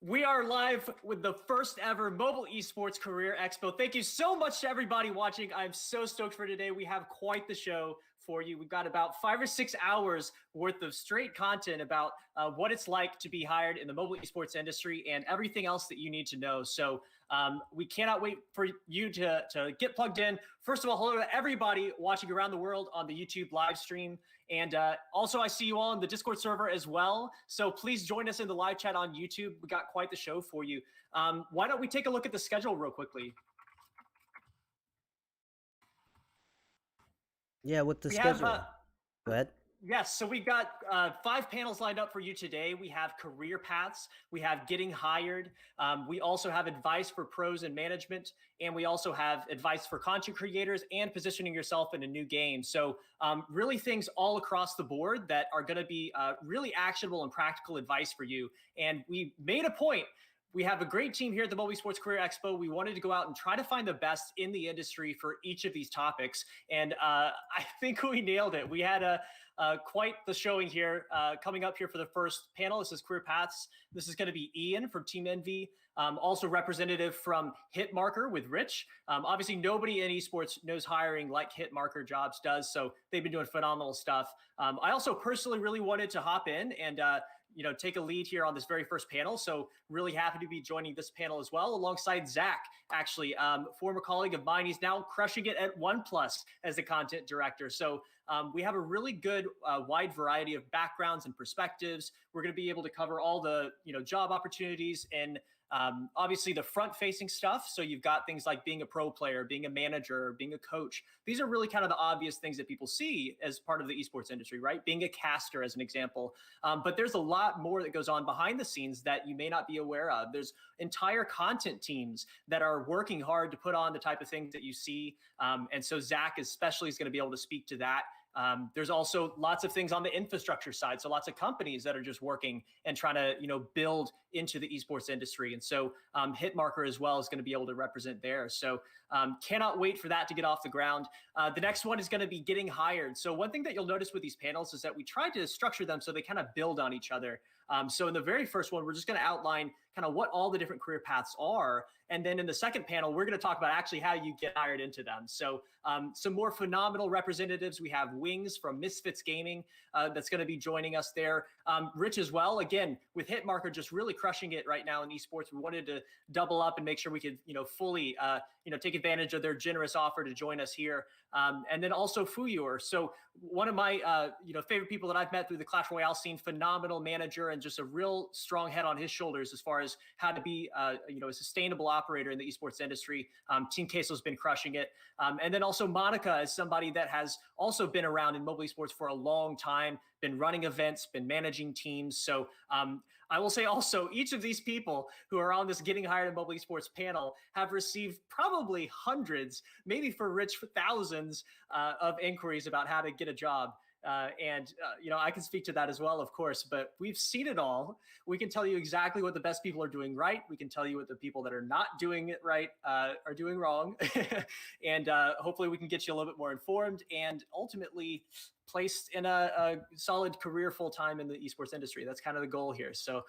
We are live with the first ever Mobile Esports Career Expo. Thank you so much to everybody watching. I'm so stoked for today. We have quite the show for you. We've got about 5 or 6 hours worth of straight content about what it's like to be hired in the mobile esports industry and everything else that you need to know. So we cannot wait for you to get plugged in. First of all, hello to everybody watching around the world on the YouTube live stream. And also, I see you all in the Discord server as well. So please join us in the live chat on YouTube. We got quite the show for you. Why don't we take a look at the schedule real quickly? Yeah, with the schedule. Go ahead. Yes, so we've got 5 panels lined up for you today. We have career paths, we have getting hired, we also have advice for pros and management, and we also have advice for content creators and positioning yourself in a new game. So really things all across the board that are going to be really actionable and practical advice for you. And we made a point. We have a great team here at the Mobile Esports Career Expo. We wanted to go out and try to find the best in the industry for each of these topics. And I think we nailed it. We had quite the showing here coming up here for the first panel. This is Career Paths. This is going to be Ian from Team Envy, also representative from Hitmarker with Rich. Obviously, nobody in esports knows hiring like Hitmarker Jobs does, so they've been doing phenomenal stuff. I also personally really wanted to hop in and take a lead here on this very first panel. So really happy to be joining this panel as well, alongside Zach, actually, former colleague of mine. He's now crushing it at OnePlus as the content director. So we have a really good wide variety of backgrounds and perspectives. We're going to be able to cover all the job opportunities and obviously the front-facing stuff. So you've got things like being a pro player, being a manager, being a coach. These are really kind of the obvious things that people see as part of the esports industry, right? Being a caster, as an example. But there's a lot more that goes on behind the scenes that you may not be aware of. There's entire content teams that are working hard to put on the type of things that you see. And so Zach especially is going to be able to speak to that. There's also lots of things on the infrastructure side. So lots of companies that are just working and trying to, build into the esports industry. And so Hitmarker as well is going to be able to represent there. So cannot wait for that to get off the ground. The next one is going to be getting hired. So one thing that you'll notice with these panels is that we tried to structure them so they kind of build on each other. So in the very first one, we're just going to outline kind of what all the different career paths are. And then in the second panel, we're going to talk about actually how you get hired into them. So some more phenomenal representatives. We have Wings from Misfits Gaming that's going to be joining us there. Rich as well, again, with Hitmarker just really crushing it right now in esports. We wanted to double up and make sure we could, fully, take advantage of their generous offer to join us here. And then also Fuyur. So one of my, favorite people that I've met through the Clash Royale scene, phenomenal manager and just a real strong head on his shoulders as far as how to be, a sustainable operator in the esports industry. Team Queso's been crushing it. And then also Monica is somebody that has also been around in mobile esports for a long time, been running events, been managing teams. So I will say also each of these people who are on this Getting Hired in Mobile Esports panel have received probably hundreds, maybe for Rich thousands of inquiries about how to get a job. I can speak to that as well, of course, but we've seen it all. We can tell you exactly what the best people are doing right. We can tell you what the people that are not doing it right are doing wrong. And hopefully we can get you a little bit more informed and ultimately placed in a solid career full-time in the esports industry. That's kind of the goal here. So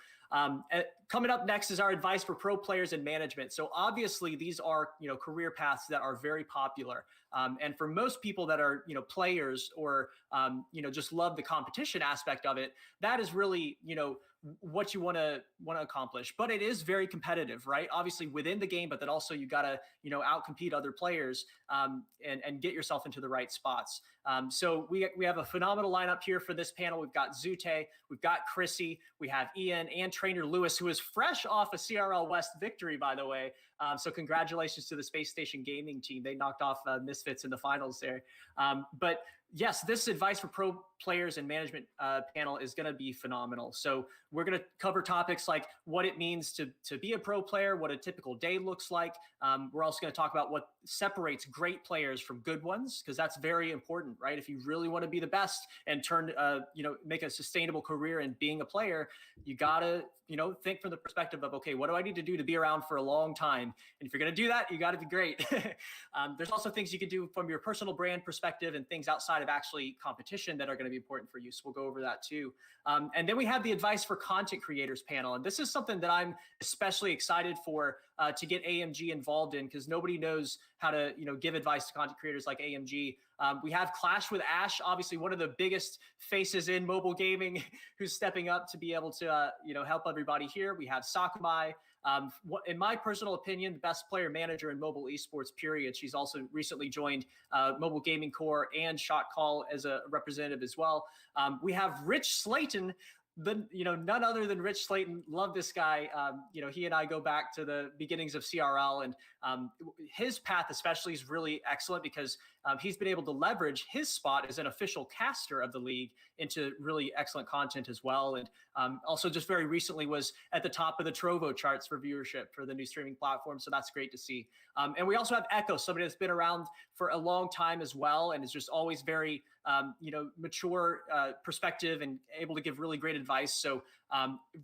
coming up next is our advice for pro players and management. So obviously these are, career paths that are very popular. And for most people that are, players or, just love the competition aspect of it, that is really, what you want to accomplish. But it is very competitive, right? Obviously within the game, but then also you got to, outcompete other players and get yourself into the right spots. So we have a phenomenal lineup here for this panel. We've got Zute, we've got Chrissy, we have Ian and trainer Lewis, who is fresh off a CRL West victory, by the way. So congratulations to the Space Station Gaming team. They knocked off Misfits in the finals there. But yes, this advice for pro players and management panel is going to be phenomenal. So we're going to cover topics like what it means to be a pro player, what a typical day looks like. We're also going to talk about what separates great players from good ones, because that's very important, right? If you really want to be the best and turn, make a sustainable career in being a player, you got to, think from the perspective of, okay, what do I need to do to be around for a long time? And if you're going to do that, you got to be great. There's also things you can do from your personal brand perspective and things outside outside of actually competition that are going to be important for you. So we'll go over that too. And then we have the advice for content creators panel. And this is something that I'm especially excited for to get AMG involved in, because nobody knows how to, give advice to content creators like AMG. We have Clash with Ash, obviously one of the biggest faces in mobile gaming, who's stepping up to be able to, help everybody here. We have Sakurai. In my personal opinion, the best player manager in mobile esports, period. She's also recently joined Mobile Gaming Corps and Shot Call as a representative as well. We have Rich Slayton, none other than Rich Slayton. Love this guy. He and I go back to the beginnings of CRL, and his path especially is really excellent because he's been able to leverage his spot as an official caster of the league into really excellent content as well. And also just very recently was at the top of the Trovo charts for viewership for the new streaming platform. So that's great to see. And we also have Echo, somebody that's been around for a long time as well, and is just always very mature perspective and able to give really great advice. So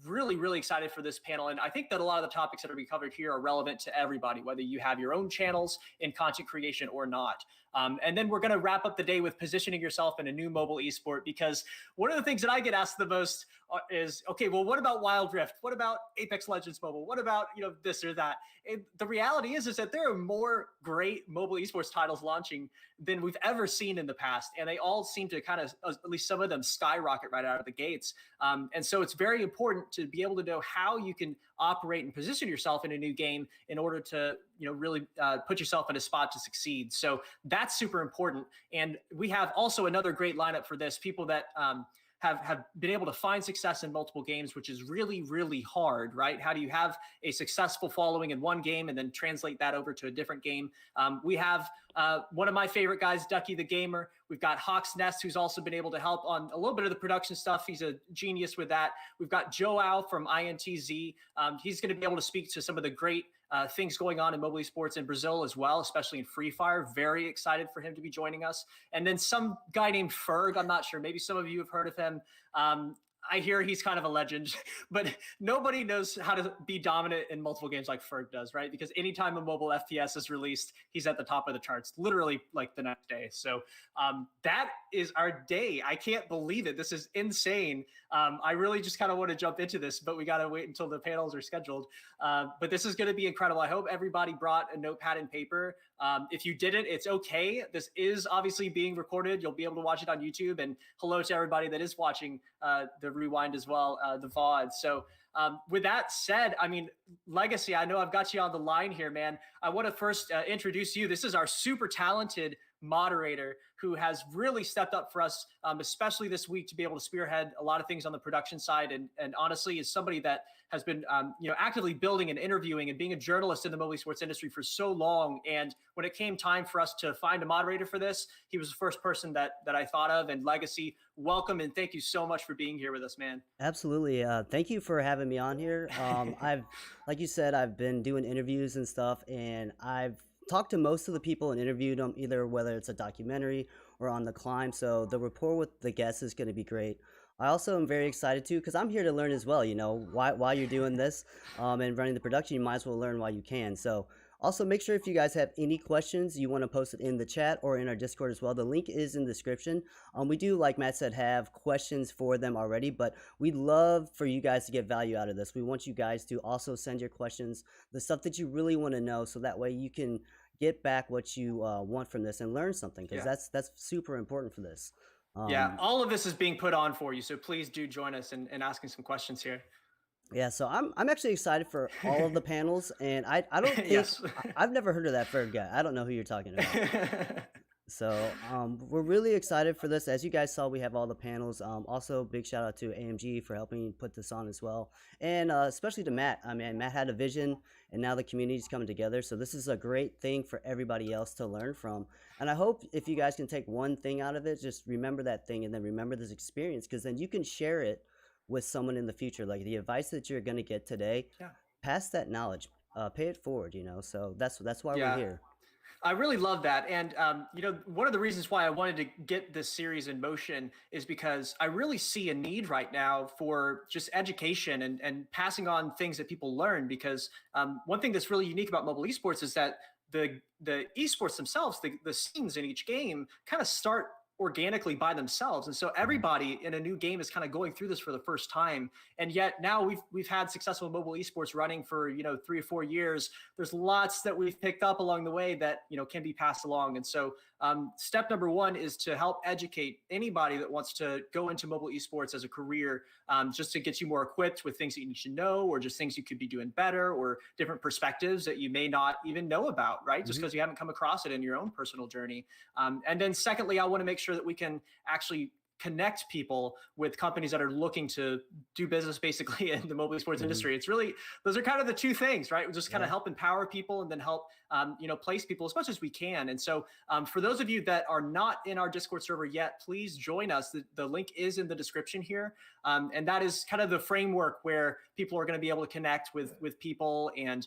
really, really excited for this panel. And I think that a lot of the topics that are being covered here are relevant to everybody, whether you have your own channels in content creation or not. And then we're going to wrap up the day with positioning yourself in a new mobile esport, because one of the things that I get asked the most is, okay, well, what about Wild Rift? What about Apex Legends Mobile? What about, this or that? And the reality is that there are more great mobile esports titles launching than we've ever seen in the past. And they all seem to kind of, at least some of them, skyrocket right out of the gates. And so it's very important to be able to know how you can operate and position yourself in a new game in order to, really put yourself in a spot to succeed. So that's super important. And we have also another great lineup for this. People that have been able to find success in multiple games, which is really, really hard, right? How do you have a successful following in one game and then translate that over to a different game? We have one of my favorite guys, Ducky the Gamer. We've got Hawk's Nest, who's also been able to help on a little bit of the production stuff. He's a genius with that. We've got Joao from INTZ. He's going to be able to speak to some of the great things going on in mobile esports in Brazil as well, especially in Free Fire. Very excited for him to be joining us. And then some guy named Ferg, I'm not sure, maybe some of you have heard of him. I hear he's kind of a legend, but nobody knows how to be dominant in multiple games like Ferg does, right? Because anytime a mobile FPS is released, he's at the top of the charts, literally like the next day. So that is our day. I can't believe it. This is insane. I really just kind of want to jump into this, but we got to wait until the panels are scheduled. But this is going to be incredible. I hope everybody brought a notepad and paper. If you didn't, it's okay. This is obviously being recorded. You'll be able to watch it on YouTube. And hello to everybody that is watching the rewind as well, the VOD. So with that said, I mean, Legacy, I know I've got you on the line here, man. I want to first introduce you. This is our super talented moderator who has really stepped up for us, especially this week, to be able to spearhead a lot of things on the production side. And honestly, is somebody that has been, actively building and interviewing and being a journalist in the mobile sports industry for so long. And when it came time for us to find a moderator for this, he was the first person that I thought of. And Legacy, welcome and thank you so much for being here with us, man. Absolutely. Thank you for having me on here. Like you said, I've been doing interviews and stuff, and I've talked to most of the people and interviewed them, either whether it's a documentary or on the climb. So the rapport with the guests is going to be great. I also am very excited too, because I'm here to learn as well. While you're doing this and running the production, you might as well learn while you can. So also make sure if you guys have any questions, you want to post it in the chat or in our Discord as well. The link is in the description. We do, like Matt said, have questions for them already, but we'd love for you guys to get value out of this. We want you guys to also send your questions, the stuff that you really want to know, so that way you can get back what you want from this and learn something, because that's super important for this. All of this is being put on for you, so please do join us in asking some questions here. Yeah, so I'm actually excited for all of the panels, and I don't think I've never heard of that third guy. I don't know who you're talking about. So we're really excited for this. As you guys saw, we have all the panels. Also, big shout out to AMG for helping put this on as well, and especially to Matt. I mean, Matt had a vision, and now the community's coming together. So this is a great thing for everybody else to learn from. And I hope if you guys can take one thing out of it, just remember that thing, and then remember this experience, because then you can share it with someone in the future. Like the advice that you're going to get today, pass that knowledge, pay it forward. So that's why we're here. I really love that. And, one of the reasons why I wanted to get this series in motion is because I really see a need right now for just education and passing on things that people learn. Because one thing that's really unique about mobile esports is that the esports themselves, the scenes in each game kind of start organically by themselves. And so everybody in a new game is kind of going through this for the first time. And yet now we've had successful mobile esports running for, 3 or 4 years. There's lots that we've picked up along the way that, can be passed along. And so step number one is to help educate anybody that wants to go into mobile esports as a career, just to get you more equipped with things that you need to know, or just things you could be doing better, or different perspectives that you may not even know about, right? Just because you haven't come across it in your own personal journey. And then secondly, I want to make sure that we can actually connect people with companies that are looking to do business basically in the mobile esports industry. It's really, those are kind of the two things, right? We just kind of help empower people and then help, place people as much as we can. And so for those of you that are not in our Discord server yet, please join us. The link is in the description here. And that is kind of the framework where people are going to be able to connect with people. And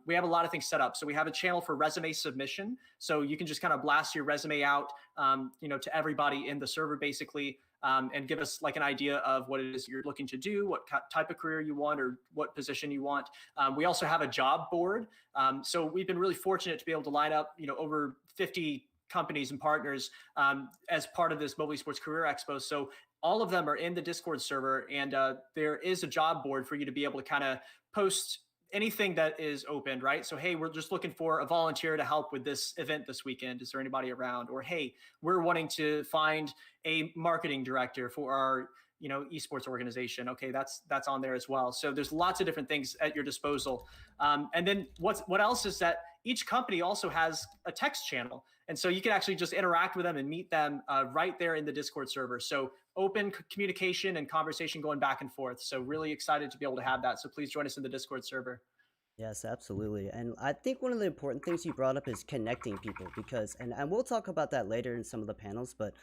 we have a lot of things set up. So we have a channel for resume submission. So you can just kind of blast your resume out, to everybody in the server basically, and give us like an idea of what it is you're looking to do, what type of career you want, or what position you want. We also have a job board. So we've been really fortunate to be able to line up, over 50 companies and partners as part of this Mobile Esports Career Expo. So all of them are in the Discord server, and there is a job board for you to be able to kind of post anything that is open, right? So, hey, we're just looking for a volunteer to help with this event this weekend. Is there anybody around? Or, hey, we're wanting to find a marketing director for our, esports organization. Okay, that's on there as well. So there's lots of different things at your disposal. And then what else is that each company also has a text channel. And so you can actually just interact with them and meet them right there in the Discord server. So open communication and conversation going back and forth. So really excited to be able to have that. So please join us in the Discord server. Yes, absolutely. And I think one of the important things you brought up is connecting people, because, and we'll talk about that later in some of the panels, but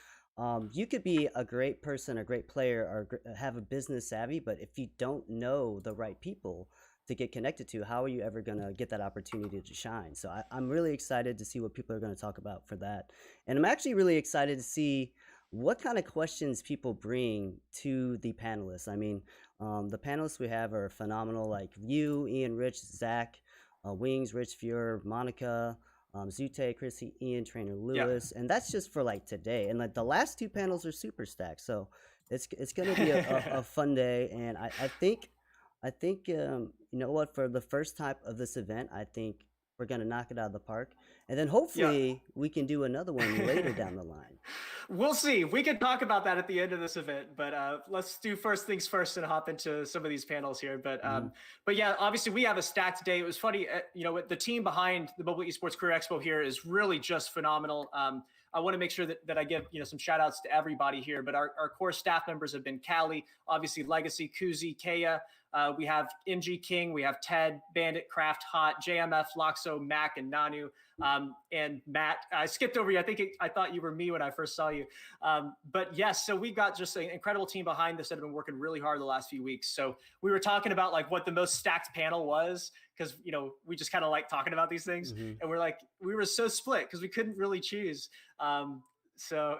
you could be a great person, a great player, or have a business savvy, but if you don't know the right people to get connected to, how are you ever going to get that opportunity to shine? So I'm really excited to see what people are going to talk about for that. And I'm actually really excited to see what kind of questions people bring to the panelists. I mean, the panelists we have are phenomenal, like you, Ian, Rich, Zach, Wings, Rich, Fuhr, Monica, Zute, Chrissy, Ian, Trainer Lewis, and that's just for like today. And like the last two panels are super stacked, so it's going to be a fun day. And I think you know what, for the first type of this event, I think we're going to knock it out of the park. And then hopefully we can do another one later down the line. We'll see. We can talk about that at the end of this event, but let's do first things first and hop into some of these panels here. But yeah, obviously we have a stacked day. It was funny, the team behind the Mobile Esports Career Expo here is really just phenomenal. I want to make sure that I give some shout outs to everybody here, but our core staff members have been Callie, obviously Legacy, Kuzi, Kaya. We have MG King, we have Ted, Bandit, Craft, Hot, JMF, Loxo, Mac, and Nanu, and Matt. I skipped over you. I thought you were me when I first saw you. But yes, so we've got just an incredible team behind this that have been working really hard the last few weeks. So we were talking about like what the most stacked panel was, because we just kind of like talking about these things, and we were so split because we couldn't really choose. So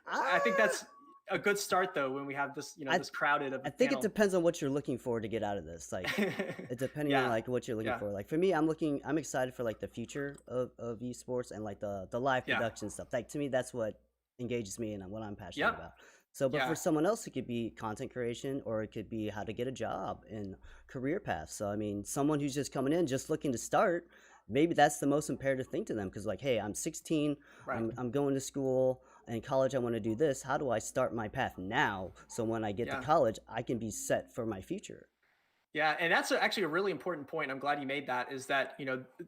I think that's a good start though, when we have this, this crowded of a I think panel. It depends on what you're looking for to get out of this. Like it depending on like what you're looking for. Like for me, I'm excited for like the future of esports and like the live production stuff. Like to me, that's what engages me and what I'm passionate about. So, but for someone else, it could be content creation, or it could be how to get a job in career paths. So, I mean, someone who's just coming in, just looking to start, maybe that's the most imperative thing to them. Because like, hey, I'm 16, I'm going to school. In college, I want to do this. How do I start my path now? So when I get to college, I can be set for my future. Yeah, and that's actually a really important point. I'm glad you made that. Is that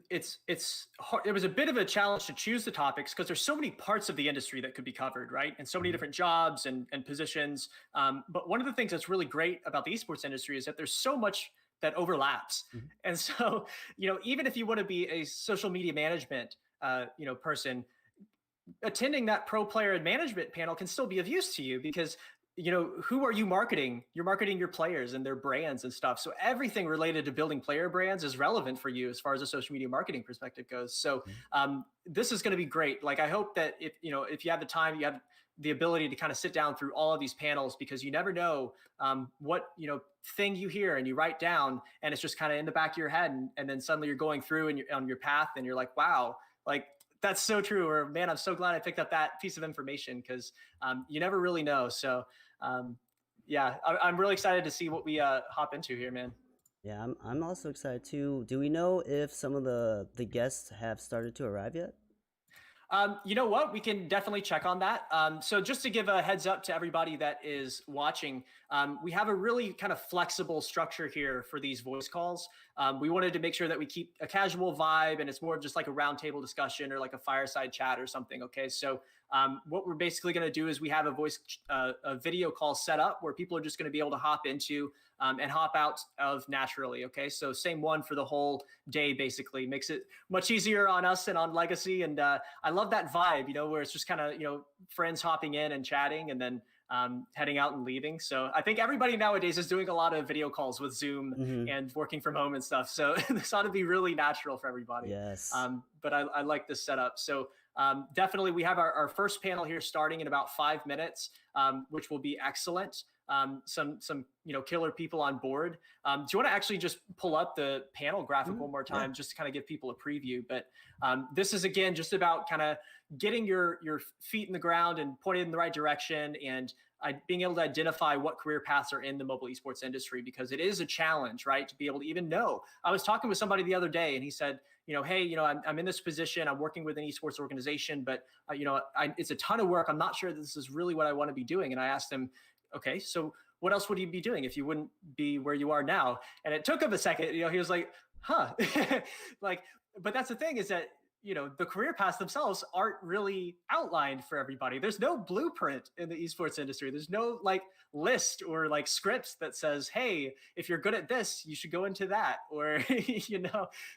it's hard. It was a bit of a challenge to choose the topics because there's so many parts of the industry that could be covered, right? And so many different jobs and positions. But one of the things that's really great about the esports industry is that there's so much that overlaps. And so even if you want to be a social media management person, attending that pro player and management panel can still be of use to you, because who are you marketing? You're marketing your players and their brands and stuff. So everything related to building player brands is relevant for you as far as a social media marketing perspective goes. So this is going to be great. Like, I hope that if you have the time, you have the ability to kind of sit down through all of these panels, because you never know what thing you hear and you write down, and it's just kind of in the back of your head, and then suddenly you're going through and you're on your path and you're like, wow, like That's so true. Or man, I'm so glad I picked up that piece of information because you never really know. So um, yeah, I'm really excited to see what we hop into here, man. Yeah, I'm also excited too. Do we know if some of the guests have started to arrive yet? You know what? We can definitely check on that. So, just to give a heads up to everybody that is watching, we have a really kind of flexible structure here for these voice calls. We wanted to make sure that we keep a casual vibe and it's more just like a roundtable discussion or like a fireside chat or something. Okay. So, what we're basically going to do is we have a video call set up where people are just going to be able to hop into and hop out of naturally. Okay. So, same one for the whole day, basically makes it much easier on us and on Legacy. And I love that vibe, where it's just kind of, friends hopping in and chatting and then heading out and leaving. So I think everybody nowadays is doing a lot of video calls with Zoom Hmm. and working from home and stuff. So this ought to be really natural for everybody. Yes. But I like this setup. So definitely we have our first panel here starting in about 5 minutes, which will be excellent. Some killer people on board. Do you want to actually just pull up the panel graphic one more time, just to kind of give people a preview? But this is again just about kind of getting your feet in the ground and pointed in the right direction, and being able to identify what career paths are in the mobile esports industry, because it is a challenge, right? To be able to even know. I was talking with somebody the other day, and he said, hey, I'm in this position. I'm working with an esports organization, but it's a ton of work. I'm not sure this is really what I want to be doing. And I asked him, okay, so what else would you be doing if you wouldn't be where you are now? And it took him a second. He was like, huh. Like, but that's the thing, is that the career paths themselves aren't really outlined for everybody. There's no blueprint in the esports industry. There's no like list or like scripts that says, hey, if you're good at this, you should go into that. Or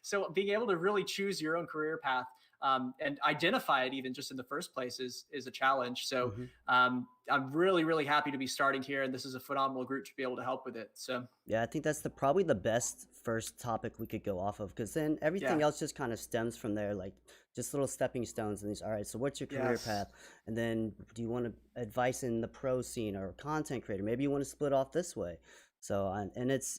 so being able to really choose your own career path and identify it even just in the first place is a challenge. So Hmm. I'm really, really happy to be starting here, and this is a phenomenal group to be able to help with it. So Yeah, I think that's probably the best first topic we could go off of, because then everything yeah. else just kind of stems from there, like just little stepping stones. And these, all right, so what's your career Yes. path? And then do you want advice in the pro scene or content creator? Maybe you want to split off this way. So and it's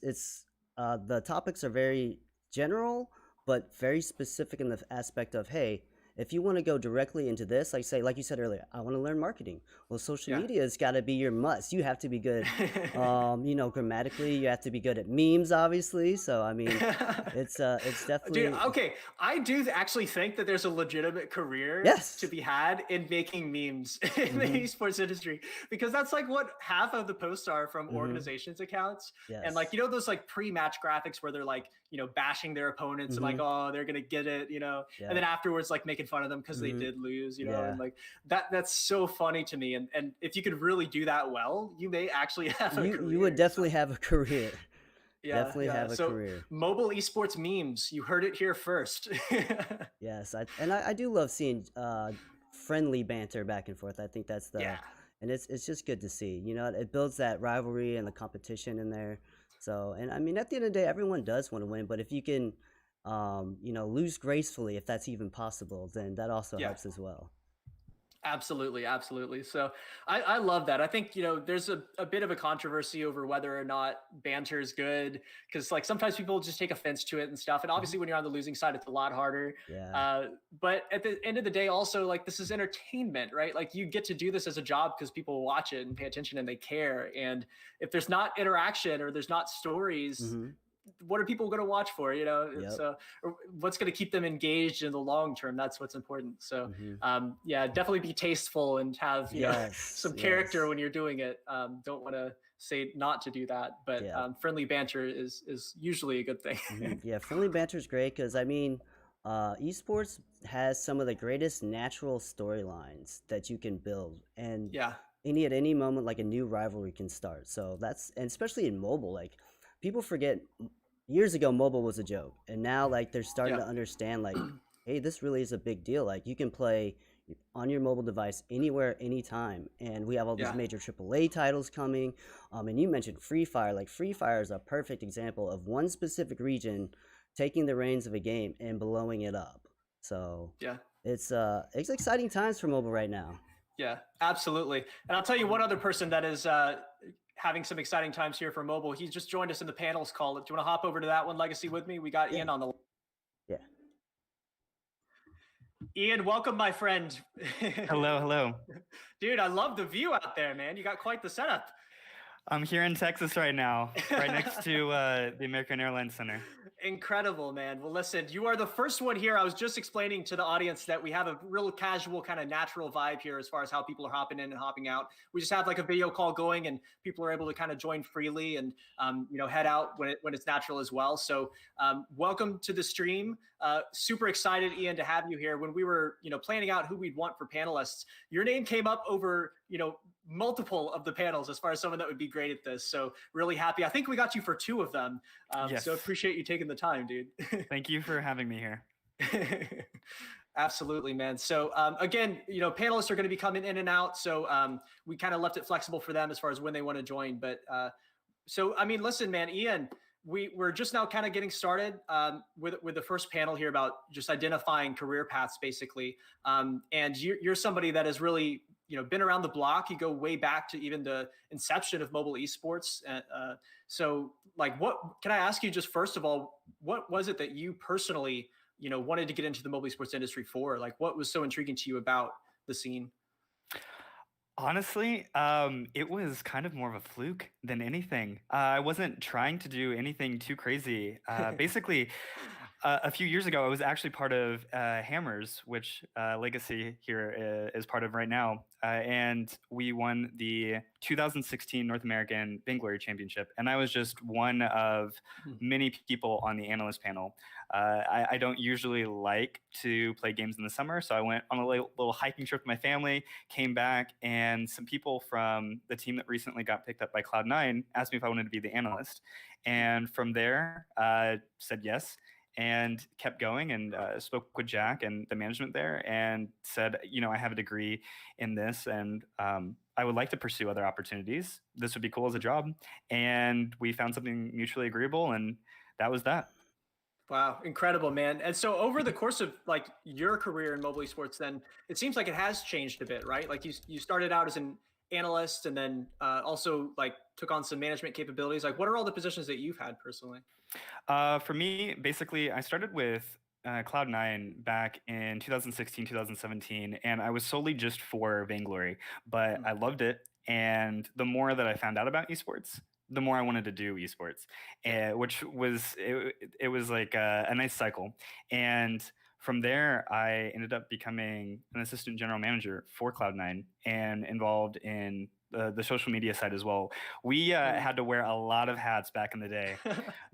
the topics are very general, but very specific in the aspect of, hey, if you want to go directly into this, like say, like you said earlier, I want to learn marketing. Well, social Yeah. media has got to be your must. You have to be good, grammatically. You have to be good at memes, obviously. So I mean, it's Dude, definitely okay. I do actually think that there's a legitimate career to yes. be had in making memes in the Hmm. esports industry, because that's like what half of the posts are from Hmm. organizations' accounts. And like, Yes. those like pre-match graphics where they're like, bashing their opponents and like, Hmm. oh, they're gonna get it, and Yeah. then afterwards like making fun of them because they Hmm. did lose, Yeah. and like that's so funny to me. And if you could really do that well, you may actually have a You would career. So definitely have a career. yeah, Definitely yeah. have a So career. mobile esports memes, you heard it here first. Yes, I do love seeing friendly banter back and forth. I think that's Yeah. and it's just good to see. It builds that rivalry and the competition in there. So, and I mean, at the end of the day, everyone does want to win, but if you can, lose gracefully, if that's even possible, then that also Yeah. helps as well. Absolutely, absolutely. So I love that. I think, there's a bit of a controversy over whether or not banter is good, because like sometimes people just take offense to it and stuff. And Mhm. obviously when you're on the losing side, it's a lot harder. Yeah. Uh, but at the end of the day, also like this is entertainment, right? Like you get to do this as a job because people watch it and pay attention and they care. And if there's not interaction or there's not stories, Hmm. what are people going to watch for? It's Yep. what's going to keep them engaged in the long term. That's what's important. So Hmm. yeah, definitely be tasteful and have Yes. some character Yes. when you're doing it. Don't want to say not to do that, but Yeah. friendly banter is usually a good thing. Yeah, friendly banter is great because I mean, esports has some of the greatest natural storylines that you can build, and Yeah, at any moment, like a new rivalry can start. So and especially in mobile, like people forget years ago mobile was a joke, and now like they're starting yeah, to understand like, hey, this really is a big deal. Like you can play on your mobile device anywhere, anytime, and we have all these yeah, major AAA titles coming. And you mentioned Free Fire. Like Free Fire is a perfect example of one specific region taking the reins of a game and blowing it up. So yeah. it's exciting times for mobile right now. Yeah, absolutely. And I'll tell you one other person that is having some exciting times here for mobile. He's just joined us in the panels call. Do you want to hop over to that one, Legacy, with me? We got Yeah. Ian on the. Yeah. Ian, welcome, my friend. Hello, hello. Dude, I love the view out there, man. You got quite the setup. I'm here in Texas right now, right next to the American Airlines Center. Incredible, man. Well, listen, you are the first one here. I was just explaining to the audience that we have a real casual kind of natural vibe here as far as how people are hopping in and hopping out. We just have like a video call going and people are able to kind of join freely and, head out when it's natural as well. So welcome to the stream. Super excited, Ian, to have you here. When we were, planning out who we'd want for panelists, your name came up over, multiple of the panels as far as someone that would be great at this. So really happy. I think we got you for 2 of them. Yes. So appreciate you taking the time, dude. Thank you for having me here. Absolutely, man. So again, panelists are going to be coming in and out. So we kind of left it flexible for them as far as when they want to join. But listen, man, Ian, we're just now kind of getting started with the first panel here about just identifying career paths, basically. And you're somebody that has really, been around the block. You go way back to even the inception of mobile esports. So like, what can I ask you just first of all, what was it that you personally, wanted to get into the mobile esports industry for? Like, what was so intriguing to you about the scene? Honestly, it was kind of more of a fluke than anything. I wasn't trying to do anything too crazy. Basically, a few years ago, I was actually part of Hammers, which Legacy here is part of right now. And we won the 2016 North American Vainglory Championship. And I was just one of many people on the analyst panel. I don't usually like to play games in the summer, so I went on a little hiking trip with my family, came back, and some people from the team that recently got picked up by Cloud9 asked me if I wanted to be the analyst. And from there, said yes. And kept going and spoke with Jack and the management there and said, I have a degree in this and I would like to pursue other opportunities. This would be cool as a job. And we found something mutually agreeable and that was that. Wow, incredible, man. And so over the course of like your career in mobile esports, then it seems like it has changed a bit, right? Like you started out as an analyst and then also like took on some management capabilities. Like what are all the positions that you've had personally? For me, basically, I started with Cloud9 back in 2016, 2017, and I was solely just for Vainglory, but I loved it. And the more that I found out about esports, the more I wanted to do esports, which was, it was like a nice cycle. And from there, I ended up becoming an assistant general manager for Cloud9 and involved in the social media side as well. We had to wear a lot of hats back in the day,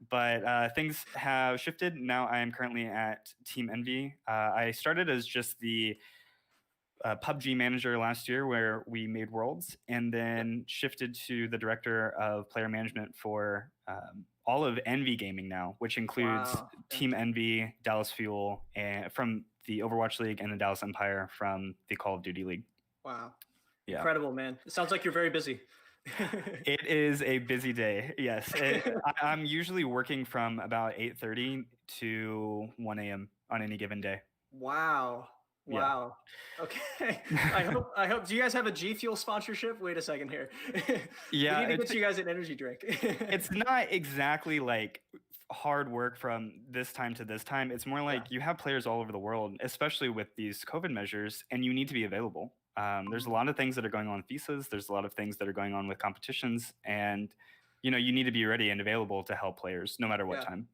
but things have shifted. Now I am currently at Team Envy. I started as just the PUBG manager last year where we made worlds and then shifted to the director of player management for all of Envy Gaming now, which includes Team Envy, Dallas Fuel, and from the Overwatch League and the Dallas Empire from the Call of Duty League. Wow. Yeah. Incredible, man. It sounds like you're very busy. It is a busy day. Yes. I'm usually working from about 8:30 to 1 a.m. on any given day. Wow. Wow. Yeah. Okay. I hope, do you guys have a G Fuel sponsorship? Wait a second here. Yeah. We need to get you guys an energy drink. It's not exactly like hard work from this time to this time. It's more like you have players all over the world, especially with these COVID measures, and you need to be available. There's a lot of things that are going on with visas. There's a lot of things that are going on with competitions, and you need to be ready and available to help players no matter what time.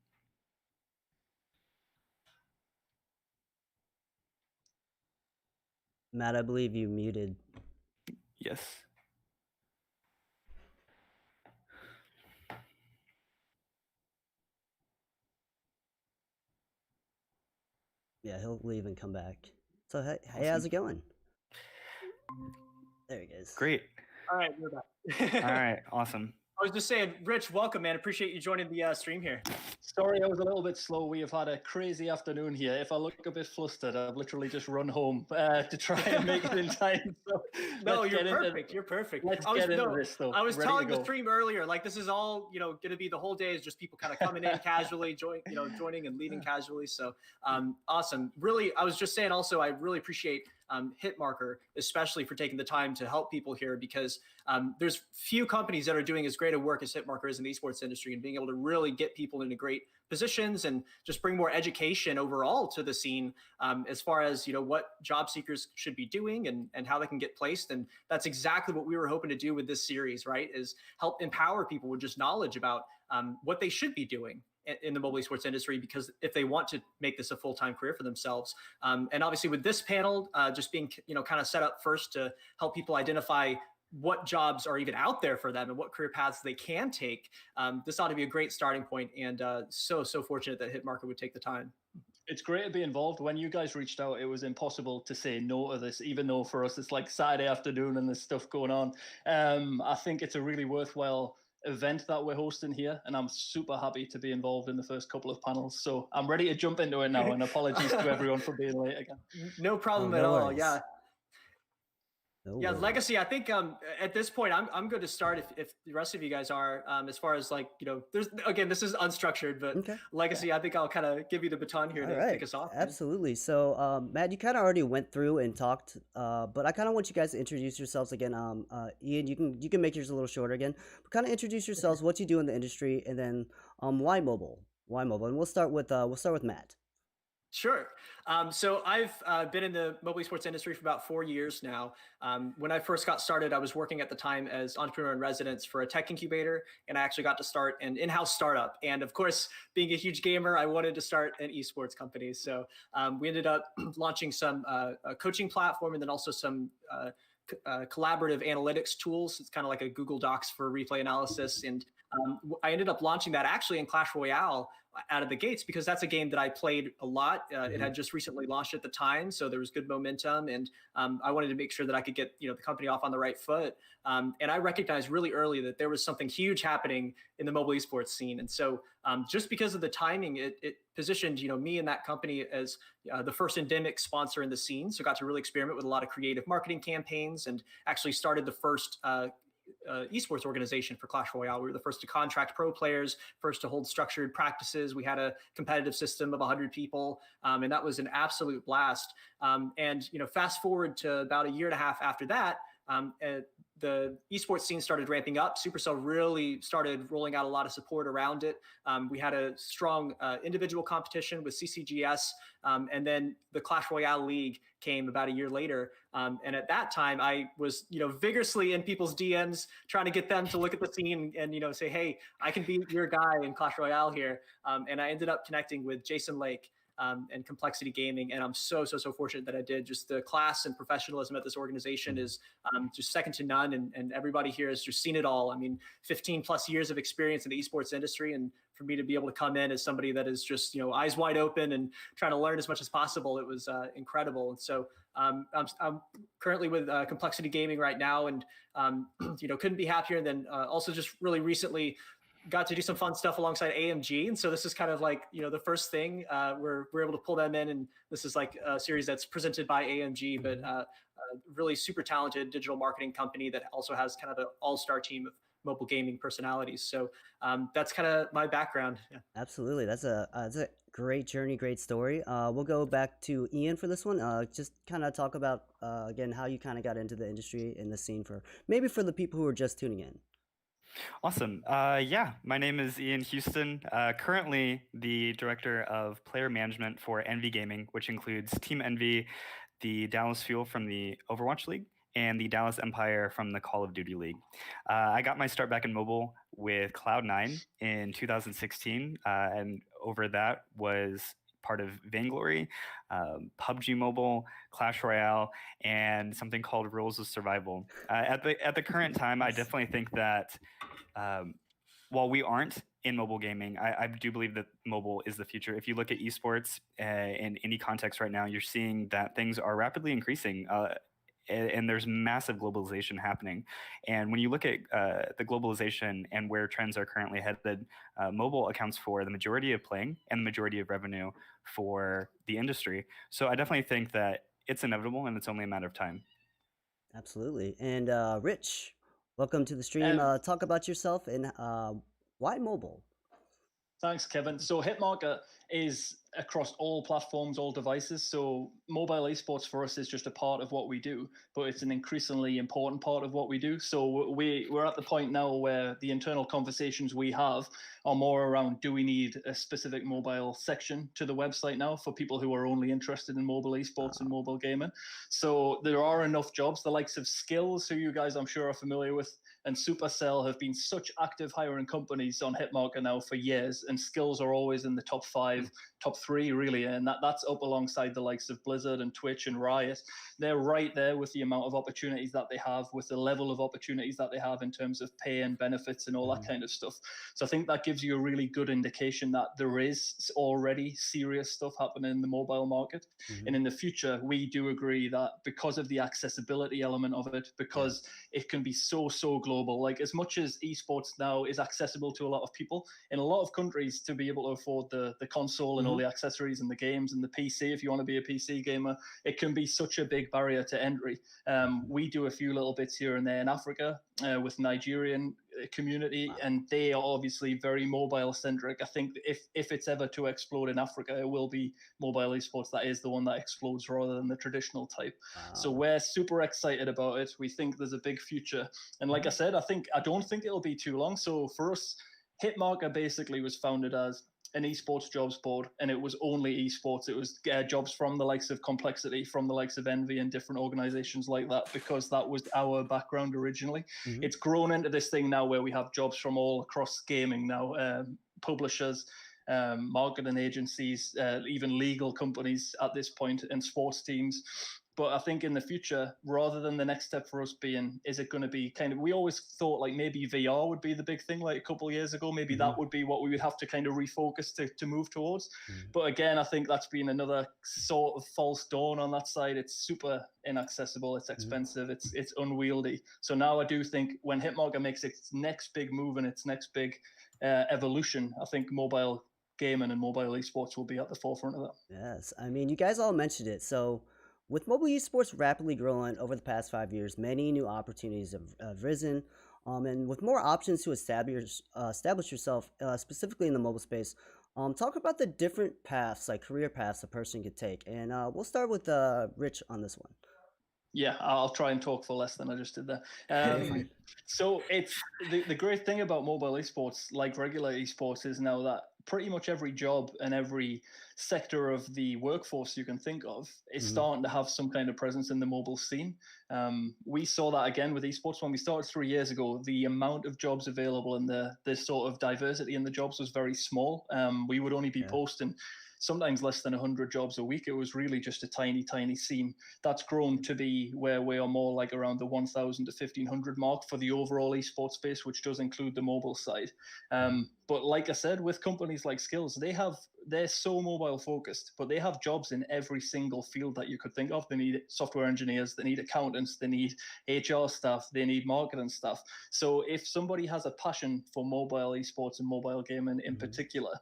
Matt, I believe you muted. Yes. Yeah, he'll leave and come back. So hey, how's it going? There he goes. Great. All right, we're back. All right, awesome. I was just saying, Rich, welcome, man. Appreciate you joining the stream here. Sorry, I was a little bit slow. We have had a crazy afternoon here. If I look a bit flustered, I've literally just run home to try and make it in time. So no, you're perfect. You're perfect. Let's get into this, though. I was telling the stream earlier, like this is all going to be the whole day is just people kind of coming in casually, joining and leaving casually. So awesome. Really, I was just saying also, I really appreciate Hitmarker, especially for taking the time to help people here, because there's few companies that are doing as great a work as Hitmarker is in the esports industry, and being able to really get people into great positions and just bring more education overall to the scene, as far as what job seekers should be doing and how they can get placed. And that's exactly what we were hoping to do with this series, right? Is help empower people with just knowledge about what they should be doing in the mobile esports industry, because if they want to make this a full-time career for themselves. And obviously with this panel just being kind of set up first to help people identify what jobs are even out there for them and what career paths they can take, this ought to be a great starting point. And so fortunate that Hitmarker would take the time. It's great to be involved. When you guys reached out, it was impossible to say no to this, even though for us it's like Saturday afternoon and there's stuff going on. I think it's a really worthwhile event that we're hosting here, and I'm super happy to be involved in the first couple of panels. So I'm ready to jump into it now, and apologies to everyone for being late again. No problem at all. Yeah. Yeah, worries. Legacy, I think at this point, I'm good to start if the rest of you guys are, as far as there's, again, this is unstructured, but Okay. Legacy, I think I'll kind of give you the baton here to kick us off. Absolutely. So, Matt, you kind of already went through and talked, but I kind of want you guys to introduce yourselves again. Ian, you can make yours a little shorter again, but kind of introduce yourselves, what you do in the industry, and then why mobile? Why mobile? And we'll start with Matt. Sure. So I've been in the mobile esports industry for about 4 years now. When I first got started, I was working at the time as entrepreneur in residence for a tech incubator, and I actually got to start an in-house startup. And of course, being a huge gamer, I wanted to start an esports company. So we ended up launching some a coaching platform, and then also some collaborative analytics tools. It's kind of like a Google Docs for replay analysis. And I ended up launching that actually in Clash Royale out of the gates, because that's a game that I played a lot. It had just recently launched at the time, so there was good momentum, and I wanted to make sure that I could get the company off on the right foot. And I recognized really early that there was something huge happening in the mobile esports scene. And so just because of the timing, it positioned me and that company as the first endemic sponsor in the scene. So got to really experiment with a lot of creative marketing campaigns, and actually started the first esports organization for Clash Royale. We were the first to contract pro players, first to hold structured practices. We had a competitive system of 100 people, and that was an absolute blast. And fast forward to about a year and a half after that, the esports scene started ramping up. Supercell really started rolling out a lot of support around it. We had a strong individual competition with CCGS, and then the Clash Royale League came about a year later. And at that time, I was vigorously in people's DMs trying to get them to look at the scene and say, hey, I can be your guy in Clash Royale here. And I ended up connecting with Jason Lake and Complexity Gaming, and I'm so fortunate that I did. Just the class and professionalism at this organization is just second to none, and everybody here has just seen it all. I mean, 15 plus years of experience in the esports industry, and for me to be able to come in as somebody that is just eyes wide open and trying to learn as much as possible, it was incredible. And so I'm currently with Complexity Gaming right now, and couldn't be happier. And then also just really recently got to do some fun stuff alongside AMG. And so this is kind of like, the first thing we're able to pull them in. And this is like a series that's presented by AMG, but a really super talented digital marketing company that also has kind of an all-star team of mobile gaming personalities. So that's kind of my background. Yeah. Absolutely. That's a great journey, great story. We'll go back to Ian for this one. Just kind of talk about, again, how you kind of got into the industry and the scene for the people who are just tuning in. Awesome. Yeah, my name is Ian Houston, currently the Director of Player Management for Envy Gaming, which includes Team Envy, the Dallas Fuel from the Overwatch League, and the Dallas Empire from the Call of Duty League. I got my start back in mobile with Cloud9 in 2016, and over that was part of Vainglory, PUBG Mobile, Clash Royale, and something called Rules of Survival. At the current time, I definitely think that while we aren't in mobile gaming, I do believe that mobile is the future. If you look at esports in any context right now, you're seeing that things are rapidly increasing. And there's massive globalization happening. And when you look at the globalization and where trends are currently headed, mobile accounts for the majority of playing and the majority of revenue for the industry. So I definitely think that it's inevitable and it's only a matter of time. Absolutely. And Rich, welcome to the stream. Talk about yourself and why mobile? Thanks, Kevin. So Hitmarker is across all platforms, all devices. So mobile esports for us is just a part of what we do, but it's an increasingly important part of what we do. So we're at the point now where the internal conversations we have are more around, do we need a specific mobile section to the website now for people who are only interested in mobile esports and mobile gaming? So there are enough jobs. The likes of Skills, who you guys I'm sure are familiar with, and Supercell have been such active hiring companies on Hitmarker now for years, and Skills are always in the top 5, top 3 really, and that's up alongside the likes of Blizzard and Twitch and Riot. They're right there with the amount of opportunities that they have, with the level of opportunities that they have in terms of pay and benefits and all that kind of stuff. So I think that gives you a really good indication that there is already serious stuff happening in the mobile market. And in the future, we do agree that because of the accessibility element of it, because it can be so global, like as much as esports now is accessible to a lot of people, in a lot of countries, to be able to afford the console and all the accessories and the games and the PC, if you want to be a PC gamer, it can be such a big barrier to entry. We do a few little bits here and there in Africa with Nigerian community, and they are obviously very mobile centric. I think if it's ever to explode in Africa, it will be mobile esports that is the one that explodes rather than the traditional type. So we're super excited about it. We think there's a big future, and like I said, I don't think it'll be too long. So for us, Hitmarker basically was founded as an esports jobs board, and it was only esports. It was jobs from the likes of Complexity, from the likes of Envy, and different organizations like that, because that was our background originally. It's grown into this thing now where we have jobs from all across gaming now, publishers, marketing agencies, even legal companies at this point, and sports teams. But I think in the future, rather than the next step for us being, is it going to be kind of, we always thought like maybe VR would be the big thing like a couple of years ago. Maybe that would be what we would have to kind of refocus to move towards. But again, I think that's been another sort of false dawn on that side. It's super inaccessible. It's expensive. It's unwieldy. So now I do think when Hitmarker makes its next big move and its next big evolution, I think mobile gaming and mobile esports will be at the forefront of that. Yes, I mean, you guys all mentioned it. So with mobile esports rapidly growing over the past 5 years, many new opportunities have risen. And with more options to establish yourself, specifically in the mobile space, talk about the different paths, like career paths a person could take. And we'll start with Rich on this one. Yeah, I'll try and talk for less than I just did there. So it's the great thing about mobile esports, like regular esports, is now that pretty much every job and every sector of the workforce you can think of is starting to have some kind of presence in the mobile scene. We saw that again with esports when we started 3 years ago. The amount of jobs available and the sort of diversity in the jobs was very small. We would only be posting sometimes less than 100 jobs a week. It was really just a tiny scene. That's grown to be where we are more like around the 1,000 to 1,500 mark for the overall esports space, which does include the mobile side. But like I said, with companies like Skills, they're so mobile focused, but they have jobs in every single field that you could think of. They need software engineers, they need accountants, they need HR staff, they need marketing staff. So if somebody has a passion for mobile esports and mobile gaming in particular,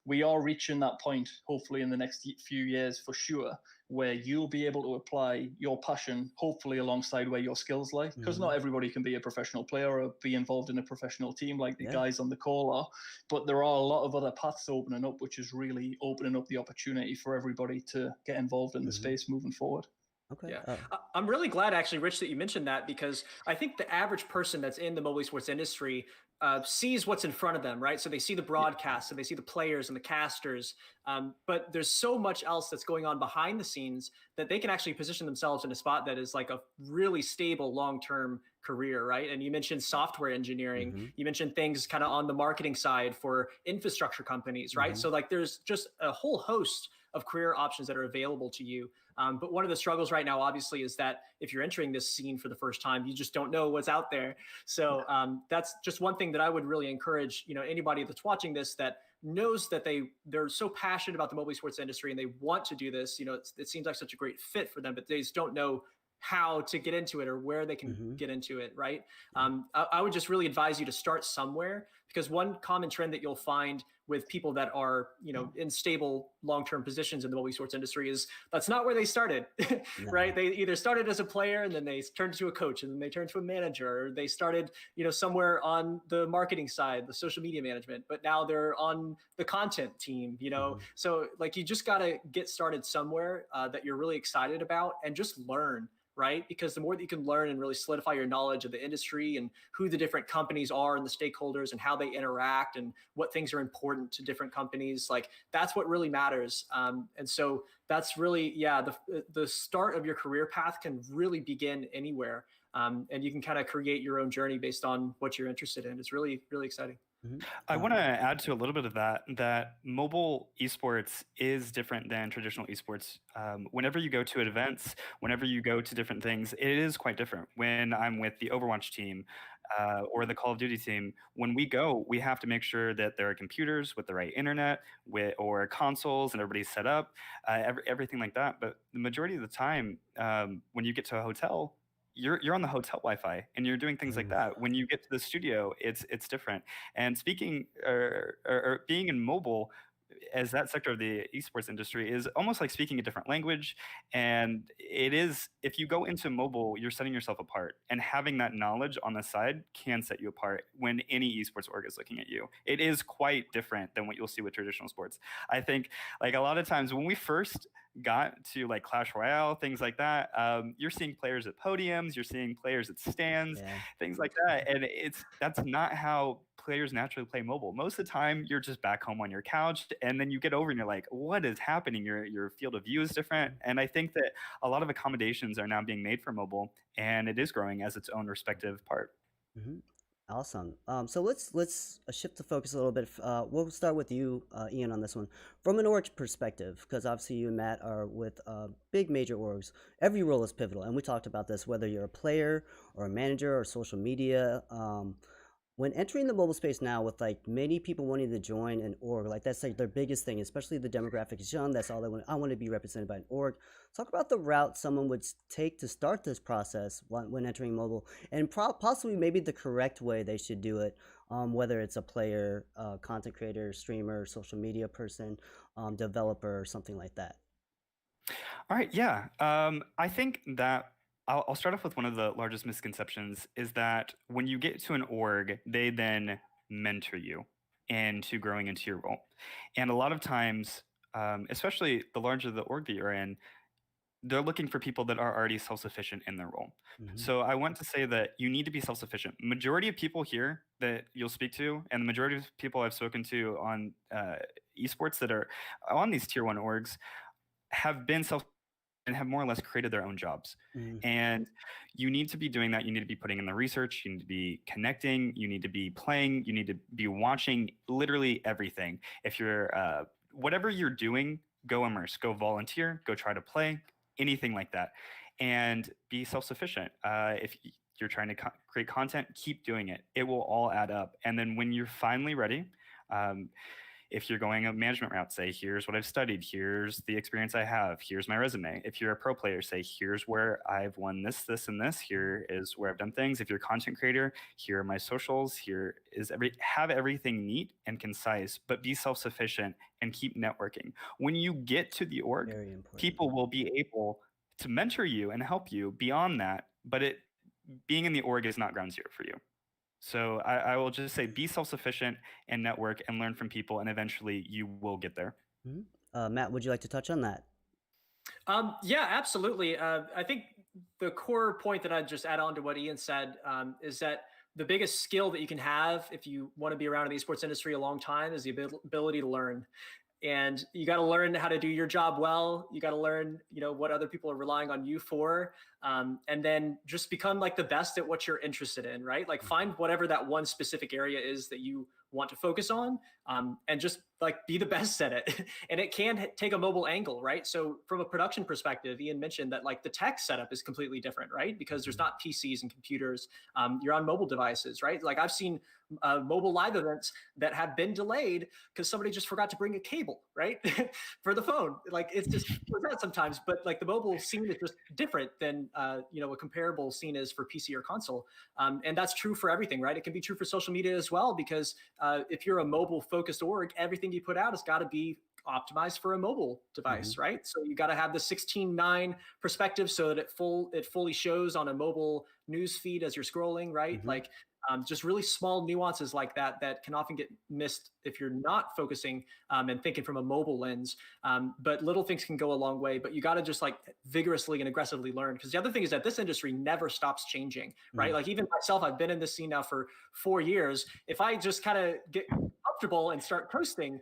we are reaching that point, hopefully in the next few years for sure, where you'll be able to apply your passion, hopefully alongside where your skills lie, because not everybody can be a professional player or be involved in a professional team like the guys on the call are, but there are a lot of other paths opening up, which is really opening up the opportunity for everybody to get involved in the space moving forward. Okay. Yeah, I'm really glad actually, Rich, that you mentioned that, because I think the average person that's in the mobile esports industry sees what's in front of them, right? So they see the broadcast, and they see the players and the casters, but there's so much else that's going on behind the scenes that they can actually position themselves in a spot that is like a really stable long-term career, right? And you mentioned software engineering, you mentioned things kind of on the marketing side for infrastructure companies, right? So like there's just a whole host of career options that are available to you. But one of the struggles right now, obviously, is that if you're entering this scene for the first time, you just don't know what's out there. So that's just one thing that I would really encourage, anybody that's watching this that knows that they're so passionate about the mobile sports industry and they want to do this. It seems like such a great fit for them, but they just don't know how to get into it or where they can get into it, right? I would just really advise you to start somewhere, because one common trend that you'll find with people that are, in stable long-term positions in the mobile esports industry is that's not where they started, right? They either started as a player and then they turned to a coach and then they turned to a manager, or they started, somewhere on the marketing side, the social media management, but now they're on the content team, So like, you just got to get started somewhere that you're really excited about and just learn. Right? Because the more that you can learn and really solidify your knowledge of the industry and who the different companies are and the stakeholders and how they interact and what things are important to different companies, like that's what really matters. And so that's really, the start of your career path can really begin anywhere. And you can kind of create your own journey based on what you're interested in. It's really, really exciting. I want to add to a little bit of that mobile esports is different than traditional esports. Whenever you go to events, whenever you go to different things, it is quite different. When I'm with the Overwatch team or the Call of Duty team, when we go, we have to make sure that there are computers with the right internet or consoles and everybody's set up, everything like that. But the majority of the time, when you get to a hotel, you're on the hotel Wi-Fi and you're doing things like that. When you get to the studio, it's different. And speaking or being in mobile as that sector of the esports industry is almost like speaking a different language. And it is, if you go into mobile, you're setting yourself apart, and having that knowledge on the side can set you apart when any esports org is looking at you. It is quite different than what you'll see with traditional sports. I think like a lot of times when we first got to like Clash Royale, things like that, you're seeing players at podiums, you're seeing players at stands, things like that. And that's not how players naturally play mobile. Most of the time you're just back home on your couch, and then you get over and you're like, what is happening? Your field of view is different. And I think that a lot of accommodations are now being made for mobile, and it is growing as its own respective part. Awesome. So let's shift the focus a little bit. We'll start with you, Ian, on this one. From an org perspective, because obviously you and Matt are with big major orgs. Every role is pivotal, and we talked about this, whether you're a player or a manager or social media. When entering the mobile space now, with like many people wanting to join an org, like that's like their biggest thing, especially the demographic is young. That's all they want. I want to be represented by an org. Talk about the route someone would take to start this process when entering mobile, and possibly maybe the correct way they should do it, whether it's a player, content creator, streamer, social media person, developer, or something like that. All right, yeah. I think that I'll start off with one of the largest misconceptions is that when you get to an org, they then mentor you into growing into your role. And a lot of times, especially the larger the org that you're in, they're looking for people that are already self-sufficient in their role. So I want to say that you need to be self-sufficient. Majority of people here that you'll speak to, and the majority of people I've spoken to on esports that are on these tier 1 orgs have been and have more or less created their own jobs. And you need to be doing that. You need to be putting in the research. You need to be connecting. You need to be playing. You need to be watching literally everything. If you're, whatever you're doing, go immerse, go volunteer, go try to play, anything like that. And be self-sufficient. If you're trying to create content, keep doing it. It will all add up. And then when you're finally ready, if you're going a management route, say, here's what I've studied, here's the experience I have, here's my resume. If you're a pro player, say, here's where I've won this, this, and this, here is where I've done things. If you're a content creator, here are my socials, here is have everything neat and concise, but be self-sufficient and keep networking. When you get to the org, people will be able to mentor you and help you beyond that, but being in the org is not ground zero for you. So I will just say be self-sufficient and network and learn from people, and eventually you will get there. Matt, would you like to touch on that? Yeah, absolutely. I think the core point that I'd just add on to what Ian said is that the biggest skill that you can have if you want to be around in the esports industry a long time is the ability to learn. And you got to learn how to do your job well. You got to learn, what other people are relying on you for. And then just become like the best at what you're interested in, right? Like find whatever that one specific area is that you want to focus on, and just like be the best at it. And it can take a mobile angle, right? So from a production perspective, Ian mentioned that like the tech setup is completely different, right? Because there's not PCs and computers. You're on mobile devices, right? Like I've seen mobile live events that have been delayed because somebody just forgot to bring a cable, right? For the phone. Like it's just that sometimes, but like the mobile scene is just different than a comparable scene is for PC or console. And that's true for everything, right? It can be true for social media as well, because if you're a mobile focused org, everything you put out has got to be optimized for a mobile device, right? So you got to have the 16:9 perspective so that it fully shows on a mobile news feed as you're scrolling, right? Like just really small nuances like that can often get missed if you're not focusing and thinking from a mobile lens. But little things can go a long way, but you got to just like vigorously and aggressively learn. Because the other thing is that this industry never stops changing, right? Like even myself, I've been in this scene now for 4 years. If I just kind of get comfortable and start coasting,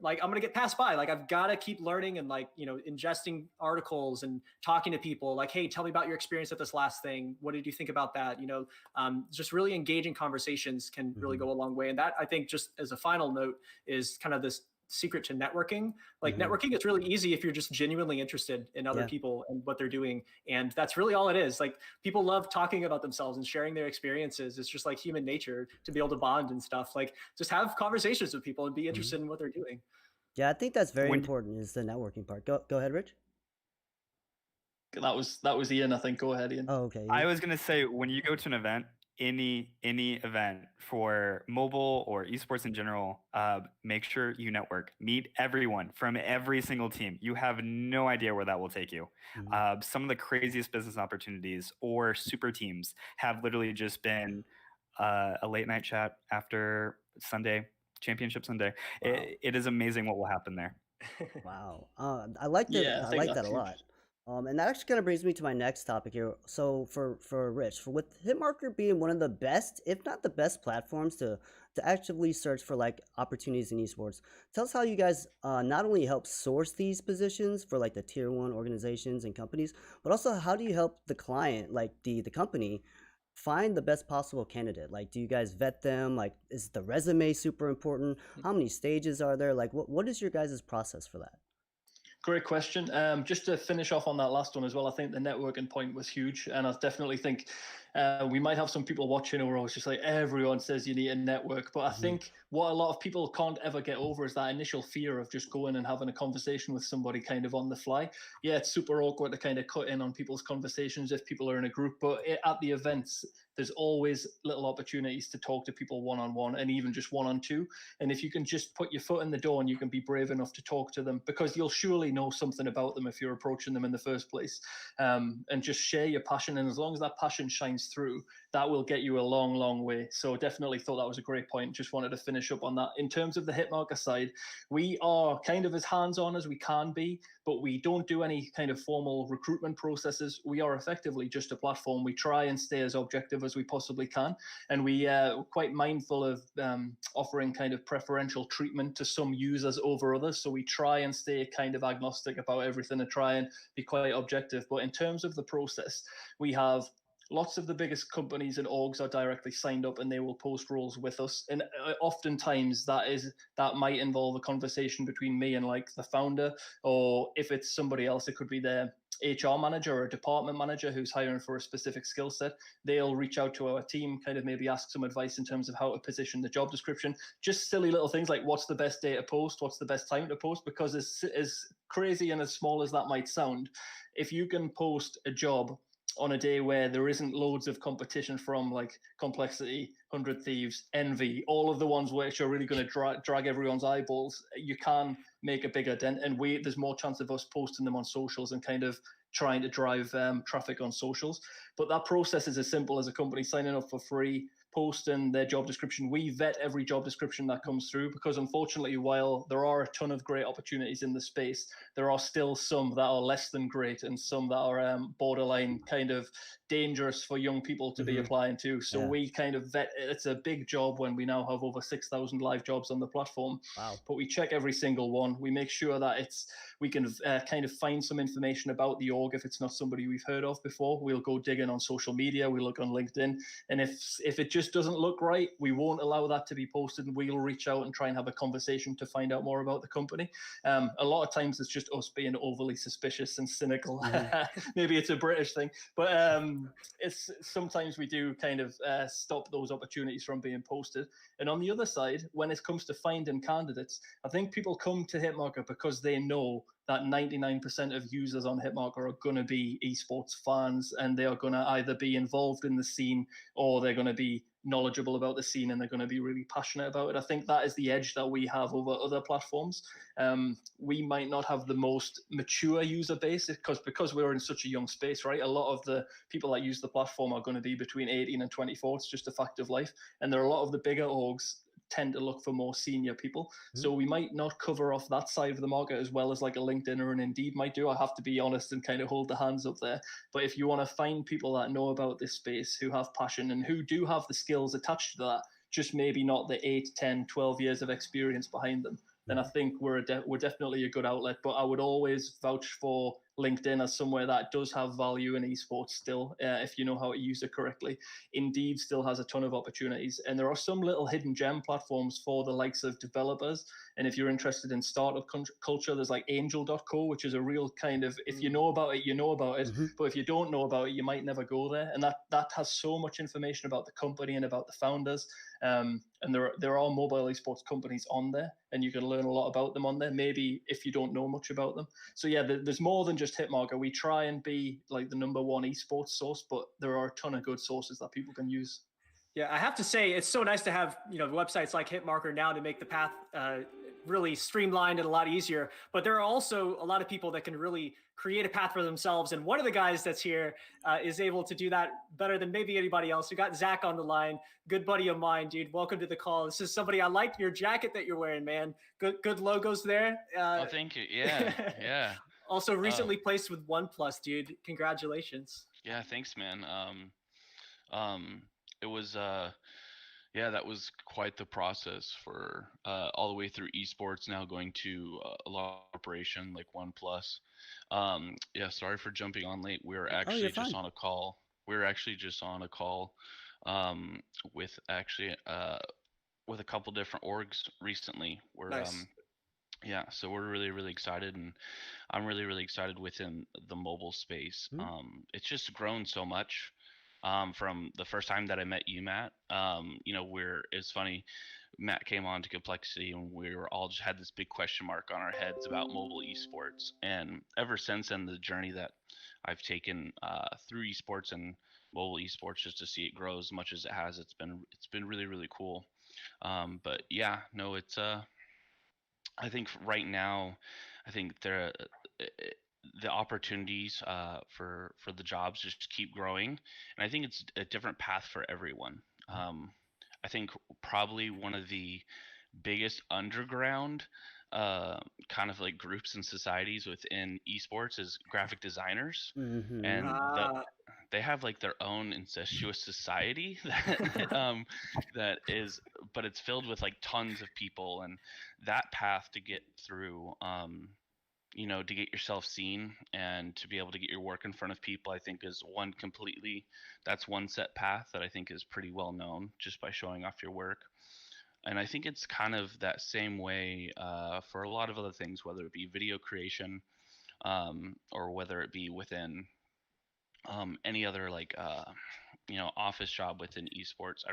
like I'm gonna get passed by. Like I've got to keep learning and like ingesting articles and talking to people. Like, hey, tell me about your experience at this last thing. What did you think about that? Just really engaging conversations can really go a long way. And that, I think, just as a final note, is kind of this secret to networking. Like networking is really easy if you're just genuinely interested in other people and what they're doing. And that's really all it is. Like people love talking about themselves and sharing their experiences. It's just like human nature to be able to bond and stuff. Like just have conversations with people and be interested in what they're doing. Yeah, I think that's very important, is the networking part. Go ahead, Rich. That was Ian, I think. Go ahead, Ian. Oh, okay. I was going to say, when you go to an event, any event for mobile or esports in general, make sure you network, meet everyone from every single team. You have no idea where that will take you. Some of the craziest business opportunities or super teams have literally just been a late night chat after Sunday, championship Sunday. Wow. It is amazing what will happen there. Wow. I like that. Yeah, I like that a lot. And that actually kind of brings me to my next topic here. So for Rich, with Hitmarker being one of the best, if not the best platforms to actively search for like opportunities in esports, tell us how you guys not only help source these positions for like the tier 1 organizations and companies, but also how do you help the client, like the company, find the best possible candidate? Like, do you guys vet them? Like, is the resume super important? How many stages are there? Like, what is your guys' process for that? Great question. Just to finish off on that last one as well, I think the networking point was huge. And I definitely think we might have some people watching who are always just like, everyone says you need a network. But I think what a lot of people can't ever get over is that initial fear of just going and having a conversation with somebody kind of on the fly. Yeah, it's super awkward to kind of cut in on people's conversations if people are in a group. But at the events, there's always little opportunities to talk to people one-on-one and even just one-on-two. And if you can just put your foot in the door and you can be brave enough to talk to them, because you'll surely know something about them if you're approaching them in the first place, and just share your passion. And as long as that passion shines through, that will get you a long, long way. So definitely thought that was a great point. Just wanted to finish up on that. In terms of the Hitmarker side, we are kind of as hands-on as we can be, but we don't do any kind of formal recruitment processes. We are effectively just a platform. We try and stay as objective as we possibly can. And we are quite mindful of offering kind of preferential treatment to some users over others. So we try and stay kind of agnostic about everything and try and be quite objective. But in terms of the process, we have lots of the biggest companies and orgs are directly signed up and they will post roles with us. And oftentimes that might involve a conversation between me and like the founder, or if it's somebody else, it could be their HR manager or a department manager who's hiring for a specific skill set. They'll reach out to our team, kind of maybe ask some advice in terms of how to position the job description. Just silly little things like what's the best day to post, what's the best time to post, because as crazy and as small as that might sound, if you can post a job on a day where there isn't loads of competition from like Complexity, 100 Thieves, Envy, all of the ones which are really going to drag everyone's eyeballs, you can make a bigger dent. And there's more chance of us posting them on socials and kind of trying to drive traffic on socials. But that process is as simple as a company signing up for free, posting their job description. We vet every job description that comes through, because unfortunately, while there are a ton of great opportunities in the space, there are still some that are less than great and some that are borderline kind of dangerous for young people to be applying to. So we kind of vet. It's a big job when we now have over 6,000 live jobs on the platform. Wow. But we check every single one. We make sure that we can kind of find some information about the org if it's not somebody we've heard of before. We'll go digging on social media. We look on LinkedIn. And if it just just doesn't look right, we won't allow that to be posted, and we'll reach out and try and have a conversation to find out more about the company. A lot of times it's just us being overly suspicious and cynical. Maybe it's a British thing, but it's sometimes we do kind of stop those opportunities from being posted. And on the other side, when it comes to finding candidates, I think people come to Hitmarker because they know that 99% of users on Hitmarker are going to be esports fans, and they are going to either be involved in the scene, or they're going to be knowledgeable about the scene, and they're going to be really passionate about it. I think that is the edge that we have over other platforms. We might not have the most mature user base because we're in such a young space, right? A lot of the people that use the platform are going to be between 18 and 24. It's just a fact of life. And there are a lot of the bigger orgs tend to look for more senior people. So we might not cover off that side of the market as well as like a LinkedIn or an Indeed might do. I have to be honest and kind of hold the hands up there. But if you want to find people that know about this space, who have passion and who do have the skills attached to that, just maybe not the 8, 10, 12 years of experience behind them, then I think we're definitely a good outlet. But I would always vouch for LinkedIn as somewhere that does have value in esports still, if you know how to use it correctly. Indeed still has a ton of opportunities. And there are some little hidden gem platforms for the likes of developers. And if you're interested in startup culture, there's like angel.co, which is a real kind of, if you know about it, you know about it. But if you don't know about it, you might never go there. And that has so much information about the company and about the founders. And there are mobile esports companies on there, and you can learn a lot about them on there, maybe if you don't know much about them. So yeah, there's more than just Hitmarker. We try and be like the number one esports source, but there are a ton of good sources that people can use. Yeah, I have to say it's so nice to have websites like Hitmarker now to make the path really streamlined and a lot easier. But there are also a lot of people that can really create a path for themselves. And one of the guys that's here is able to do that better than maybe anybody else. We got Zach on the line, good buddy of mine, dude. Welcome to the call. This is somebody, I like your jacket that you're wearing, man. Good logos there. Oh, thank you. Yeah, yeah. Also recently placed with OnePlus, dude. Congratulations. Yeah, thanks, man. It was that was quite the process for all the way through esports, now going to a large operation like OnePlus. Yeah, sorry for jumping on late. We were actually just on a call. With a couple different orgs recently. Nice. Yeah, so we're really, really excited, and I'm really, really excited within the mobile space. It's just grown so much from the first time that I met you, Matt. It's funny, Matt came on to Complexity, and we were all just had this big question mark on our heads about mobile esports. And ever since then, the journey that I've taken through esports and mobile esports, just to see it grow as much as it has, it's been really, really cool. But yeah, no, it's I think right now, I think the opportunities for the jobs just keep growing, and I think it's a different path for everyone. I think probably one of the biggest underground kind of like groups and societies within esports is graphic designers, and they have like their own incestuous society that is, but it's filled with like tons of people, and that path to get through, to get yourself seen and to be able to get your work in front of people, I think is that's one set path that I think is pretty well known just by showing off your work. And I think it's kind of that same way for a lot of other things, whether it be video creation or whether it be within any other like office job within esports.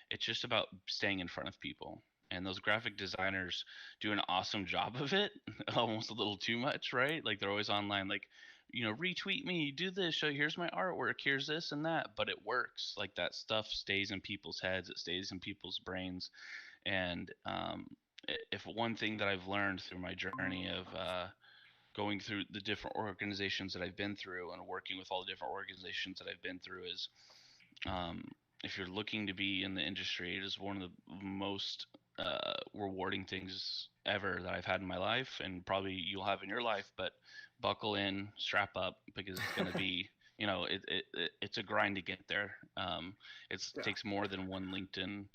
It's just about staying in front of people, and those graphic designers do an awesome job of it. Almost a little too much, right? Like they're always online, like, retweet me, do this, show here's my artwork, here's this and that, but it works. Like that stuff stays in people's heads, it stays in people's brains. And if one thing that I've learned through my journey of going through the different organizations that I've been through and working with all the different organizations that I've been through is, if you're looking to be in the industry, it is one of the most rewarding things ever that I've had in my life, and probably you'll have in your life. But buckle in, strap up, because it's going to be, it's a grind to get there. It takes more than one LinkedIn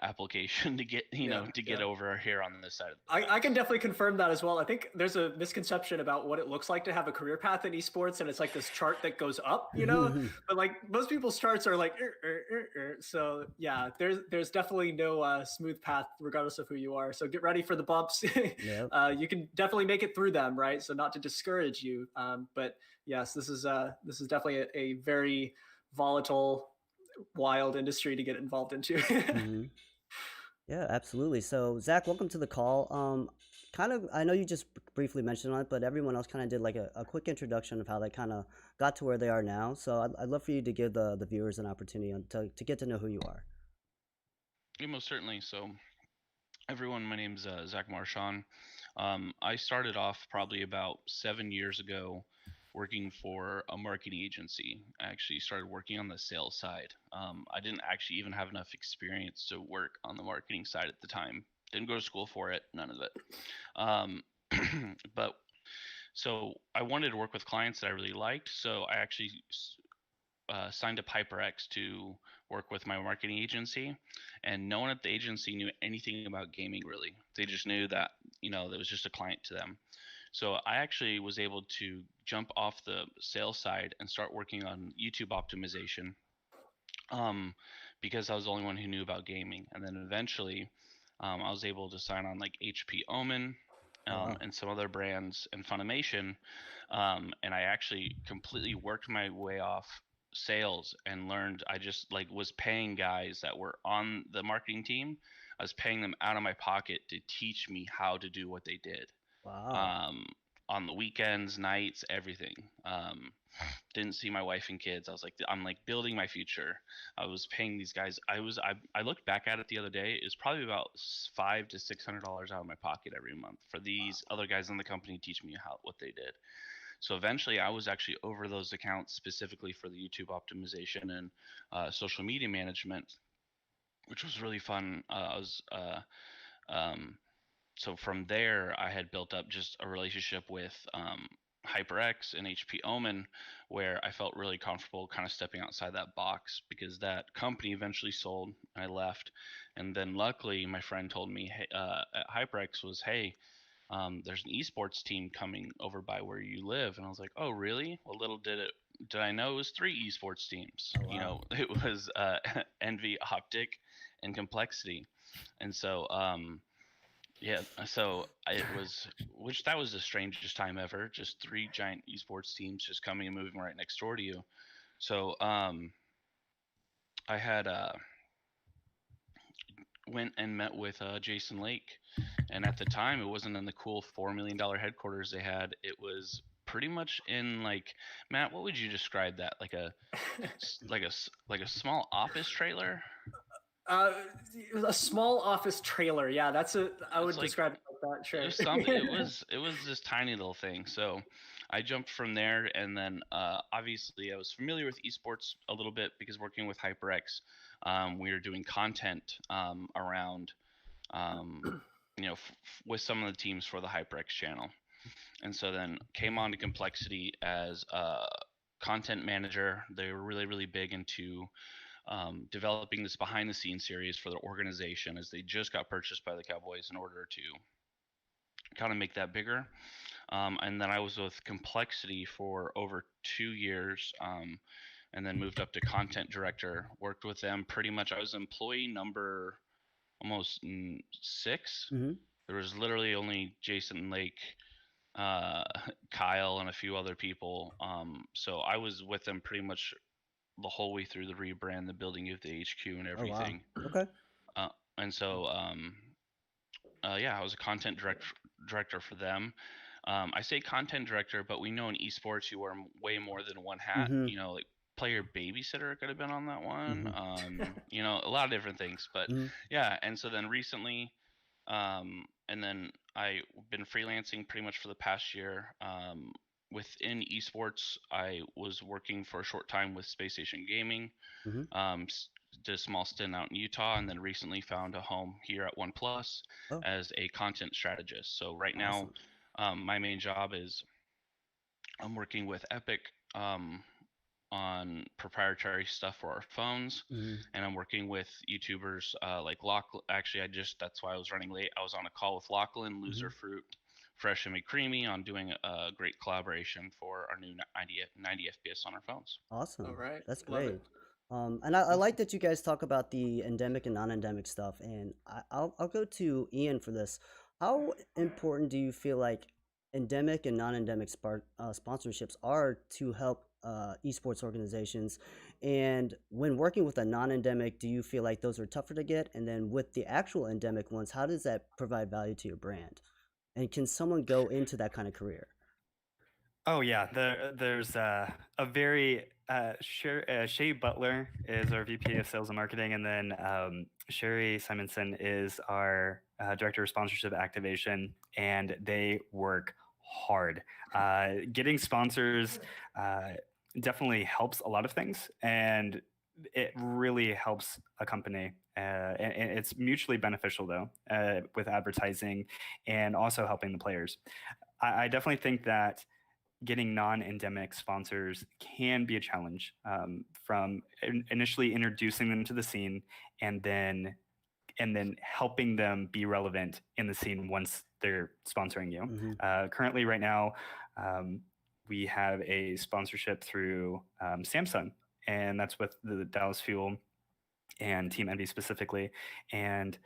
application to get get over here on this side of the I can definitely confirm that as well. I think there's a misconception about what it looks like to have a career path in esports, and it's like this chart that goes up, but like most people's charts are like so yeah, there's definitely no smooth path regardless of who you are, so get ready for the bumps. Yep. You can definitely make it through them, right? So not to discourage you, but yes, this is definitely a very volatile, wild industry to get involved into. Yeah, absolutely. So, Zach, welcome to the call. Kind of, I know you just briefly mentioned on it, but everyone else kind of did like a quick introduction of how they kind of got to where they are now. So, I'd love for you to give the viewers an opportunity to get to know who you are. Yeah, most certainly. So, everyone, my name's Zach Marchand. I started off probably about 7 years ago working for a marketing agency. I actually started working on the sales side. I didn't actually even have enough experience to work on the marketing side at the time. Didn't go to school for it, none of it. But so I wanted to work with clients that I really liked. So I actually signed up HyperX to work with my marketing agency, and no one at the agency knew anything about gaming really. They just knew that that was just a client to them. So I actually was able to jump off the sales side and start working on YouTube optimization, because I was the only one who knew about gaming. And then eventually, I was able to sign on like HP Omen, Wow. and some other brands and Funimation, and I actually completely worked my way off sales and learned. I just like was paying guys that were on the marketing team. I was paying them out of my pocket to teach me how to do what they did, Wow. on the weekends, nights, everything. Didn't see my wife and kids. I was like, I'm like building my future. I was paying these guys. I looked back at it the other day. It was probably about $500 to $600 out of my pocket every month for these other guys in the company teach me what they did. So eventually, I was actually over those accounts specifically for the YouTube optimization and social media management, which was really fun. So from there, I had built up just a relationship with HyperX and HP Omen, where I felt really comfortable kind of stepping outside that box, because that company eventually sold and I left. And then luckily, my friend told me, hey, at HyperX was, hey, there's an esports team coming over by where you live. And I was like, oh, really? Well, little did I know it was 3 esports teams. Oh, wow. It was Envy, Optic, and Complexity. And so yeah, so that was the strangest time ever. Just 3 giant esports teams just coming and moving right next door to you. So I had went and met with Jason Lake, and at the time it wasn't in the cool $4 million headquarters they had. It was pretty much in like, Matt, what would you describe that, like a small office trailer? A small office trailer. Yeah, I would It's like, describe it like that. Sure. it was something. It was this tiny little thing. So I jumped from there, and then obviously I was familiar with esports a little bit because working with HyperX, we were doing content around, with some of the teams for the HyperX channel, and so then came on to Complexity as a content manager. They were really really big into developing this behind the scenes series for their organization, as they just got purchased by the Cowboys in order to kind of make that bigger. And then I was with Complexity for over 2 years, and then moved up to content director. Worked with them pretty much. I was employee number almost 6. Mm-hmm. There was literally only Jason Lake, Kyle, and a few other people. So I was with them pretty much the whole way through the rebrand, the building of the HQ, and everything. Oh, wow. Okay. And so, yeah, I was a content director for them. I say content director, but we know in esports you wear way more than one hat. Mm-hmm. Like player babysitter could have been on that one. Mm-hmm. A lot of different things. But Mm-hmm. yeah, and so then recently, and then I've been freelancing pretty much for the past year. Within esports, I was working for a short time with Space Station Gaming. Mm-hmm. Did a small stint out in Utah, and then recently found a home here at OnePlus Oh, as a content strategist. So right now, awesome. my main job is I'm working with Epic, on on proprietary stuff for our phones, and I'm working with YouTubers like Lachlan. Actually, that's why I was running late. I was on a call with Lachlan, Loser Fruit, Fresh and McCreamy on doing a great collaboration for our new 90 FPS on our phones. Awesome. All right. That's Love great. it. And I like that you guys talk about the endemic and non-endemic stuff. And I'll go to Ian for this. How important do you feel like endemic and non-endemic sponsorships are to help esports organizations? And when working with a non-endemic, do you feel like those are tougher to get? And then with the actual endemic ones, how does that provide value to your brand? And can someone go into that kind of career? Oh yeah, there's a very Shay Butler is our VP of Sales and Marketing, and then Sherry Simonson is our Director of Sponsorship Activation, and they work hard. Getting sponsors definitely helps a lot of things, and it really helps a company. And it's mutually beneficial though, with advertising and also helping the players. I definitely think that getting non-endemic sponsors can be a challenge, from initially introducing them to the scene and then helping them be relevant in the scene once they're sponsoring you. Currently, right now, we have a sponsorship through Samsung, and that's with the Dallas Fuel and Team Envy specifically. And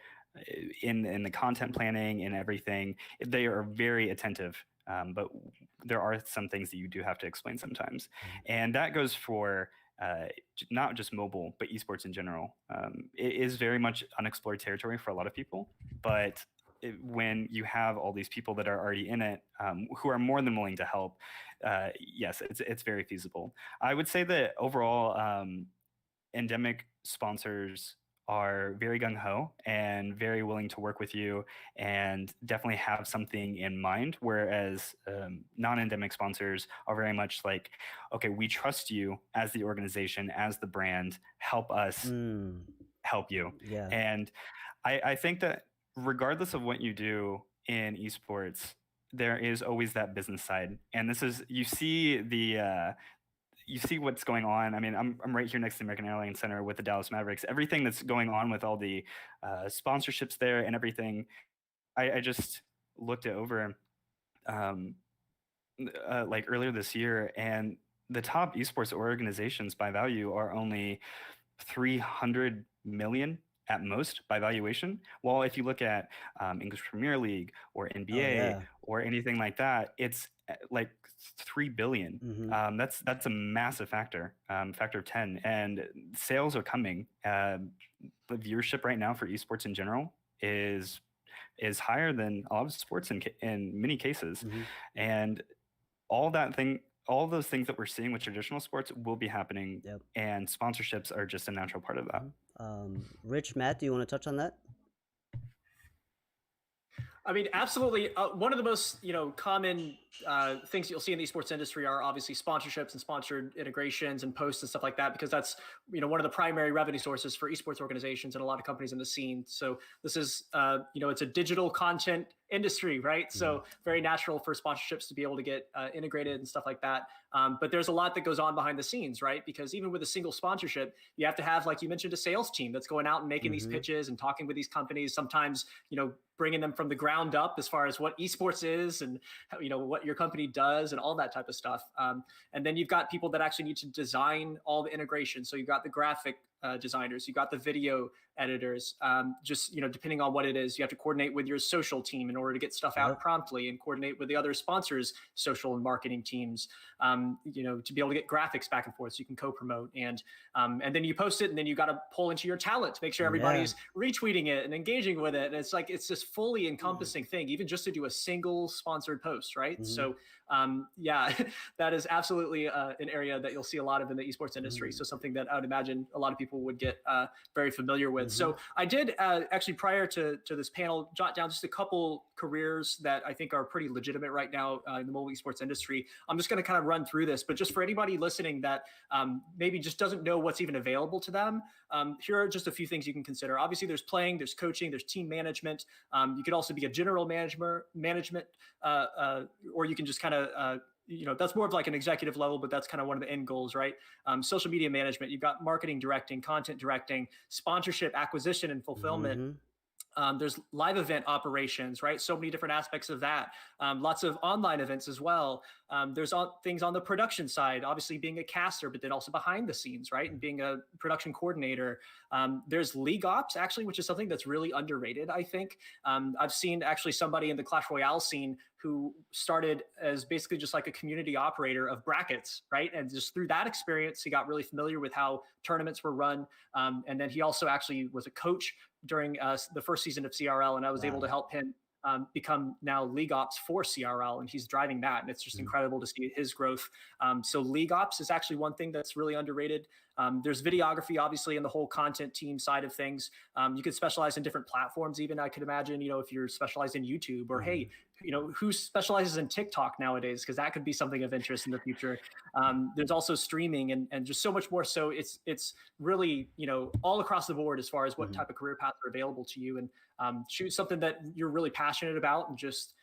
in the content planning and everything, they are very attentive. But there are some things that you do have to explain sometimes. And that goes for not just mobile, but esports in general. It is very much unexplored territory for a lot of people. But when you have all these people that are already in it, who are more than willing to help, yes, it's very feasible. I would say that overall, endemic sponsors are very gung-ho and very willing to work with you and definitely have something in mind, whereas non-endemic sponsors are very much like, okay, we trust you as the organization, as the brand, help us help you. Yeah. And I think that regardless of what you do in esports, there is always that business side. And this is, you see what's going on. I mean, I'm right here next to the American Airlines Center with the Dallas Mavericks. Everything that's going on with all the sponsorships there and everything, I just looked it over like earlier this year, and the top esports organizations by value are only 300 million at most by valuation. While if you look at English Premier League or NBA or anything like that, it's like 3 billion. That's a massive factor of 10, and sales are coming. The viewership right now for esports in general is higher than a lot of sports in many cases. And all those things that we're seeing with traditional sports will be happening. And sponsorships are just a natural part of that. Rich, Matt, do you want to touch on that? I mean, absolutely. One of the most, common things you'll see in the esports industry are obviously sponsorships and sponsored integrations and posts and stuff like that, because that's, one of the primary revenue sources for esports organizations and a lot of companies in the scene. So this is, it's a digital content industry, right? So very natural for sponsorships to be able to get integrated and stuff like that. But there's a lot that goes on behind the scenes, right? Because even with a single sponsorship, you have to have, like you mentioned, a sales team that's going out and making these pitches and talking with these companies, sometimes, bringing them from the ground up as far as what esports is and, what your company does and all that type of stuff. And then you've got people that actually need to design all the integration. So you've got the graphic designers, you got the video editors, just, depending on what it is, you have to coordinate with your social team in order to get stuff out promptly and coordinate with the other sponsors, social and marketing teams, to be able to get graphics back and forth so you can co-promote. And then you post it, and then you got to pull into your talent to make sure everybody's retweeting it and engaging with it. And it's like, it's this fully encompassing thing, even just to do a single sponsored post, right? So that is absolutely an area that you'll see a lot of in the esports industry. So something that I would imagine a lot of people would get very familiar with. So I did actually, prior to this panel, jot down just a couple careers that I think are pretty legitimate right now in the mobile esports industry. I'm just going to kind of run through this, but just for anybody listening that maybe just doesn't know what's even available to them, here are just a few things you can consider. Obviously, there's playing, there's coaching, there's team management. You could also be a general management, or you can just kind of that's more of like an executive level, but that's kind of one of the end goals, right? Social media management, you've got marketing directing, content directing, sponsorship, acquisition, and fulfillment. Mm-hmm. There's live event operations, right? So many different aspects of that. Lots of online events as well. There's things on the production side, obviously being a caster, but then also behind the scenes, right? And being a production coordinator. There's league ops, actually, which is something that's really underrated, I think. I've seen actually somebody in the Clash Royale scene who started as basically just like a community operator of brackets, right? And just through that experience, he got really familiar with how tournaments were run. And then he also actually was a coach during the first season of CRL, and I was able to help him become now league ops for CRL, and he's driving that, and it's just incredible to see his growth. So league ops is actually one thing that's really underrated. There's videography, obviously, and the whole content team side of things. You could specialize in different platforms, even. I could imagine, if you're specialized in YouTube, or hey, who specializes in TikTok nowadays, because that could be something of interest in the future. There's also streaming and just so much more. So it's really, all across the board as far as what type of career paths are available to you, and choose something that you're really passionate about, and just,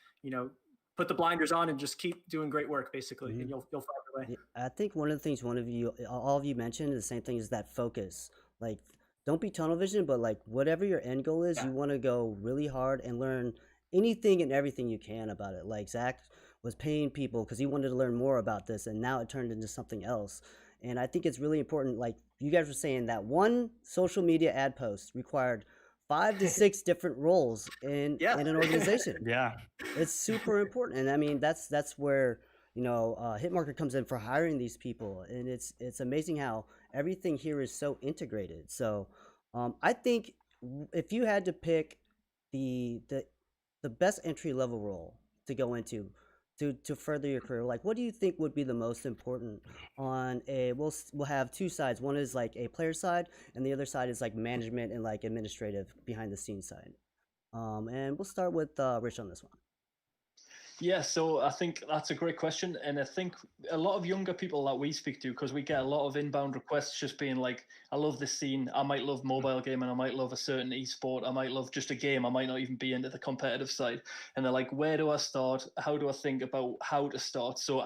put the blinders on and just keep doing great work, basically, and you'll find your way. Yeah, I think one of the things all of you mentioned is the same thing, is that focus. Like, don't be tunnel vision, but like whatever your end goal is, you want to go really hard and learn anything and everything you can about it. Like Zach was paying people because he wanted to learn more about this, and now it turned into something else. And I think it's really important, like you guys were saying, that one social media ad post required 5 to 6 different roles in an organization. Yeah, it's super important. And I mean, that's where Hitmarker comes in for hiring these people, and it's amazing how everything here is so integrated. So I think if you had to pick the best entry level role to go into to further your career, like what do you think would be the most important on we'll have two sides. One is like a player side, and the other side is like management and like administrative behind the scenes side. And we'll start with Rich on this one. Yeah, so I think that's a great question. And I think a lot of younger people that we speak to, because we get a lot of inbound requests just being like, I love this scene. I might love mobile gaming. I might love a certain esport. I might love just a game. I might not even be into the competitive side. And they're like, where do I start? How do I think about how to start? So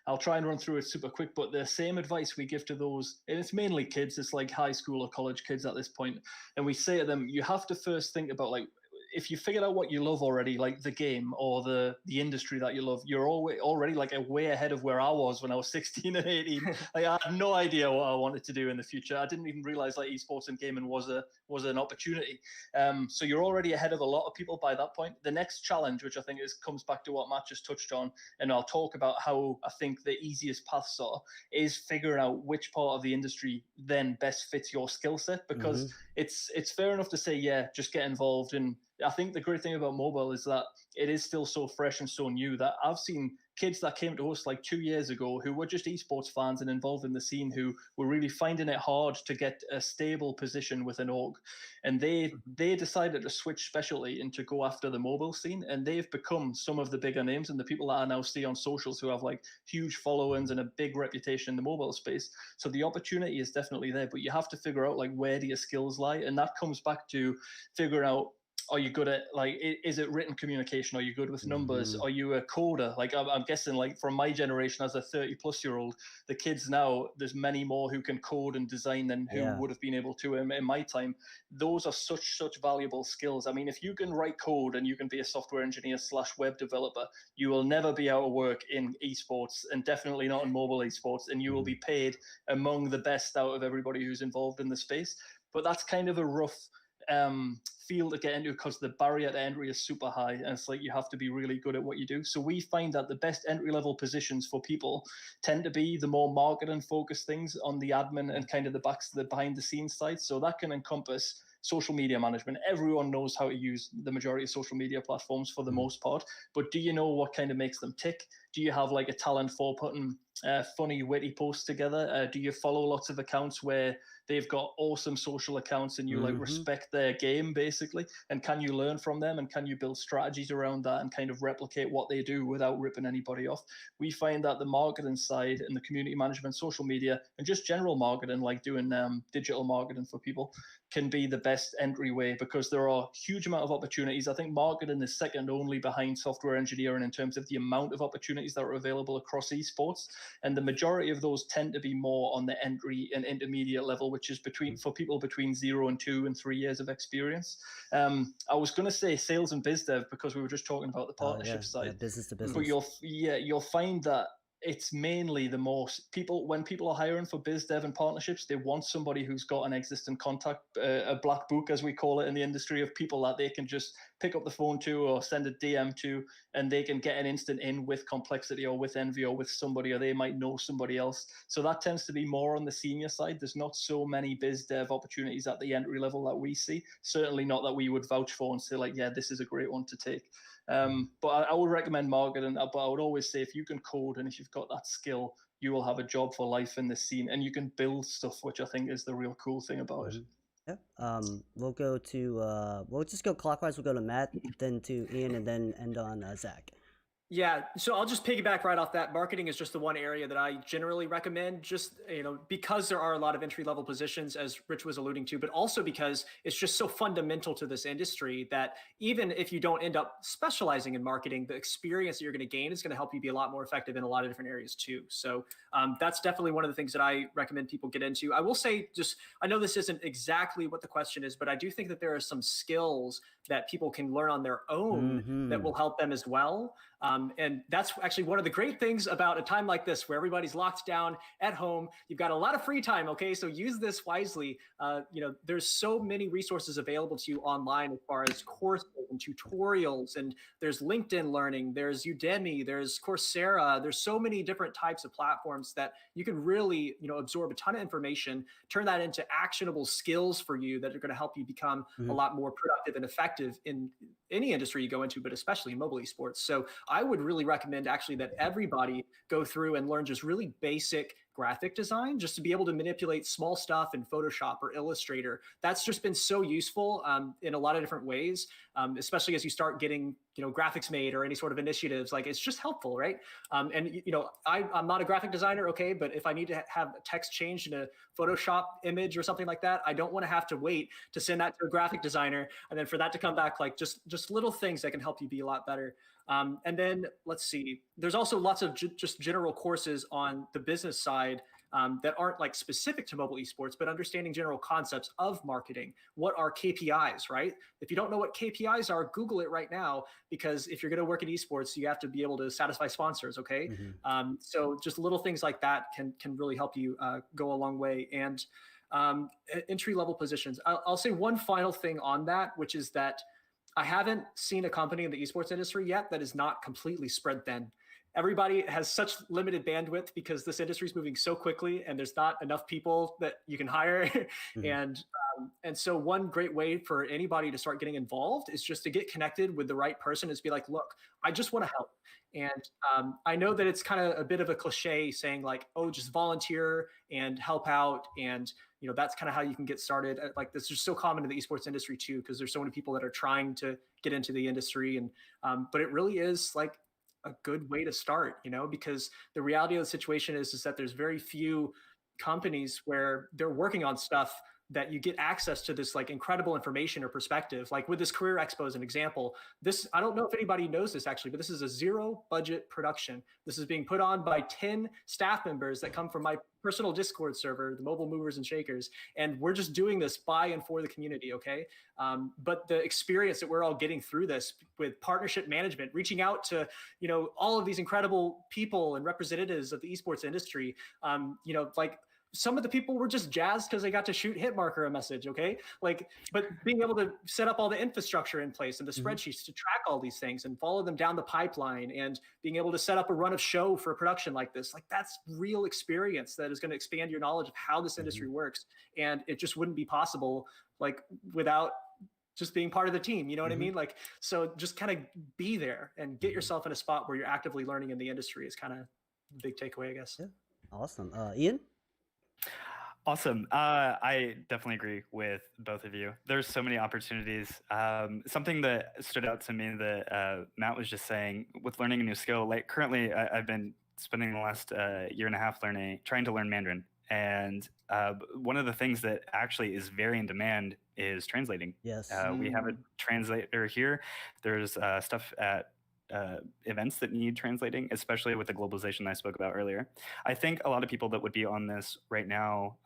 I'll try and run through it super quick, but the same advice we give to those, and it's mainly kids, it's like high school or college kids at this point. And we say to them, you have to first think about, like, if you figured out what you love already, like the game or the industry that you love, you're already like way ahead of where I was when I was 16 and 18. Like, I had no idea what I wanted to do in the future. I didn't even realize like esports and gaming was an opportunity. So you're already ahead of a lot of people by that point. The next challenge, which I think comes back to what Matt just touched on, and I'll talk about how I think the easiest paths are, is figuring out which part of the industry then best fits your skill set, because it's fair enough to say, yeah, just get involved. And I think the great thing about mobile is that it is still so fresh and so new that I've seen kids that came to us like 2 years ago who were just esports fans and involved in the scene, who were really finding it hard to get a stable position with an org. And they decided to switch specialty and to go after the mobile scene. And they've become some of the bigger names, and the people that I now see on socials who have like huge followings and a big reputation in the mobile space. So the opportunity is definitely there, but you have to figure out like, where do your skills lie? And that comes back to figuring out, are you good at, like, is it written communication? Are you good with numbers? Are you a coder? Like, I'm guessing, like, from my generation as a 30-plus-year-old, the kids now, there's many more who can code and design than who would have been able to in my time. Those are such valuable skills. I mean, if you can write code and you can be a software engineer / web developer, you will never be out of work in esports, and definitely not in mobile esports, and you will be paid among the best out of everybody who's involved in the space. But that's kind of a rough field to get into, because the barrier to entry is super high, and it's like you have to be really good at what you do. So we find that the best entry level positions for people tend to be the more marketing focused things on the admin and kind of the behind the scenes side. So that can encompass social media management. Everyone knows how to use the majority of social media platforms for the most part, but do you know what kind of makes them tick? Do you have like a talent for putting funny, witty posts together? Do you follow lots of accounts where they've got awesome social accounts and you like respect their game, basically? And can you learn from them, and can you build strategies around that and kind of replicate what they do without ripping anybody off? We find that the marketing side and the community management, social media, and just general marketing, like doing digital marketing for people, can be the best entryway, because there are a huge amount of opportunities. I think marketing is second only behind software engineering in terms of the amount of opportunities opportunities that are available across esports, and the majority of those tend to be more on the entry and intermediate level, which is for people between 0 and 2 and 3 years of experience. I was going to say sales and biz dev because we were just talking about the partnership side, business to business. but you'll find that it's mainly the most people, when people are hiring for biz dev and partnerships, they want somebody who's got an existing contact, a black book, as we call it in the industry, of people that they can just pick up the phone to or send a DM to, and they can get an instant in with Complexity or with Envy or with somebody, or they might know somebody else. So that tends to be more on the senior side. There's not so many biz dev opportunities at the entry level that we see. Certainly not that we would vouch for and say like, yeah, this is a great one to take. But I would recommend marketing. But I would always say if you can code and if you've got that skill, you will have a job for life in this scene, and you can build stuff, which I think is the real cool thing about it. Yeah. We'll go to we'll just go clockwise. We'll go to Matt, then to Ian, and then end on Zach. Yeah, so I'll just piggyback right off that. Marketing is just the one area that I generally recommend, just because there are a lot of entry-level positions, as Rich was alluding to, but also because it's just so fundamental to this industry that even if you don't end up specializing in marketing, the experience that you're going to gain is going to help you be a lot more effective in a lot of different areas too. So that's definitely one of the things that I recommend people get into. I will say, I know this isn't exactly what the question is, but I do think that there are some skills that people can learn on their own that will help them as well. And that's actually one of the great things about a time like this where everybody's locked down at home. You've got a lot of free time, okay? So use this wisely. There's so many resources available to you online as far as courses and tutorials, and there's LinkedIn Learning, there's Udemy, there's Coursera. There's so many different types of platforms that you can really, absorb a ton of information, turn that into actionable skills for you that are going to help you become a lot more productive and effective in any industry you go into, but especially in mobile esports. So I would really recommend actually that everybody go through and learn just really basic graphic design, just to be able to manipulate small stuff in Photoshop or Illustrator. That's just been so useful in a lot of different ways, especially as you start getting graphics made or any sort of initiatives. Like, it's just helpful, right? I'm not a graphic designer, okay, but if I need to have text changed in a Photoshop image or something like that, I don't want to have to wait to send that to a graphic designer and then for that to come back. Like, just little things that can help you be a lot better. And then let's see, there's also lots of just general courses on the business side that aren't like specific to mobile esports, but understanding general concepts of marketing. What are KPIs, right? If you don't know what KPIs are, Google it right now, because if you're going to work in esports, you have to be able to satisfy sponsors, okay? So just little things like that can really help you go a long way. And entry-level positions. I'll say one final thing on that, which is that I haven't seen a company in the esports industry yet that is not completely spread thin. Everybody has such limited bandwidth because this industry is moving so quickly and there's not enough people that you can hire. And so one great way for anybody to start getting involved is just to get connected with the right person, is be like, look, I just want to help. And I know that it's kind of a bit of a cliche saying like, oh, just volunteer and help out. And that's kind of how you can get started. Like, this is so common in the esports industry too, because there's so many people that are trying to get into the industry. And but it really is like a good way to start, because the reality of the situation is that there's very few companies where they're working on stuff that you get access to this like incredible information or perspective. Like with this Career Expo as an example, I don't know if anybody knows this actually, but this is a zero budget production. This is being put on by 10 staff members that come from my personal Discord server, the Mobile Movers and Shakers. And we're just doing this by and for the community, okay? But the experience that we're all getting through this with partnership management, reaching out to, all of these incredible people and representatives of the esports industry, like, some of the people were just jazzed because they got to shoot Hitmarker a message, okay? Like, but being able to set up all the infrastructure in place and the spreadsheets to track all these things and follow them down the pipeline, and being able to set up a run of show for a production like this, like, that's real experience that is going to expand your knowledge of how this industry works. And it just wouldn't be possible, like, without just being part of the team, you know what I mean? Like, so just kind of be there and get yourself in a spot where you're actively learning in the industry is kind of the big takeaway, I guess. Yeah, awesome. Ian? Awesome. I definitely agree with both of you. There's so many opportunities. Something that stood out to me that Matt was just saying with learning a new skill, like currently I've been spending the last year and a half trying to learn Mandarin. And one of the things that actually is very in demand is translating. Yes. We have a translator here. There's stuff at events that need translating, especially with the globalization I spoke about earlier. I think a lot of people that would be on this right now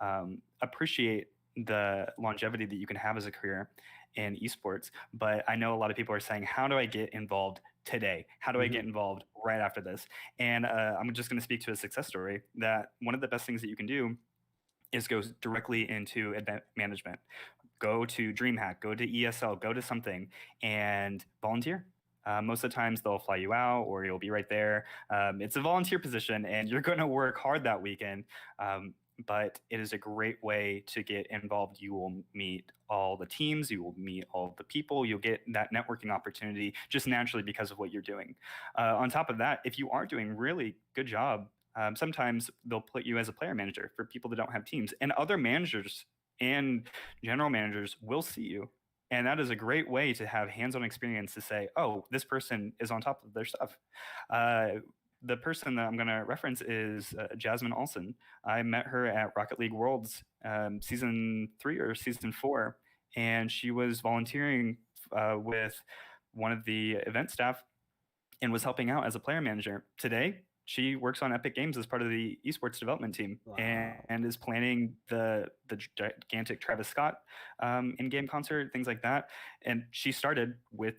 appreciate the longevity that you can have as a career in esports, but I know a lot of people are saying, how do I get involved today? How do I get involved right after this? And I'm just going to speak to a success story that one of the best things that you can do is go directly into event management. Go to DreamHack, go to ESL, go to something and volunteer. Most of the times they'll fly you out or you'll be right there. It's a volunteer position and you're going to work hard that weekend. But it is a great way to get involved. You will meet all the teams, you will meet all the people, you'll get that networking opportunity just naturally because of what you're doing. On top of that, if you are doing really good job, sometimes they'll put you as a player manager for people that don't have teams, and other managers and general managers will see you. And that is a great way to have hands-on experience to say, oh, this person is on top of their stuff. The person that I'm going to reference is Jasmine Olsen. I met her at Rocket League Worlds season 3 or season 4, and she was volunteering with one of the event staff and was helping out as a player manager. Today, she works on Epic Games as part of the esports development team. Wow. and is planning the gigantic Travis Scott in-game concert, things like that. And she started with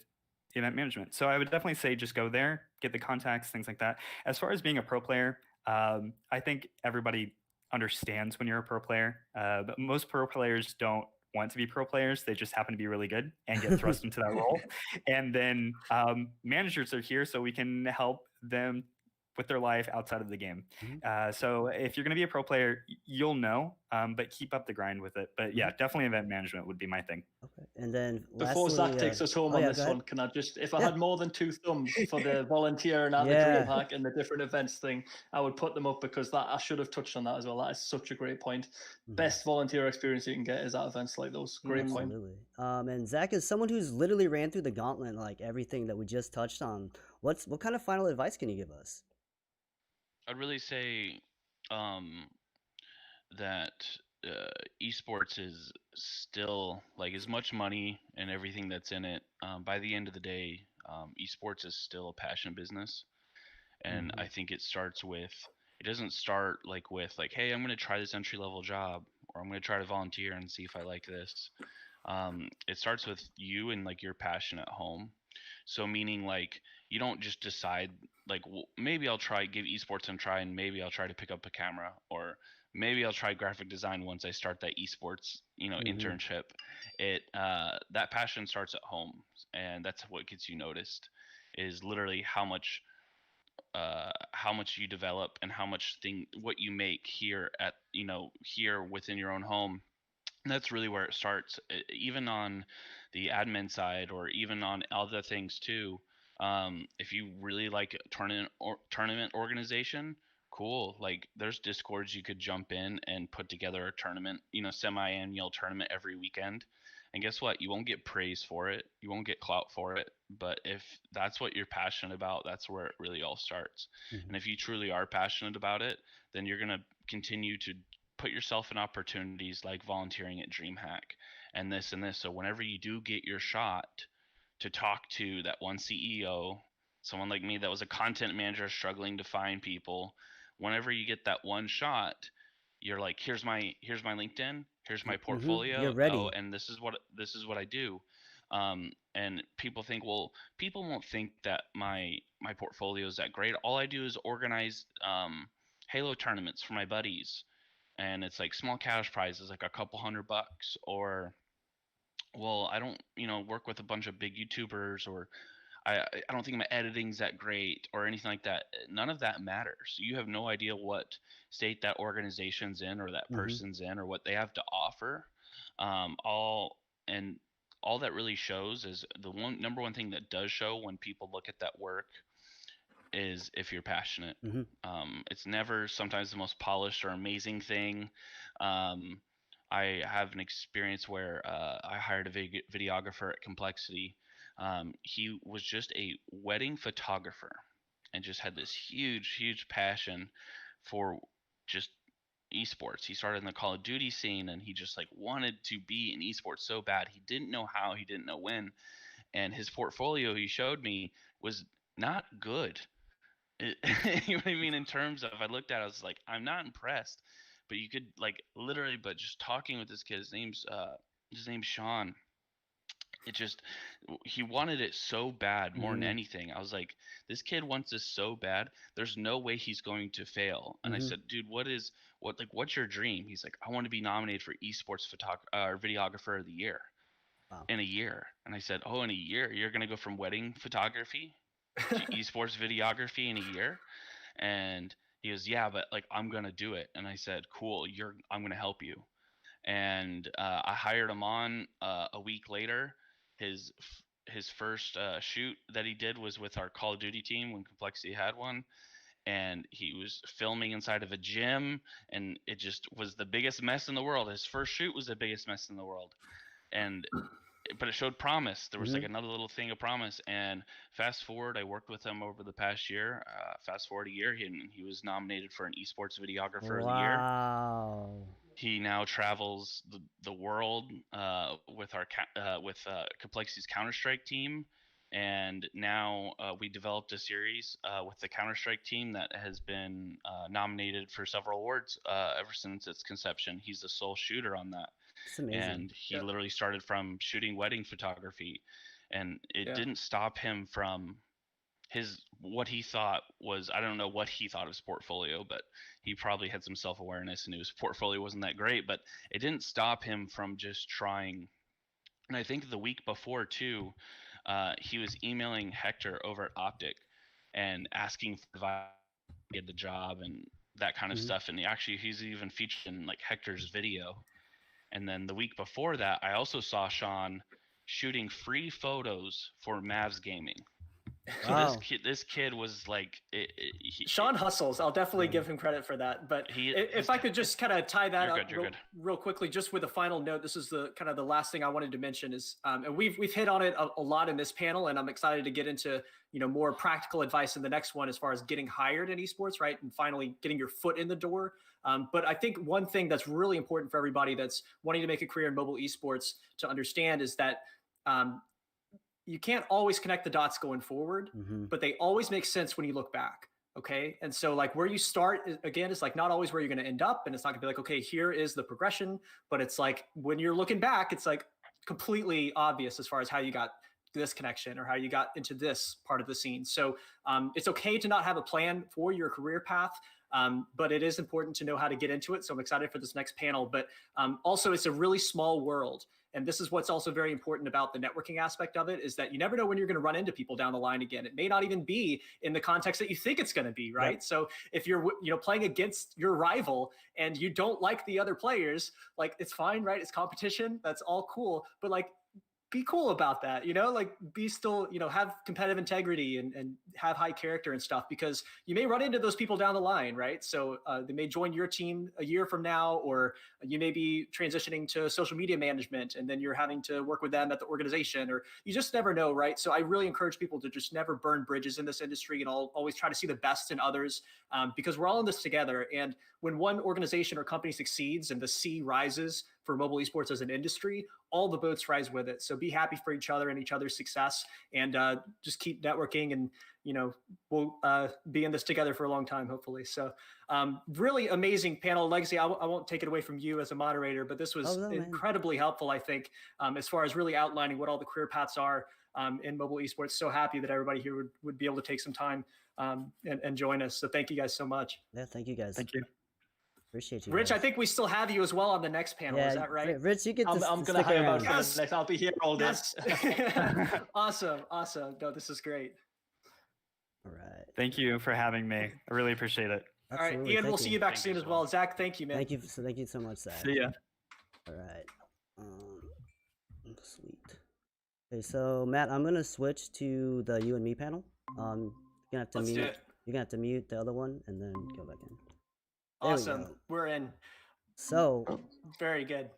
event management. So I would definitely say just go there, get the contacts, things like that. As far as being a pro player, I think everybody understands when you're a pro player. But most pro players don't want to be pro players. They just happen to be really good and get thrust into that role. And then managers are here so we can help them with their life outside of the game. So if you're going to be a pro player, you'll know, but keep up the grind with it. But yeah, definitely event management would be my thing. Okay. And then before Zach takes us home on this one, can I just, if I had more than 2 thumbs for the volunteering at the DreamHack and the different events thing, I would put them up because that I should have touched on that as well. That is such a great point. Best volunteer experience you can get is at events like those. Great point. And Zach is someone who's literally ran through the gauntlet, like everything that we just touched on. What kind of final advice can you give us? I'd really say that esports is still, like, as much money and everything that's in it. By the end of the day, esports is still a passion business, and I think it starts with. It doesn't start with hey, I'm going to try this entry level job, or I'm going to try to volunteer and see if I like this. It starts with you and your passion at home. So meaning you don't just decide maybe I'll give esports a try and maybe I'll try to pick up a camera, or maybe I'll try graphic design once I start that esports internship. That passion starts at home, and that's what gets you noticed, is literally how much you develop and what you make here at here within your own home. And that's really where it starts, even on the admin side or even on other things too. If you really like tournament organization, cool. There's discords you could jump in and put together a tournament, semi-annual tournament every weekend. And guess what? You won't get praise for it. You won't get clout for it. But if that's what you're passionate about, that's where it really all starts. And if you truly are passionate about it, then you're going to continue to put yourself in opportunities like volunteering at DreamHack and this and this. So whenever you do get your shot to talk to that one CEO, someone like me that was a content manager struggling to find people, whenever you get that one shot, you're like, here's my LinkedIn, here's my portfolio. You're ready. Oh, and this is what I do. And people won't think that my portfolio is that great. All I do is organize Halo tournaments for my buddies, and it's small cash prizes, a couple $100, or I don't work with a bunch of big YouTubers, or I don't think my editing's that great or anything like that. None of that matters. You have no idea what state that organization's in or that person's in or what they have to offer. All that really shows is the number one thing that does show when people look at that work is if you're passionate. It's never sometimes the most polished or amazing thing. I have an experience where I hired a videographer at Complexity. He was just a wedding photographer and just had this huge passion for just esports. He started in the Call of Duty scene, and he just wanted to be in esports so bad. He didn't know how, he didn't know when. And his portfolio he showed me was not good. You know what I mean? In terms of, I looked at it, I was like, I'm not impressed. But you could like literally, but just talking with this kid, his name's Sean. It just, he wanted it so bad more than anything. I was like, this kid wants this so bad. There's no way he's going to fail. And I said, dude, what's your dream? He's like, I want to be nominated for Esports videographer of the year in a year. And I said, oh, in a year, you're going to go from wedding photography to Esports videography in a year? And he goes, yeah, but like, I'm going to do it. And I said, cool, I'm going to help you. And I hired him on a week later. His first shoot that he did was with our Call of Duty team when Complexity had one, and he was filming inside of a gym, and it just was the biggest mess in the world. His first shoot was the biggest mess in the world, but it showed promise. There was like another little thing of promise. And fast forward, I worked with him over the past year. Fast forward a year, he was nominated for an Esports videographer of the year. Wow. He now travels the world with Complexity's Counter-Strike team, and now we developed a series with the Counter-Strike team that has been nominated for several awards ever since its conception. He's the sole shooter on that, and he literally started from shooting wedding photography, and it didn't stop him from what he thought was, I don't know what he thought of his portfolio, but he probably had some self-awareness and his portfolio wasn't that great, but it didn't stop him from just trying. And I think the week before too, he was emailing Hector over at Optic and asking for advice to get the job and that kind of stuff. And he's even featured in like Hector's video. And then the week before that, I also saw Sean shooting free photos for Mavs Gaming. So this kid was like, Sean hustles. I'll definitely give him credit for that. But if I could just kind of tie that up real quickly, just with a final note, this is the kind of the last thing I wanted to mention is, and we've hit on it a lot in this panel, and I'm excited to get into more practical advice in the next one as far as getting hired in esports, right, and finally getting your foot in the door. But I think one thing that's really important for everybody that's wanting to make a career in mobile esports to understand is that you can't always connect the dots going forward, but they always make sense when you look back. Okay. And so like where you start again, is like not always where you're going to end up. And it's not gonna be like, okay, here is the progression, but it's like, when you're looking back, it's like completely obvious as far as how you got this connection or how you got into this part of the scene. So it's okay to not have a plan for your career path. But it is important to know how to get into it. So I'm excited for this next panel, but also it's a really small world. And this is what's also very important about the networking aspect of it, is that you never know when you're going to run into people down the line again. It may not even be in the context that you think it's going to be, right? Yep. So if you're playing against your rival and you don't like the other players, like it's fine, right? It's competition. That's all cool. But like, be cool about that, like be still, have competitive integrity and have high character and stuff, because you may run into those people down the line, right? So they may join your team a year from now, or you may be transitioning to social media management and then you're having to work with them at the organization, or you just never know, right? So I really encourage people to just never burn bridges in this industry and always try to see the best in others, because we're all in this together. And when one organization or company succeeds and the sea rises for mobile esports as an industry, all the boats rise with it. So be happy for each other and each other's success, and just keep networking, and we'll be in this together for a long time, hopefully. So really amazing panel. Legacy, I won't take it away from you as a moderator, but this was incredibly helpful, I think, as far as really outlining what all the career paths are in mobile esports. So happy that everybody here would be able to take some time and join us. So thank you guys so much. Yeah, thank you guys. Thank you. Appreciate you, Rich. guys. I think we still have you as well on the next panel. Yeah, is that right? Rich, you get to I'm stick going to hang around. about for the next. I'll be here all day. Yes. Awesome. No, this is great. All right. Thank you for having me. I really appreciate it. All right, Ian, we'll see you back soon as well. Zach, thank you, man. Thank you so much, Zach. See ya. All right. Sweet. Okay, so Matt, I'm gonna switch to the you and me panel. You're gonna have to mute. You're gonna have to mute the other one and then go back in. There awesome. We're in. So very good.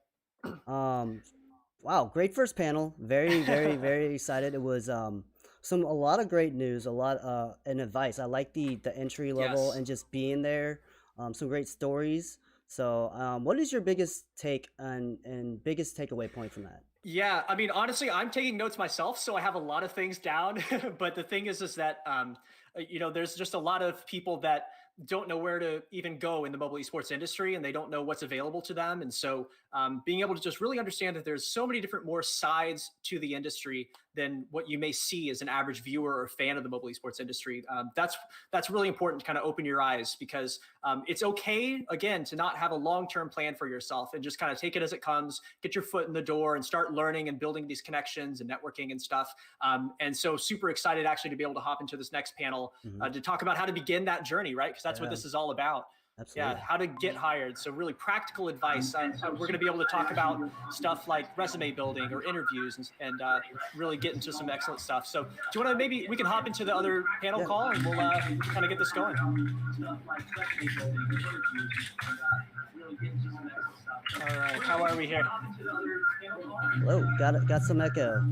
Wow, great first panel. Very, very, very excited. It was a lot of great news, a lot and advice. I like the entry level and just being there. Some great stories. So what is your biggest take and biggest takeaway point from that? Yeah, I mean, honestly, I'm taking notes myself, so I have a lot of things down. But the thing is that there's just a lot of people that don't know where to even go in the mobile esports industry, and they don't know what's available to them. And so, being able to just really understand that there's so many different more sides to the industry than what you may see as an average viewer or fan of the mobile esports industry. That's really important to kind of open your eyes, because it's okay, again, to not have a long-term plan for yourself and just kind of take it as it comes, get your foot in the door and start learning and building these connections and networking and stuff. And so super excited actually to be able to hop into this next panel to talk about how to begin that journey, right? Because that's what this is all about. Absolutely. Yeah, how to get hired. So really practical advice. We're going to be able to talk about stuff like resume building or interviews and really get into some excellent stuff. So do you want to, maybe we can hop into the other panel call and we'll kind of get this going. All right, how are we here? Hello, got some echo.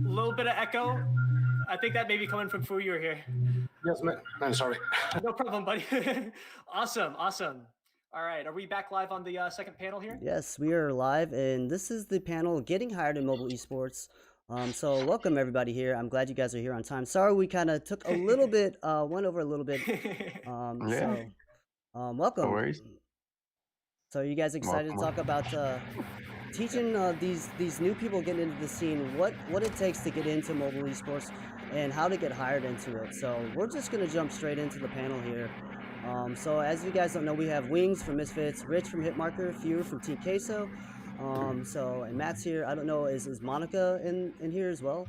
A little bit of echo. I think that may be coming from Fu. You're here. Yes, man. I'm sorry. No problem, buddy. Awesome. All right, are we back live on the second panel here? Yes, we are live, and this is the panel Getting Hired in Mobile Esports. So welcome everybody here. I'm glad you guys are here on time. Sorry we kind of took a little bit, went over a little bit. Yeah. Welcome. No worries. So are you guys excited to talk about teaching these new people getting into the scene what it takes to get into mobile esports and how to get hired into it? So we're just gonna jump straight into the panel here. So as you guys don't know, we have Wings from Misfits, Rich from Hitmarker, Fewer from Team Queso. And Matt's here. I don't know, is Monica in here as well?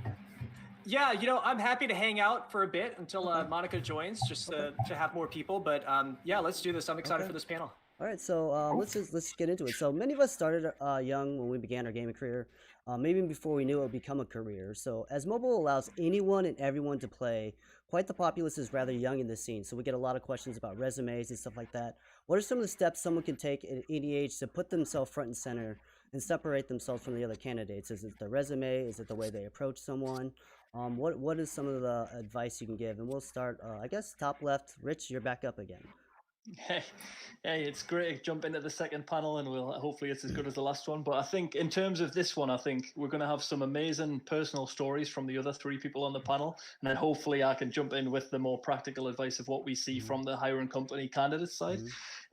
Yeah, I'm happy to hang out for a bit until Monica joins, just to have more people. But yeah, let's do this. I'm excited for this panel. All right, so let's get into it. So many of us started young when we began our gaming career, maybe before we knew it would become a career. So as mobile allows anyone and everyone to play, quite the populace is rather young in the scene. So we get a lot of questions about resumes and stuff like that. What are some of the steps someone can take at any age to put themselves front and center and separate themselves from the other candidates? Is it the resume? Is it the way they approach someone? What is some of the advice you can give? And we'll start, I guess, top left. Rich, you're back up again. Hey, it's great to jump into the second panel, and hopefully it's as good as the last one. But I think in terms of this one, I think we're going to have some amazing personal stories from the other three people on the panel, and then hopefully I can jump in with the more practical advice of what we see from the hiring company candidate side.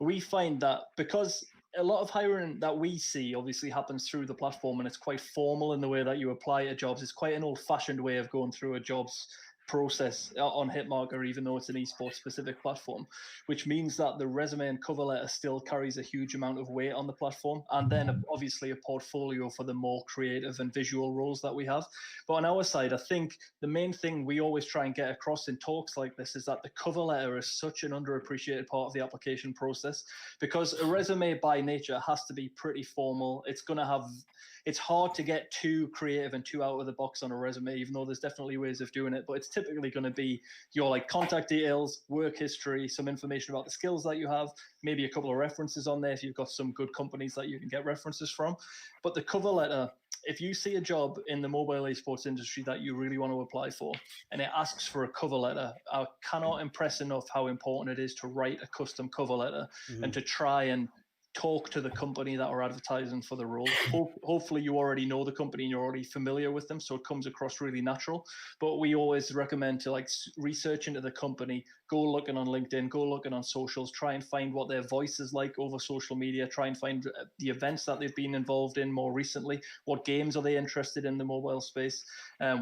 We find that because a lot of hiring that we see obviously happens through the platform, and it's quite formal in the way that you apply to jobs. It's quite an old-fashioned way of going through a jobs process on Hitmarker, even though it's an esports specific platform, which means that the resume and cover letter still carries a huge amount of weight on the platform, and then obviously a portfolio for the more creative and visual roles that we have. But on our side, I think the main thing we always try and get across in talks like this is that the cover letter is such an underappreciated part of the application process, because a resume by nature has to be pretty formal. It's hard to get too creative and too out of the box on a resume, even though there's definitely ways of doing it. But it's typically going to be your contact details, work history, some information about the skills that you have, maybe a couple of references on there if you've got some good companies that you can get references from. But the cover letter, if you see a job in the mobile esports industry that you really want to apply for and it asks for a cover letter, I cannot impress enough how important it is to write a custom cover letter and to try and talk to the company that are advertising for the role. Hopefully you already know the company and you're already familiar with them, so it comes across really natural. But we always recommend to research into the company, go looking on LinkedIn, go looking on socials, try and find what their voice is like over social media, try and find the events that they've been involved in more recently, what games are they interested in the mobile space,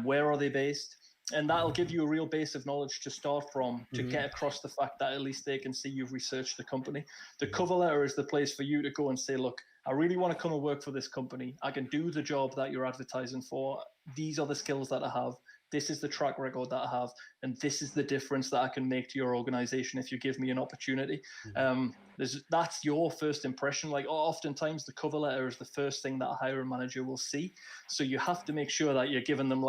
where are they based. And that'll give you a real base of knowledge to start from to get across the fact that at least they can see you've researched the company. The cover letter is the place for you to go and say, look, I really want to come and work for this company. I can do the job that you're advertising for. These are the skills that I have. This is the track record that I have. And this is the difference that I can make to your organization if you give me an opportunity. That's your first impression. Oftentimes the cover letter is the first thing that a hiring manager will see. So you have to make sure that you're giving them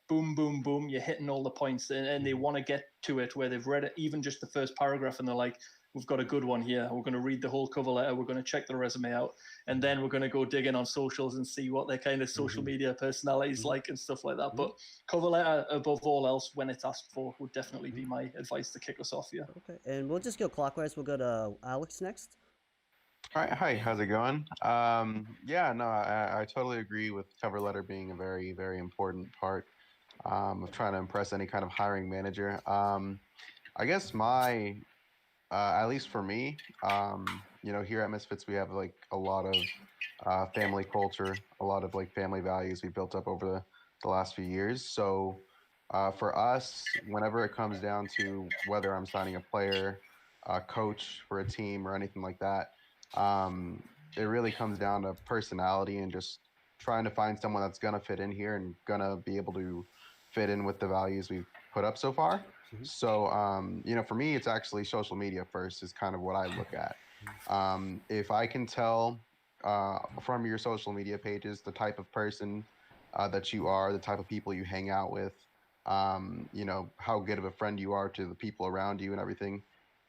boom, boom, boom. You're hitting all the points and they want to get to it where they've read it, even just the first paragraph, and they're like, we've got a good one here. We're going to read the whole cover letter. We're going to check the resume out. And then we're going to go digging on socials and see what their kind of social media personalities like and stuff like that. But cover letter, above all else, when it's asked for, would definitely be my advice to kick us off here. Okay, and we'll just go clockwise. We'll go to Alex next. All right, hi, how's it going? Yeah, no, I totally agree with cover letter being a very, very important part of trying to impress any kind of hiring manager. I guess at least for me, here at Misfits, we have like a lot of family culture, a lot of like family values we built up over the last few years. So for us, whenever it comes down to whether I'm signing a player, a coach for a team, or anything like that, it really comes down to personality and just trying to find someone that's gonna fit in here and gonna be able to fit in with the values we've put up so far. So, for me, it's actually social media first is kind of what I look at. If I can tell from your social media pages the type of person that you are, the type of people you hang out with, how good of a friend you are to the people around you and everything.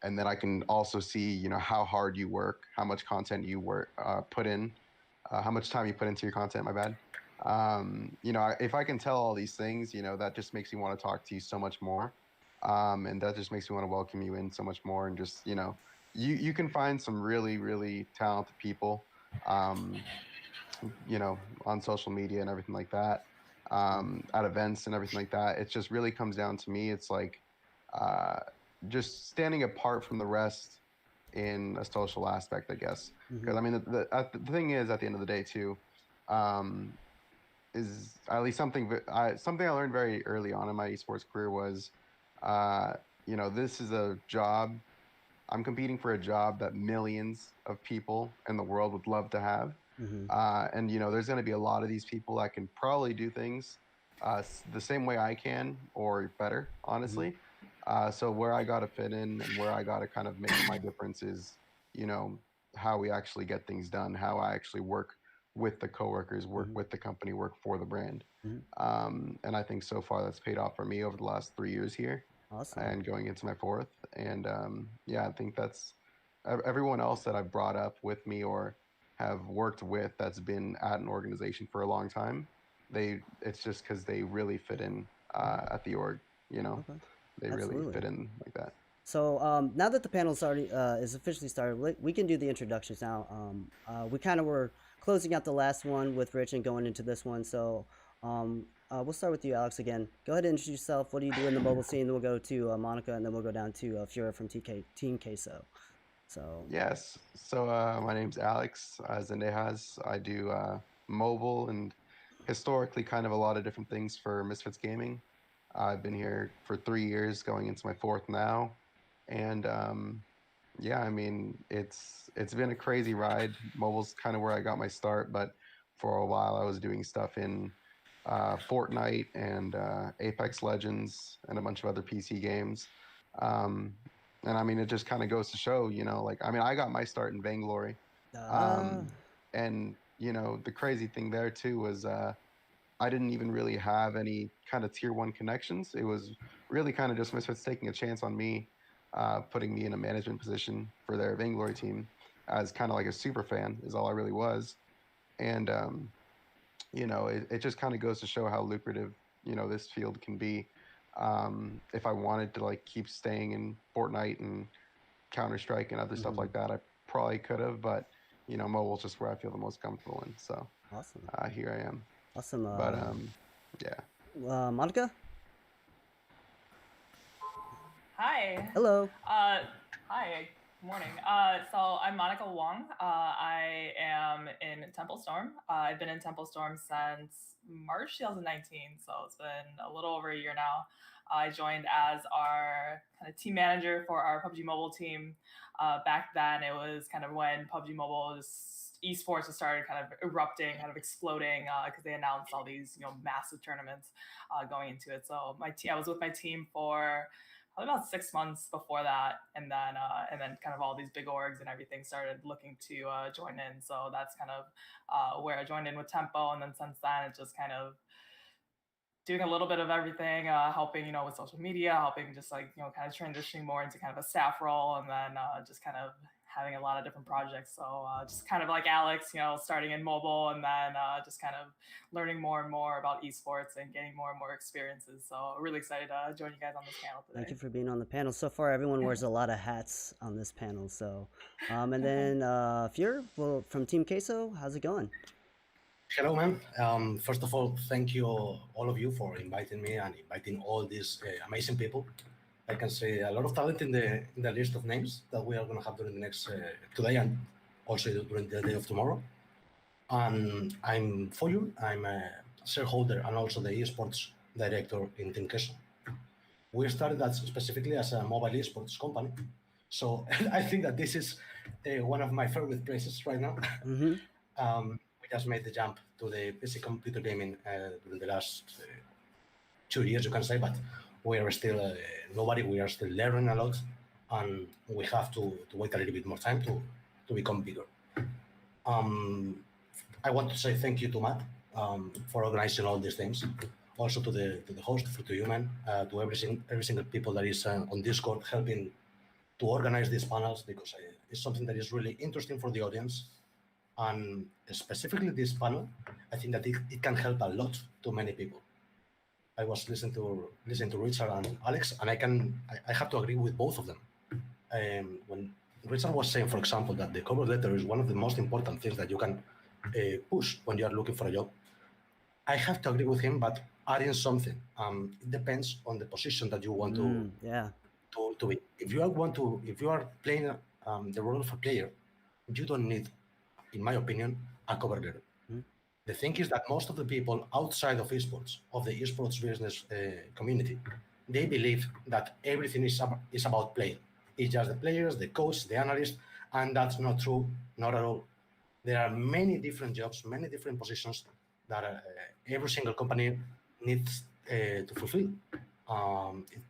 And then I can also see, how hard you work, how much content you put in, how much time you put into your content, my bad. If I can tell all these things, that just makes me want to talk to you so much more. And that just makes me want to welcome you in so much more. And just, you can find some really, really talented people, um, on social media and everything like that, at events and everything like that. It just really comes down to me. It's like uh, just standing apart from the rest in a social aspect, I guess. Because I mean, the thing is, at the end of the day, too, um, is at least something I learned very early on in my esports career was, this is a job. I'm competing for a job that millions of people in the world would love to have. And there's going to be a lot of these people that can probably do things the same way I can or better, honestly. So where I got to fit in and where I got to kind of make my difference is, how we actually get things done, how I actually work with the coworkers, work with the company, work for the brand. And I think so far that's paid off for me over the last 3 years here. Awesome. And going into my fourth. And I think that's everyone else that I've brought up with me or have worked with that's been at an organization for a long time. It's just because they really fit in at the org. Okay. They really Absolutely. fit in like that. So now that the panel is officially started, we can do the introductions now. We kind of were closing out the last one with Rich and going into this one. So we'll start with you, Alex, again. Go ahead and introduce yourself. What do you do in the mobile scene? Then we'll go to Monica, and then we'll go down to Fiora from Team Queso. So Yes. So my name's Alex Zendejas. I do mobile and historically kind of a lot of different things for Misfits Gaming. I've been here for 3 years, going into my fourth now. And I mean, it's been a crazy ride. Mobile's kind of where I got my start, but for a while I was doing stuff in Fortnite and Apex Legends and a bunch of other PC games. And I mean, it just kind of goes to show, I got my start in Vainglory. And, the crazy thing there too was I didn't even really have any kind of tier 1 connections. It was really kind of just Misfits taking a chance on me, putting me in a management position for their Vainglory team as kind of like a super fan is all I really was. And, it just kind of goes to show how lucrative, this field can be. If I wanted to like keep staying in Fortnite and Counter-Strike and other stuff like that, I probably could have, but mobile's just where I feel the most comfortable in. So awesome. Here I am. Awesome. But Monica. Hi. Hello. Hi. Good morning. So I'm Monica Wong. I am in Temple Storm. I've been in Temple Storm since March 2019, so it's been a little over a year now. I joined as our kind of team manager for our PUBG Mobile team. Back then, it was kind of when PUBG Mobile esports has started kind of erupting, kind of exploding, because they announced all these massive tournaments going into it. So I was with my team for probably about 6 months before that, and then kind of all these big orgs and everything started looking to join in. So that's kind of where I joined in with Tempo, and then since then it's just kind of doing a little bit of everything, helping with social media, helping just like kind of transitioning more into kind of a staff role, and then just kind of having a lot of different projects. So just kind of like Alex, starting in mobile and then just kind of learning more and more about esports and getting more and more experiences. So really excited to join you guys on this panel today. Thank you for being on the panel. So far, everyone wears a lot of hats on this panel. So, and then Fuhr, well, from Team Queso, how's it going? Hello, man. First of all, thank you, all of you, for inviting me and inviting all these amazing people. I can say a lot of talent in the list of names that we are going to have during the next today and also during the day of tomorrow. And I'm Fuhr. I'm a shareholder and also the esports director in Team Queso. We started that specifically as a mobile esports company. So I think that this is one of my favorite places right now. Mm-hmm. We just made the jump to the PC computer gaming during the last 2 years, you can say, but we are still nobody. We are still learning a lot, and we have to wait a little bit more time to become bigger. I want to say thank you to Matt for organizing all these things. Also to the host, to you, man, to every single people that is on Discord helping to organize these panels, because it's something that is really interesting for the audience. And specifically this panel, I think that it can help a lot to many people. I was listening to Richard and Alex, and I have to agree with both of them. When Richard was saying, for example, that the cover letter is one of the most important things that you can push when you are looking for a job, I have to agree with him, but adding something. It depends on the position that you want to be. If you are playing the role of a player, you don't need, in my opinion, a cover letter. The thing is that most of the people outside of esports, of the esports business community, they believe that everything is about play. It's just the players, the coach, the analyst, and that's not true, not at all. There are many different jobs, many different positions that every single company needs to fulfill.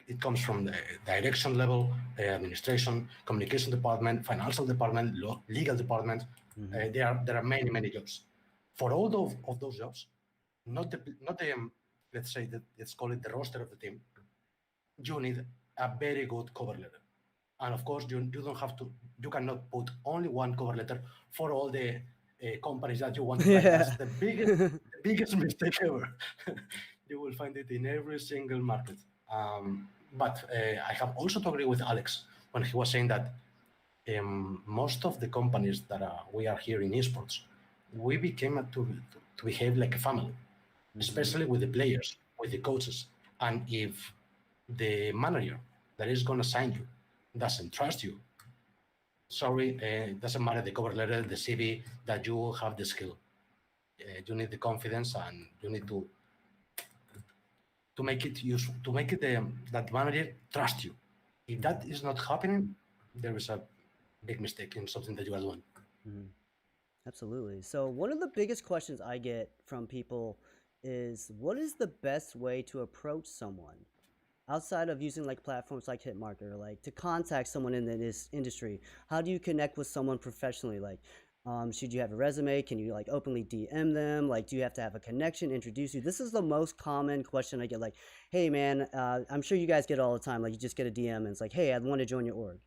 It comes from the direction level, administration, communication department, financial department, legal department. There are many jobs. For all of those jobs, not the let's call it the roster of the team. You need a very good cover letter, and of course you don't have to. You cannot put only one cover letter for all the companies that you want to try. That's the biggest mistake ever. You will find it in every single market. But I have also to agree with Alex when he was saying that most of the companies that we are here in esports, we became to behave like a family, especially with the players, with the coaches. And if the manager that is going to sign you doesn't trust you, sorry, it doesn't matter the cover letter, the CV, that you have the skill. You need the confidence, and you need to make it useful, to make it that manager trust you. If that is not happening, there is a big mistake in something that you are doing. Absolutely. So one of the biggest questions I get from people is, what is the best way to approach someone outside of using like platforms like Hitmarker, like to contact someone in this industry? How do you connect with someone professionally? Like, should you have a resume? Can you like openly DM them? Like, do you have to have a connection, introduce you? This is the most common question I get. Like, hey man, I'm sure you guys get it all the time. Like, you just get a DM and it's like, hey, I want to join your org.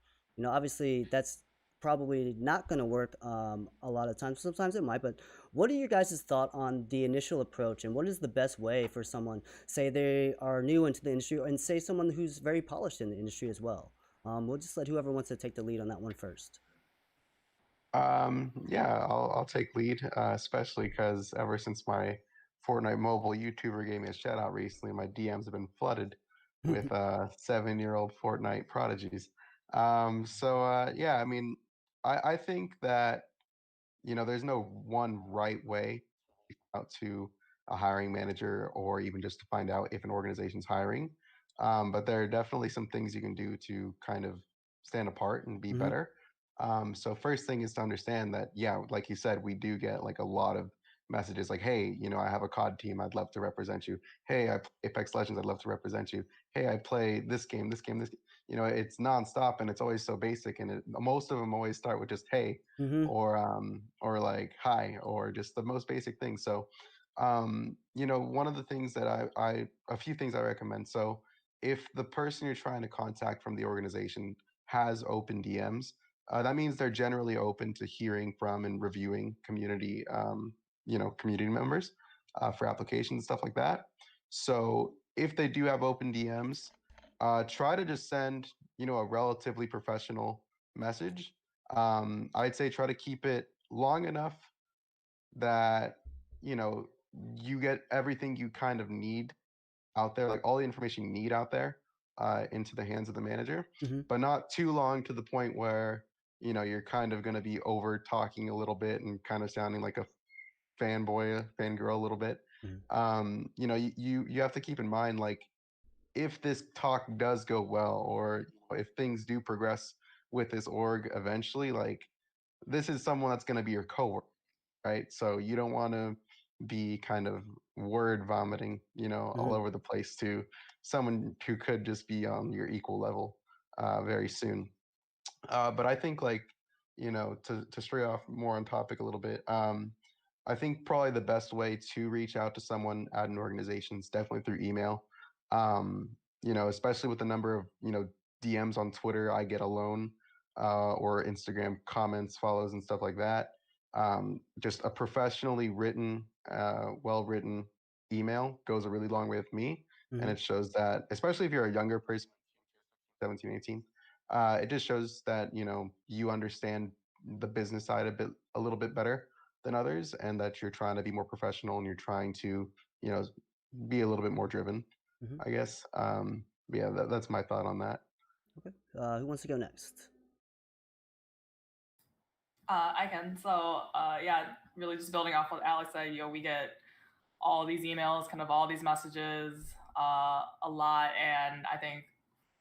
Obviously that's probably not going to work a lot of times. Sometimes it might, but what are your guys' thought on the initial approach, and what is the best way for someone, say they are new into the industry, and say someone who's very polished in the industry as well? We'll just let whoever wants to take the lead on that one first. Yeah, I'll take lead, especially because ever since my Fortnite mobile YouTuber gave me a shout out recently, my DMs have been flooded with 7-year-old Fortnite prodigies. Yeah, I mean, I think that there's no one right way out to a hiring manager, or even just to find out if an organization's hiring. But there are definitely some things you can do to kind of stand apart and be better. So first thing is to understand that, yeah, like you said, we do get like a lot of messages like, hey, I have a COD team, I'd love to represent you. Hey, I play Apex Legends, I'd love to represent you. Hey, I play this game. It's nonstop, and it's always so basic, and most of them always start with just hey, or like hi, or just the most basic things. So one of the things that a few things I recommend. So if the person you're trying to contact from the organization has open DMs, that means they're generally open to hearing from and reviewing community, community members for applications and stuff like that. So if they do have open DMs, try to just send, a relatively professional message. I'd say try to keep it long enough that, you get everything you kind of need out there, like all the information you need out there into the hands of the manager, but not too long to the point where, you're kind of going to be over talking a little bit and kind of sounding like a fanboy, a fangirl a little bit. You have to keep in mind, like, if this talk does go well, or if things do progress with this org eventually, like, this is someone that's going to be your coworker, right? So you don't want to be kind of word vomiting, all over the place to someone who could just be on your equal level very soon. But I think, like, to stray off more on topic a little bit, I think probably the best way to reach out to someone at an organization is definitely through email. Especially with the number of, DMs on Twitter I get alone, or Instagram comments, follows, and stuff like that. Just a professionally written, well-written email goes a really long way with me. And it shows that, especially if you're a younger person, 17, 18, it just shows that, you understand the business side a little bit better than others, and that you're trying to be more professional and you're trying to, be a little bit more driven, I guess. But yeah, that's my thought on that. Okay. Who wants to go next? I can. So yeah, really just building off what Alex said, we get all these emails, kind of all these messages a lot. And I think,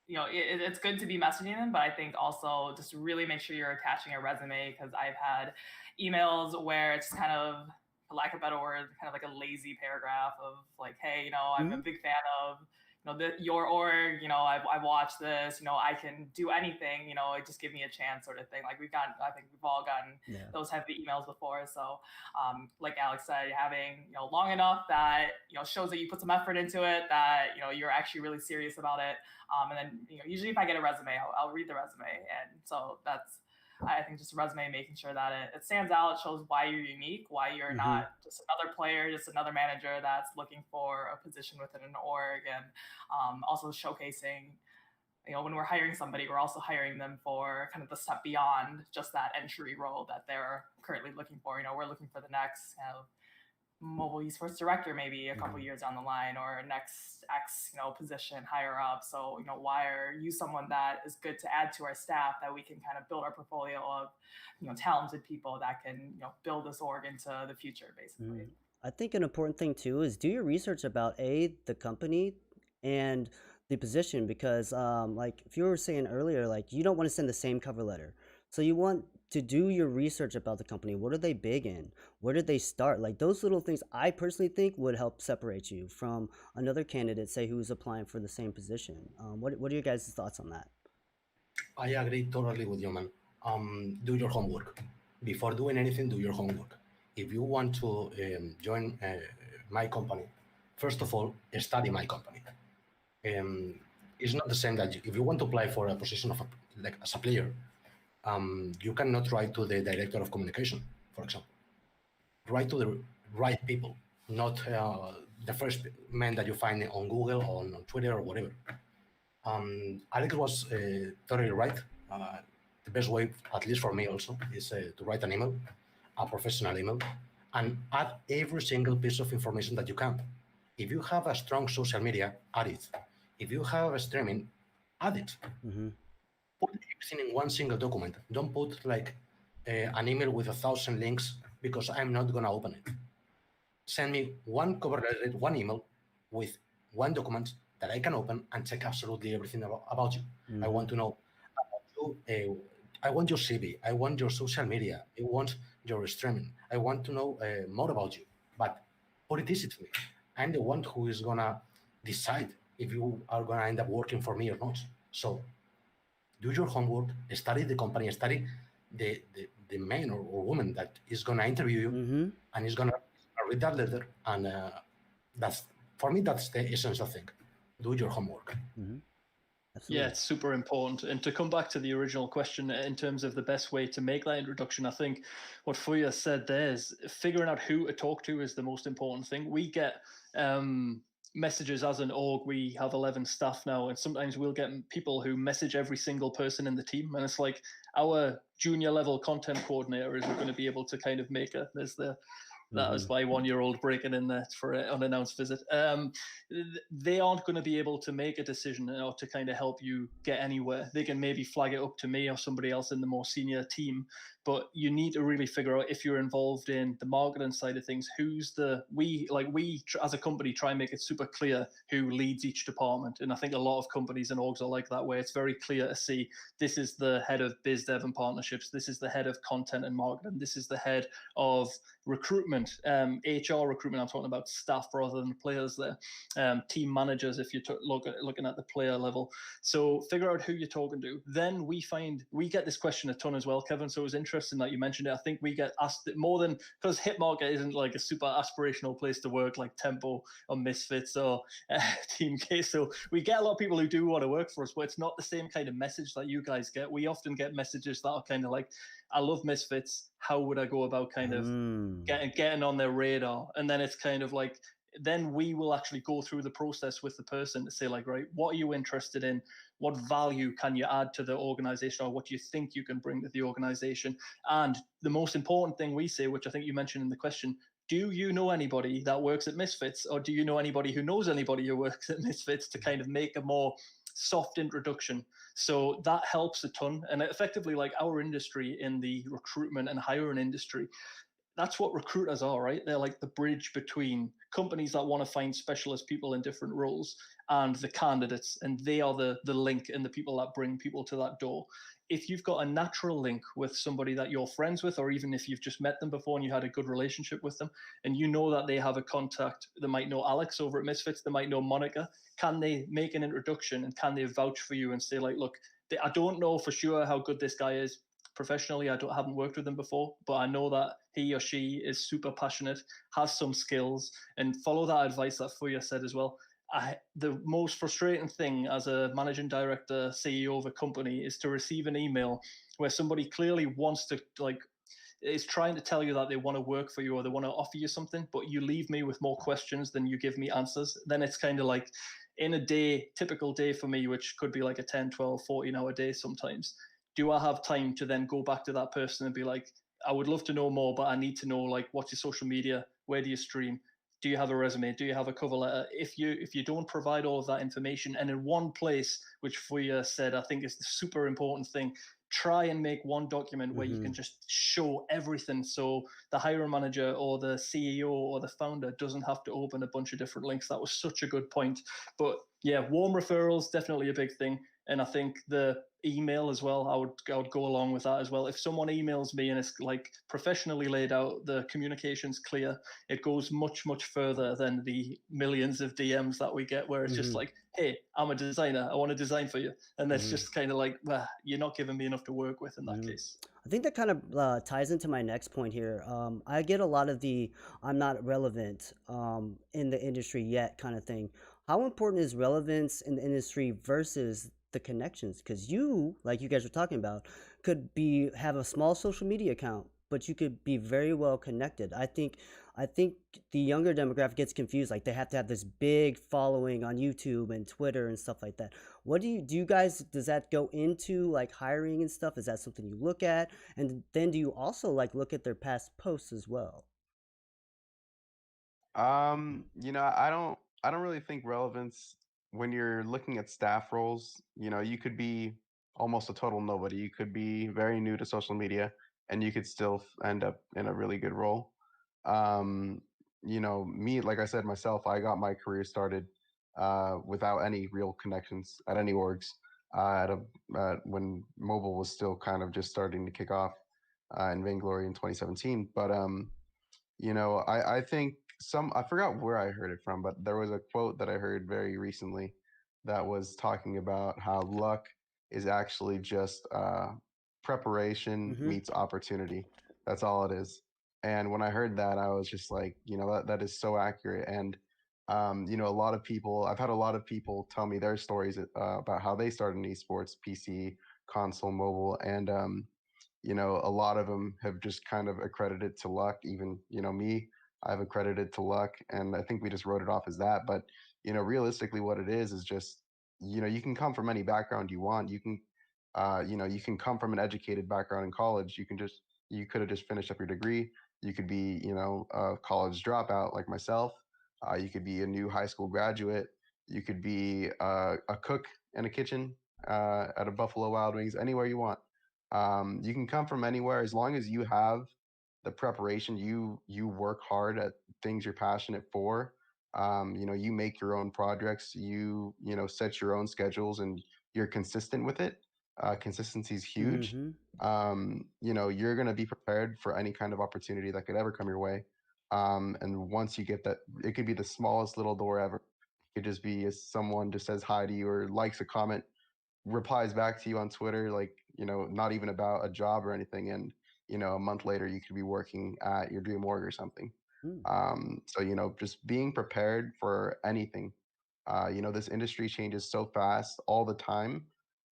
it's good to be messaging them, but I think also just really make sure you're attaching a resume, because I've had emails where it's kind of, for lack of a better word, kind of like a lazy paragraph of like, hey, I'm a big fan of, your org, I've watched this, I can do anything, just give me a chance, sort of thing. Like I think we've all gotten those type of emails before. So like Alex said, having, long enough that, shows that you put some effort into it, that, you're actually really serious about it. And then, usually if I get a resume, I'll read the resume. And so that's, I think, just a resume, making sure that it stands out, shows why you're unique, why you're not just another player, just another manager that's looking for a position within an org, and also showcasing, when we're hiring somebody, we're also hiring them for kind of the step beyond just that entry role that they're currently looking for. We're looking for the next kind of mobile esports director, maybe a couple years down the line, or next X, position higher up. So, why are you someone that is good to add to our staff, that we can kind of build our portfolio of, talented people that can, build this org into the future, basically. I think an important thing too is do your research about the company and the position, because like if you were saying earlier, like you don't want to send the same cover letter. So you want to do your research about the company. What are they big in? Where did they start? Like those little things, I personally think would help separate you from another candidate, say, who's applying for the same position. What are your guys' thoughts on that? I agree totally with you, man. Do your homework. Before doing anything, do your homework. If you want to join my company, first of all, study my company. It's not the same that if you want to apply for a position of as a player, you cannot write to the director of communication, for example. Write to the right people, not the first man that you find on Google or on Twitter or whatever. Alex was totally right. The best way, at least for me also, is to write an email, a professional email, and add every single piece of information that you can. If you have a strong social media, add it. If you have a streaming, add it. Put everything in one single document. Don't put like an email with 1,000 links, because I'm not gonna open it. Send me one cover letter, one email with one document that I can open and check absolutely everything about you. I want to know about you. I want your CV. I want your social media. I want your streaming. I want to know more about you. But put it easy to me. I'm the one who is gonna decide if you are gonna end up working for me or not. So do your homework, study the company, study the man or woman that is gonna interview you and is gonna read that letter. And that's, for me, that's the essential thing. Do your homework. Absolutely. Yeah, it's super important. And to come back to the original question in terms of the best way to make that introduction, I think what Fuya said there is figuring out who to talk to is the most important thing. We get messages as an org. We have 11 staff now, and sometimes we'll get people who message every single person in the team. And it's like our junior level content coordinator is going to be able to kind of make a, there's the, that was my 1-year-old breaking in there for an unannounced visit. They aren't going to be able to make a decision or to kind of help you get anywhere. They can maybe flag it up to me or somebody else in the more senior team, but you need to really figure out if you're involved in the marketing side of things, who's the, we as a company try and make it super clear who leads each department. And I think a lot of companies and orgs are like that, where it's very clear to see this is the head of biz dev and partnerships, this is the head of content and marketing, this is the head of recruitment, HR recruitment. I'm talking about staff rather than players there. Team managers, if you're looking at the player level. So figure out who you're talking to. Then we get this question a ton as well, Kevin. So it was interesting that you mentioned it. I think we get asked it more than, because Hit Market isn't like a super aspirational place to work like Tempo or Misfits or Team K. So we get a lot of people who do want to work for us, but it's not the same kind of message that you guys get. We often get messages that are kind of like, I love Misfits. How would I go about kind of getting on their radar? And then it's kind of like, then we will actually go through the process with the person to say like, right, what are you interested in? What value can you add to the organization, or what do you think you can bring to the organization? And the most important thing we say, which I think you mentioned in the question, do you know anybody that works at Misfits, or do you know anybody who knows anybody who works at Misfits, to kind of make a more soft introduction? So that helps a ton. And effectively, like our industry in the recruitment and hiring industry, that's what recruiters are, right? They're like the bridge between companies that want to find specialist people in different roles and the candidates, and they are the link and the people that bring people to that door. If you've got a natural link with somebody that you're friends with, or even if you've just met them before and you had a good relationship with them, and you know that they have a contact, they might know Alex over at Misfits, they might know Monica, can they make an introduction and can they vouch for you and say like, look, I don't know for sure how good this guy is professionally, haven't worked with him before, but I know that he or she is super passionate, has some skills, and follow that advice that Fuya said as well. The most frustrating thing as a managing director, CEO of a company, is to receive an email where somebody clearly wants to is trying to tell you that they want to work for you or they want to offer you something, but you leave me with more questions than you give me answers. Then it's kind of like, in a day, typical day for me, which could be like a 10, 12, 14-hour day sometimes, do I have time to then go back to that person and be like, I would love to know more, but I need to know, like, what's your social media? Where do you stream? Do you have a resume? Do you have a cover letter? If you don't provide all of that information, and in one place, which Fuya said, I think is the super important thing, try and make one document where you can just show everything, so the hiring manager or the CEO or the founder doesn't have to open a bunch of different links. That was such a good point. But yeah, warm referrals, definitely a big thing. And I think the email as well, I would go along with that as well. If someone emails me and it's like professionally laid out, the communication's clear, it goes much, much further than the millions of DMs that we get where it's just like, hey, I'm a designer, I want to design for you. And that's just kind of like, well, you're not giving me enough to work with in that case. I think that kind of ties into my next point here. I get a lot of the I'm not relevant in the industry yet kind of thing. How important is relevance in the industry versus the connections? Because you, like you guys were talking about, could have a small social media account, but you could be very well connected. I think the younger demographic gets confused. Like they have to have this big following on YouTube and Twitter and stuff like that. What do you guys, does that go into like hiring and stuff? Is that something you look at? And then do you also like look at their past posts as well? I don't really think relevance when you're looking at staff roles, you could be almost a total nobody. You could be very new to social media and you could still end up in a really good role. Me, like I said myself, I got my career started without any real connections at any orgs when mobile was still kind of just starting to kick off in Vainglory in 2017. But I think I forgot where I heard it from, but there was a quote that I heard very recently that was talking about how luck is actually just preparation meets opportunity. That's all it is. And when I heard that, I was just like, that is so accurate. And A lot of people, I've had a lot of people tell me their stories about how they started in esports, PC, console, mobile, and a lot of them have just kind of accredited to luck. Even, me, I've accredited to luck, and I think we just wrote it off as that. But, realistically, what it is just, you can come from any background you want. You can come from an educated background in college. You could have just finished up your degree. You could be, a college dropout like myself. You could be a new high school graduate. You could be a cook in a kitchen at a Buffalo Wild Wings, anywhere you want. You can come from anywhere as long as you have the preparation. You work hard at things you're passionate for. You make your own projects. Set your own schedules, and you're consistent with it. Consistency is huge. Mm-hmm. You're going to be prepared for any kind of opportunity that could ever come your way. And once you get that, it could be the smallest little door ever. It could just be someone just says hi to you or likes a comment, replies back to you on Twitter, like, not even about a job or anything. And, a month later, you could be working at your dream org or something. So, just being prepared for anything. This industry changes so fast all the time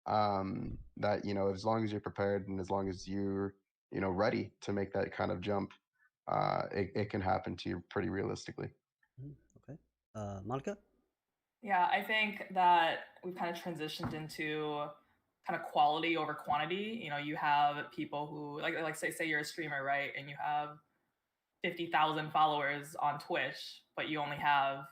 that, as long as you're prepared and as long as you're, ready to make that kind of jump, it can happen to you pretty realistically. Okay. Monica? Yeah, I think that we've kind of transitioned into kind of quality over quantity. You have people who like say you're a streamer, right? And you have 50,000 followers on Twitch, but you only have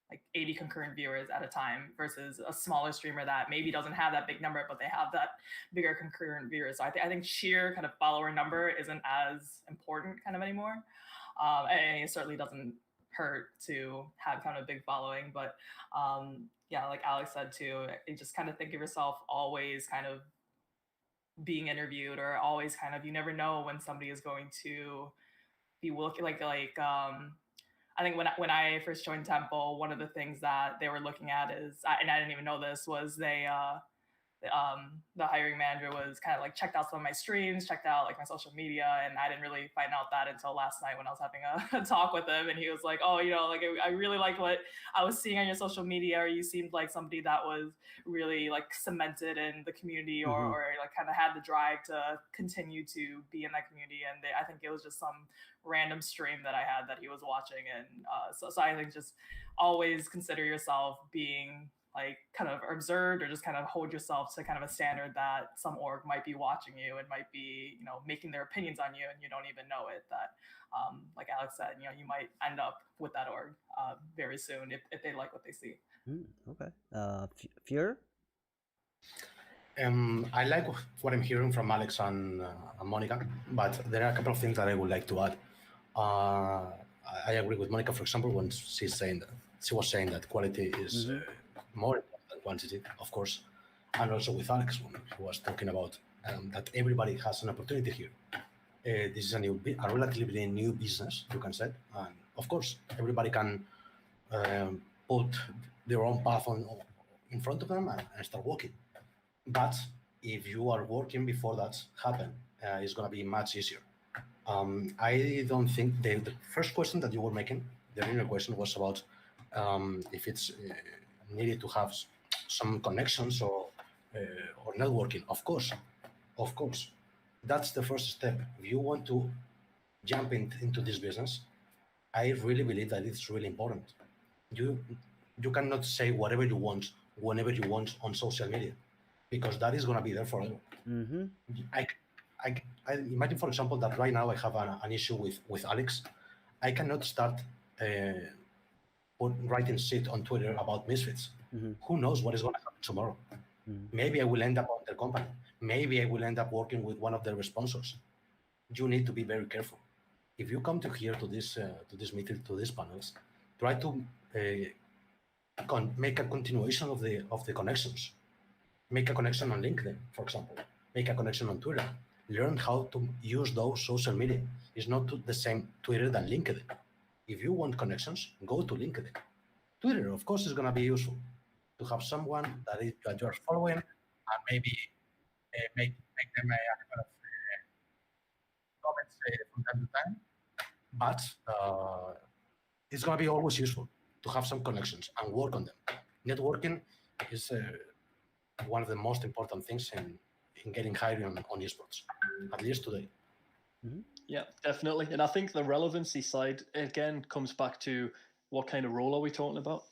like 80 concurrent viewers at a time versus a smaller streamer that maybe doesn't have that big number, but they have that bigger concurrent viewers. So I think sheer kind of follower number isn't as important kind of anymore. And it certainly doesn't hurt to have kind of a big following, but yeah, like Alex said too, you just kind of think of yourself always kind of being interviewed, or always kind of, you never know when somebody is going to be looking I think when I first joined Temple, one of the things that they were looking at is, and I didn't even know this, was the hiring manager was kind of like checked out some of my streams, checked out like my social media, and I didn't really find out that until last night when I was having a talk with him, and he was like, "Oh, like I really liked what I was seeing on your social media, or you seemed like somebody that was really like cemented in the community, or like kind of had the drive to continue to be in that community." And I think it was just some random stream that I had that he was watching, and so I think just always consider yourself being like kind of observed, or just kind of hold yourself to kind of a standard that some org might be watching you and might be, making their opinions on you, and you don't even know it. That, like Alex said, you might end up with that org very soon if they like what they see. Okay. Fuhrer? I like what I'm hearing from Alex and Monica, but there are a couple of things that I would like to add. I agree with Monica, for example, when she was saying that quality is more important than quantity, of course, and also with Alex when he was talking about that everybody has an opportunity here. This is a relatively new business, you can say, and of course, everybody can put their own path in front of them and start walking. But if you are working before that happen, it's going to be much easier. I don't think the first question that you were making, the original question, was about if it's needed to have some connections or networking. Of course, that's the first step. If you want to jump into this business, I really believe that it's really important. You cannot say whatever you want, whenever you want on social media, because that is going to be there forever. I imagine, for example, that right now I have an issue with Alex. I cannot start writing shit on Twitter about Misfits. Who knows what is going to happen tomorrow? Maybe I will end up on their company. Maybe I will end up working with one of their sponsors. You need to be very careful. If you come to this meeting, to these panels, try to make a continuation of the connections. Make a connection on LinkedIn, for example. Make a connection on Twitter. Learn how to use those social media. It's not the same Twitter than LinkedIn. If you want connections, go to LinkedIn. Twitter, of course, is going to be useful to have someone that you are following, and maybe make them a kind of comments from time to time. But it's going to be always useful. to have some connections and work on them. Networking is one of the most important things in getting hired on esports, at least today. Yeah, definitely. And I think the relevancy side, again, comes back to what kind of role are we talking about?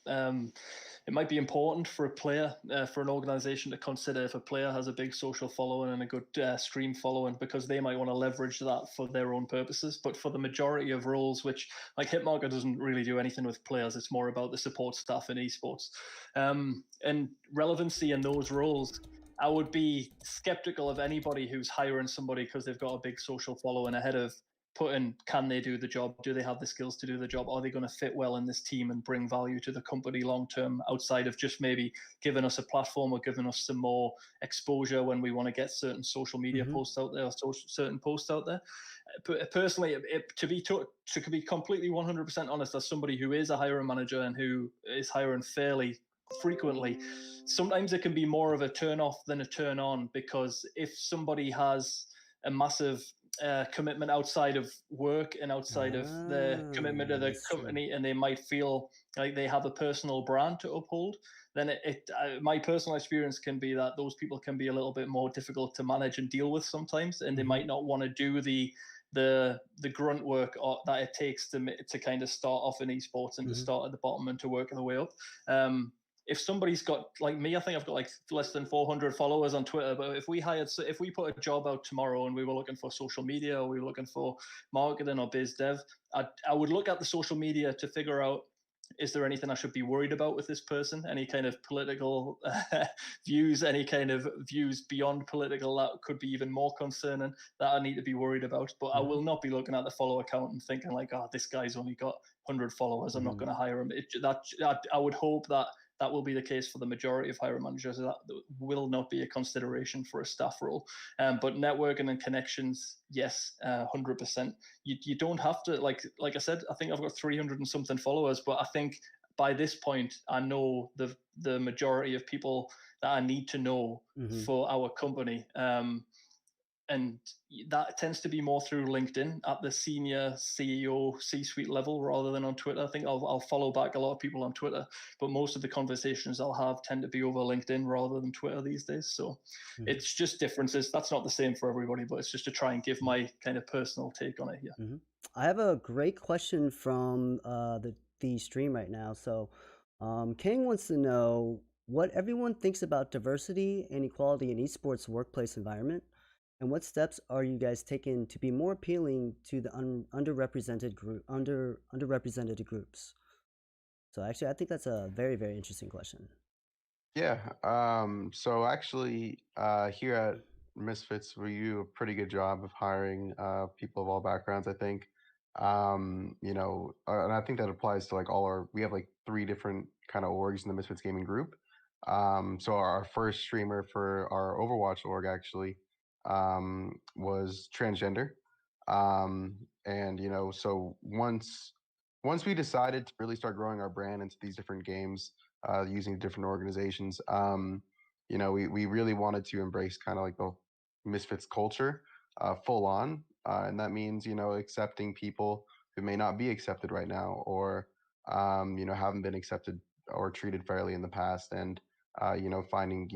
It might be important for a player, for an organization to consider if a player has a big social following and a good stream following, because they might want to leverage that for their own purposes. But for the majority of roles, which like Hitmarker doesn't really do anything with players, it's more about the support staff in esports. And relevancy in those roles, I would be skeptical of anybody who's hiring somebody because they've got a big social following ahead of putting, can they do the job? Do they have the skills to do the job? Are they going to fit well in this team and bring value to the company long term, outside of just maybe giving us a platform or giving us some more exposure when we want to get certain social media posts out there, or certain posts out there? Personally, to be completely 100% honest, as somebody who is a hiring manager and who is hiring fairly frequently, sometimes it can be more of a turn off than a turn on, because if somebody has a massive commitment outside of work and outside of their commitment to the company, and they might feel like they have a personal brand to uphold, then my personal experience can be that those people can be a little bit more difficult to manage and deal with sometimes, and they might not want to do the grunt work that it takes to kind of start off in esports and to start at the bottom and to work their way up. If somebody's got, like me, I think I've got like less than 400 followers on Twitter, but if we put a job out tomorrow and we were looking for social media, or we were looking for marketing or biz dev, I would look at the social media to figure out, is there anything I should be worried about with this person? Any kind of political views, any kind of views beyond political that could be even more concerning that I need to be worried about. But I will not be looking at the follow account and thinking like, oh, this guy's only got 100 followers, I'm not going to hire him. I would hope that will be the case for the majority of hiring managers. That will not be a consideration for a staff role. But networking and connections, yes, 100%. You don't have to, like I said, I think I've got 300 and something followers, but I think by this point, I know the majority of people that I need to know for our company. And that tends to be more through LinkedIn at the senior CEO, C-suite level, rather than on Twitter. I think I'll follow back a lot of people on Twitter, but most of the conversations I'll have tend to be over LinkedIn rather than Twitter these days. So it's just differences. That's not the same for everybody, but it's just to try and give my kind of personal take on it here. I have a great question from the stream right now. So Kang wants to know what everyone thinks about diversity and equality in esports workplace environment. And what steps are you guys taking to be more appealing to the underrepresented groups? So actually, I think that's a very, very interesting question. Yeah. So actually, here at Misfits, we do a pretty good job of hiring people of all backgrounds, I think. And I think that applies to like we have like 3 different kind of orgs in the Misfits gaming group. So our first streamer for our Overwatch org actually was transgender. So once we decided to really start growing our brand into these different games, using different organizations, we really wanted to embrace kind of like the Misfits culture full on. And that means, accepting people who may not be accepted right now, or, haven't been accepted or treated fairly in the past, and, finding,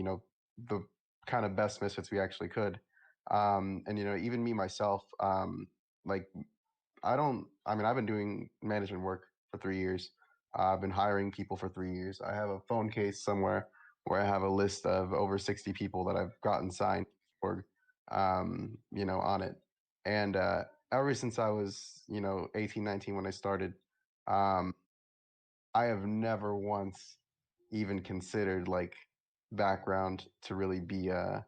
the kind of best Misfits we actually could. Even me myself, I've been doing management work for 3 years. I've been hiring people for 3 years. I have a phone case somewhere where I have a list of over 60 people that I've gotten signed for, on it. And ever since I was, 18, 19 when I started, I have never once even considered like background to really be a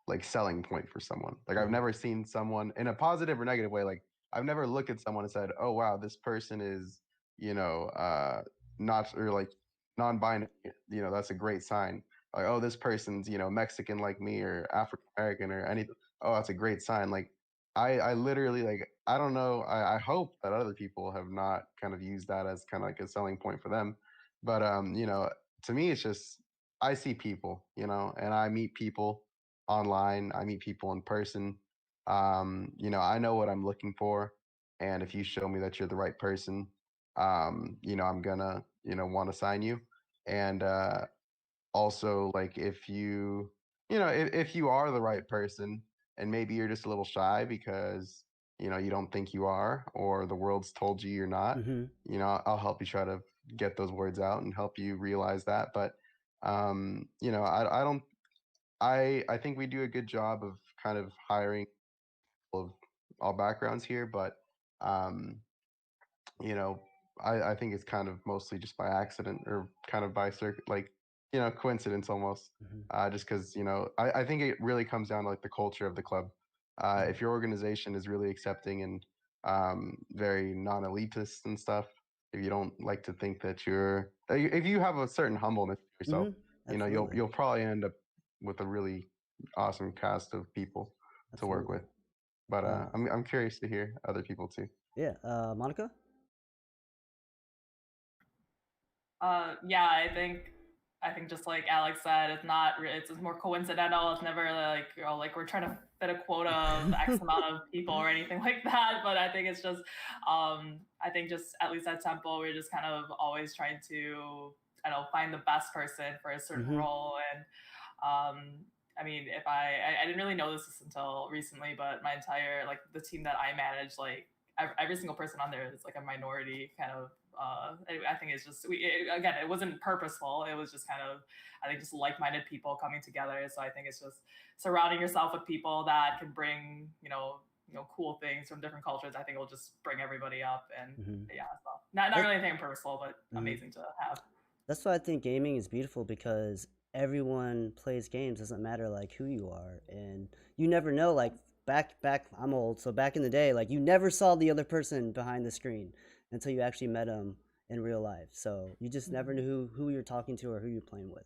like selling point for someone. Like I've never seen someone in a positive or negative way. Like I've never looked at someone and said, "Oh wow, this person is, not, or like non-binary. That's a great sign." Like, "Oh, this person's, Mexican like me, or African American, or anything. Oh, that's a great sign." Like I literally, like, I don't know. I hope that other people have not kind of used that as kind of like a selling point for them. But to me, it's just I see people, and I meet people online. I meet people in person. I know what I'm looking for, and if you show me that you're the right person, I'm gonna want to sign you. And also, like, if if you are the right person and maybe you're just a little shy because you don't think you are, or the world's told you you're not, I'll help you try to get those words out and help you realize that. But I don't I think we do a good job of kind of hiring people of all backgrounds here, but um you know, I think it's kind of mostly just by accident, or kind of by coincidence almost. Just because I think it really comes down to like the culture of the club. If your organization is really accepting and very non-elitist and stuff, if you don't like to think that if you have a certain humbleness to yourself, Absolutely. you'll probably end up with a really awesome cast of people to work with. But I'm curious to hear other people too. Yeah, Monica. Yeah, I think just like Alex said, it's just more coincidental. It's never like like we're trying to fit a quota of X amount of people or anything like that. But I think it's just I think just at least at Temple, we're just kind of always trying to find the best person for a certain role. And I mean, if I didn't really know this until recently, but my entire the team that I manage, like every single person on there is like a minority kind of. I think it's just again, it wasn't purposeful. It was just kind of, I think, just like-minded people coming together. So I think it's just surrounding yourself with people that can bring cool things from different cultures. I think it will just bring everybody up. And yeah, so not really anything purposeful, but amazing to have. That's why I think gaming is beautiful, because everyone plays games. Doesn't matter like who you are, and you never know. Like back I'm old, so back in the day, like you never saw the other person behind the screen until you actually met them in real life. So you just never knew who you're talking to or who you're playing with.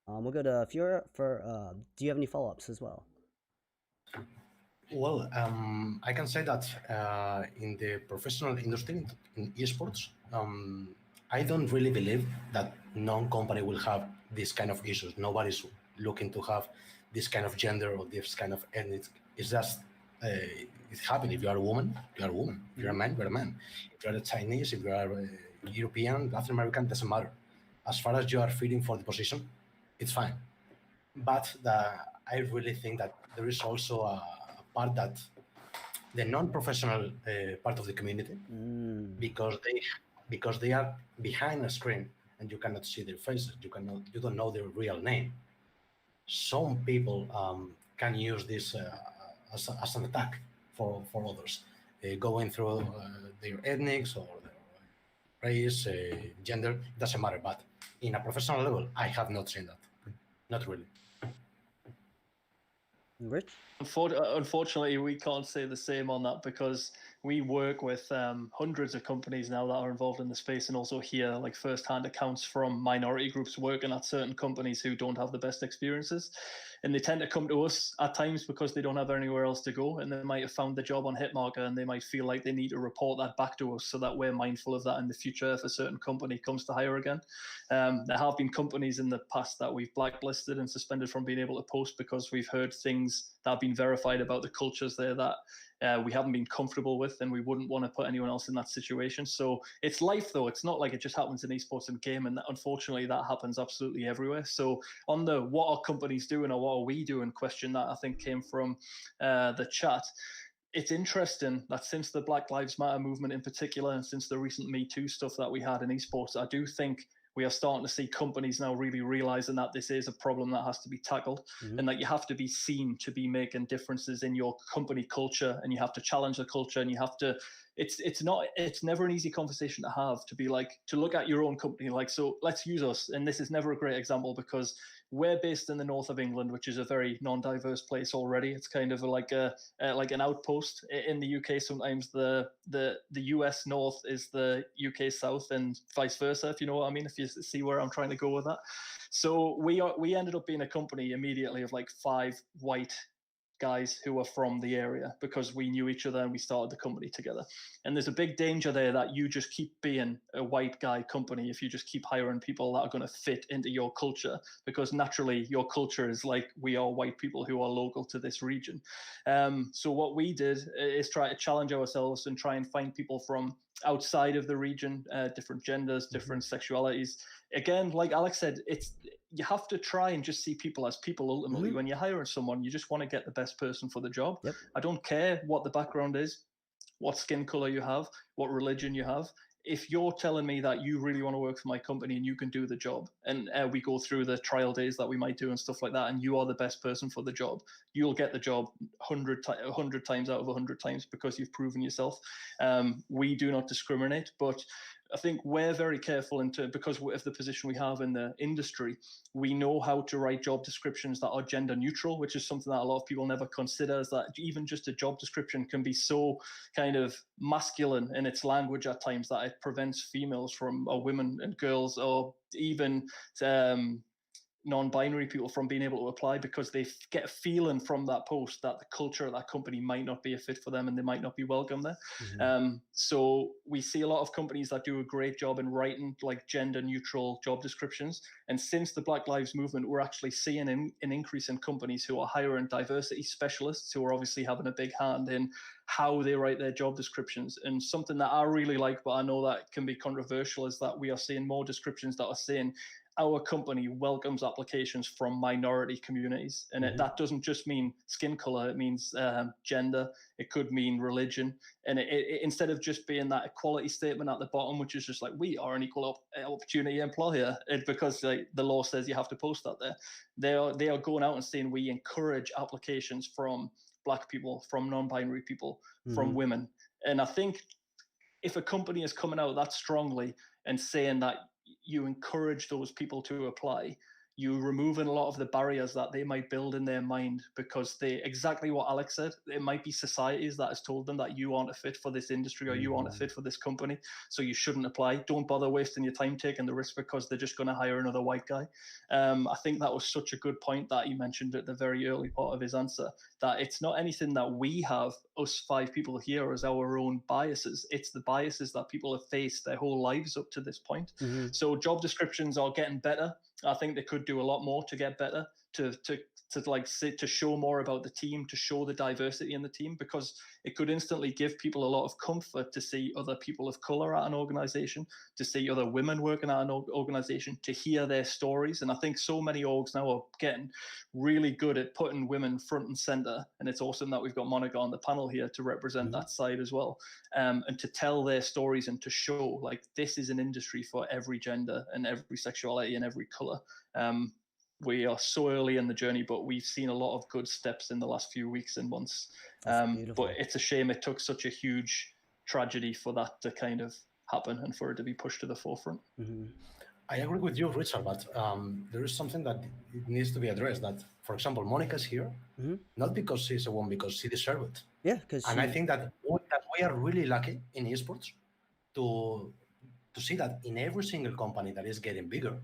We'll go to Fiora for. Do you have any follow-ups as well? Well, I can say that in the professional industry, in esports, I don't really believe that non-company will have this kind of issues. Nobody's looking to have this kind of gender or this kind of ethnic. It's just it's happening. If you are a woman, you are a woman. If you're a man, you're a man. If you're a Chinese, if you are European, Latin American, doesn't matter. As far as you are fitting for the position, it's fine. But I really think that there is also a part that the non-professional part of the community, because they are behind a screen and you cannot see their faces, you don't know their real name. Some people can use this as an attack for others, going through their ethnics or their race, gender, doesn't matter. But in a professional level, I have not seen that. Not really. Rich? Unfortunately, we can't say the same on that, because we work with hundreds of companies now that are involved in the space, and also hear like first-hand accounts from minority groups working at certain companies who don't have the best experiences. And they tend to come to us at times because they don't have anywhere else to go, and they might have found the job on Hitmarker, and they might feel like they need to report that back to us so that we're mindful of that in the future if a certain company comes to hire again. There have been companies in the past that we've blacklisted and suspended from being able to post because we've heard things that have been verified about the cultures there that we haven't been comfortable with, and we wouldn't want to put anyone else in that situation. So it's life, though. It's not like it just happens in esports and game, and unfortunately that happens absolutely everywhere. So on the what are companies doing or what are we doing question that I think came from the chat, it's interesting that since the Black Lives Matter movement in particular, and since the recent Me Too stuff that we had in esports, I do think we are starting to see companies now really realizing that this is a problem that has to be tackled, and that you have to be seen to be making differences in your company culture, and you have to challenge the culture, and you have to, it's never an easy conversation to have, to be like, to look at your own company, like, so let's use us. And this is never a great example because we're based in the north of England, which is a very non-diverse place already. It's kind of like an outpost. In the UK, sometimes the US north is the UK south, and vice versa, if you know what I mean, if you see where I'm trying to go with that. So we ended up being a company immediately of like 5 white guys who are from the area because we knew each other and we started the company together. And there's a big danger there that you just keep being a white guy company if you just keep hiring people that are going to fit into your culture, because naturally your culture is like, we are white people who are local to this region. So what we did is try to challenge ourselves and try and find people from outside of the region, different genders, different sexualities. Again, like Alex said, you have to try and just see people as people ultimately. When you're hiring someone, you just want to get the best person for the job. I don't care what the background is, what skin color you have, what religion you have. If you're telling me that you really want to work for my company and you can do the job, and we go through the trial days that we might do and stuff like that, and you are the best person for the job, you'll get the job 100 times out of 100 times because you've proven yourself. We do not discriminate, but I think we're very careful because of the position we have in the industry. We know how to write job descriptions that are gender neutral, which is something that a lot of people never consider, is that even just a job description can be so kind of masculine in its language at times that it prevents females from, or women and girls, or even non-binary people from being able to apply, because they get a feeling from that post that the culture of that company might not be a fit for them and they might not be welcome there. So we see a lot of companies that do a great job in writing like gender neutral job descriptions. And since the Black Lives Movement, we're actually seeing an increase in companies who are hiring diversity specialists, who are obviously having a big hand in how they write their job descriptions. And something that I really like, but I know that can be controversial, is that we are seeing more descriptions that are saying our company welcomes applications from minority communities. And that doesn't just mean skin color, it means gender, it could mean religion. And it instead of just being that equality statement at the bottom, which is just like, we are an equal opportunity employer, because like, the law says you have to post that there, they are going out and saying we encourage applications from Black people, from non-binary people, from women. And I think if a company is coming out that strongly and saying that you encourage those people to apply, you removing a lot of the barriers that they might build in their mind, because exactly what Alex said, it might be societies that has told them that you aren't a fit for this industry or you aren't a fit for this company, so you shouldn't apply. Don't bother wasting your time taking the risk because they're just going to hire another white guy. I think that was such a good point that he mentioned at the very early part of his answer, that it's not anything that we have, us 5 people here, as our own biases. It's the biases that people have faced their whole lives up to this point. So job descriptions are getting better. I think they could do a lot more to get better, to show more about the team, to show the diversity in the team, because it could instantly give people a lot of comfort to see other people of color at an organization, to see other women working at an organization, to hear their stories. And I think so many orgs now are getting really good at putting women front and center. And it's awesome that we've got Monica on the panel here to represent that side as well, and to tell their stories and to show like this is an industry for every gender and every sexuality and every color. We are so early in the journey, but we've seen a lot of good steps in the last few weeks and months. But it's a shame it took such a huge tragedy for that to kind of happen and for it to be pushed to the forefront. I agree with you, Richard, but there is something that it needs to be addressed. That, for example, Monica's here, not because she's a woman, because she deserves it. Yeah, because I think that we are really lucky in esports to see that in every single company that is getting bigger,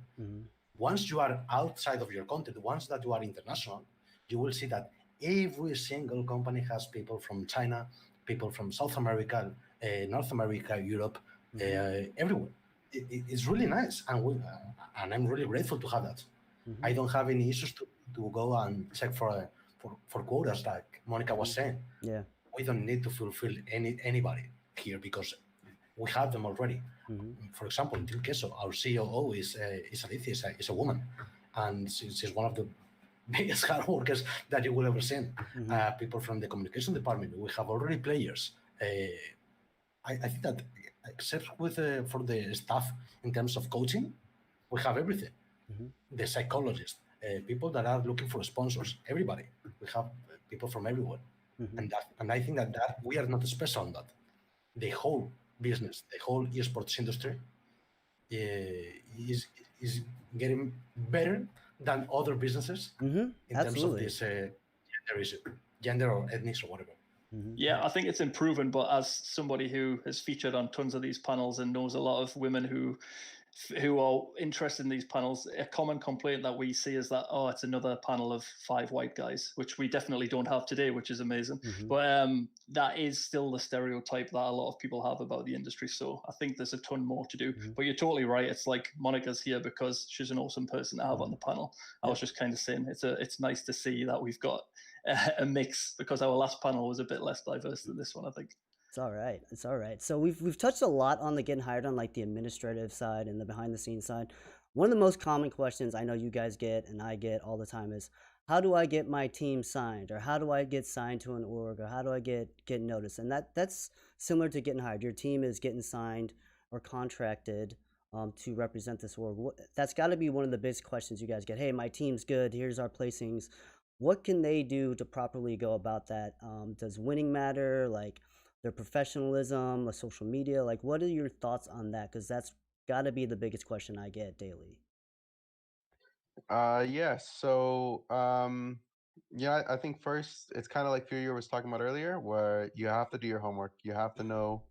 once you are outside of your country, once that you are international, you will see that every single company has people from China, people from South America, North America, Europe, everywhere. It's really nice, and I'm really grateful to have that. I don't have any issues to go and check for quotas, like Monica was saying. Yeah, we don't need to fulfill anybody here because we have them already. For example, in Team Queso, our COO is Alicia, is a woman, and she's one of the biggest hard workers that you will ever see. People from the communication department, we have already players. I think that except for the staff in terms of coaching, we have everything. The psychologists, people that are looking for sponsors, everybody. We have people from everywhere, and I think that we are not special on that. The whole business, the whole esports industry is getting better than other businesses in terms of this gender issue, gender or ethnic or whatever. Yeah, I think it's improving, but as somebody who has featured on tons of these panels and knows a lot of women who who are interested in these panels, a common complaint that we see is that, oh, it's another panel of 5 white guys, which we definitely don't have today, which is amazing. But that is still the stereotype that a lot of people have about the industry. So I think there's a ton more to do. But you're totally right. It's like Monica's here because she's an awesome person to have on the panel. I was just kind of saying it's nice to see that we've got a mix, because our last panel was a bit less diverse than this one, I think. It's all right. It's all right. So we've touched a lot on the getting hired on, like the administrative side and the behind the scenes side. One of the most common questions I know you guys get and I get all the time is, how do I get my team signed, or how do I get signed to an org, or how do I get noticed? And that's similar to getting hired. Your team is getting signed or contracted to represent this org. That's got to be one of the biggest questions you guys get. Hey, my team's good. Here's our placings. What can they do to properly go about that? Does winning matter? Like their professionalism, the social media? Like, what are your thoughts on that? Because that's got to be the biggest question I get daily. Yes. So, yeah, I think first it's kind of like Furio was talking about earlier, where you have to do your homework. You have to know,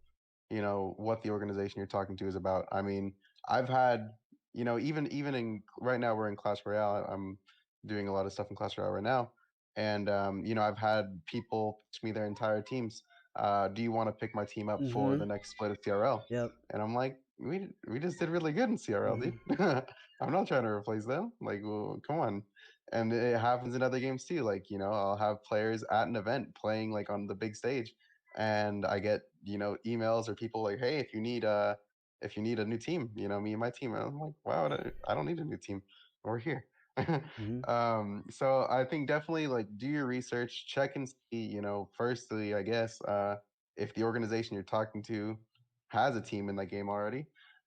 what the organization you're talking to is about. I mean, I've had, even in right now we're in Clash Royale. I'm doing a lot of stuff in Clash Royale right now, and I've had people pitch me their entire teams. Do you want to pick my team up for the next split of CRL? Yep. And I'm like, we just did really good in CRL, dude. I'm not trying to replace them. Like, well, come on. And it happens in other games too. Like, I'll have players at an event playing like on the big stage, and I get, emails or people like, hey, if you need a new team, me and my team. And I'm like, wow, I don't need a new team. We're here. So I think definitely like do your research, check and see, firstly, I guess, if the organization you're talking to has a team in that game already.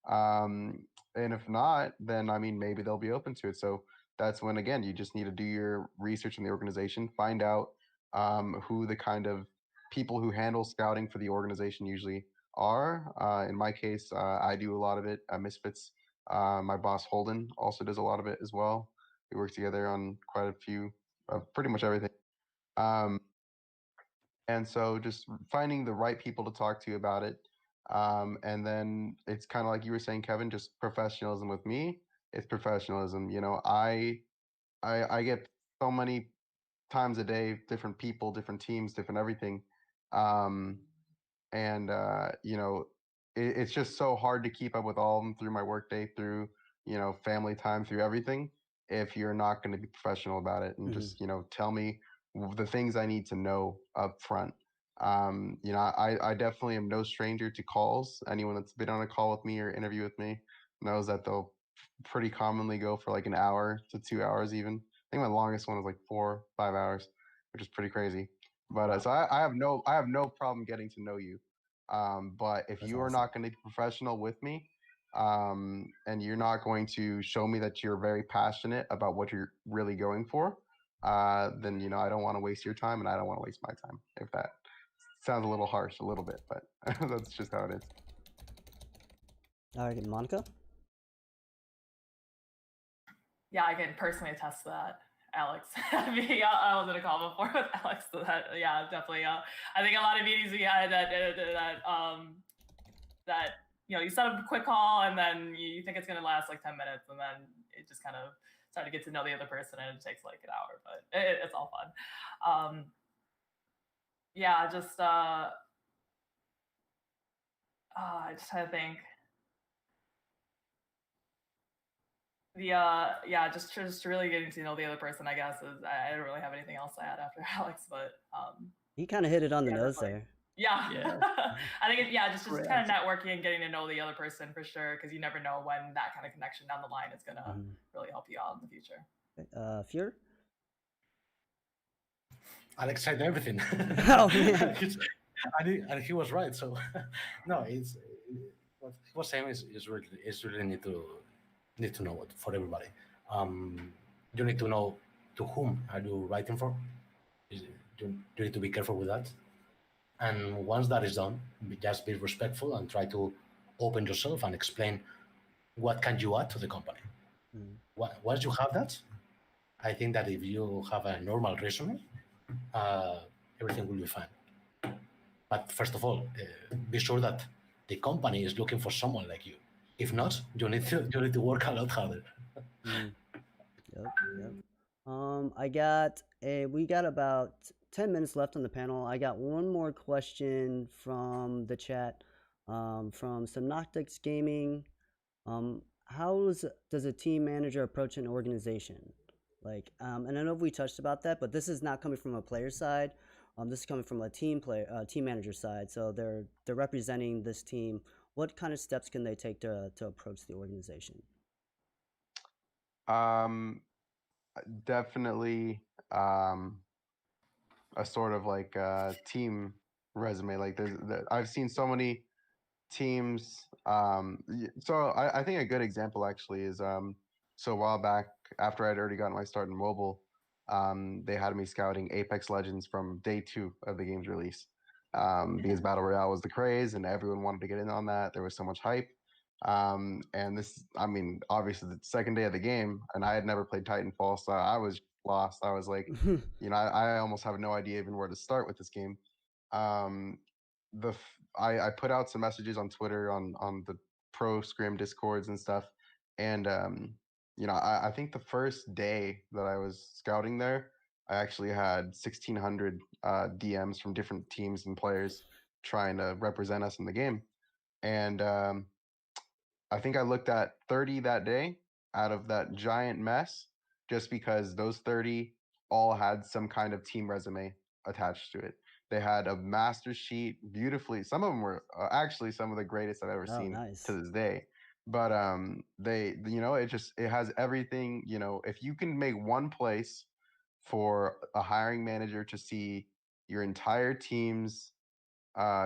And if not, then I mean, maybe they'll be open to it. So that's when, again, you just need to do your research in the organization, find out who the kind of people who handle scouting for the organization usually are. In my case, I do a lot of it at Misfits. My boss Holden also does a lot of it as well. We work together on quite a few, pretty much everything. And so just finding the right people to talk to about it. And then it's kind of like you were saying, Kevin, just professionalism. With me, it's professionalism. I get so many times a day, different people, different teams, different everything. And it's just so hard to keep up with all of them through my workday, through family time, through everything, if you're not going to be professional about it and just tell me the things I need to know up front. I definitely am no stranger to calls. Anyone that's been on a call with me or interview with me knows that they'll pretty commonly go for like an hour to 2 hours even. I think my longest one was like 4-5 hours, which is pretty crazy. But so I have no problem getting to know you. But if you are not going to be professional with me, and you're not going to show me that you're very passionate about what you're really going for, then I don't want to waste your time, and I don't want to waste my time. If that sounds a little harsh, a little bit, but that's just how it is. All right, Monica. Yeah, I can personally attest to that, Alex. I was in a call before with Alex. So that, yeah, definitely. I think a lot of meetings we had that you set up a quick call and then you think it's going to last like 10 minutes and then it just kind of start to get to know the other person and it takes like an hour, but it's all fun. Yeah, just I just had to think. Just really getting to know the other person, I guess, is I don't really have anything else to add after Alex, but he kind of hit it on the nose there. Yeah. I think just kind of networking and getting to know the other person for sure, because you never know when that kind of connection down the line is gonna really help you out in the future. Fury? Alex said everything. Oh, man. and he was right. So no, it's what he was saying is really need to know what for everybody. You need to know to whom are you writing for. You need to be careful with that. And once that is done, just be respectful and try to open yourself and explain what can you add to the company. Once you have that, I think that if you have a normal resume, everything will be fine. But first of all, be sure that the company is looking for someone like you. If not, you need to work a lot harder. Yep. We got about 10 minutes left on the panel. I got one more question from the chat, from Synoptics Gaming. How does a team manager approach an organization? Like, and I know we touched about that, but this is not coming from a player side. This is coming from a team manager side. So they're representing this team. What kind of steps can they take to approach the organization? Definitely a sort of like team resume. Like I've seen so many teams. So I think a good example actually is so a while back after I'd already gotten my start in mobile, they had me scouting Apex Legends from day 2 of the game's release, because Battle Royale was the craze and everyone wanted to get in on that. There was so much hype. And this, I mean, obviously the second day of the game, and I had never played Titanfall, so I was lost. I was like, I almost have no idea even where to start with this game. I put out some messages on Twitter on the pro scrim discords and stuff, and I think the first day that I was scouting there, I actually had 1,600 DMs from different teams and players trying to represent us in the game, and I think I looked at 30 that day out of that giant mess, just because those 30 all had some kind of team resume attached to it. They had a master sheet beautifully. Some of them were actually some of the greatest I've ever seen to this day. But it has everything. If you can make one place for a hiring manager to see your entire team's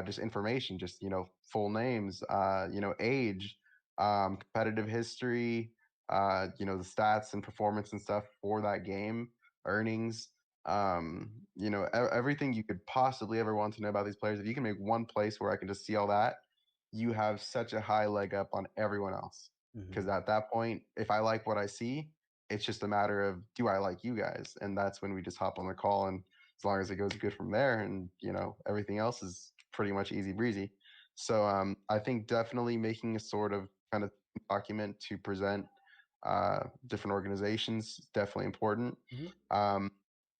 just information, just full names, age, competitive history, the stats and performance and stuff for that game, earnings, everything you could possibly ever want to know about these players. If you can make one place where I can just see all that, you have such a high leg up on everyone else. Because at that point, if I like what I see, it's just a matter of, do I like you guys? And that's when we just hop on the call, and as long as it goes good from there, and everything else is pretty much easy breezy. So I think definitely making a sort of kind of document to present different organizations is definitely important.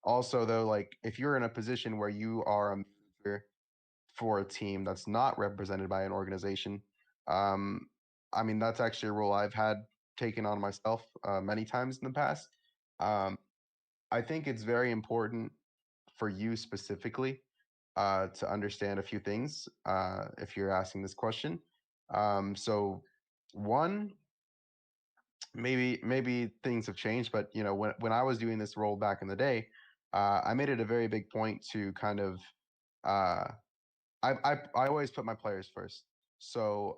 Also, though, like if you're in a position where you are a manager for a team that's not represented by an organization, I mean, that's actually a role I've had taken on myself many times in the past. I think it's very important for you specifically to understand a few things if you're asking this question. So one, maybe things have changed, but when I was doing this role back in the day, I made it a very big point to kind of I always put my players first. So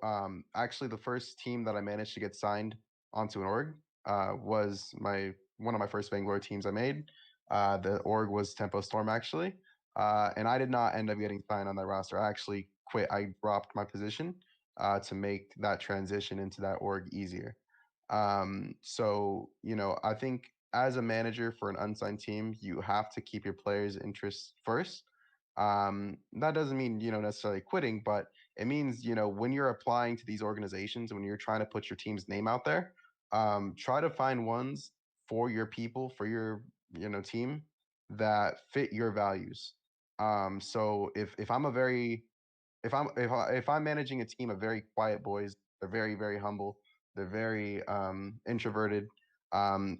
actually, the first team that I managed to get signed onto an org was one of my first Bangalore teams I made. The org was Tempo Storm actually, and I did not end up getting signed on that roster. I actually quit. I dropped my position to make that transition into that org easier. So I think as a manager for an unsigned team, you have to keep your players' interests first. That doesn't mean necessarily quitting, but it means when you're applying to these organizations, when you're trying to put your team's name out there, try to find ones for your people, for your team that fit your values. So if I'm a very if I'm managing a team of very quiet boys, they're very, very humble, they're very introverted, and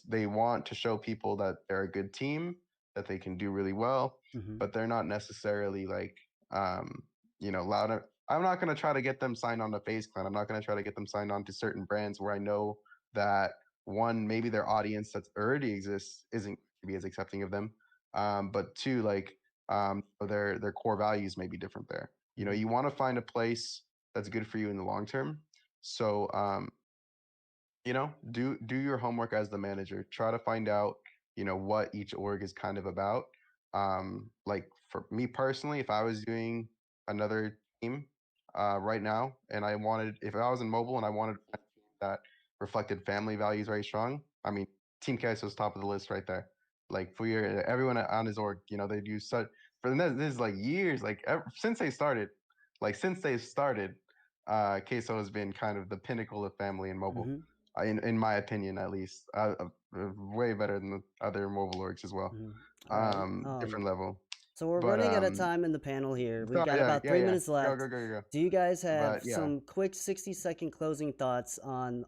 they want to show people that they're a good team, that they can do really well, but they're not necessarily like loud. I'm not going to try to get them signed on to FaZe Clan. I'm not going to try to get them signed on to certain brands where I know that one, maybe their audience that already exists isn't going to be as accepting of them, but two, like their core values may be different there. You want to find a place that's good for you in the long term. So do your homework as the manager. Try to find out what each org is kind of about. Like for me personally, if I was doing another team right now, and if I was in mobile and I wanted a team that reflected family values very strong, I mean, Team Queso was top of the list right there. Like for everyone on his org, they do such. For this is like years, like since they started, Queso has been kind of the pinnacle of family in mobile, Mm-hmm. in my opinion, at least. Way better than the other mobile orgs as well. Mm-hmm. All right. Different level. So we're But running out of time in the panel here. We've so got about 3 minutes Go, left. go. Do you guys have But, yeah. some quick 60-second closing thoughts on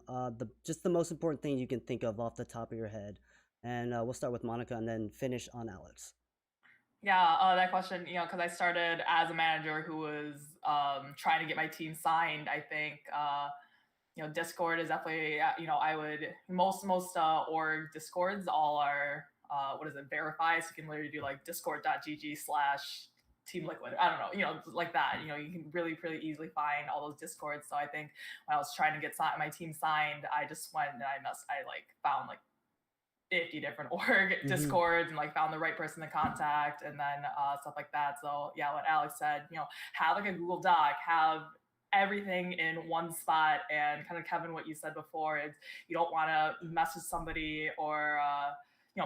just the most important thing you can think of off the top of your head? And we'll start with Monica and then finish on Alex. Yeah, that question, because I started as a manager who was trying to get my team signed. I think, Discord is definitely, I would, most org Discords all are, verified. So you can literally do like discord.gg/Team Liquid. I don't know, like that. You can really, really easily find all those Discords. So I think when I was trying to get my team signed, I just went and I found 50 different org Discords and found the right person to contact and then stuff like that. So yeah, what Alex said, have a Google Doc, have everything in one spot. And kind of Kevin, what you said before is you don't want to message somebody or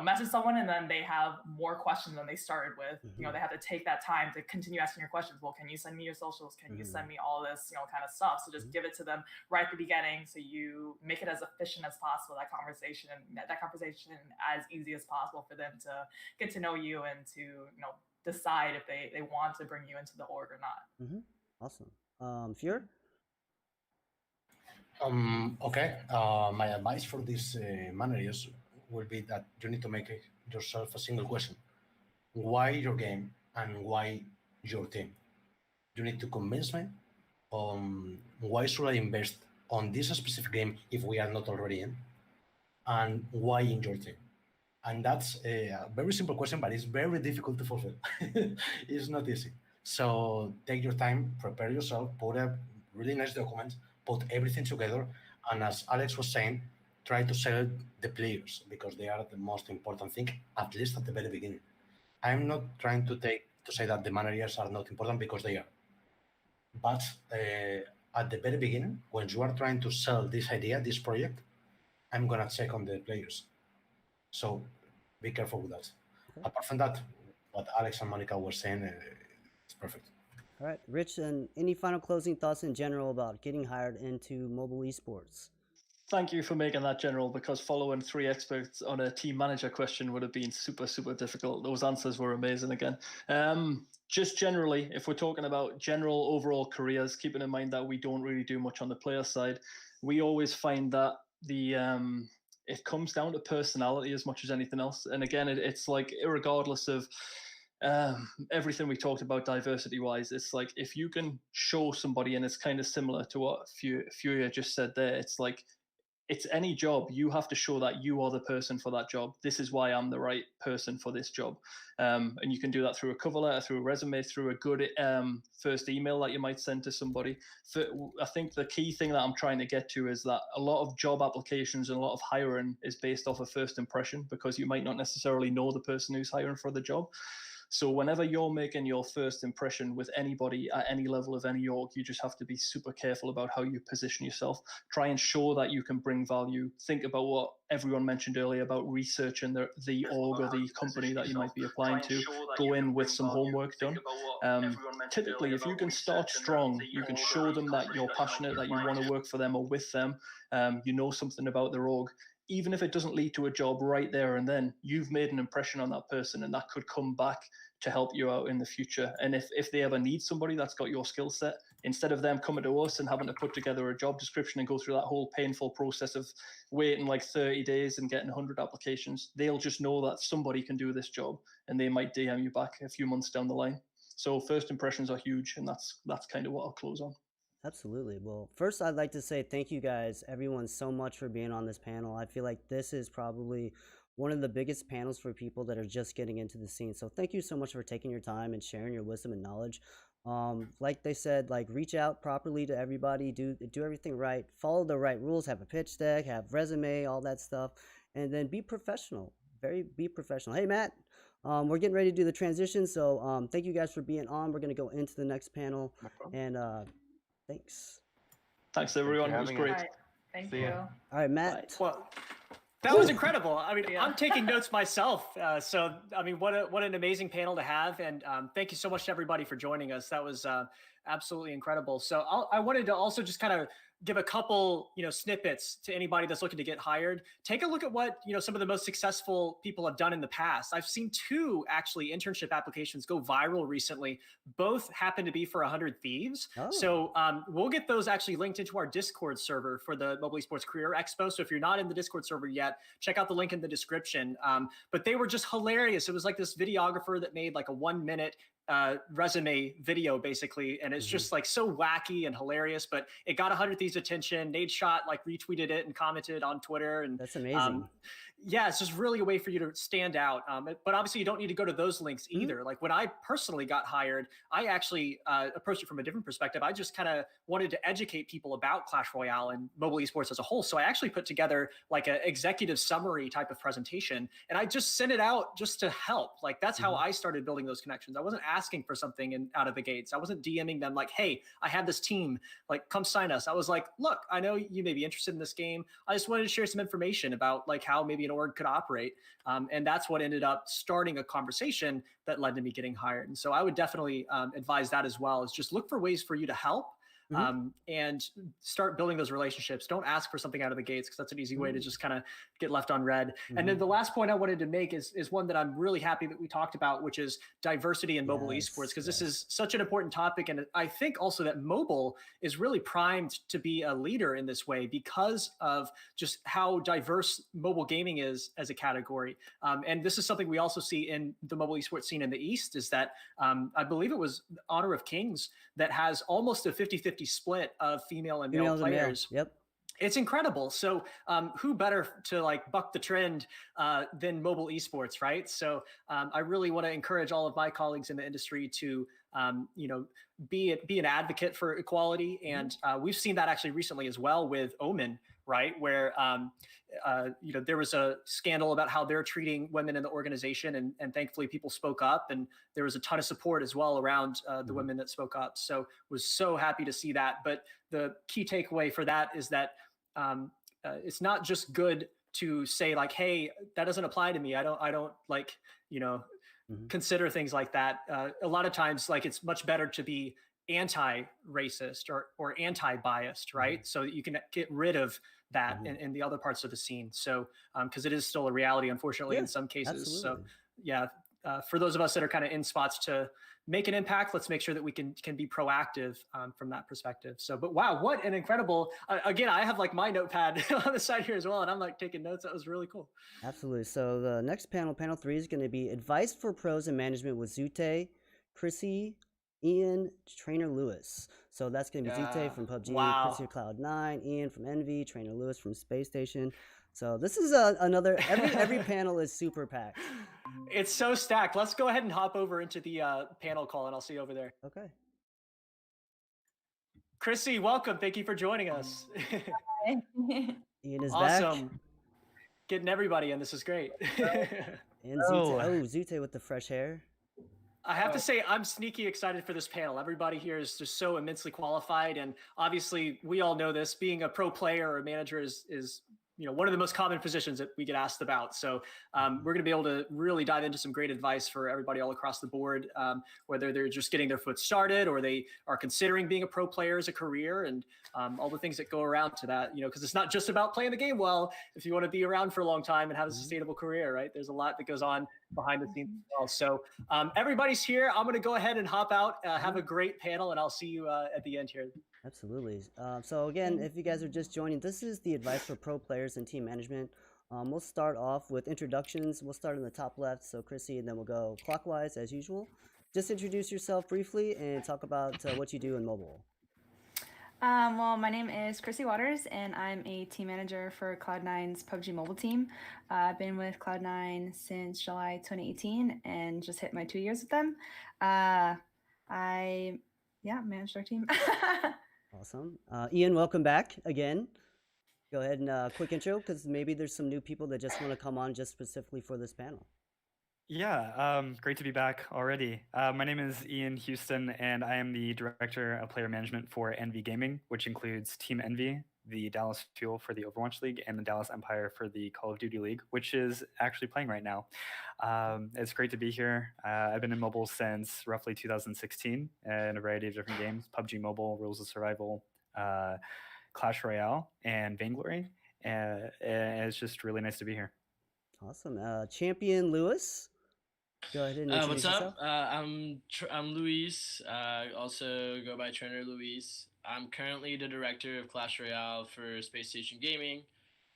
message someone and then they have more questions than they started with. They have to take that time to continue asking your questions. Well, can you send me your socials? Can you send me all this, kind of stuff? So just give it to them right at the beginning. So you make it as efficient as possible, that conversation as easy as possible for them to get to know you and to, decide if they want to bring you into the org or not. Awesome. Fjord? Okay. My advice for these managers will be that you need to make yourself a single question. Why your game and why your team? You need to convince me why should I invest on this specific game if we are not already in, and why in your team? And that's a very simple question, but it's very difficult to fulfill. It's not easy. So take your time, prepare yourself, put a really nice document, put everything together, and as Alex was saying, try to sell the players because they are the most important thing, at least at the very beginning. I'm not trying to say that the managers are not important because they are. But at the very beginning, when you are trying to sell this idea, this project, I'm going to check on the players. So be careful with that. Okay. Apart from that, what Alex and Monica were saying, it's perfect. All right, Rich, and any final closing thoughts in general about getting hired into mobile esports? Thank you for making that general, because following 3 experts on a team manager question would have been super, super difficult. Those answers were amazing again. Just generally, if we're talking about general overall careers, keeping in mind that we don't really do much on the player side, we always find that it comes down to personality as much as anything else. And again, it's irregardless of everything we talked about diversity wise, it's if you can show somebody, and it's kind of similar to what Furia just said there, it's any job, you have to show that you are the person for that job. This is why I'm the right person for this job. And you can do that through a cover letter, through a resume, through a good first email that you might send to somebody. I think the key thing that I'm trying to get to is that a lot of job applications and a lot of hiring is based off a first impression, because you might not necessarily know the person who's hiring for the job. So whenever you're making your first impression with anybody at any level of any org, you just have to be super careful about how you position yourself. Try and show that you can bring value. Think about what everyone mentioned earlier about researching the org or the company that you might be applying to. Go in with some homework done. Typically, if you can start strong, you can show them that you're passionate, that you want to work for them or with them, you know something about their org. Even if it doesn't lead to a job right there and then, you've made an impression on that person, and that could come back to help you out in the future. And if they ever need somebody that's got your skill set, instead of them coming to us and having to put together a job description and go through that whole painful process of waiting 30 days and getting 100 applications, they'll just know that somebody can do this job, and they might DM you back a few months down the line. So first impressions are huge, and that's kind of what I'll close on. Absolutely. Well, first I'd like to say thank you guys, everyone, so much for being on this panel. I feel like this is probably one of the biggest panels for people that are just getting into the scene. So thank you so much for taking your time and sharing your wisdom and knowledge. Like they said, reach out properly to everybody, do everything right, follow the right rules, have a pitch deck, have resume, all that stuff, and then be professional. Be professional. Hey, Matt. We're getting ready to do the transition, so thank you guys for being on. We're going to go into the next panel, and thanks. Thanks, everyone. It was great. Right. Thank you. All right, Matt. Well, That was incredible. I mean, Yeah. I'm taking notes myself. So, I mean, what an amazing panel to have. And thank you so much to everybody for joining us. That was absolutely incredible. So I wanted to also just kind of give a couple, snippets to anybody that's looking to get hired. Take a look at what, some of the most successful people have done in the past. I've seen 2 actually internship applications go viral recently. Both happen to be for 100 Thieves. Oh. So we'll get those actually linked into our Discord server for the Mobile Esports Career Expo. So if you're not in the Discord server yet, check out the link in the description. But they were just hilarious. It was like this videographer that made like a 1-minute resume video basically, and it's just like so wacky and hilarious, but it got 100 Thieves attention. Nate Shot like retweeted it and commented on Twitter, and That's amazing. Yeah, it's just really a way for you to stand out. But obviously you don't need to go to those links either. Like when I personally got hired, I actually approached it from a different perspective. I just kind of wanted to educate people about Clash Royale and mobile esports as a whole. So I actually put together like an executive summary type of presentation, and I just sent it out just to help. Like that's how I started building those connections. I wasn't asking for something out of the gates. I wasn't DMing them like, hey, I have this team, like come sign us. I was like, look, I know you may be interested in this game. I just wanted to share some information about like how maybe an org could operate. And that's what ended up starting a conversation that led to me getting hired. And so I would definitely advise that as well, is just look for ways for you to help. And start building those relationships. Don't ask for something out of the gates, because that's an easy way to just kind of get left unread. And then the last point I wanted to make is one that I'm really happy that we talked about, which is diversity in mobile esports, because this is such an important topic. And I think also that mobile is really primed to be a leader in this way because of just how diverse mobile gaming is as a category. And this is something we also see in the mobile esports scene in the East, is that I believe it was Honor of Kings that has almost a 50-50 split of female and male players. Yep. It's incredible. So who better to like buck the trend than mobile esports, right? So I really want to encourage all of my colleagues in the industry to, be an advocate for equality. And we've seen that actually recently as well with Omen, right? Where, there was a scandal about how they're treating women in the organization, and thankfully people spoke up, and there was a ton of support as well around the women that spoke up. So was so happy to see that. But the key takeaway for that is that it's not just good to say like, hey, that doesn't apply to me. I don't like, consider things like that. A lot of times, like it's much better to be anti-racist or anti-biased, right? So that you can get rid of that in the other parts of the scene. So, because it is still a reality, unfortunately, in some cases. Absolutely. So, yeah, for those of us that are kind of in spots to make an impact, let's make sure that we can be proactive from that perspective. So, but wow, what an incredible, again, I have like my notepad on the side here as well, and I'm like taking notes. That was really cool. Absolutely. So the next panel 3, is going to be advice for pros and management with Zute, Chrissy, Ian, Trainer Lewis. So that's going to be Zute from PUBG, Chrissy Cloud9, Ian from Envy, Trainer Lewis from Space Station. So this is another, every panel is super packed. It's so stacked. Let's go ahead and hop over into the panel call, and I'll see you over there. Okay. Chrissy, welcome. Thank you for joining us. Ian is awesome. back. Getting everybody in. This is great. And Zute, Zute with the fresh hair. I have to say, I'm sneaky excited for this panel. Everybody here is just so immensely qualified. And obviously, we all know this. Being a pro player or a manager is one of the most common positions that we get asked about. So we're going to be able to really dive into some great advice for everybody all across the board, whether they're just getting their foot started or they are considering being a pro player as a career, and all the things that go around to that, because it's not just about playing the game well. If you want to be around for a long time and have a sustainable career, right? There's a lot that goes on behind the scenes as well. So everybody's here. I'm going to go ahead and hop out, have a great panel, and I'll see you at the end here. Absolutely. So again, if you guys are just joining, this is the advice for pro players and team management. We'll start off with introductions. We'll start in the top left, so Chrissy, and then we'll go clockwise as usual. Just introduce yourself briefly and talk about what you do in mobile. Well, my name is Chrissy Waters, and I'm a team manager for Cloud9's PUBG mobile team. I've been with Cloud9 since July 2018 and just hit my 2 years with them. I managed our team. Awesome. Ian, welcome back again. Go ahead and quick intro, because maybe there's some new people that just want to come on just specifically for this panel. Yeah, great to be back already. My name is Ian Houston, and I am the Director of Player Management for Envy Gaming, which includes Team Envy, the Dallas Fuel for the Overwatch League and the Dallas Empire for the Call of Duty League, which is actually playing right now. It's great to be here. I've been in mobile since roughly 2016 in a variety of different games: PUBG Mobile, Rules of Survival, Clash Royale, and Vainglory. And it's just really nice to be here. Awesome. Champion Lewis, go ahead and introduce What's yourself. up? I'm Luis. Also go by Trainer Luis. I'm currently the director of Clash Royale for Space Station Gaming.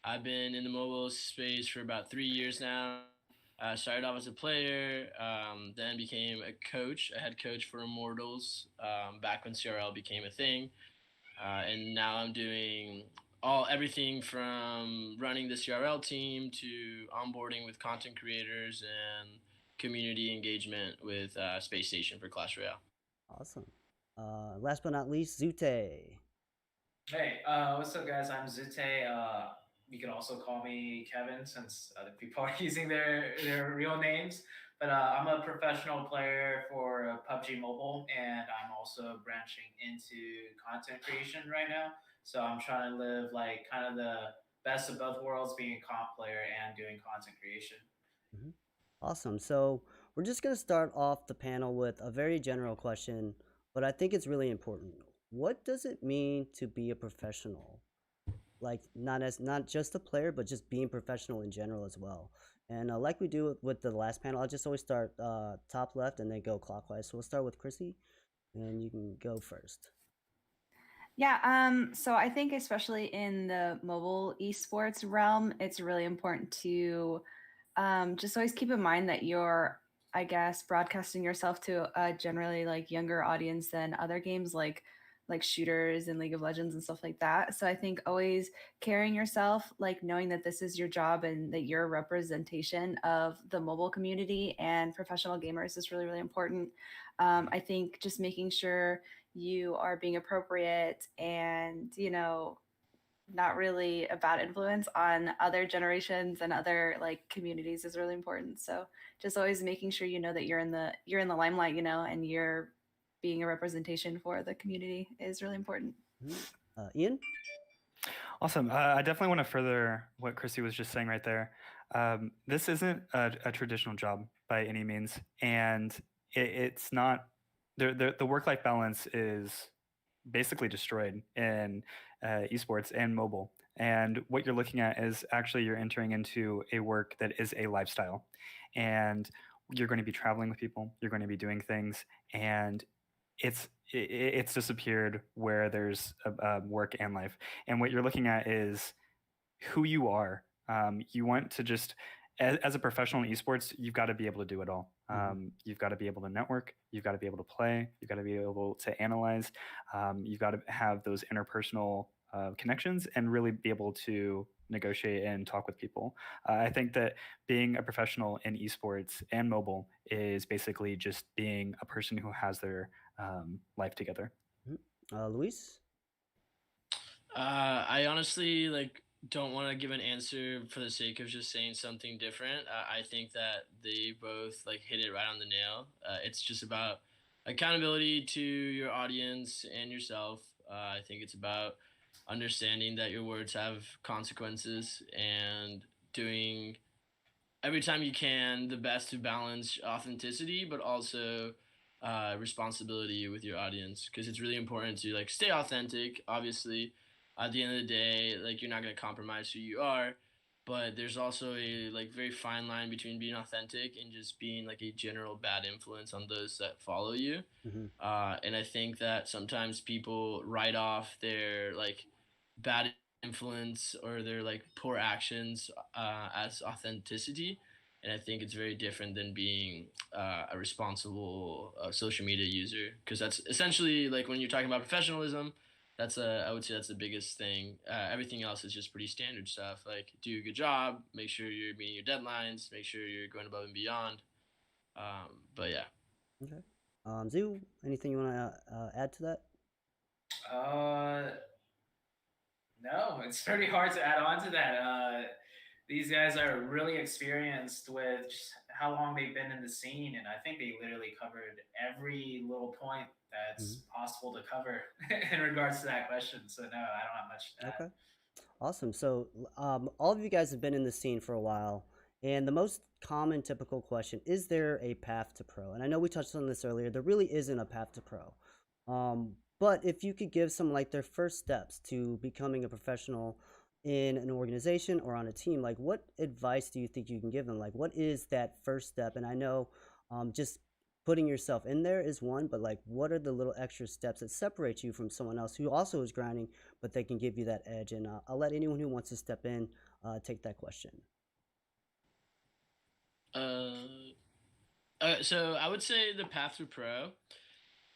I've been in the mobile space for about 3 years now. Started off as a player, then became a coach, a head coach for Immortals, back when CRL became a thing. And now I'm doing everything from running the CRL team to onboarding with content creators and community engagement with Space Station for Clash Royale. Awesome. Last but not least, Zute. Hey, what's up, guys? I'm Zute. You can also call me Kevin, since other people are using their real names. But I'm a professional player for PUBG Mobile, and I'm also branching into content creation right now. So I'm trying to live like kind of the best of both worlds, being a comp player and doing content creation. Mm-hmm. Awesome. So we're just going to start off the panel with a very general question, but I think it's really important. What does it mean to be a professional? Like not just a player, but just being professional in general as well. And like we do with the last panel, I'll just always start top left and then go clockwise. So we'll start with Chrissy, and you can go first. Yeah, so I think especially in the mobile esports realm, it's really important to just always keep in mind that you're, I guess, broadcasting yourself to a generally like younger audience than other games like shooters and League of Legends and stuff like that. So I think always carrying yourself, like knowing that this is your job and that you're a representation of the mobile community and professional gamers is really, really important. I think just making sure you are being appropriate and, not really a bad influence on other generations and other like communities is really important. So just always making sure that you're in the limelight, and you're being a representation for the community is really important. Ian? Awesome. I definitely want to further what Chrissy was just saying right there. This isn't a traditional job by any means, and it's not. The work-life balance is basically destroyed in esports and mobile. And what you're looking at is actually you're entering into a work that is a lifestyle, and you're going to be traveling with people. You're going to be doing things, and it's disappeared where there's work and life. And what you're looking at is who you are. You want to just, as a professional in esports, you've got to be able to do it all. You've got to be able to network. You've got to be able to play. You've got to be able to analyze. You've got to have those interpersonal connections and really be able to negotiate and talk with people. I think that being a professional in esports and mobile is basically just being a person who has their life together. Luis? I honestly don't want to give an answer for the sake of just saying something different. I think that they both hit it right on the nail. It's just about accountability to your audience and yourself. I think it's about understanding that your words have consequences and doing every time you can the best to balance authenticity, but also responsibility with your audience, because it's really important to stay authentic. Obviously, at the end of the day, you're not going to compromise who you are, but there's also a very fine line between being authentic and just being a general bad influence on those that follow you. And I think that sometimes people write off their bad influence or their poor actions as authenticity. And I think it's very different than being a responsible social media user, because that's essentially when you're talking about professionalism, I would say that's the biggest thing. Everything else is just pretty standard stuff. Do a good job, make sure you're meeting your deadlines, make sure you're going above and beyond. But yeah. Okay. Zoo, anything you want to add to that? No, it's pretty hard to add on to that. These guys are really experienced with just how long they've been in the scene, and I think they literally covered every little point that's possible to cover in regards to that question. So no, I don't have much to add. Okay. Awesome. So, all of you guys have been in the scene for a while, and the most common typical question is there a path to pro? And I know we touched on this earlier. There really isn't a path to pro. But if you could give some like their first steps to becoming a professional in an organization or on a team, like what advice do you think you can give them? Like, what is that first step? And I know just putting yourself in there is one, but like, what are the little extra steps that separate you from someone else who also is grinding, but they can give you that edge? And I'll let anyone who wants to step in take that question. So I would say the path to pro,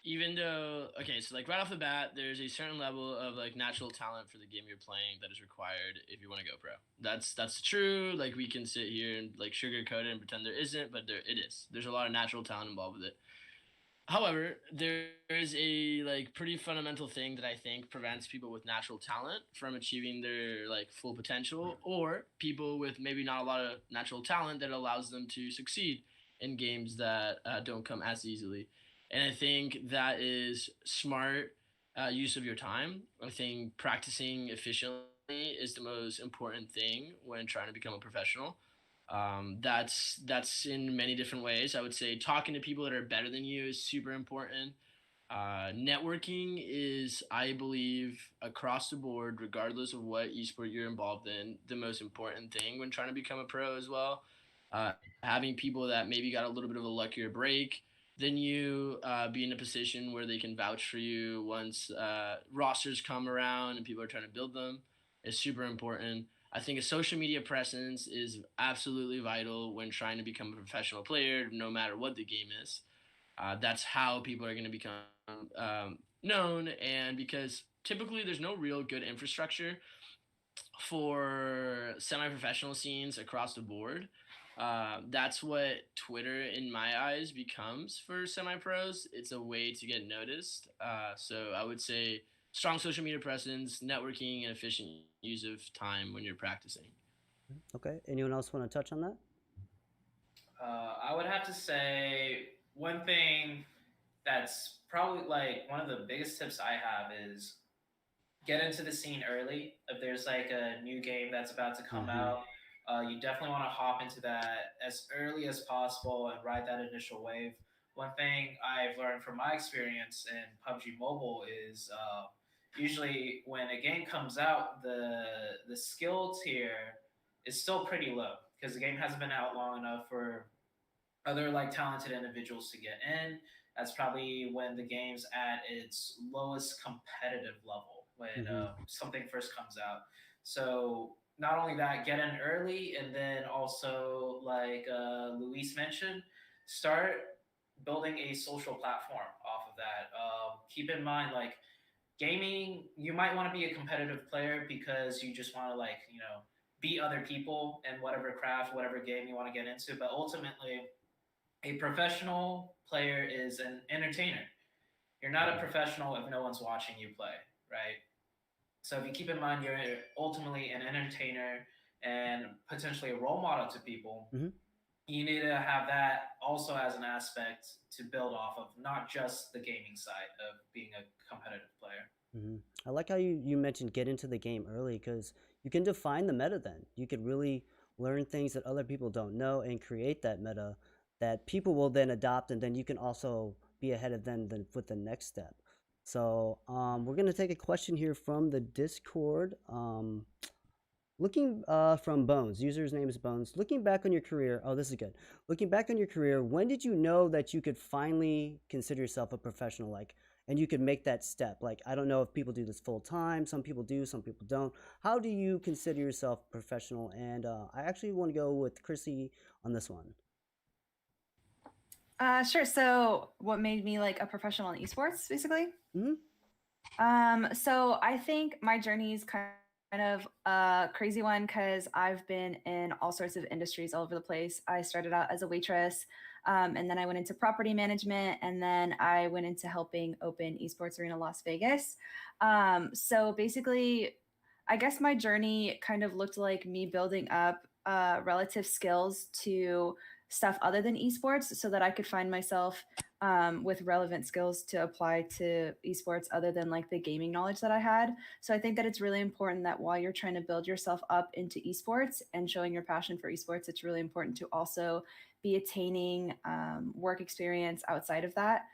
even though, okay, so like right off the bat, there's a certain level of like natural talent for the game you're playing that is required if you want to go pro. That's true. Like we can sit here and like sugarcoat it and pretend there isn't, but it is. There's a lot of natural talent involved with it. However, there is a like pretty fundamental thing that I think prevents people with natural talent from achieving their like full potential, or people with maybe not a lot of natural talent that allows them to succeed in games that don't come as easily. And I think that is smart use of your time. I think practicing efficiently is the most important thing when trying to become a professional. That's in many different ways. I would say talking to people that are better than you is super important. Networking is, I believe, across the board, regardless of what esport you're involved in, the most important thing when trying to become a pro as well. Having people that maybe got a little bit of a luckier break than you be in a position where they can vouch for you once rosters come around and people are trying to build them is super important. I think a social media presence is absolutely vital when trying to become a professional player, no matter what the game is. That's how people are going to become known, and because typically there's no real good infrastructure for semi-professional scenes across the board. That's what Twitter, in my eyes, becomes for semi-pros. It's a way to get noticed. So I would say strong social media presence, networking, and efficient use of time when you're practicing. Okay. Anyone else want to touch on that? I would have to say one thing that's probably like one of the biggest tips I have is get into the scene early. If there's like a new game that's about to come out, you definitely want to hop into that as early as possible and ride that initial wave. One thing I've learned from my experience in PUBG Mobile is usually when a game comes out, the skill tier is still pretty low because the game hasn't been out long enough for other like talented individuals to get in. That's probably when the game's at its lowest competitive level when something first comes out. So not only that, get in early, and then also like Luis mentioned, start building a social platform off of that. Keep in mind, like gaming, you might want to be a competitive player because you just want to like beat other people in whatever craft, whatever game you want to get into. But ultimately, a professional player is an entertainer. You're not a professional if no one's watching you play, right? So if you keep in mind you're ultimately an entertainer and potentially a role model to people, you need to have that also as an aspect to build off of, not just the gaming side of being a competitive player. I like how you mentioned get into the game early, because you can define the meta then. You could really learn things that other people don't know and create that meta that people will then adopt, and then you can also be ahead of them with the next step. So we're going to take a question here from the Discord. Looking from Bones, user's name is Bones. Looking back on your career, oh, this is good. Looking back on your career, when did you know that you could finally consider yourself a professional, like, and you could make that step? Like, I don't know if people do this full time. Some people do, some people don't. How do you consider yourself professional? And I actually want to go with Chrissy on this one. Sure. So what made me like a professional in esports, basically? So I think my journey is kind of a crazy one because I've been in all sorts of industries all over the place. I started out as a waitress, and then I went into property management, and then I went into helping open Esports Arena Las Vegas. So basically, I guess my journey kind of looked like me building up relative skills to stuff other than esports so that I could find myself with relevant skills to apply to esports other than like the gaming knowledge that I had. So I think that it's really important that while you're trying to build yourself up into esports and showing your passion for esports, it's really important to also be attaining work experience outside of that.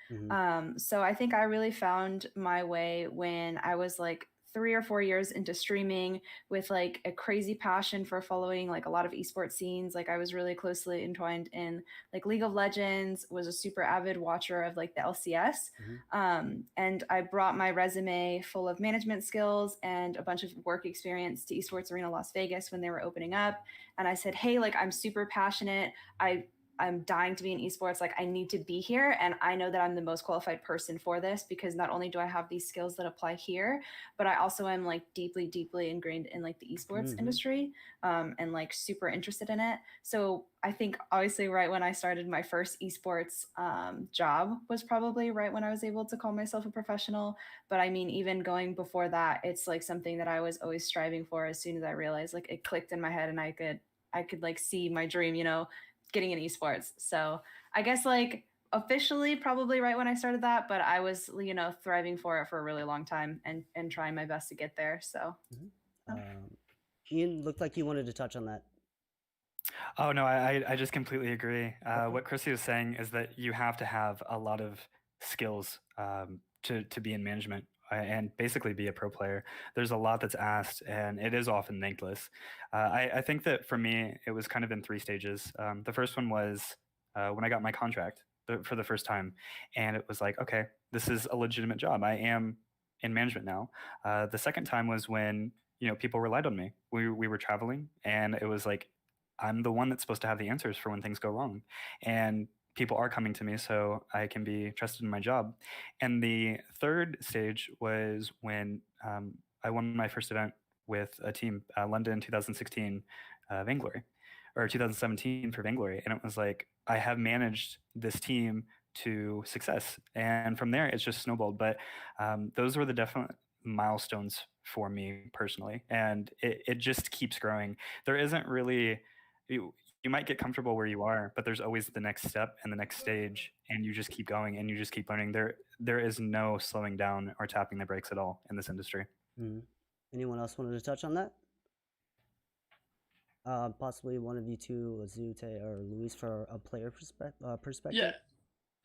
So I think I really found my way when I was like 3 or 4 years into streaming with like a crazy passion for following like a lot of esports scenes. Like I was really closely entwined in like League of Legends, was a super avid watcher of like the LCS. And I brought my resume full of management skills and a bunch of work experience to Esports Arena Las Vegas when they were opening up. And I said, hey, like I'm super passionate. I'm dying to be in esports. Like I need to be here. And I know that I'm the most qualified person for this because not only do I have these skills that apply here, but I also am like deeply, deeply ingrained in like the esports industry and like super interested in it. So I think obviously right when I started my first esports job was probably right when I was able to call myself a professional. But I mean, even going before that, it's like something that I was always striving for as soon as I realized like it clicked in my head and I could like see my dream, you know, getting in esports. So I guess like officially probably right when I started that, but I was, you know, thriving for it for a really long time and trying my best to get there. So Ian, looked like you wanted to touch on that. Oh no, I just completely agree. What Chrissy was saying is that you have to have a lot of skills to be in management and basically be a pro player. There's a lot that's asked, and it is often thankless. I think that for me, it was kind of in 3 stages. The first one was when I got my contract for the first time, and it was like, okay, this is a legitimate job. I am in management now. The second time was when people relied on me. We were traveling, and it was like, I'm the one that's supposed to have the answers for when things go wrong. And people are coming to me, so I can be trusted in my job. And the third stage was when I won my first event with a team, London 2016 Vainglory, or 2017 for Vainglory. And it was like, I have managed this team to success. And from there, it's just snowballed. But those were the definite milestones for me personally. And it just keeps growing. There isn't really... You might get comfortable where you are, but there's always the next step and the next stage, and you just keep going and you just keep learning. There is no slowing down or tapping the brakes at all in this industry. Anyone else wanted to touch on that? Possibly one of you two, Zute or Luis, for a player perspective. Yeah,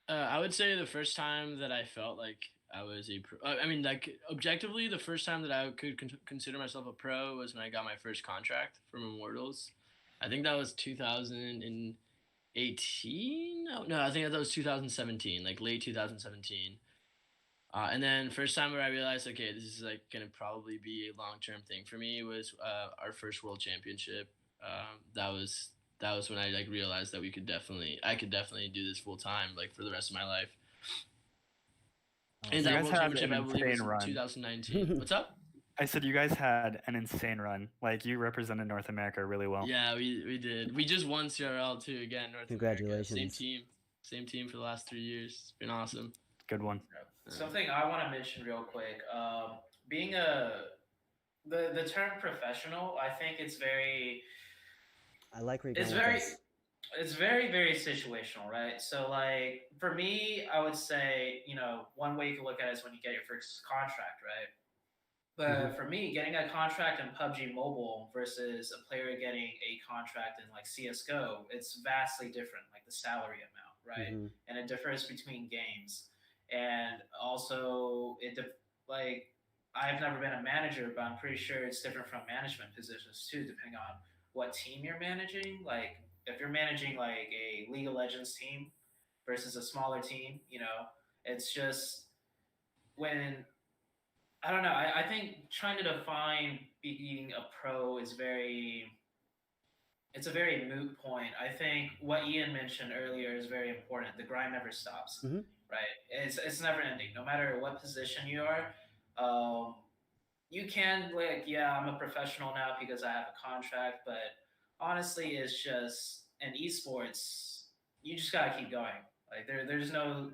I would say the first time that I felt like I was a pro, I mean, like objectively, the first time that I could consider myself a pro was when I got my first contract from Immortals. I think that was 2018. No, I think that was 2017, like late 2017. And then first time where I realized, okay, this is like gonna probably be a long-term thing for me was our first World Championship. That was when I like realized that I could definitely do this full time, like for the rest of my life. And that World Championship, I believe, was 2019. What's up? I said you guys had an insane run. Like you represented North America really well. Yeah, we did. We just won CRL too again. Congratulations. America. Same team for the last 3 years. It's been awesome. Good one. Something I want to mention real quick. Being the term professional, I think it's very. I like where it's very, very situational, right? So like for me, I would say, one way you can look at it is when you get your first contract, right? But for me, getting a contract in PUBG Mobile versus a player getting a contract in like CSGO, it's vastly different, like the salary amount, right? And it differs between games. And also, I've never been a manager, but I'm pretty sure it's different from management positions too, depending on what team you're managing. Like if you're managing like a League of Legends team versus a smaller team, it's just when I don't know. I think trying to define being a pro is it's a very moot point. I think what Ian mentioned earlier is very important. The grind never stops, right? It's never ending. No matter what position you are, you can I'm a professional now because I have a contract, but honestly, it's just in esports, you just gotta keep going. Like there's no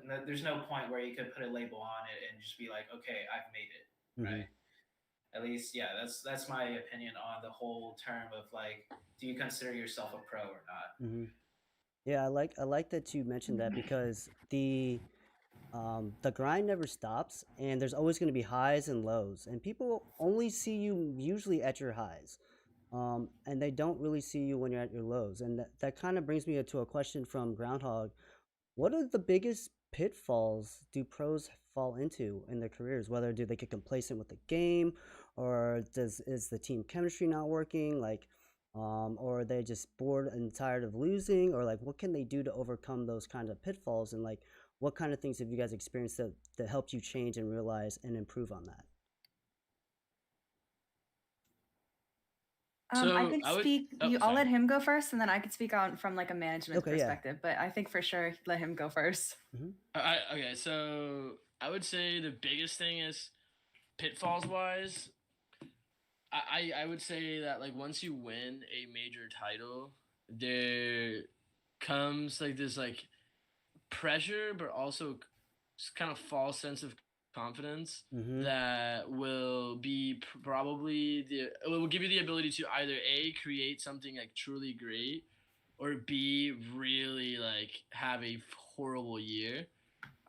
point where you could put a label on it and just be like, okay, I've made it, right? At least, yeah, that's my opinion on the whole term of like, do you consider yourself a pro or not? Yeah, I like that you mentioned that because the grind never stops, and there's always going to be highs and lows, and people only see you usually at your highs, and they don't really see you when you're at your lows. And that kind of brings me to a question from Groundhog. What are the biggest pitfalls do pros fall into in their careers? Whether do they get complacent with the game, or is the team chemistry not working? Like, or are they just bored and tired of losing? Or like, what can they do to overcome those kinds of pitfalls? And like, what kind of things have you guys experienced that helped you change and realize and improve on that? So I could I would. speak. Oh, I'll let sorry. him go first, and then I could speak on from like a management Okay, yeah. perspective. But I think for sure let him go first. Okay, so I would say the biggest thing is pitfalls wise. I would say that like once you win a major title, there comes like this like pressure, but also kind of false sense of confidence Mm-hmm. that will be probably it will give you the ability to either A, create something like truly great, or B, really like have a horrible year.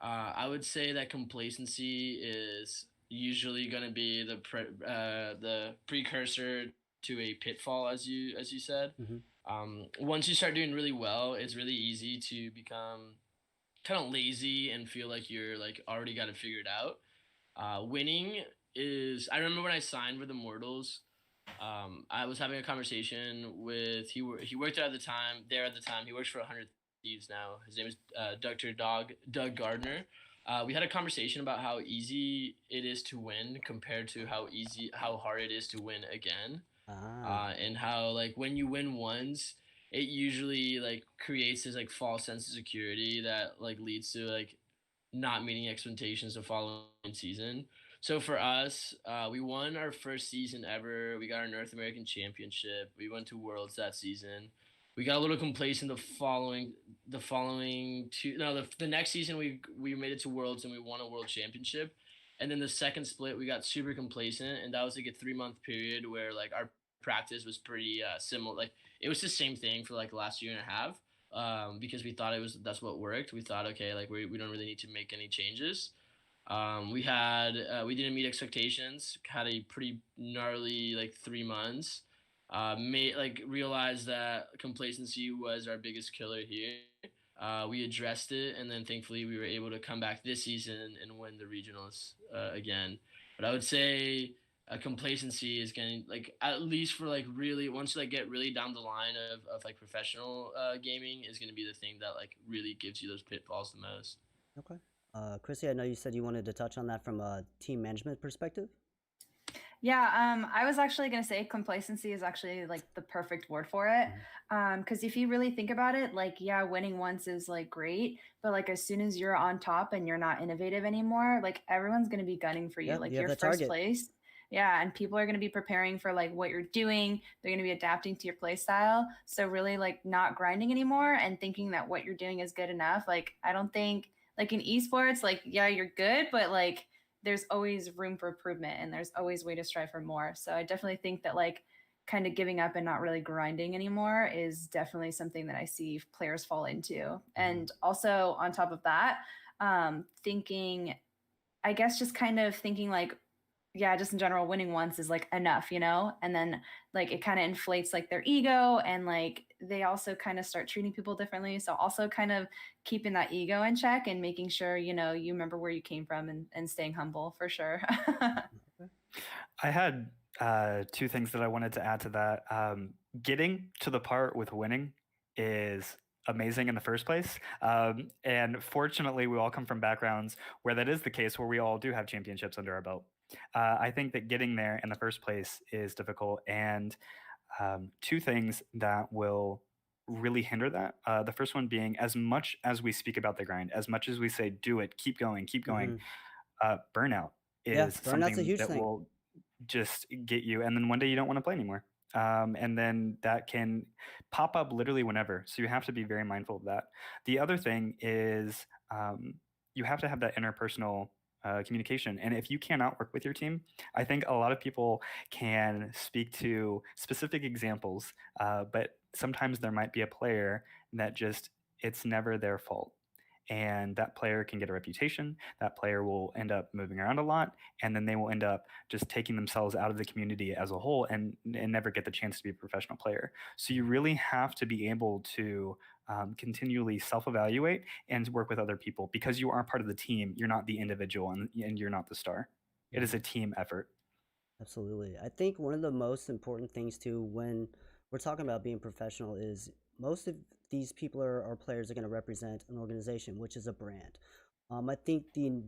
I would say that complacency is usually going to be the precursor to a pitfall, as you said. Mm-hmm. Once you start doing really well, it's really easy to become kind of lazy and feel like you're like already got it figured out. Winning is. I remember when I signed with Immortals. I was having a conversation with he worked there at the time. He works for 100 Thieves now. His name is Doug Gardner. We had a conversation about how easy it is to win compared to how hard it is to win again. And how like when you win once, it usually like creates this like false sense of security that like leads to like not meeting expectations the following season. So for us, we won our first season ever. We got our North American Championship. We went to Worlds that season. We got a little complacent the next season we made it to Worlds and we won a World Championship. And then the second split we got super complacent, and that was like a 3 month period where like our practice was pretty similar. Like it was the same thing for like the last year and a half. Because we thought that's what worked. We thought, okay, like we don't really need to make any changes. We didn't meet expectations. Had a pretty gnarly like 3 months. Realized that complacency was our biggest killer here. We addressed it, and then thankfully we were able to come back this season and win the regionals again. But I would say complacency is going to like at least for like really once you like get really down the line of like professional gaming is going to be the thing that like really gives you those pitfalls the most. Okay. Chrissy, I know you said you wanted to touch on that from a team management perspective. Yeah, I was actually going to say complacency is actually like the perfect word for it. Because if you really think about it, like, yeah, winning once is like great, but like as soon as you're on top and you're not innovative anymore, like everyone's going to be gunning for you. Yep, Like you have your the first target. place. Yeah, and people are going to be preparing for like what you're doing. They're going to be adapting to your play style. So really like not grinding anymore and thinking that what you're doing is good enough. Like I don't think like in esports, like yeah, you're good, but like there's always room for improvement and there's always way to strive for more. So I definitely think that like kind of giving up and not really grinding anymore is definitely something that I see players fall into. And also on top of that, thinking, I guess just kind of thinking like, yeah, just in general, winning once is like enough, you know? And then like it kind of inflates like their ego and like they also kind of start treating people differently. So also kind of keeping that ego in check and making sure, you know, you remember where you came from and staying humble for sure. I had two things that I wanted to add to that. Getting to the part with winning is amazing in the first place. And fortunately, we all come from backgrounds where that is the case, where we all do have championships under our belt. I think that getting there in the first place is difficult. And two things that will really hinder that. The first one being, as much as we speak about the grind, as much as we say, do it, keep going, burnout Yeah, is burnout's a something huge that thing. will just get you, and then one day you don't want to play anymore. And then that can pop up literally whenever. So you have to be very mindful of that. The other thing is you have to have that interpersonal communication. And if you cannot work with your team, I think a lot of people can speak to specific examples, but sometimes there might be a player that just it's never their fault. And that player can get a reputation. That player will end up moving around a lot, and then they will end up just taking themselves out of the community as a whole and never get the chance to be a professional player. So you really have to be able to continually self-evaluate and work with other people, because you are part of the team. You're not the individual, and you're not the star. It is a team effort. Absolutely. I think one of the most important things too when we're talking about being professional is most of these people are players are going to represent an organization, which is a brand. I think the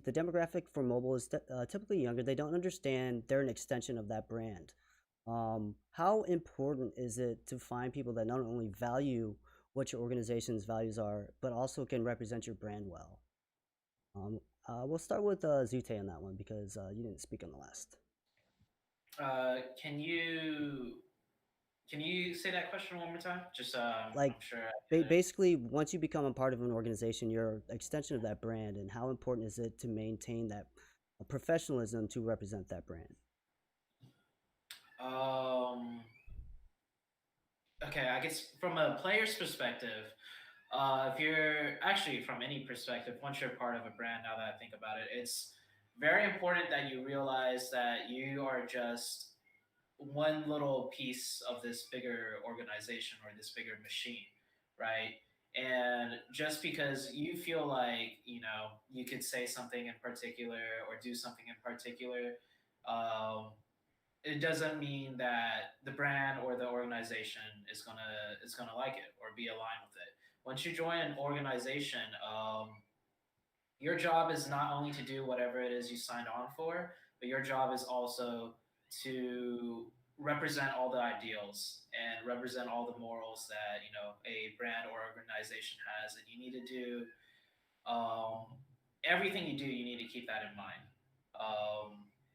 demographic for mobile is typically younger. They don't understand they're an extension of that brand. How important is it to find people that not only value what your organization's values are, but also can represent your brand well? We'll start with Zute on that one, because you didn't speak on the last. Can you say that question one more time? Just Like, I'm sure. I basically, once you become a part of an organization, you're an extension of that brand, and how important is it to maintain that professionalism to represent that brand? Okay, I guess from a player's perspective, if you're actually from any perspective, once you're part of a brand, now that I think about it, it's very important that you realize that you are just one little piece of this bigger organization or this bigger machine, right? And just because you feel like, you could say something in particular or do something in particular, um, it doesn't mean that the brand or the organization is gonna like it or be aligned with it. Once you join an organization, your job is not only to do whatever it is you signed on for, but your job is also to represent all the ideals and represent all the morals that a brand or organization has, and you need to do everything you do. You need to keep that in mind.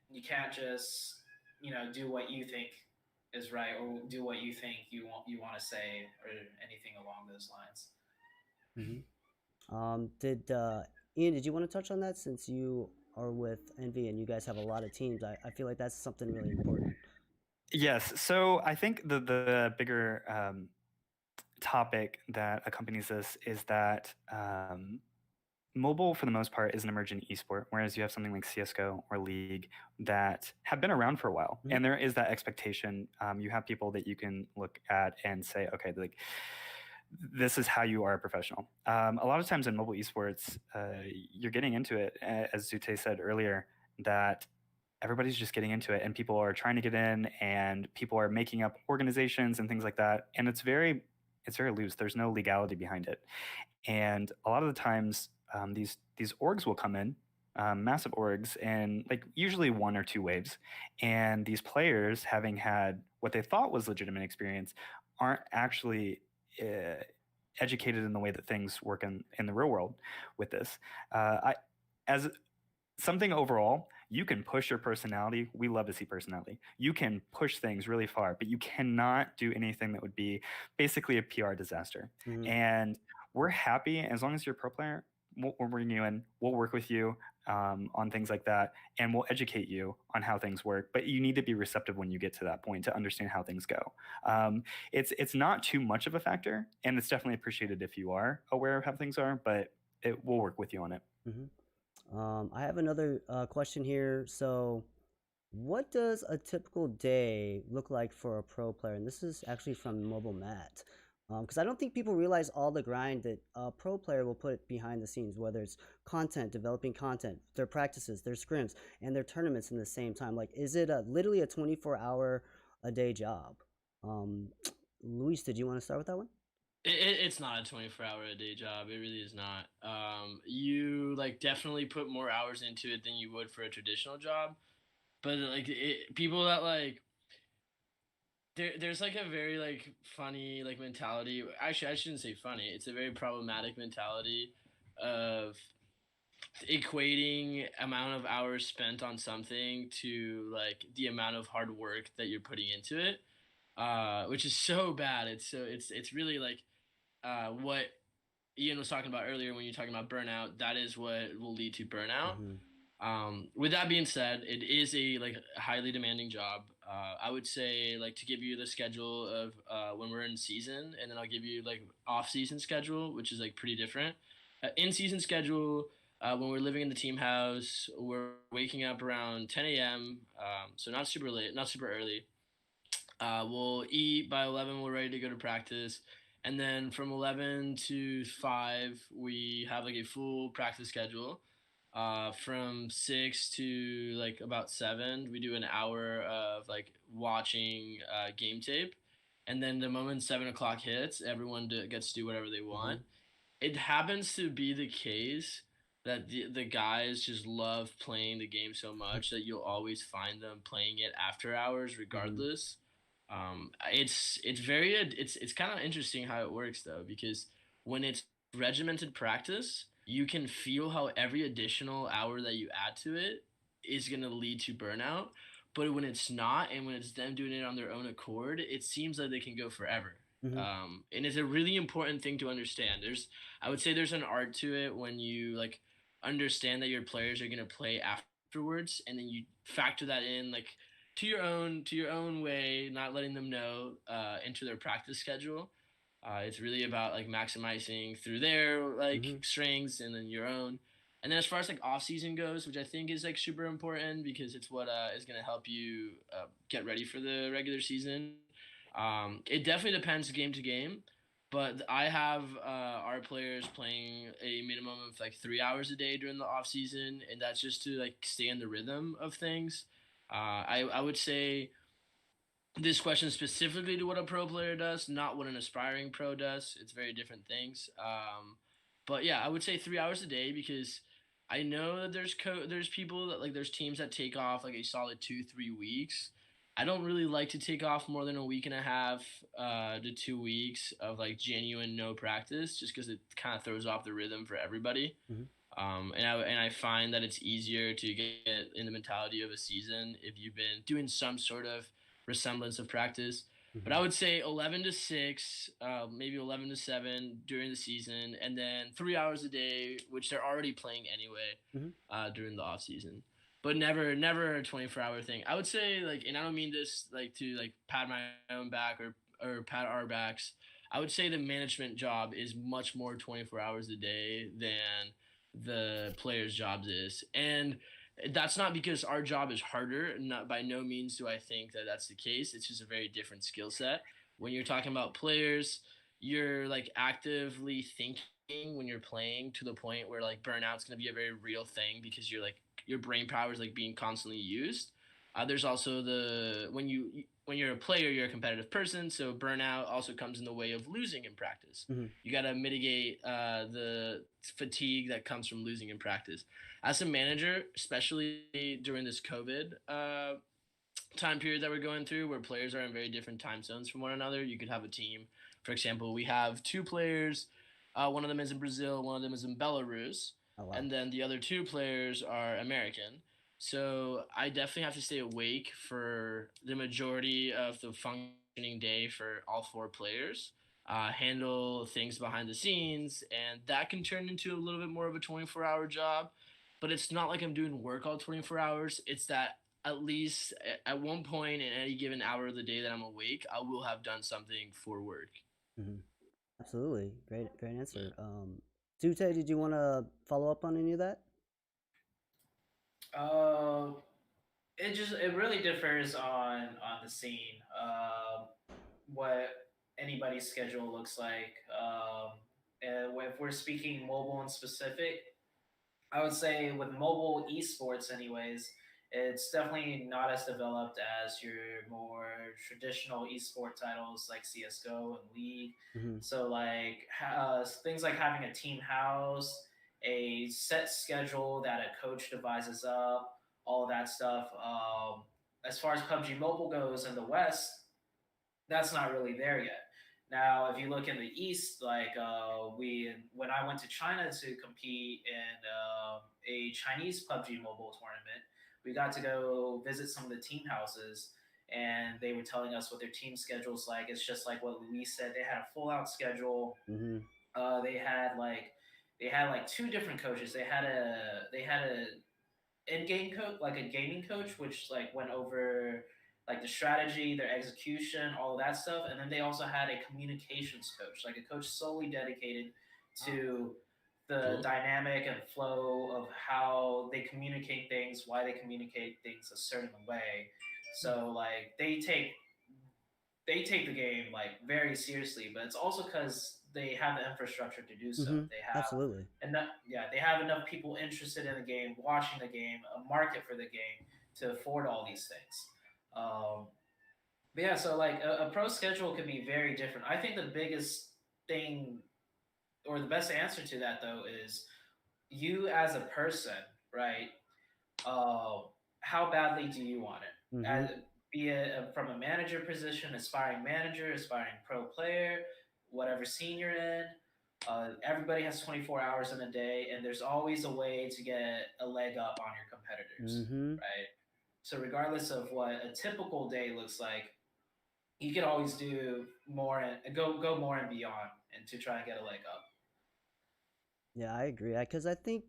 You can't just do what you think is right or do what you think you want to say or anything along those lines. Did Ian, did you want to touch on that, since you are with Envy and you guys have a lot of teams? I feel like that's something really important. Yes. So I think the bigger topic that accompanies this is that mobile, for the most part, is an emerging esport, whereas you have something like CSGO or League that have been around for a while. And there is that expectation. You have people that you can look at and say, okay, like, this is how you are a professional. A lot of times in mobile esports, you're getting into it, as Zute said earlier, that everybody's just getting into it, and people are trying to get in, and people are making up organizations and things like that. And it's very loose. There's no legality behind it. And a lot of the times, these orgs will come in, massive orgs, and like usually one or two waves. And these players, having had what they thought was legitimate experience, aren't actually educated in the way that things work in the real world with this. As something overall, you can push your personality. We love to see personality. You can push things really far, but you cannot do anything that would be basically a PR disaster. And we're happy as long as you're a pro player. We'll bring you in. We'll work with you on things like that, and we'll educate you on how things work. But you need to be receptive when you get to that point to understand how things go. It's not too much of a factor, and it's definitely appreciated if you are aware of how things are. But we'll work with you on it. I have another question here. So, what does a typical day look like for a pro player? And this is actually from Mobile Matt. Because I don't think people realize all the grind that a pro player will put behind the scenes, whether it's content, developing content, their practices, their scrims, and their tournaments in the same time. Like, is it literally a 24-hour a day job? Luis, did you want to start with that one? It's not a 24-hour a day job. It really is not. You like definitely put more hours into it than you would for a traditional job. But like people that like there's like a very like funny like mentality. Actually, I shouldn't say funny. It's a very problematic mentality of equating amount of hours spent on something to like the amount of hard work that you're putting into it, which is so bad. It's really like what Ian was talking about earlier when you're talking about burnout. That is what will lead to burnout. With that being said, it is a like highly demanding job. I would say like to give you the schedule of when we're in season, and then I'll give you like off season schedule, which is like pretty different. In season schedule, when we're living in the team house, we're waking up around 10 a.m. So not super late, not super early. We'll eat by 11. We're ready to go to practice, and then from 11 to 5, we have like a full practice schedule. From 6 to like about 7, we do an hour of like watching game tape, and then the moment 7 o'clock hits, everyone gets to do whatever they want. It happens to be the case that the guys just love playing the game so much that you'll always find them playing it after hours, regardless. It's kind of interesting how it works though, because when it's regimented practice, you can feel how every additional hour that you add to it is going to lead to burnout. But when it's not, and when it's them doing it on their own accord, it seems like they can go forever. And it's a really important thing to understand. I would say there's an art to it when you like understand that your players are going to play afterwards, and then you factor that in like to your own way, not letting them know into their practice schedule. It's really about like maximizing through their like strengths and then your own. And then as far as like off season goes, which I think is like super important because it's what is going to help you get ready for the regular season. It definitely depends game to game, but I have our players playing a minimum of like 3 hours a day during the off season, and that's just to like stay in the rhythm of things. I would say this question specifically to what a pro player does, not what an aspiring pro does. It's very different things. But yeah, I would say 3 hours a day because I know that there's people that like there's teams that take off like a solid 2-3 weeks. I don't really like to take off more than a week and a half to 2 weeks of like genuine no practice, just because it kind of throws off the rhythm for everybody. And I find that it's easier to get in the mentality of a season if you've been doing some sort of resemblance of practice. But I would say 11 to 6, maybe 11 to 7 during the season, and then 3 hours a day, which they're already playing anyway during the off season. But never a 24-hour thing. I would say like, and I don't mean this like to like pat my own back or pat our backs. I would say the management job is much more 24 hours a day than the player's jobs is. And that's not because our job is harder. Not by no means do I think that that's the case. It's just a very different skill set. When you're talking about players, you're like actively thinking when you're playing to the point where like burnout's going to be a very real thing because you're like your brain power is like being constantly used. There's also when you're a player, you're a competitive person, so burnout also comes in the way of losing in practice. You got to mitigate the fatigue that comes from losing in practice. As a manager, especially during this COVID time period that we're going through, where players are in very different time zones from one another, you could have a team. For example, we have 2 players. One of them is in Brazil, one of them is in Belarus, and then the other 2 players are American. So I definitely have to stay awake for the majority of the functioning day for all 4 players, handle things behind the scenes, and that can turn into a little bit more of a 24-hour job. But it's not like I'm doing work all 24 hours. It's that at least at one point in any given hour of the day that I'm awake, I will have done something for work. Absolutely. Great answer. Zute, did you want to follow up on any of that? It really differs on the scene. What anybody's schedule looks like. And if we're speaking mobile in specific, I would say with mobile esports, anyways, it's definitely not as developed as your more traditional esport titles like CS:GO and League. So like things like having a team house, a set schedule that a coach devises up, all of that stuff. As far as PUBG Mobile goes in the West, that's not really there yet. Now, if you look in the East, like when I went to China to compete in a Chinese PUBG Mobile tournament, we got to go visit some of the team houses, and they were telling us what their team schedule's like. It's just like what Luis said. They had a full out schedule. They had like 2 different coaches. They had a in-game coach, like a gaming coach, which like went over like the strategy, their execution, all of that stuff, and then they also had a communications coach, like a coach solely dedicated to the Cool. dynamic and flow of how they communicate things, why they communicate things a certain way. So like they take the game like very seriously, but it's also because they have the infrastructure to do so. They have Absolutely. enough, yeah, they have enough people interested in the game, watching the game, a market for the game to afford all these things. But yeah, so like a pro schedule could be very different. I think the biggest thing or the best answer to that though is you as a person, right? uh, how badly do you want it? Mm-hmm. Be it from a manager position, aspiring manager, aspiring pro player, whatever scene you're in. Everybody has 24 hours in a day, and there's always a way to get a leg up on your competitors, Mm-hmm. right? So regardless of what a typical day looks like, you can always do more and go more and beyond, and to try and get a leg up. Yeah, I agree. Because I think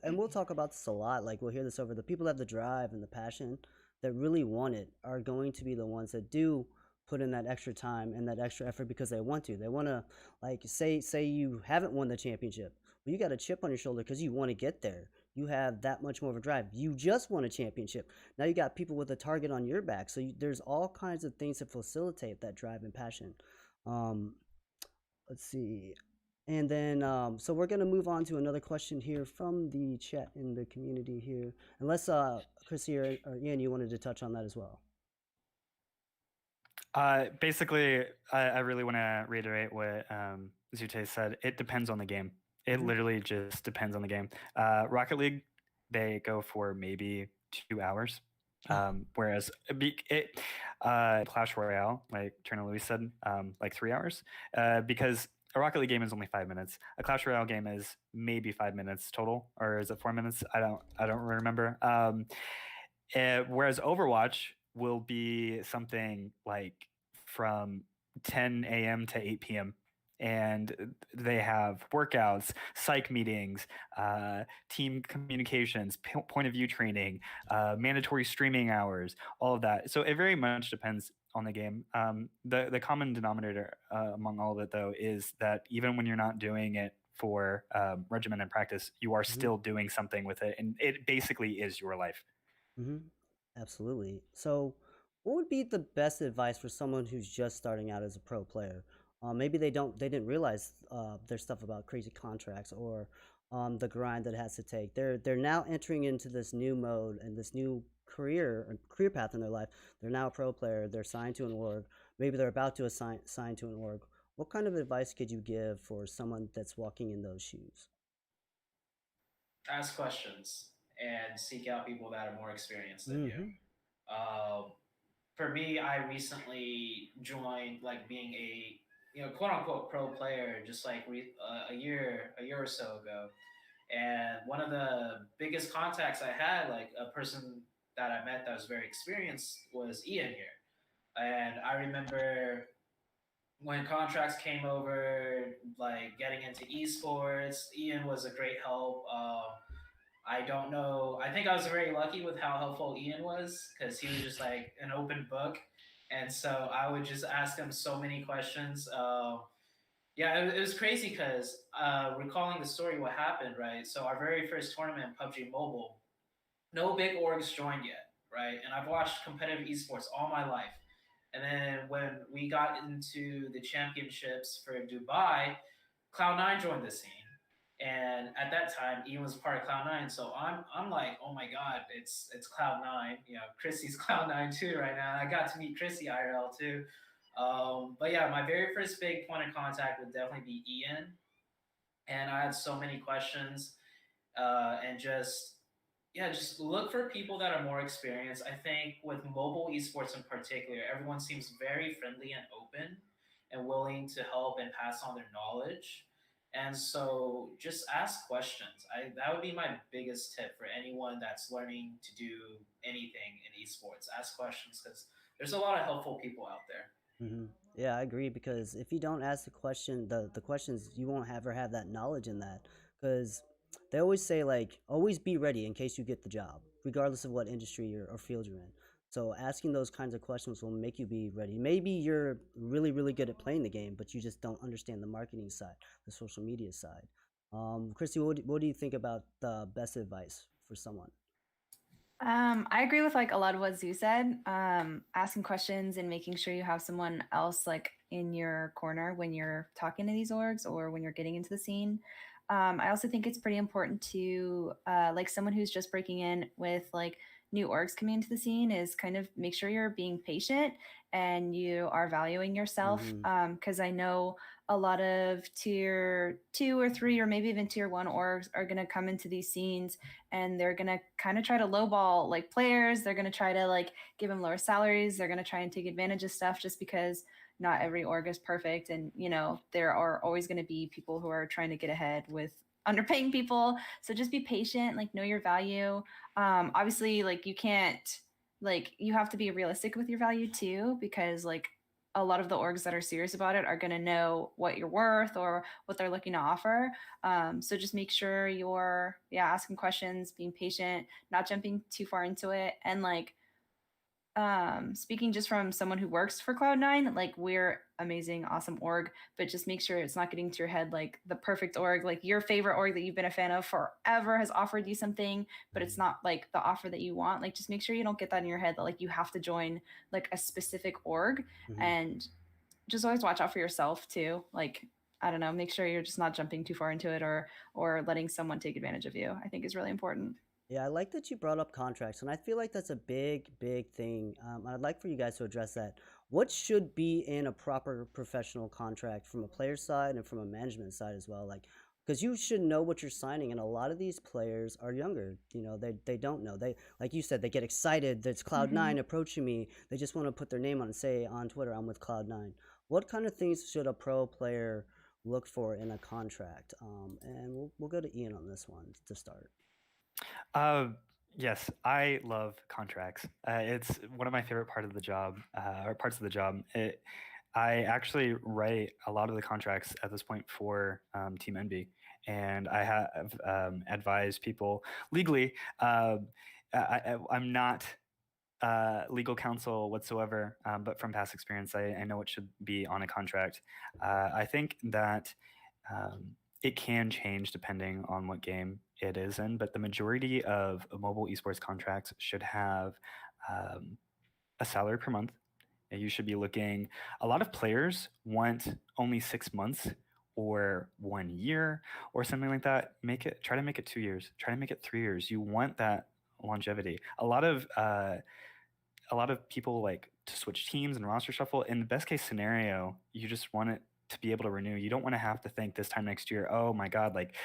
and we'll talk about this a lot. Like we'll hear this over the people that have the drive and the passion that really want it are going to be the ones that do put in that extra time and that extra effort because they want to. They want to, like, say you haven't won the championship, but you got a chip on your shoulder because you want to get there. You have that much more of a drive. You just won a championship. Now you got people with a target on your back. So there's all kinds of things to facilitate that drive and passion. Um, let's see. And then, so we're going to move on to another question here from the chat in the community here. Unless Chrissy or Ian, you wanted to touch on that as well. Basically, I really want to reiterate what Zute said. It depends on the game. It literally just depends on the game. Rocket League, they go for maybe 2 hours. Whereas Clash Royale, like Turner Louis said, like 3 hours. Because a Rocket League game is only 5 minutes. A Clash Royale game is maybe 5 minutes total, or is it 4 minutes? I don't remember. Whereas Overwatch will be something like from 10 a.m. to 8 p.m. And they have workouts, psych meetings, team communications, point of view training, mandatory streaming hours, all of that. So it very much depends on the game. The common denominator among all of it, though, is that even when you're not doing it for regimen and practice, you are still doing something with it, and it basically is your life. Absolutely. So, what would be the best advice for someone who's just starting out as a pro player? Maybe they didn't realize there's stuff about crazy contracts or the grind that it has to take. They're now entering into this new mode and this new career path in their life. They're now a pro player. They're signed to an org. Maybe they're about to sign to an org. What kind of advice could you give for someone that's walking in those shoes? Ask questions and seek out people that are more experienced than you. For me, I recently joined like being a quote unquote pro player just like a year or so ago, and one of the biggest contacts I had, like a person that I met that was very experienced, was Ian here. And I remember when contracts came over, like getting into esports, Ian was a great help. I don't know. I think I was very lucky with how helpful Ian was because he was just like an open book. And so I would just ask him so many questions. Yeah, it was crazy because recalling the story, what happened, right? So our very first tournament, PUBG Mobile, no big orgs joined yet, right? And I've watched competitive esports all my life. And then when we got into the championships for Dubai, Cloud9 joined the scene. And at that time, Ian was part of Cloud9, so I'm like, oh my god, it's Cloud9. Chrissy's Cloud9 too right now. And I got to meet Chrissy IRL too. But yeah, my very first big point of contact would definitely be Ian, and I had so many questions, and just look for people that are more experienced. I think with mobile esports in particular, everyone seems very friendly and open and willing to help and pass on their knowledge. And so just ask questions. That would be my biggest tip for anyone that's learning to do anything in esports. Ask questions because there's a lot of helpful people out there. Yeah, I agree, because if you don't ask the questions, you won't ever have that knowledge in that. Because they always say, like, always be ready in case you get the job. regardless of what industry or field you're in. So asking those kinds of questions will make you be ready. Maybe you're really, really good at playing the game, but you just don't understand the marketing side, the social media side. Christy, what do you think about the best advice for someone? I agree with like a lot of what Zoo said. Asking questions and making sure you have someone else like in your corner when you're talking to these orgs or when you're getting into the scene. I also think it's pretty important to like someone who's just breaking in with like new orgs coming into the scene is kind of make sure you're being patient and you are valuing yourself. Because I know a lot of tier 2 or 3 or maybe even tier 1 orgs are going to come into these scenes and they're going to kind of try to lowball like players. They're going to try to like give them lower salaries. They're going to try and take advantage of stuff just because not every org is perfect. And, you know, there are always going to be people who are trying to get ahead with underpaying people. So just be patient, like know your value. Obviously, like you can't, like you have to be realistic with your value too, because like a lot of the orgs that are serious about it are going to know what you're worth or what they're looking to offer. So just make sure you're asking questions, being patient, not jumping too far into it. And like speaking just from someone who works for Cloud9, like we're amazing, awesome org, but just make sure it's not getting to your head like the perfect org, like your favorite org that you've been a fan of forever has offered you something, but it's not like the offer that you want. Like just make sure you don't get that in your head that like you have to join like a specific org, and just always watch out for yourself too. Like I don't know, make sure you're just not jumping too far into it or letting someone take advantage of you. I think is really important. Yeah, I like that you brought up contracts, and I feel like that's a big, big thing. I'd like for you guys to address that. What should be in a proper professional contract from a player side and from a management side as well? Like, because you should know what you're signing, and a lot of these players are younger. You know, they don't know. They, like you said, they get excited. There's Cloud9 approaching me. They just want to put their name on and say on Twitter, "I'm with Cloud9." What kind of things should a pro player look for in a contract? And we'll go to Ian on this one to start. Yes, I love contracts. It's one of my favorite part of the job, or parts of the job. I actually write a lot of the contracts at this point for Team NB, and I have advised people legally. I'm not legal counsel whatsoever, but from past experience, I know what should be on a contract. I think that it can change depending on what game it is in, but the majority of mobile esports contracts should have a salary per month. You should be looking, a lot of players want only 6 months or 1 year or something like that. Try to make it 2 years, try to make it 3 years. You want that longevity. A lot of people like to switch teams and roster shuffle. In the best case scenario, you just want it to be able to renew. You don't want to have to think this time next year, oh my God, like,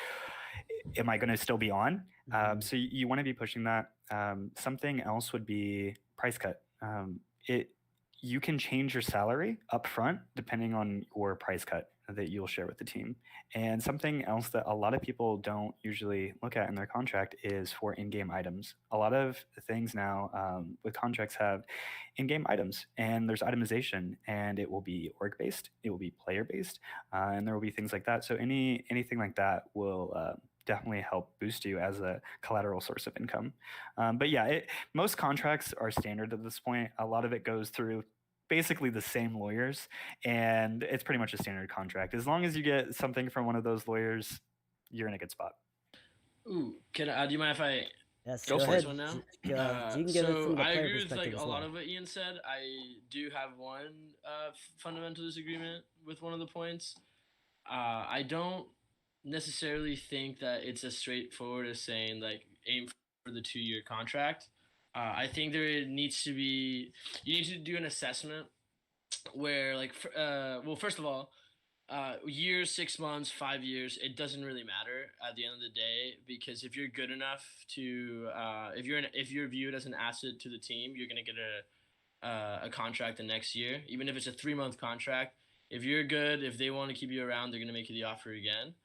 am I going to still be on? So you want to be pushing that. Something else would be price cut. You can change your salary up front depending on your price cut that you'll share with the team. And something else that a lot of people don't usually look at in their contract is for in-game items. A lot of things now with contracts have in-game items, and there's itemization, and it will be org-based, it will be player-based, and there will be things like that. So anything like that will definitely help boost you as a collateral source of income. But yeah, most contracts are standard at this point. A lot of it goes through basically the same lawyers, and it's pretty much a standard contract. As long as you get something from one of those lawyers, you're in a good spot. Ooh, do you mind if I go for ahead. this one now? You can get it from the I player agree with perspective like as a well. lot of what Ian said. I do have one fundamental disagreement with one of the points. I don't necessarily think that it's as straightforward as saying like aim for the 2-year contract. I think there needs to be, you need to do an assessment where like well, first of all, years, 6 months, 5 years, it doesn't really matter at the end of the day, because if you're good enough to if you're viewed as an asset to the team, you're going to get a contract the next year, even if it's a 3-month contract. If you're good, if they want to keep you around, they're going to make you the offer again.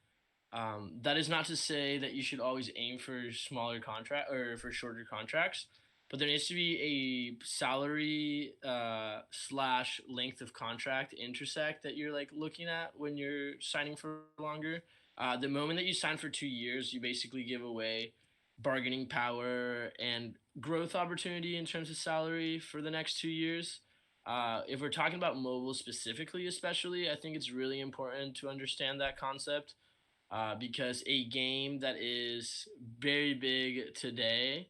That is not to say that you should always aim for smaller contract or for shorter contracts, but there needs to be a salary / length of contract intersect that you're like looking at when you're signing for longer. The moment that you sign for 2 years, you basically give away bargaining power and growth opportunity in terms of salary for the next 2 years. If we're talking about mobile specifically, especially, I think it's really important to understand that concept because a game that is very big today,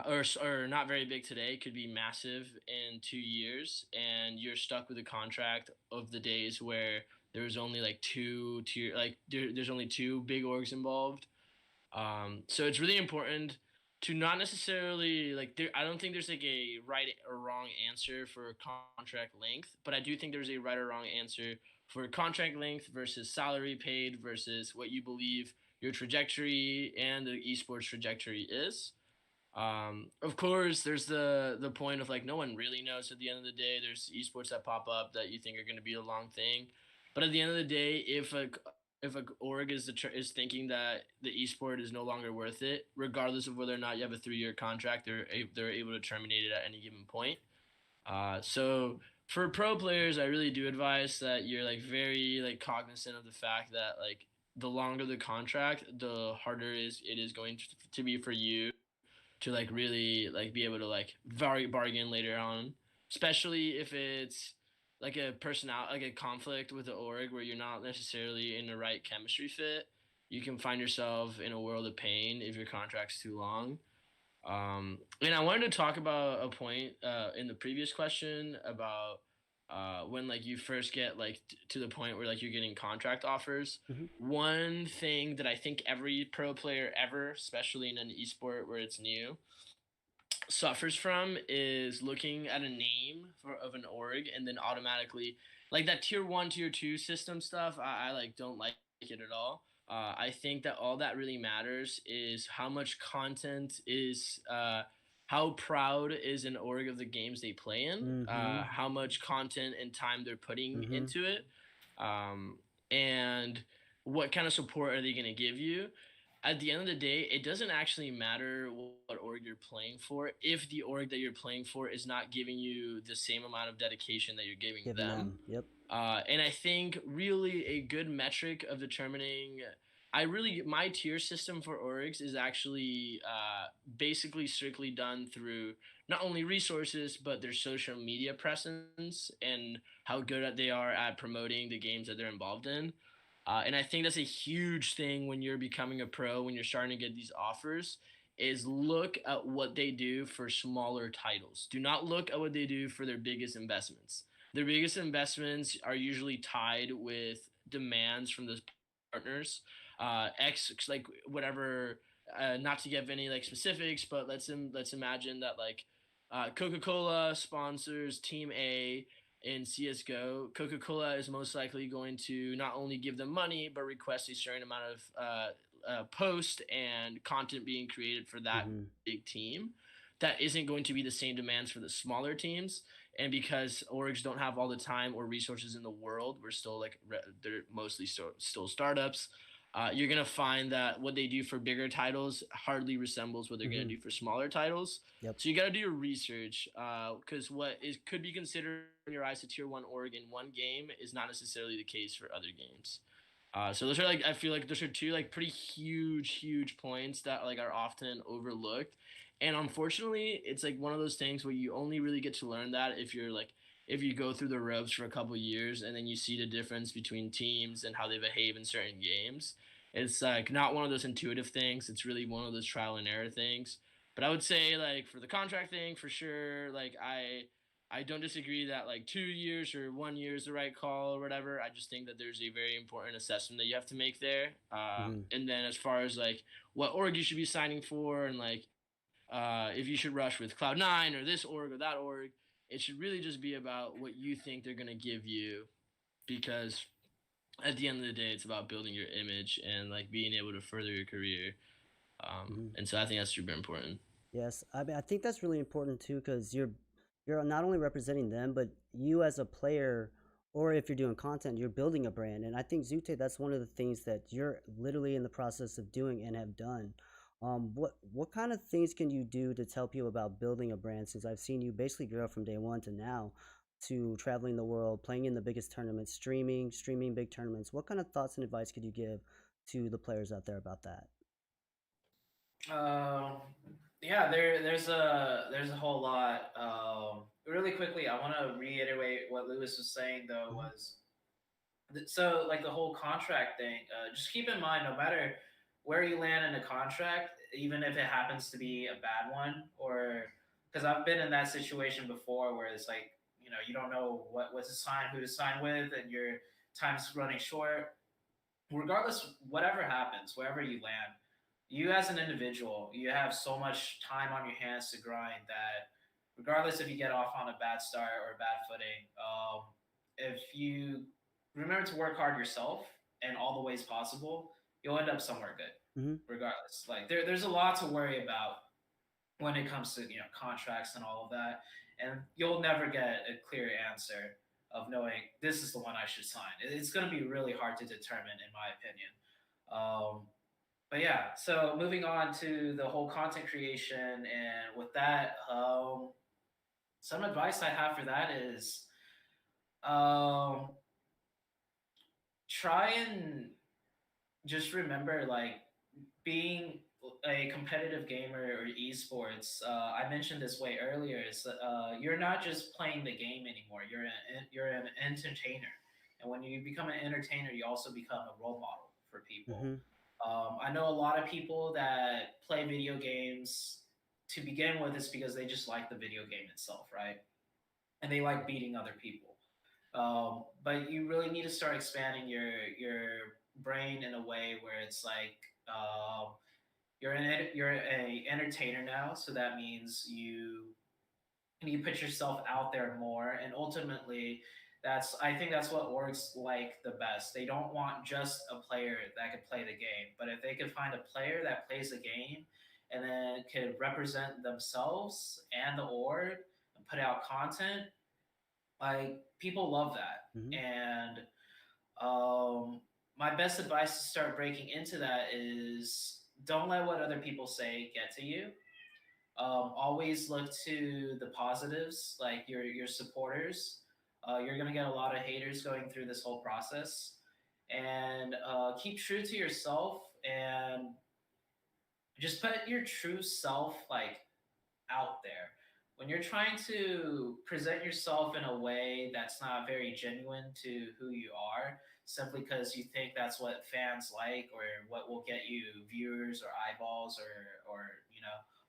or not very big today, could be massive in 2 years, and you're stuck with a contract of the days where there's only like two tier, like there's only two big orgs involved. So it's really important to not necessarily like there. I don't think there's like a right or wrong answer for contract length, but I do think there's a right or wrong answer for contract length versus salary paid versus what you believe your trajectory and the esports trajectory is. Of course, there's the point of like no one really knows at the end of the day. There's esports that pop up that you think are going to be a long thing, but at the end of the day, if a org is thinking that the esport is no longer worth it, regardless of whether or not you have a 3-year contract, they're able to terminate it at any given point. So for pro players, I really do advise that you're like very like cognizant of the fact that like the longer the contract, the harder it is going to be for you to like really like be able to like bargain later on, especially if it's like a like a conflict with the org where you're not necessarily in the right chemistry fit. You can find yourself in a world of pain if your contract's too long. And I wanted to talk about a point in the previous question about when like you first get like to the point where like you're getting contract offers. One thing that I think every pro player ever, especially in an esport where it's new, suffers from is looking at a name of an org and then automatically like that tier 1 tier 2 system stuff. I like don't like it at all. I think that all that really matters is how much content is how proud is an org of the games they play in, how much content and time they're putting into it, and what kind of support are they going to give you. At the end of the day, it doesn't actually matter what org you're playing for if the org that you're playing for is not giving you the same amount of dedication that you're giving them. Yep. And I think really a good metric of determining, my tier system for orgs is actually basically strictly done through not only resources, but their social media presence and how good they are at promoting the games that they're involved in. And I think that's a huge thing when you're becoming a pro, when you're starting to get these offers, is look at what they do for smaller titles. Do not look at what they do for their biggest investments. Their biggest investments are usually tied with demands from those partners. Like whatever, not to give any like specifics, but let's imagine that like Coca-Cola sponsors Team A in CSGO. Coca-Cola is most likely going to not only give them money, but request a certain amount of post and content being created for that big team. That isn't going to be the same demands for the smaller teams. And because orgs don't have all the time or resources in the world, we're still like, they're mostly still startups. You're going to find that what they do for bigger titles hardly resembles what they're going to do for smaller titles. Yep. So you got to do your research because could be considered in your eyes a tier 1 org in one game is not necessarily the case for other games. So those are like, I feel like those are two like pretty huge points that like are often overlooked. And unfortunately, it's like one of those things where you only really get to learn that if you go through the ropes for a couple years and then you see the difference between teams and how they behave in certain games. It's like not one of those intuitive things. It's really one of those trial and error things. But I would say like for the contract thing, for sure, like I don't disagree that like 2 years or 1 year is the right call or whatever. I just think that there's a very important assessment that you have to make there. And then as far as like what org you should be signing for and like if you should rush with Cloud9 or this org or that org, it should really just be about what you think they're going to give you, because at the end of the day, it's about building your image and like being able to further your career. And so I think that's super important. Yes, I mean I think that's really important too, because you're not only representing them, but you as a player, or if you're doing content, you're building a brand. And I think Zute, that's one of the things that you're literally in the process of doing and have done. What kind of things can you do to tell people about building a brand? Since I've seen you basically grow from day one to now, to traveling the world, playing in the biggest tournaments, streaming big tournaments. What kind of thoughts and advice could you give to the players out there about that? Yeah, there's a whole lot. Really quickly, I want to reiterate what Lewis was saying though was so like the whole contract thing. Just keep in mind, no matter where you land in a contract, even if it happens to be a bad one, or because I've been in that situation before where it's like you don't know what to sign, who to sign with, and your time's running short. Regardless, whatever happens, wherever you land, you as an individual, you have so much time on your hands to grind that regardless if you get off on a bad start or a bad footing, if you remember to work hard yourself in all the ways possible, you'll end up somewhere good, Mm-hmm. regardless. Like there's a lot to worry about when it comes to contracts and all of that, and you'll never get a clear answer of knowing this is the one I should sign. It's going to be really hard to determine, in my opinion. But yeah, so moving on to the whole content creation, and with that, some advice I have for that is um, try and just remember like being a competitive gamer or esports. I mentioned this way earlier. Is you're not just playing the game anymore. You're an entertainer, and when you become an entertainer, you also become a role model for people. Mm-hmm. I know a lot of people that play video games to begin with is because they just like the video game itself, right? And they like beating other people. But you really need to start expanding your brain in a way where it's like you're a entertainer now, so that means you put yourself out there more, and ultimately, I think that's what orgs like the best. They don't want just a player that could play the game, but if they could find a player that plays the game and then could represent themselves and the org and put out content, like people love that. Mm-hmm. And my best advice to start breaking into that is don't let what other people say get to you. Always look to the positives, like your supporters. You're gonna get a lot of haters going through this whole process, and keep true to yourself and just put your true self like out there. When you're trying to present yourself in a way that's not very genuine to who you are, simply because you think that's what fans like or what will get you viewers or eyeballs or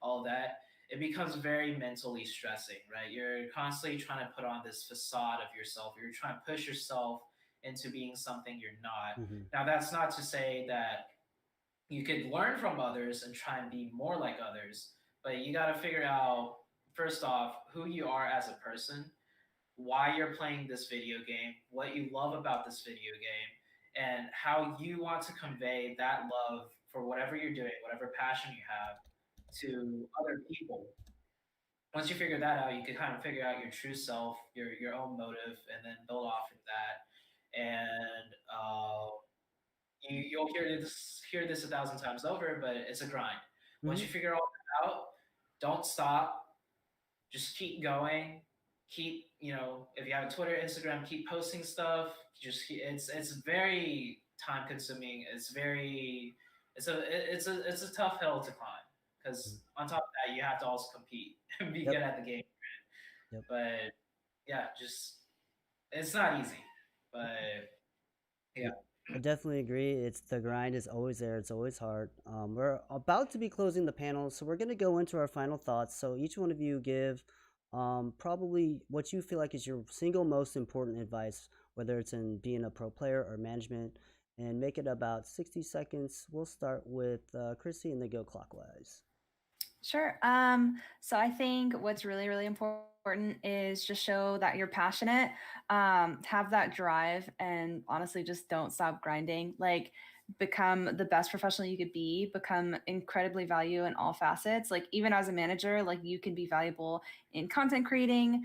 all of that, it becomes very mentally stressing, right? You're constantly trying to put on this facade of yourself. You're trying to push yourself into being something you're not. Mm-hmm. Now, that's not to say that you could learn from others and try and be more like others, but you got to figure out first off who you are as a person, why you're playing this video game, what you love about this video game, and how you want to convey that love for whatever you're doing, whatever passion you have, to other people. Once you figure that out, you can kind of figure out your true self, your own motive, and then build off of that. And you'll hear this a thousand times over, but it's a grind. Once Mm-hmm. you figure all that out, don't stop. Just keep going. Keep if you have a Twitter, Instagram, keep posting stuff. It's very time consuming. It's a tough hill to climb because on top of that, you have to also compete and be Yep. good at the game. Yep. But yeah, just it's not easy. But yeah. I definitely agree. It's the grind is always there. It's always hard. We're about to be closing the panel, so we're going to go into our final thoughts. So each one of you give probably what you feel like is your single most important advice, whether it's in being a pro player or management, and make it about 60 seconds. We'll start with Chrissy and then go clockwise. Sure. So I think what's really, really important is just show that you're passionate, have that drive, and honestly, just don't stop grinding. Like, become the best professional you could be, become incredibly valuable in all facets. Like, even as a manager, like you can be valuable in content creating,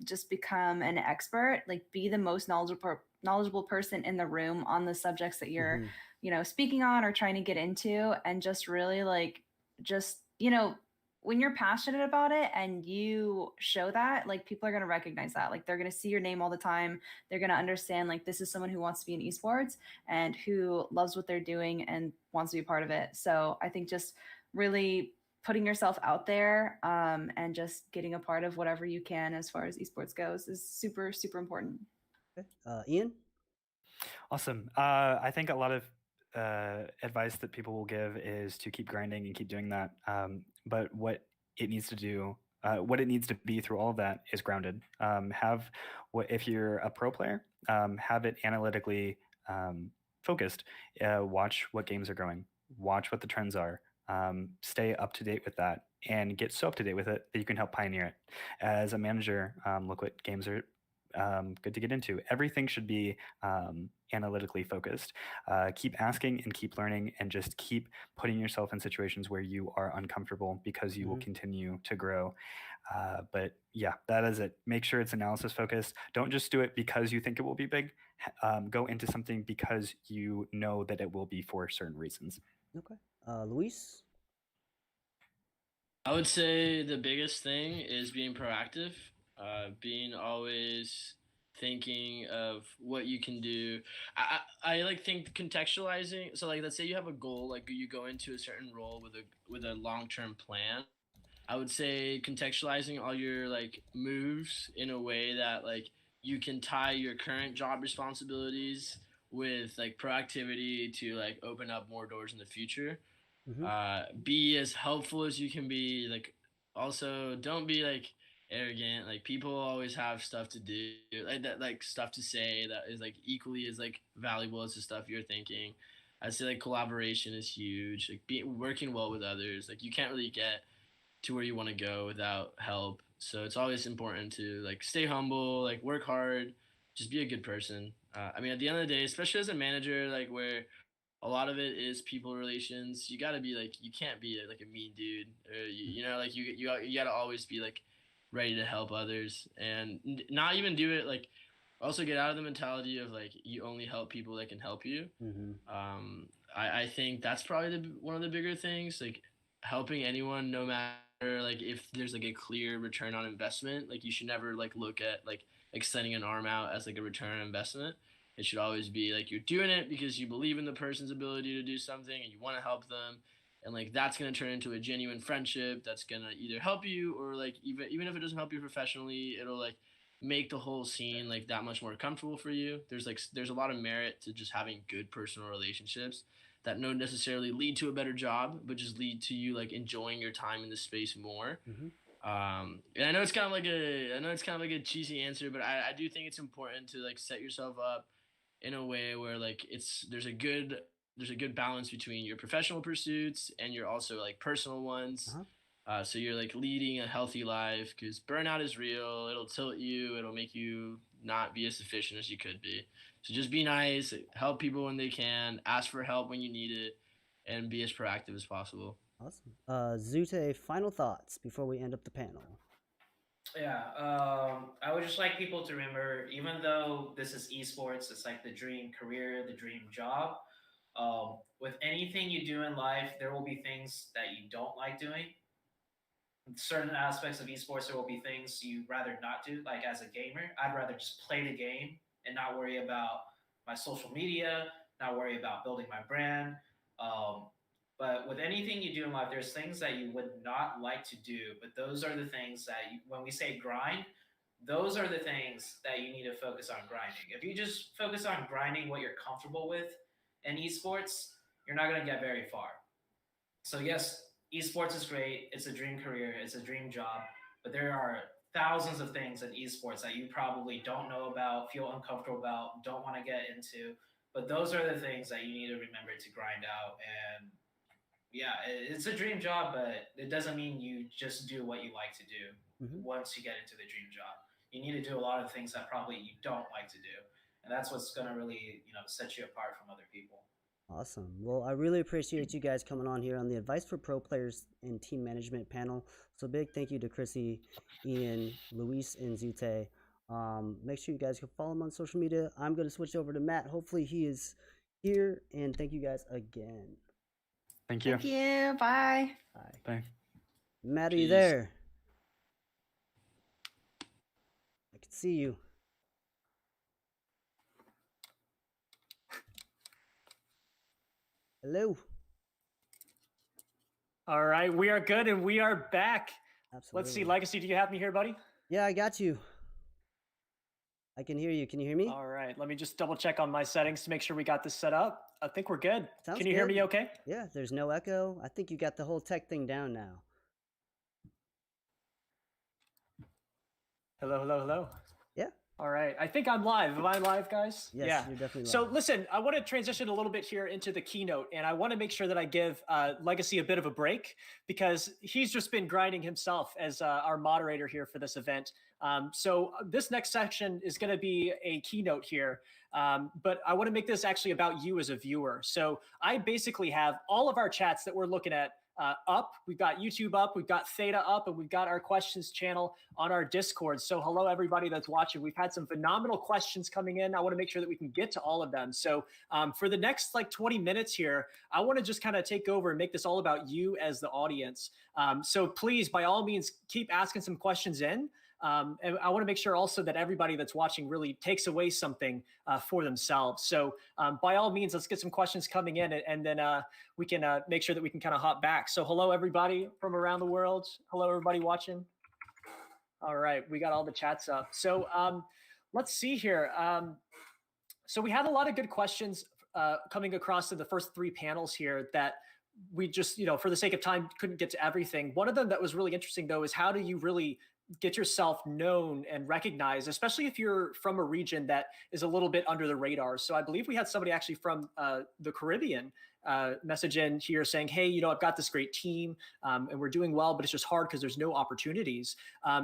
just become an expert, like be the most knowledgeable person in the room on the subjects that you're, speaking on or trying to get into, and just really like, just, when you're passionate about it and you show that, like, people are going to recognize that. Like, they're going to see your name all the time. They're going to understand, like, this is someone who wants to be in esports and who loves what they're doing and wants to be a part of it. So I think just really putting yourself out there and just getting a part of whatever you can as far as esports goes is super, super important. Okay. Ian? Awesome. I think a lot of advice that people will give is to keep grinding and keep doing that. But what it needs to do, what it needs to be through all of that is grounded. If you're a pro player, have it analytically focused. Watch what games are going. Watch what the trends are. Stay up to date with that and get so up to date with it that you can help pioneer it. As a manager, look what games are good to get into. Everything should be analytically focused. Keep asking and keep learning and just keep putting yourself in situations where you are uncomfortable because you will continue to grow. But yeah, that is it. Make sure it's analysis focused. Don't just do it because you think it will be big. Go into something because you know that it will be for certain reasons. Okay. Luis? I would say the biggest thing is being proactive, being always thinking of what you can do. I like think contextualizing. So like, let's say you have a goal, like you go into a certain role with a long-term plan. I would say contextualizing all your like moves in a way that like you can tie your current job responsibilities with like proactivity to like open up more doors in the future. Be as helpful as you can be. Like, also don't be like arrogant. Like, people always have stuff to do, like that, like stuff to say that is like equally as like valuable as the stuff you're thinking. I'd say like collaboration is huge. Like, working well with others. Like, you can't really get to where you want to go without help. So it's always important to like stay humble, like work hard, just be a good person. I mean, at the end of the day, especially as a manager, like where a lot of it is people relations. You got to be like, you can't be like a mean dude, or you know, like you got to always be like ready to help others and not even do it like. Also, get out of the mentality of like you only help people that can help you. I think that's probably one of the bigger things, like helping anyone, no matter like if there's like a clear return on investment. Like, you should never like look at like extending an arm out as like a return on investment. It should always be like you're doing it because you believe in the person's ability to do something and you want to help them, and like that's going to turn into a genuine friendship that's going to either help you or like even if it doesn't help you professionally, it'll like make the whole scene like that much more comfortable for you. There's a lot of merit to just having good personal relationships that don't necessarily lead to a better job, but just lead to you like enjoying your time in the space more. And I know it's kind of like a cheesy answer, but I do think it's important to like set yourself up in a way where like there's a good balance between your professional pursuits and your also like personal ones. So you're like leading a healthy life, because burnout is real. It'll tilt you. It'll make you not be as efficient as you could be. So just be nice, help people when they can, ask for help when you need it, and be as proactive as possible. Awesome. Zute, final thoughts before we end up the panel. Yeah, I would just like people to remember, even though this is esports, it's like the dream career, the dream job. With anything you do in life, there will be things that you don't like doing. In certain aspects of esports, there will be things you'd rather not do. Like, as a gamer, I'd rather just play the game and not worry about my social media, not worry about building my brand. But with anything you do in life, there's things that you would not like to do, but those are the things that when we say grind, those are the things that you need to focus on grinding. If you just focus on grinding what you're comfortable with in esports, you're not going to get very far. So yes, esports is great. It's a dream career. It's a dream job. But there are thousands of things in esports that you probably don't know about, feel uncomfortable about, don't want to get into. But those are the things that you need to remember to grind out. And yeah, it's a dream job, but it doesn't mean you just do what you like to do once you get into the dream job. You need to do a lot of things that probably you don't like to do. And that's what's going to really, set you apart from other people. Awesome. Well, I really appreciate you guys coming on here on the Advice for Pro Players and Team Management panel. So big thank you to Chrissy, Ian, Luis, and Zute. Make sure you guys can follow him on social media. I'm going to switch over to Matt. Hopefully he is here. And thank you guys again. Thank you. Thank you. Bye. Bye. Bye. Matt, are you Jeez. there? I can see you. Hello. All right, we are good and we are back. Absolutely. Let's see, Legacy, do you have me here, buddy? Yeah, I got you. I can hear you. Can you hear me? All right, let me just double check on my settings to make sure we got this set up. I think we're good. Sounds Can you hear good. me okay? Yeah, there's no echo. I think you got the whole tech thing down now. Hello, hello, hello. Yeah. All right, I think I'm live. Am I live, guys? Yes, yeah. you're definitely live. So listen, I want to transition a little bit here into the keynote, and I want to make sure that I give Legacy a bit of a break because he's just been grinding himself as our moderator here for this event. So this next section is going to be a keynote here, but I want to make this actually about you as a viewer. So I basically have all of our chats that we're looking at up. We've got YouTube up, we've got Theta up, and we've got our questions channel on our Discord. So hello, everybody that's watching. We've had some phenomenal questions coming in. I want to make sure that we can get to all of them. So for the next like 20 minutes here, I want to just kind of take over and make this all about you as the audience. So please, by all means, keep asking some questions in. And I want to make sure also that everybody that's watching really takes away something for themselves. So by all means, let's get some questions coming in and then we can make sure that we can kind of hop back. So hello, everybody from around the world. Hello, everybody watching. All right, we got all the chats up. So let's see here. So we had a lot of good questions coming across in the first three panels here that we just, for the sake of time, couldn't get to everything. One of them that was really interesting, though, is how do you really get yourself known and recognized, especially if you're from a region that is a little bit under the radar. So I believe we had somebody actually from the Caribbean message in here saying, hey, I've got this great team and we're doing well, but it's just hard because there's no opportunities.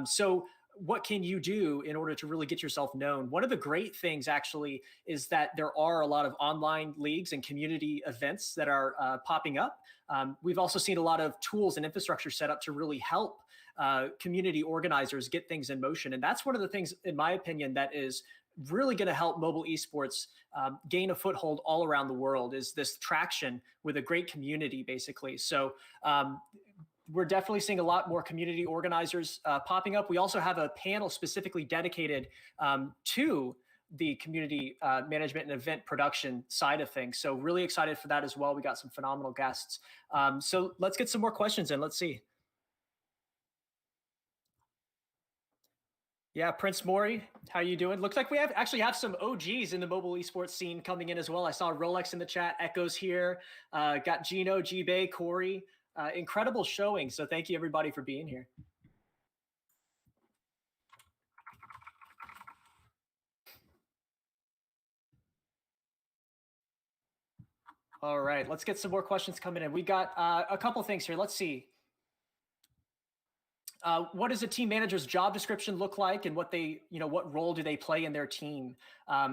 So what can you do in order to really get yourself known? One of the great things actually is that there are a lot of online leagues and community events that are popping up. We've also seen a lot of tools and infrastructure set up to really help community organizers get things in motion. And that's one of the things, in my opinion, that is really going to help mobile esports gain a foothold all around the world, is this traction with a great community, basically. So we're definitely seeing a lot more community organizers popping up. We also have a panel specifically dedicated to the community management and event production side of things. So really excited for that as well. We got some phenomenal guests. So let's get some more questions in. Let's see. Yeah, Prince Mori, how you doing? Looks like we actually have some OGs in the mobile esports scene coming in as well. I saw Rolex in the chat, Echo's here, got Gino, G-Bay, Corey. Incredible showing. So thank you everybody for being here. All right, let's get some more questions coming in. We got a couple things here. Let's see. What does a team manager's job description look like, and what role do they play in their team?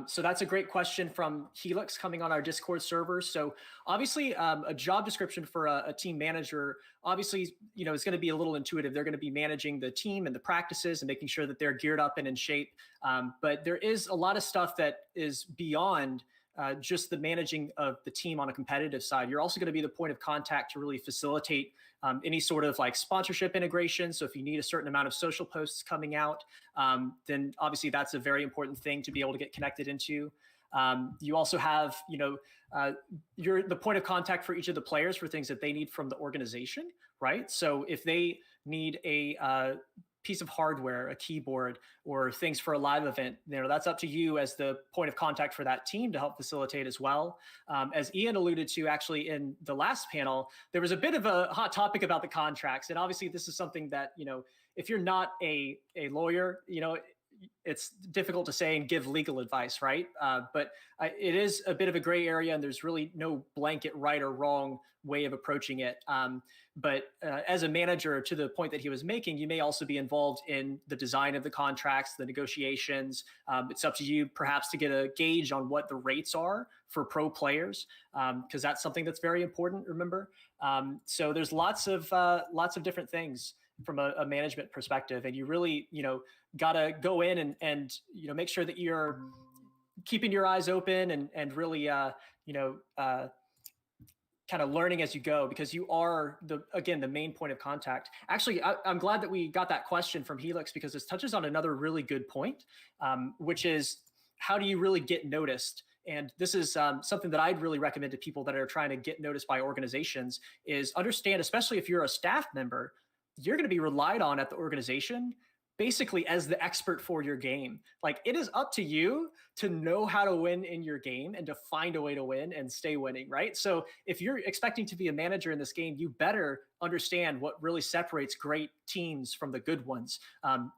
So that's a great question from Helix coming on our Discord server. So obviously a job description for a team manager, obviously, is going to be a little intuitive. They're going to be managing the team and the practices and making sure that they're geared up and in shape. But there is a lot of stuff that is beyond just the managing of the team on a competitive side. You're also going to be the point of contact to really facilitate any sort of like sponsorship integration. So if you need a certain amount of social posts coming out, then obviously that's a very important thing to be able to get connected into. You also have, you're the point of contact for each of the players for things that they need from the organization, right? So if they need a piece of hardware, a keyboard, or things for a live event, that's up to you as the point of contact for that team to help facilitate as well. As Ian alluded to actually in the last panel, there was a bit of a hot topic about the contracts. And obviously this is something that, if you're not a lawyer, it's difficult to say and give legal advice, right? But it is a bit of a gray area, and there's really no blanket right or wrong way of approaching it. But as a manager, to the point that he was making, you may also be involved in the design of the contracts, the negotiations. It's up to you perhaps to get a gauge on what the rates are for pro players, because that's something that's very important, remember? So there's lots of different things from a management perspective, and you really, gotta go in and make sure that you're keeping your eyes open and really, kind of learning as you go, because you are the main point of contact. Actually, I'm glad that we got that question from Helix, because this touches on another really good point, which is how do you really get noticed? And this is something that I'd really recommend to people that are trying to get noticed by organizations is understand, especially if you're a staff member, you're going to be relied on at the organization basically as the expert for your game. Like, it is up to you to know how to win in your game and to find a way to win and stay winning, right? So if you're expecting to be a manager in this game, you better understand what really separates great teams from the good ones.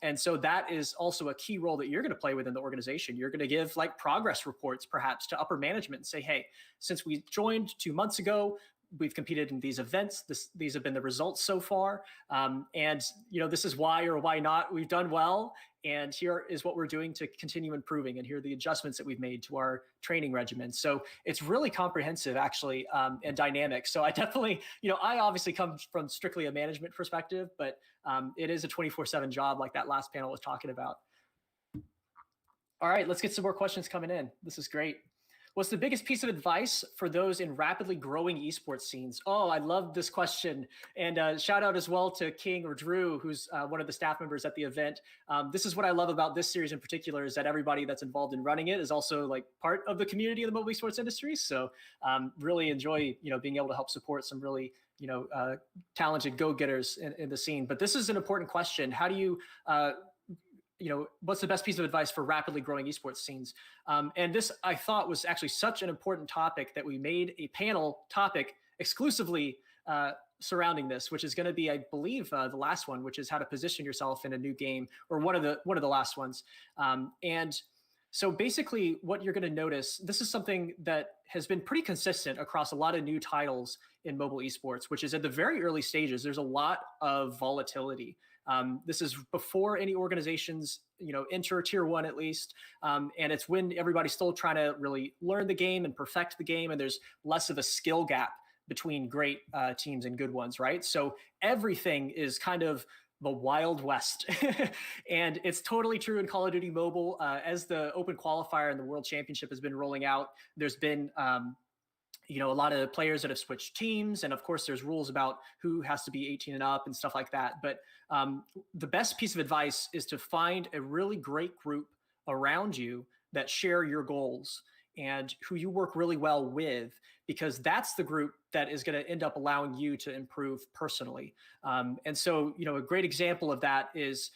And so that is also a key role that you're going to play within the organization. You're going to give like progress reports perhaps to upper management and say, hey, since we joined 2 months ago, we've competed in these events. These have been the results so far. And, this is why or why not we've done well. And here is what we're doing to continue improving. And here are the adjustments that we've made to our training regimen. So it's really comprehensive, actually, and dynamic. So I definitely, I obviously come from strictly a management perspective, but it is a 24/7 job like that last panel was talking about. All right, let's get some more questions coming in. This is great. What's the biggest piece of advice for those in rapidly growing esports scenes? Oh, I love this question. And shout out as well to King or Drew, who's one of the staff members at the event. This is what I love about this series in particular, is that everybody that's involved in running it is also like part of the community of the mobile esports industry. So really enjoy, being able to help support some really, talented go-getters in the scene. But this is an important question. How do you, what's the best piece of advice for rapidly growing esports scenes? And this, I thought, was actually such an important topic that we made a panel topic exclusively surrounding this, which is going to be, I believe, the last one, which is how to position yourself in a new game, or one of the last ones. And so basically what you're going to notice, this is something that has been pretty consistent across a lot of new titles in mobile esports, which is at the very early stages, there's a lot of volatility. This is before any organizations, enter tier 1 at least. And it's when everybody's still trying to really learn the game and perfect the game. And there's less of a skill gap between great teams and good ones, right? So everything is kind of the Wild West. And it's totally true in Call of Duty Mobile. As the Open Qualifier and the World Championship has been rolling out, there's been a lot of players that have switched teams. And of course, there's rules about who has to be 18 and up and stuff like that. But the best piece of advice is to find a really great group around you that share your goals and who you work really well with, because that's the group that is going to end up allowing you to improve personally. And so, a great example of that is,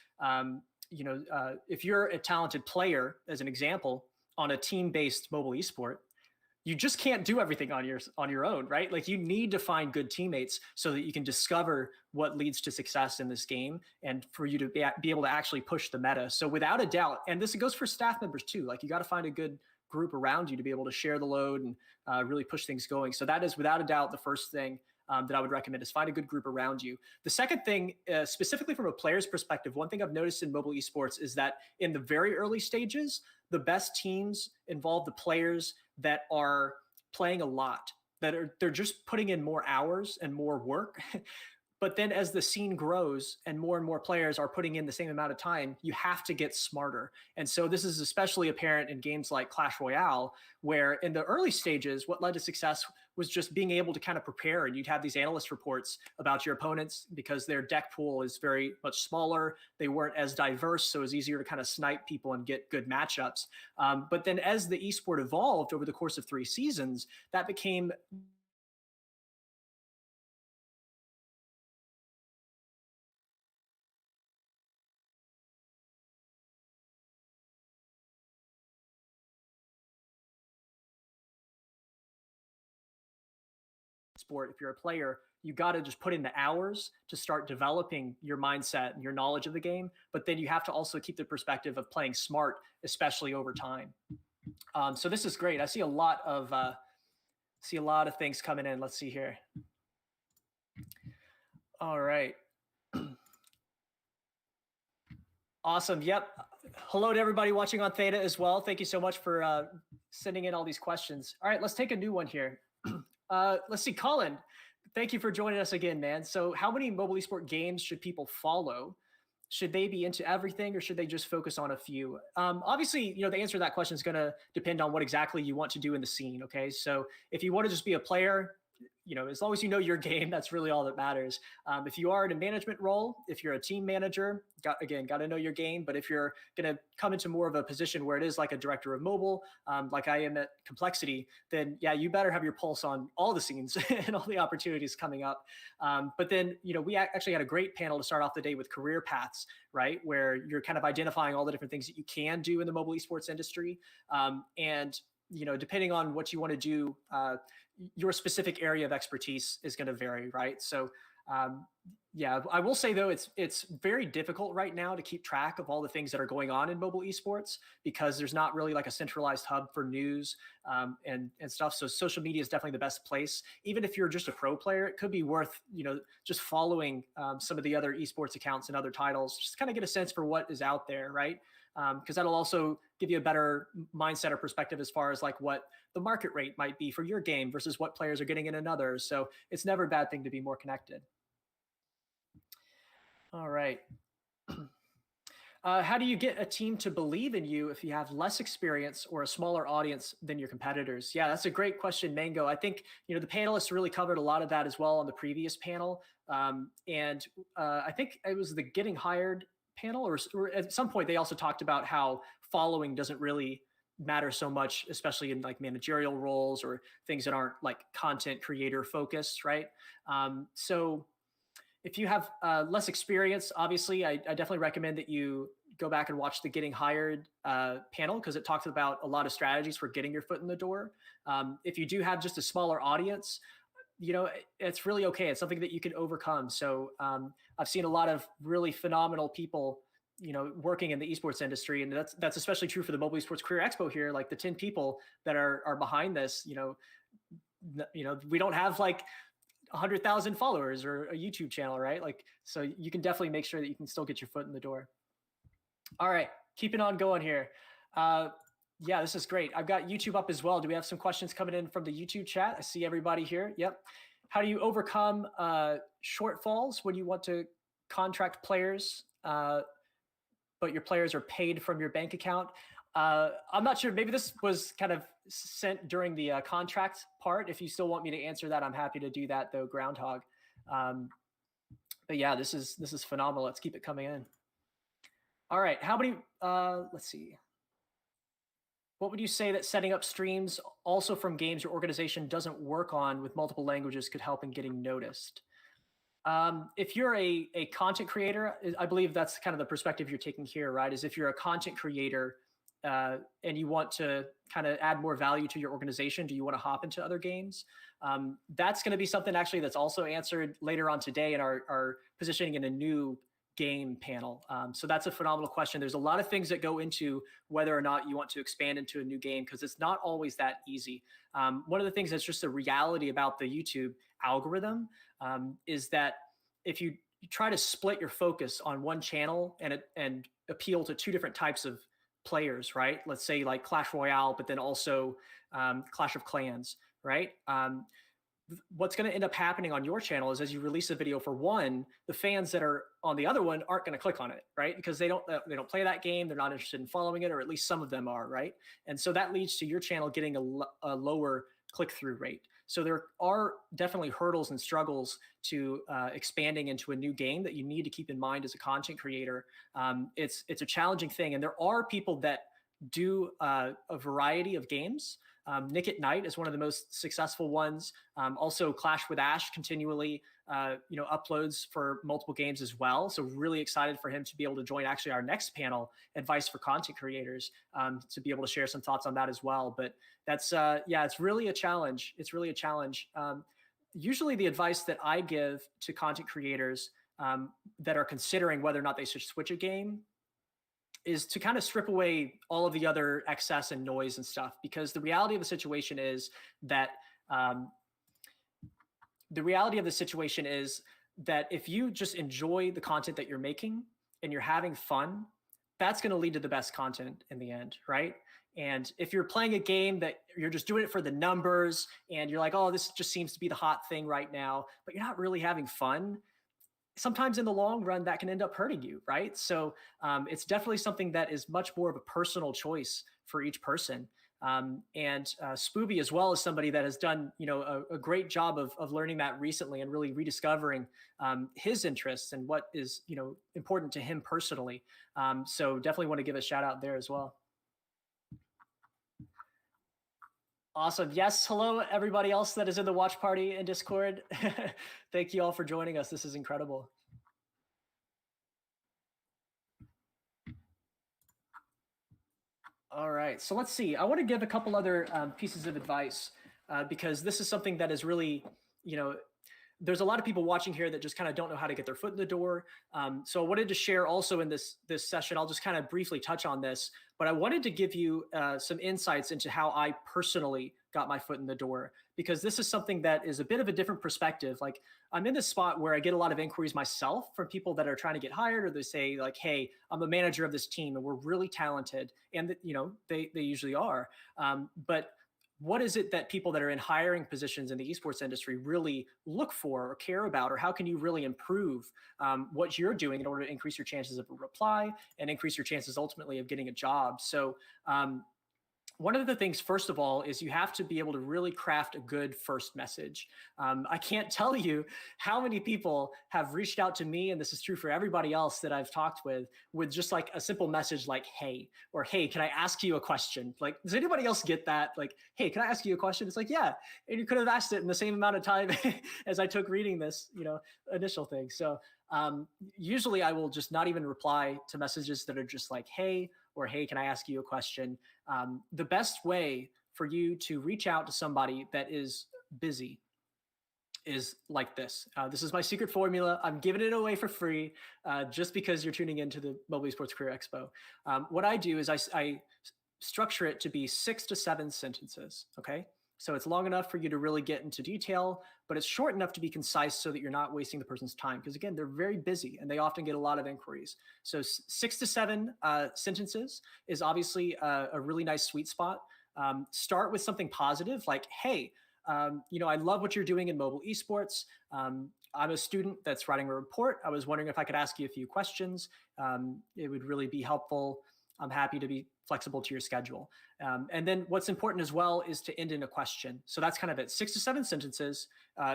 if you're a talented player, as an example, on a team-based mobile esport, you just can't do everything on your own, right? Like, you need to find good teammates so that you can discover what leads to success in this game, and for you to be able to actually push the meta. So without a doubt, and this goes for staff members too, like, you got to find a good group around you to be able to share the load and really push things going. So that is without a doubt the first thing that I would recommend, is find a good group around you. The second thing, specifically from a player's perspective, one thing I've noticed in mobile esports is that in the very early stages, the best teams involve the players that are playing a lot, they're just putting in more hours and more work. But then as the scene grows and more players are putting in the same amount of time, you have to get smarter. And so this is especially apparent in games like Clash Royale, where in the early stages, what led to success was just being able to kind of prepare. And you'd have these analyst reports about your opponents because their deck pool is very much smaller. They weren't as diverse, so it was easier to kind of snipe people and get good matchups. But then as the esport evolved over the course of 3 seasons, that became sport. If you're a player, you got to just put in the hours to start developing your mindset and your knowledge of the game. But then you have to also keep the perspective of playing smart, especially over time. So this is great. I see a lot of things coming in. Let's see here. All right. Awesome. Yep. Hello to everybody watching on Theta as well. Thank you so much for sending in all these questions. All right, let's take a new one here. Let's see, Colin, thank you for joining us again, man. So how many mobile esport games should people follow? Should they be into everything, or should they just focus on a few? Obviously, the answer to that question is going to depend on what exactly you want to do in the scene. Okay. So if you want to just be a player, as long as you know your game, that's really all that matters. If you are in a management role, if you're a team manager, got to know your game. But if you're going to come into more of a position where it is like a director of mobile, like I am at Complexity, then yeah, you better have your pulse on all the scenes and all the opportunities coming up. But then, we actually had a great panel to start off the day with career paths, right? Where you're kind of identifying all the different things that you can do in the mobile esports industry. And depending on what you want to do, your specific area of expertise is going to vary, right? So, yeah, I will say though, it's very difficult right now to keep track of all the things that are going on in mobile esports because there's not really like a centralized hub for news and stuff. So social media is definitely the best place. Even if you're just a pro player, it could be worth just following some of the other esports accounts and other titles, just kind of get a sense for what is out there, right? Because that'll also give you a better mindset or perspective as far as like what the market rate might be for your game versus what players are getting in another. So it's never a bad thing to be more connected. All right. How do you get a team to believe in you if you have less experience or a smaller audience than your competitors? Yeah, that's a great question, Mango. I think, the panelists really covered a lot of that as well on the previous panel. And I think it was the Getting Hired panel, or at some point they also talked about how following doesn't really matter so much, especially in like managerial roles or things that aren't like content creator focused, right? So if you have less experience, obviously, I definitely recommend that you go back and watch the Getting Hired panel because it talks about a lot of strategies for getting your foot in the door. If you do have just a smaller audience, it's really okay. It's something that you can overcome. So I've seen a lot of really phenomenal people, working in the esports industry, and that's especially true for the Mobile Esports Career Expo here. Like the 10 people that are behind this, we don't have like 100,000 followers or a YouTube channel, right? Like, so you can definitely make sure that you can still get your foot in the door. All right, keeping on going here. Yeah, this is great. I've got YouTube up as well. Do we have some questions coming in from the YouTube chat? I see everybody here. Yep. How do you overcome shortfalls when you want to contract players, but your players are paid from your bank account? I'm not sure. Maybe this was kind of sent during the contract part. If you still want me to answer that, I'm happy to do that though, Groundhog. But yeah, this is phenomenal. Let's keep it coming in. All right. How many, let's see. What would you say that setting up streams also from games your organization doesn't work on with multiple languages could help in getting noticed? If you're a content creator, I believe that's kind of the perspective you're taking here, right? Is if you're a content creator and you want to kind of add more value to your organization, do you want to hop into other games? That's going to be something actually that's also answered later on today in our positioning in a new game panel. So that's a phenomenal question. There's a lot of things that go into whether or not you want to expand into a new game because it's not always that easy. One of the things that's just a reality about the YouTube algorithm is that if you try to split your focus on one channel and appeal to two different types of players, right? Let's say like Clash Royale, but then also Clash of Clans, right? What's going to end up happening on your channel is as you release a video for one, the fans that are on the other one aren't going to click on it, right? Because they don't play that game. They're not interested in following it, or at least some of them are, right? And so that leads to your channel getting a lower click-through rate. So there are definitely hurdles and struggles to expanding into a new game that you need to keep in mind as a content creator. It's a challenging thing. And there are people that do a variety of games. Nick at Night is one of the most successful ones. Also Clash with Ash continually, uploads for multiple games as well. So really excited for him to be able to join actually our next panel, Advice for Content Creators, to be able to share some thoughts on that as well. But that's, it's really a challenge. It's really a challenge. Usually the advice that I give to content creators that are considering whether or not they should switch a game is to kind of strip away all of the other excess and noise and stuff, because the reality of the situation is that if you just enjoy the content that you're making and you're having fun, that's going to lead to the best content in the end, right? And if you're playing a game that you're just doing it for the numbers and you're like, oh, this just seems to be the hot thing right now, but you're not really having fun, sometimes in the long run, that can end up hurting you, right? So it's definitely something that is much more of a personal choice for each person. And Spooby as well is somebody that has done, a great job of learning that recently and really rediscovering his interests and what is, important to him personally. So definitely want to give a shout out there as well. Awesome. Yes. Hello, everybody else that is in the watch party in Discord. Thank you all for joining us. This is incredible. All right. So let's see. I want to give a couple other pieces of advice because this is something that is really, there's a lot of people watching here that just kind of don't know how to get their foot in the door. So I wanted to share also in this session, I'll just kind of briefly touch on this, but I wanted to give you some insights into how I personally got my foot in the door, because this is something that is a bit of a different perspective. Like I'm in this spot where I get a lot of inquiries myself from people that are trying to get hired, or they say like, hey, I'm a manager of this team and we're really talented. And they usually are. But what is it that people that are in hiring positions in the esports industry really look for or care about, or how can you really improve what you're doing in order to increase your chances of a reply and increase your chances ultimately of getting a job? So one of the things, first of all, is you have to be able to really craft a good first message. I can't tell you how many people have reached out to me, and this is true for everybody else that I've talked with just like a simple message like, hey, or hey, can I ask you a question? Like, does anybody else get that? Like, hey, can I ask you a question? It's like, yeah. And you could have asked it in the same amount of time as I took reading this, initial thing. So usually I will just not even reply to messages that are just like, hey, or hey, can I ask you a question? The best way for you to reach out to somebody that is busy is like this. This is my secret formula. I'm giving it away for free just because you're tuning into the Mobile Esports Career Expo. What I do is I structure it to be 6 to 7 sentences, okay? So it's long enough for you to really get into detail, but it's short enough to be concise so that you're not wasting the person's time. Because again, they're very busy and they often get a lot of inquiries. So 6 to 7 sentences is obviously a really nice sweet spot. Start with something positive like, hey, I love what you're doing in mobile esports. I'm a student that's writing a report. I was wondering if I could ask you a few questions. It would really be helpful. I'm happy to be flexible to your schedule. And then what's important as well is to end in a question. So that's kind of it. 6 to 7 sentences,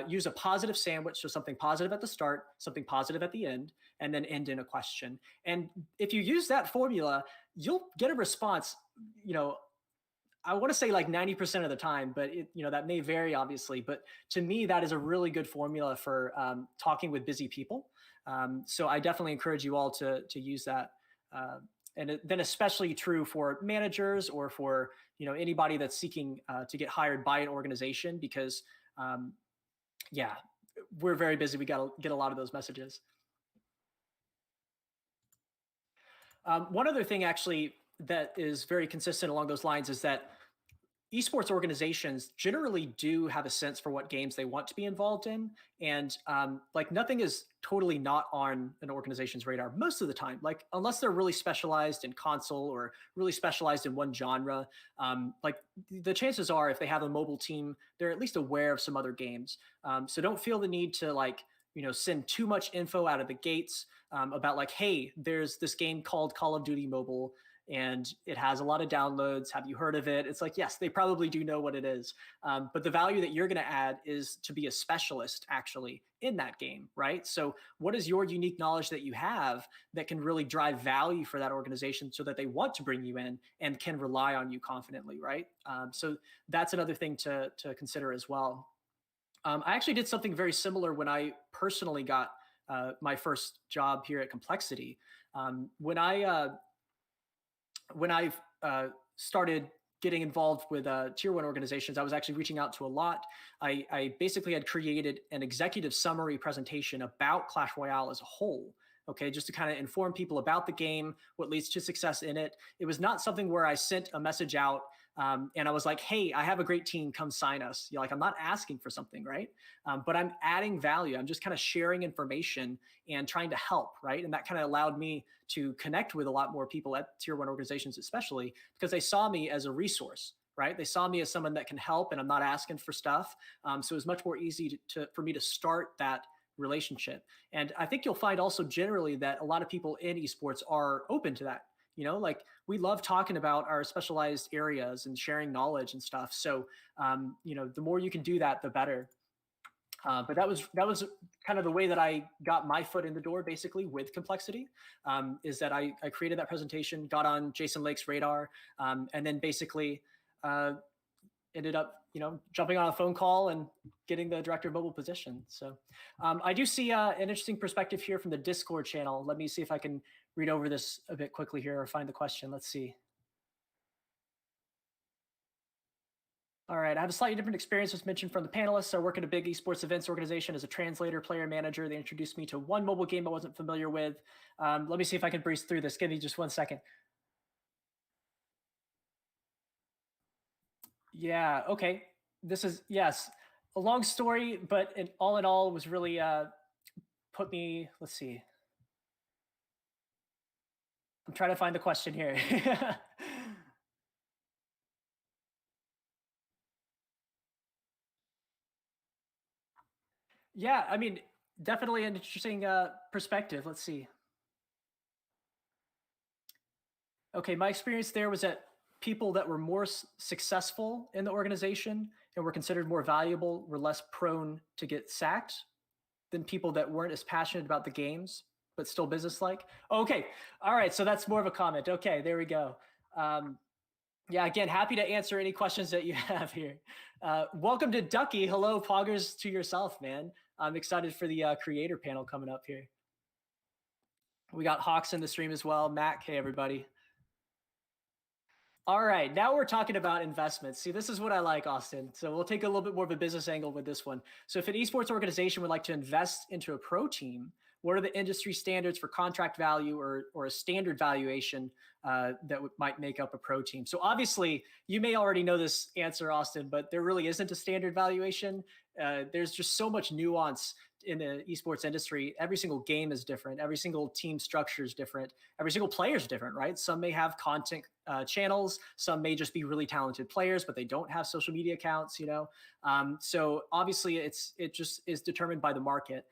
use a positive sandwich. So something positive at the start, something positive at the end, and then end in a question. And if you use that formula, you'll get a response, I want to say like 90% of the time, but that may vary obviously. But to me, that is a really good formula for talking with busy people. So I definitely encourage you all to use that. And then especially true for managers or for anybody that's seeking to get hired by an organization, because we're very busy. We got to get a lot of those messages. One other thing actually that is very consistent along those lines is that esports organizations generally do have a sense for what games they want to be involved in. And like nothing is totally not on an organization's radar most of the time, like unless they're really specialized in console or really specialized in one genre. Like the chances are if they have a mobile team, they're at least aware of some other games. So don't feel the need to send too much info out of the gates about like, hey, there's this game called Call of Duty Mobile and it has a lot of downloads. Have you heard of it? It's like, yes, they probably do know what it is. But the value that you're going to add is to be a specialist actually in that game, right? So what is your unique knowledge that you have that can really drive value for that organization so that they want to bring you in and can rely on you confidently, right? So that's another thing to consider as well. I actually did something very similar when I personally got my first job here at Complexity. When I started getting involved with tier 1 organizations, I was actually reaching out to a lot. I basically had created an executive summary presentation about Clash Royale as a whole, okay, just to kind of inform people about the game, what leads to success in it. It was not something where I sent a message out and I was like, hey, I have a great team, come sign us. I'm not asking for something, right? But I'm adding value. I'm just kind of sharing information and trying to help, right? And that kind of allowed me to connect with a lot more people at tier 1 organizations, especially because they saw me as a resource, right? They saw me as someone that can help and I'm not asking for stuff. So it was much more easy for me to start that relationship. And I think you'll find also generally that a lot of people in esports are open to that. You know, like we love talking about our specialized areas and sharing knowledge and stuff. So, you know, the more you can do that, the better. But that was kind of the way that I got my foot in the door, basically, with Complexity, is that I created that presentation, got on Jason Lake's radar, and then basically ended up, you know, jumping on a phone call and getting the director of mobile position. So I do see an interesting perspective here from the Discord channel. Let me see if I can read over this a bit quickly here or find the question. Let's see. All right, I have a slightly different experience as mentioned from the panelists. I work at a big esports events organization as a translator, player manager. They introduced me to one mobile game I wasn't familiar with. Let me see if I can breeze through this. Give me just 1 second. Yeah, okay. This is, yes, a long story, but all in all, was really put me, let's see. I'm trying to find the question here. Yeah, I mean, definitely an interesting perspective. Let's see. Okay, my experience there was that people that were more successful in the organization and were considered more valuable were less prone to get sacked than people that weren't as passionate about the games, but still business-like. Okay, all right, so that's more of a comment. Okay, there we go. Yeah, again, happy to answer any questions that you have here. Welcome to Ducky. Hello, poggers to yourself, man. I'm excited for the creator panel coming up here. We got Hawks in the stream as well. Mac, hey, everybody. All right, now we're talking about investments. See, this is what I like, Austin. So we'll take a little bit more of a business angle with this one. So if an esports organization would like to invest into a pro team, what are the industry standards for contract value or a standard valuation that might make up a pro team? So obviously, you may already know this answer, Austin, but there really isn't a standard valuation. There's just so much nuance in the esports industry. Every single game is different. Every single team structure is different. Every single player is different, right? Some may have content channels. Some may just be really talented players, but they don't have social media accounts, you know? So obviously it just is determined by the market.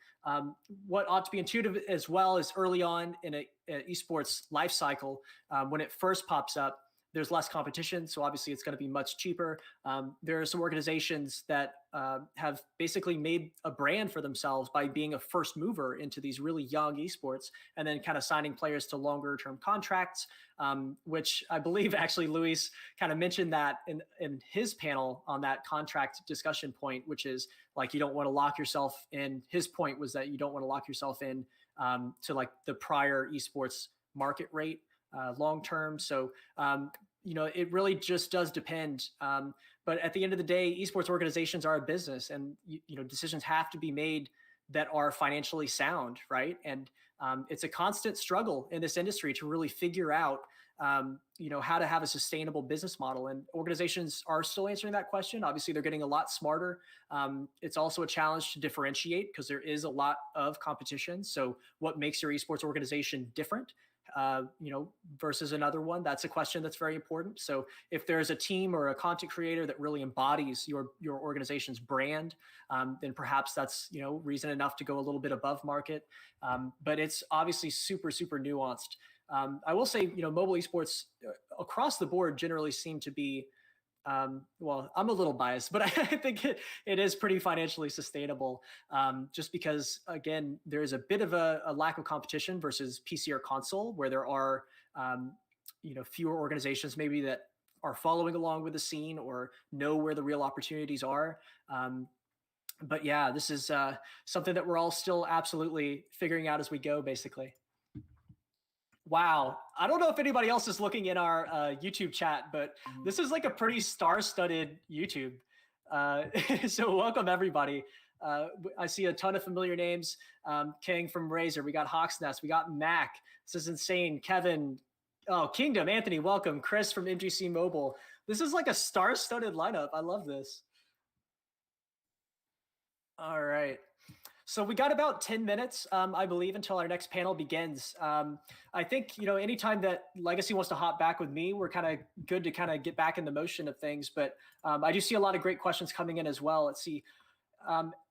What ought to be intuitive as well is early on in an esports life cycle, when it first pops up, there's less competition, so obviously it's going to be much cheaper. There are some organizations that have basically made a brand for themselves by being a first mover into these really young esports and then kind of signing players to longer term contracts, which I believe actually Luis kind of mentioned that in his panel on that contract discussion point, which is like you don't want to lock yourself in. His point was that you don't want to lock yourself in to like the prior esports market rate long term. So, you know, it really just does depend. But at the end of the day, esports organizations are a business, and you know, decisions have to be made that are financially sound, right? And it's a constant struggle in this industry to really figure out, you know, how to have a sustainable business model. And organizations are still answering that question. Obviously, they're getting a lot smarter. It's also a challenge to differentiate because there is a lot of competition. So, what makes your esports organization different? You know, versus another one? That's a question that's very important. So if there's a team or a content creator that really embodies your organization's brand, then perhaps that's, you know, reason enough to go a little bit above market. But it's obviously super, super nuanced. I will say, you know, mobile esports across the board generally seem to be, well, I'm a little biased, but I think it is pretty financially sustainable, just because, again, there is a bit of a lack of competition versus PC or console, where there are, you know, fewer organizations maybe that are following along with the scene or know where the real opportunities are. But yeah, this is something that we're all still absolutely figuring out as we go, basically. Wow. I don't know if anybody else is looking in our YouTube chat, but this is like a pretty star-studded YouTube. So welcome, everybody. I see a ton of familiar names. King from Razer. We got Hawk's Nest. We got Mac. This is insane. Kevin. Oh, Kingdom. Anthony, welcome. Chris from MGC Mobile. This is like a star-studded lineup. I love this. All right. So we got about 10 minutes, I believe, until our next panel begins. I think, you know, anytime that Legacy wants to hop back with me, we're kind of good to kind of get back in the motion of things. But I do see a lot of great questions coming in as well. Let's see.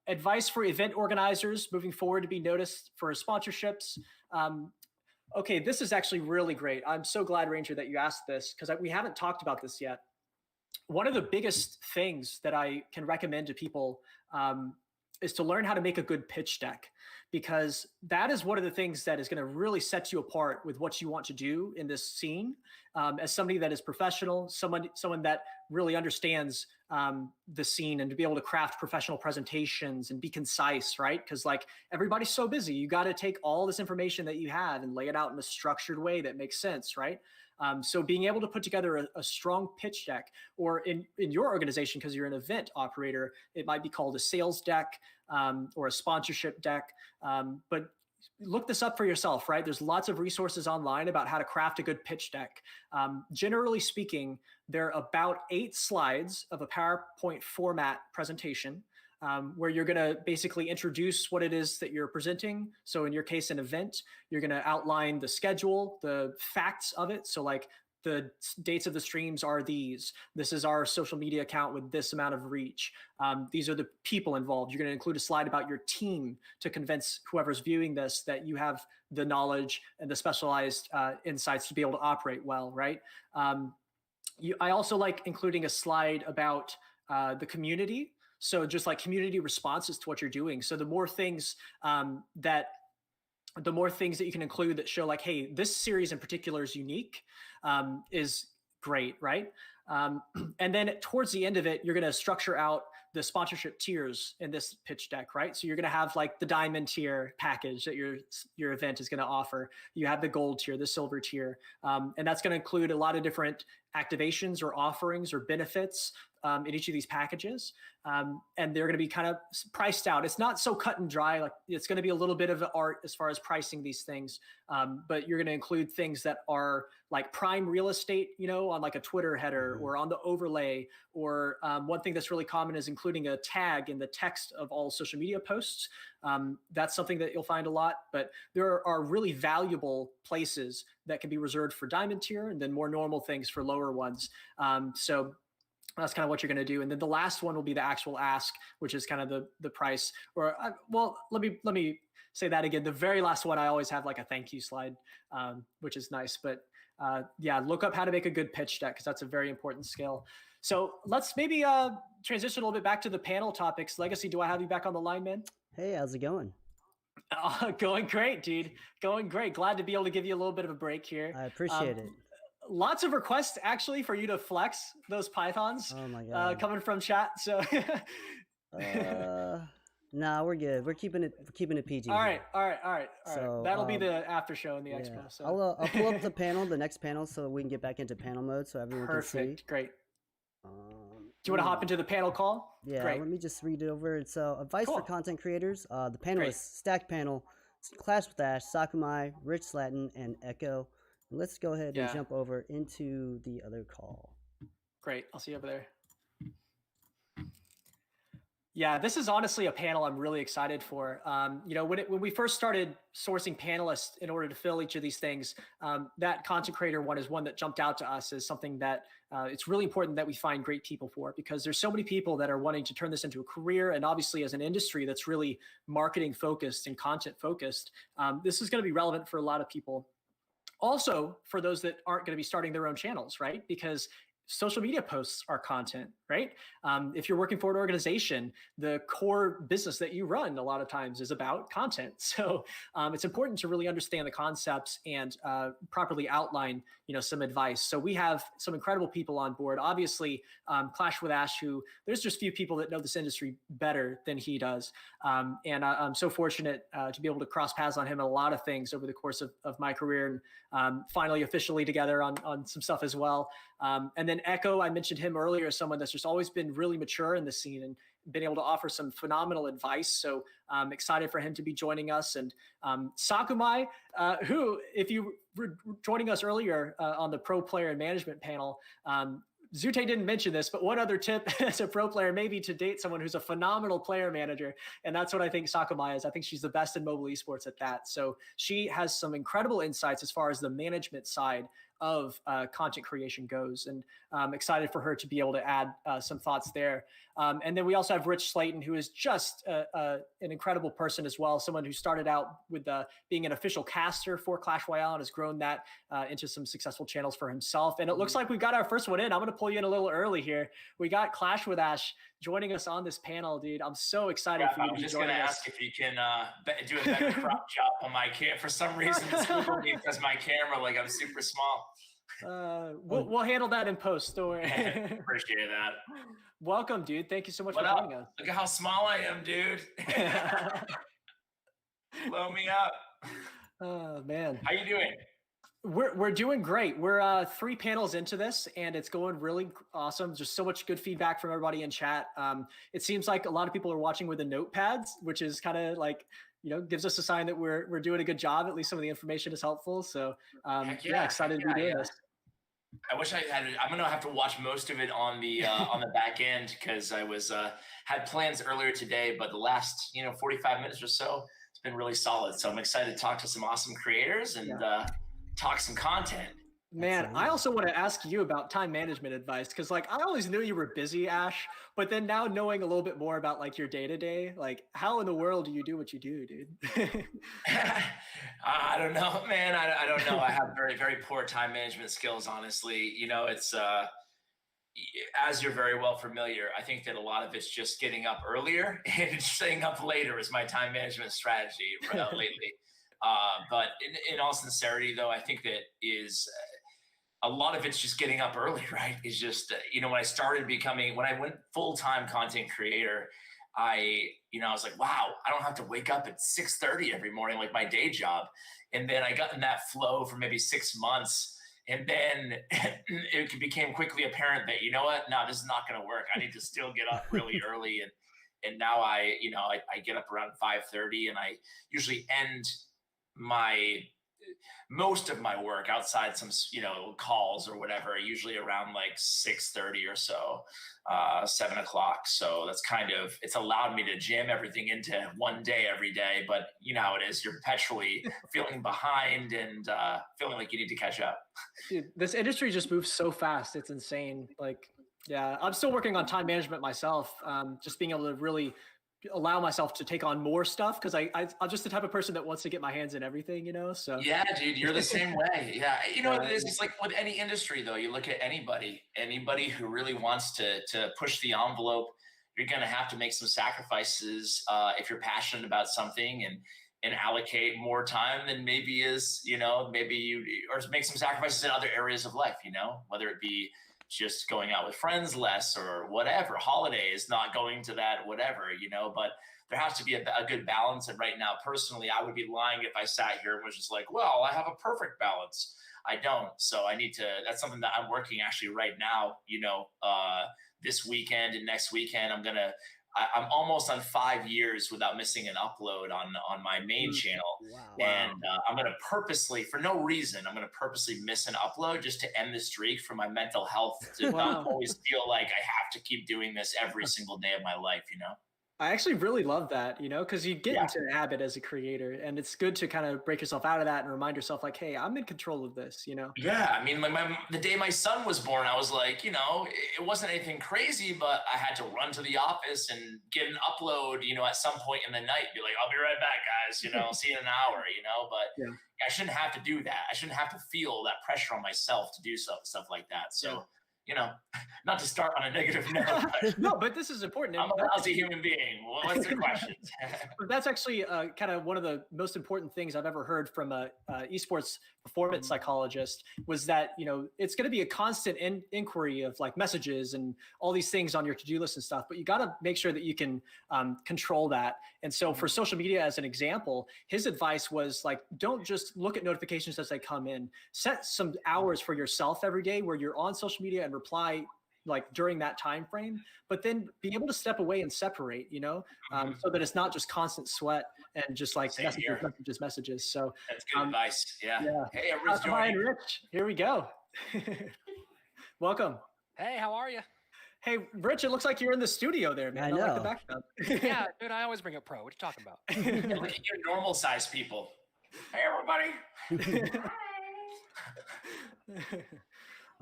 Advice for event organizers moving forward to be noticed for sponsorships. Okay, this is actually really great. I'm so glad, Ranger, that you asked this because we haven't talked about this yet. One of the biggest things that I can recommend to people is to learn how to make a good pitch deck, because that is one of the things that is going to really set you apart with what you want to do in this scene. As somebody that is professional, someone that really understands the scene, and to be able to craft professional presentations and be concise, right? Because like everybody's so busy, you got to take all this information that you have and lay it out in a structured way that makes sense, right? So being able to put together a strong pitch deck, or in your organization, because you're an event operator, it might be called a sales deck or a sponsorship deck. But look this up for yourself, right? There's lots of resources online about how to craft a good pitch deck. Generally speaking, they're about 8 slides of a PowerPoint format presentation, where you're going to basically introduce what it is that you're presenting. So in your case, an event, you're going to outline the schedule, the facts of it. So like the dates of the streams are these. This is our social media account with this amount of reach. These are the people involved. You're going to include a slide about your team to convince whoever's viewing this that you have the knowledge and the specialized insights to be able to operate well, right? I also like including a slide about the community. So just like community responses to what you're doing. So the more things that you can include that show like, hey, this series in particular is unique, is great, right? And then towards the end of it, you're going to structure out the sponsorship tiers in this pitch deck, right? So you're going to have like the diamond tier package that your event is going to offer. You have the gold tier, the silver tier, and that's going to include a lot of different activations or offerings or benefits in each of these packages. And they're going to be kind of priced out. It's not so cut and dry. Like it's going to be a little bit of an art as far as pricing these things. But you're going to include things that are like prime real estate, on like a Twitter header or on the overlay, or one thing that's really common is including a tag in the text of all social media posts. That's something that you'll find a lot, but there are really valuable places that can be reserved for diamond tier, and then more normal things for lower ones. So that's kind of what you're going to do. And then the last one will be the actual ask, which is kind of the price. Or well, let me say that again. The very last one, I always have like a thank you slide, which is nice. But yeah, look up how to make a good pitch deck, because that's a very important skill. So let's maybe transition a little bit back to the panel topics. Legacy, do I have you back on the line, man? Hey, how's it going? Going great, dude. Going great. Glad to be able to give you a little bit of a break here. I appreciate it. Lots of requests actually for you to flex those Pythons. Oh my God. Coming from chat. So nah, we're good. We're keeping it PG. All right. So, that'll be the after show in the Expo. So I'll pull up the next panel, so we can get back into panel mode so everyone can see. Perfect. Great. Do you want to hop into the panel call? Yeah, Great. Let me just read it over. It's advice for content creators. The panelists, Great. Stack Panel, Clash with Ash, Sakumai, Rich Slatin, and Echo. Let's go ahead and jump over into the other call. Great. I'll see you over there. Yeah, this is honestly a panel I'm really excited for. When we first started sourcing panelists in order to fill each of these things, that content creator one is one that jumped out to us as something that it's really important that we find great people for, because there's so many people that are wanting to turn this into a career. And obviously as an industry that's really marketing focused and content focused, this is going to be relevant for a lot of people. Also for those that aren't going to be starting their own channels, right? Because social media posts are content, right? If you're working for an organization, the core business that you run a lot of times is about content. So it's important to really understand the concepts and properly outline, some advice. So we have some incredible people on board. Obviously, Clash with Ash, who there's just few people that know this industry better than he does. And I'm so fortunate to be able to cross paths on him in a lot of things over the course of my career, and finally officially together on some stuff as well. And then Echo, I mentioned him earlier, as someone that's just always been really mature in the scene and been able to offer some phenomenal advice. So I'm excited for him to be joining us. And Sakumai, who, if you were joining us earlier on the pro player and management panel, Zute didn't mention this, but one other tip as a pro player, maybe to date someone who's a phenomenal player manager. And that's what I think Sakumai is. I think she's the best in mobile esports at that. So she has some incredible insights as far as the management side of content creation goes. And I'm excited for her to be able to add some thoughts there. And then we also have Rich Slayton, who is just an incredible person as well. Someone who started out with being an official caster for Clash Royale and has grown that into some successful channels for himself. And it looks like we got our first one in. I'm going to pull you in a little early here. We got Clash with Ash joining us on this panel, dude. I'm so excited for you to be joining us. I was just going to ask if you can do a better crop job on my camera. For some reason, it's Google me because my camera, like, I'm super small. We'll handle that in post. Don't worry. Appreciate that. Welcome, dude. Thank you so much for joining us. Look at how small I am, dude. Blow me up. Oh man. How you doing? We're doing great. We're 3 panels into this, and it's going really awesome. Just so much good feedback from everybody in chat. It seems like a lot of people are watching with the notepads, which is kind of like, gives us a sign that we're doing a good job. At least some of the information is helpful. So excited to be doing this. I wish I had. I'm gonna have to watch most of it on the back end because I was had plans earlier today, but the last 45 minutes or so, it's been really solid. So I'm excited to talk to some awesome creators and talk some content. Man, I also want to ask you about time management advice because, like, I always knew you were busy, Ash, but then now knowing a little bit more about like your day to day, like, how in the world do you do what you do, dude? I don't know, man. I don't know. I have very, very poor time management skills, honestly. It's as you're very well familiar, I think that a lot of it's just getting up earlier and staying up later is my time management strategy lately. But in all sincerity, though, I think that is a lot of it's just getting up early, right? It's just, when I went full-time content creator, I was like, wow, I don't have to wake up at 6:30 every morning like my day job. And then I got in that flow for maybe 6 months. And then it became quickly apparent that, no, this is not going to work. I need to still get up really early. And now I get up around 5:30 and I usually end most of my work outside some calls or whatever, usually around like 6:30 or so, 7 o'clock. So that's it's allowed me to jam everything into one day every day. But you know how it is, you're perpetually feeling behind and feeling like you need to catch up. Dude, this industry just moves so fast. It's insane. Like, yeah, I'm still working on time management myself. Just being able to really allow myself to take on more stuff because I'm just the type of person that wants to get my hands in everything, so. Yeah, dude, you're the same way. Yeah. What it is, it's like with any industry though, you look at anybody who really wants to push the envelope, you're going to have to make some sacrifices if you're passionate about something and allocate more time than maybe is, or make some sacrifices in other areas of life, whether it be just going out with friends less or whatever, holidays, not going to that, whatever, but there has to be a good balance. And right now, personally, I would be lying if I sat here and was just like, well, I have a perfect balance. I don't. So that's something that I'm working actually right now, this weekend and next weekend, I'm almost on 5 years without missing an upload on my main channel. Wow. And I'm going to purposely, for no reason, miss an upload just to end the streak for my mental health to not always feel like I have to keep doing this every single day of my life, I actually really love that, because you get into a habit as a creator, and it's good to kind of break yourself out of that and remind yourself like, hey, I'm in control of this, Yeah, I mean, like the day my son was born, I was like, it wasn't anything crazy, but I had to run to the office and get an upload, at some point in the night, be like, I'll be right back, guys, I'll see you in an hour, but I shouldn't have to do that. I shouldn't have to feel that pressure on myself to do stuff like that. So not to start on a negative note. But no, but this is important. I'm a lousy human being. What's the question? That's actually kind of one of the most important things I've ever heard from a esports performance psychologist was that, it's going to be a constant inquiry of like messages and all these things on your to-do list and stuff, but you got to make sure that you can control that. And so for social media, as an example, his advice was like, don't just look at notifications as they come in. Set some hours for yourself every day where you're on social media and reply like during that time frame, but then be able to step away and separate, so that it's not just constant sweat and just like messages. So that's good advice. Yeah. Hey, everyone's joining. Rich, here we go. Welcome. Hey, how are you? Hey, Rich, it looks like you're in the studio there, man. I know. like the background. Yeah, dude, I always bring up pro. What are you talking about? Look at your normal size people. Hey, everybody.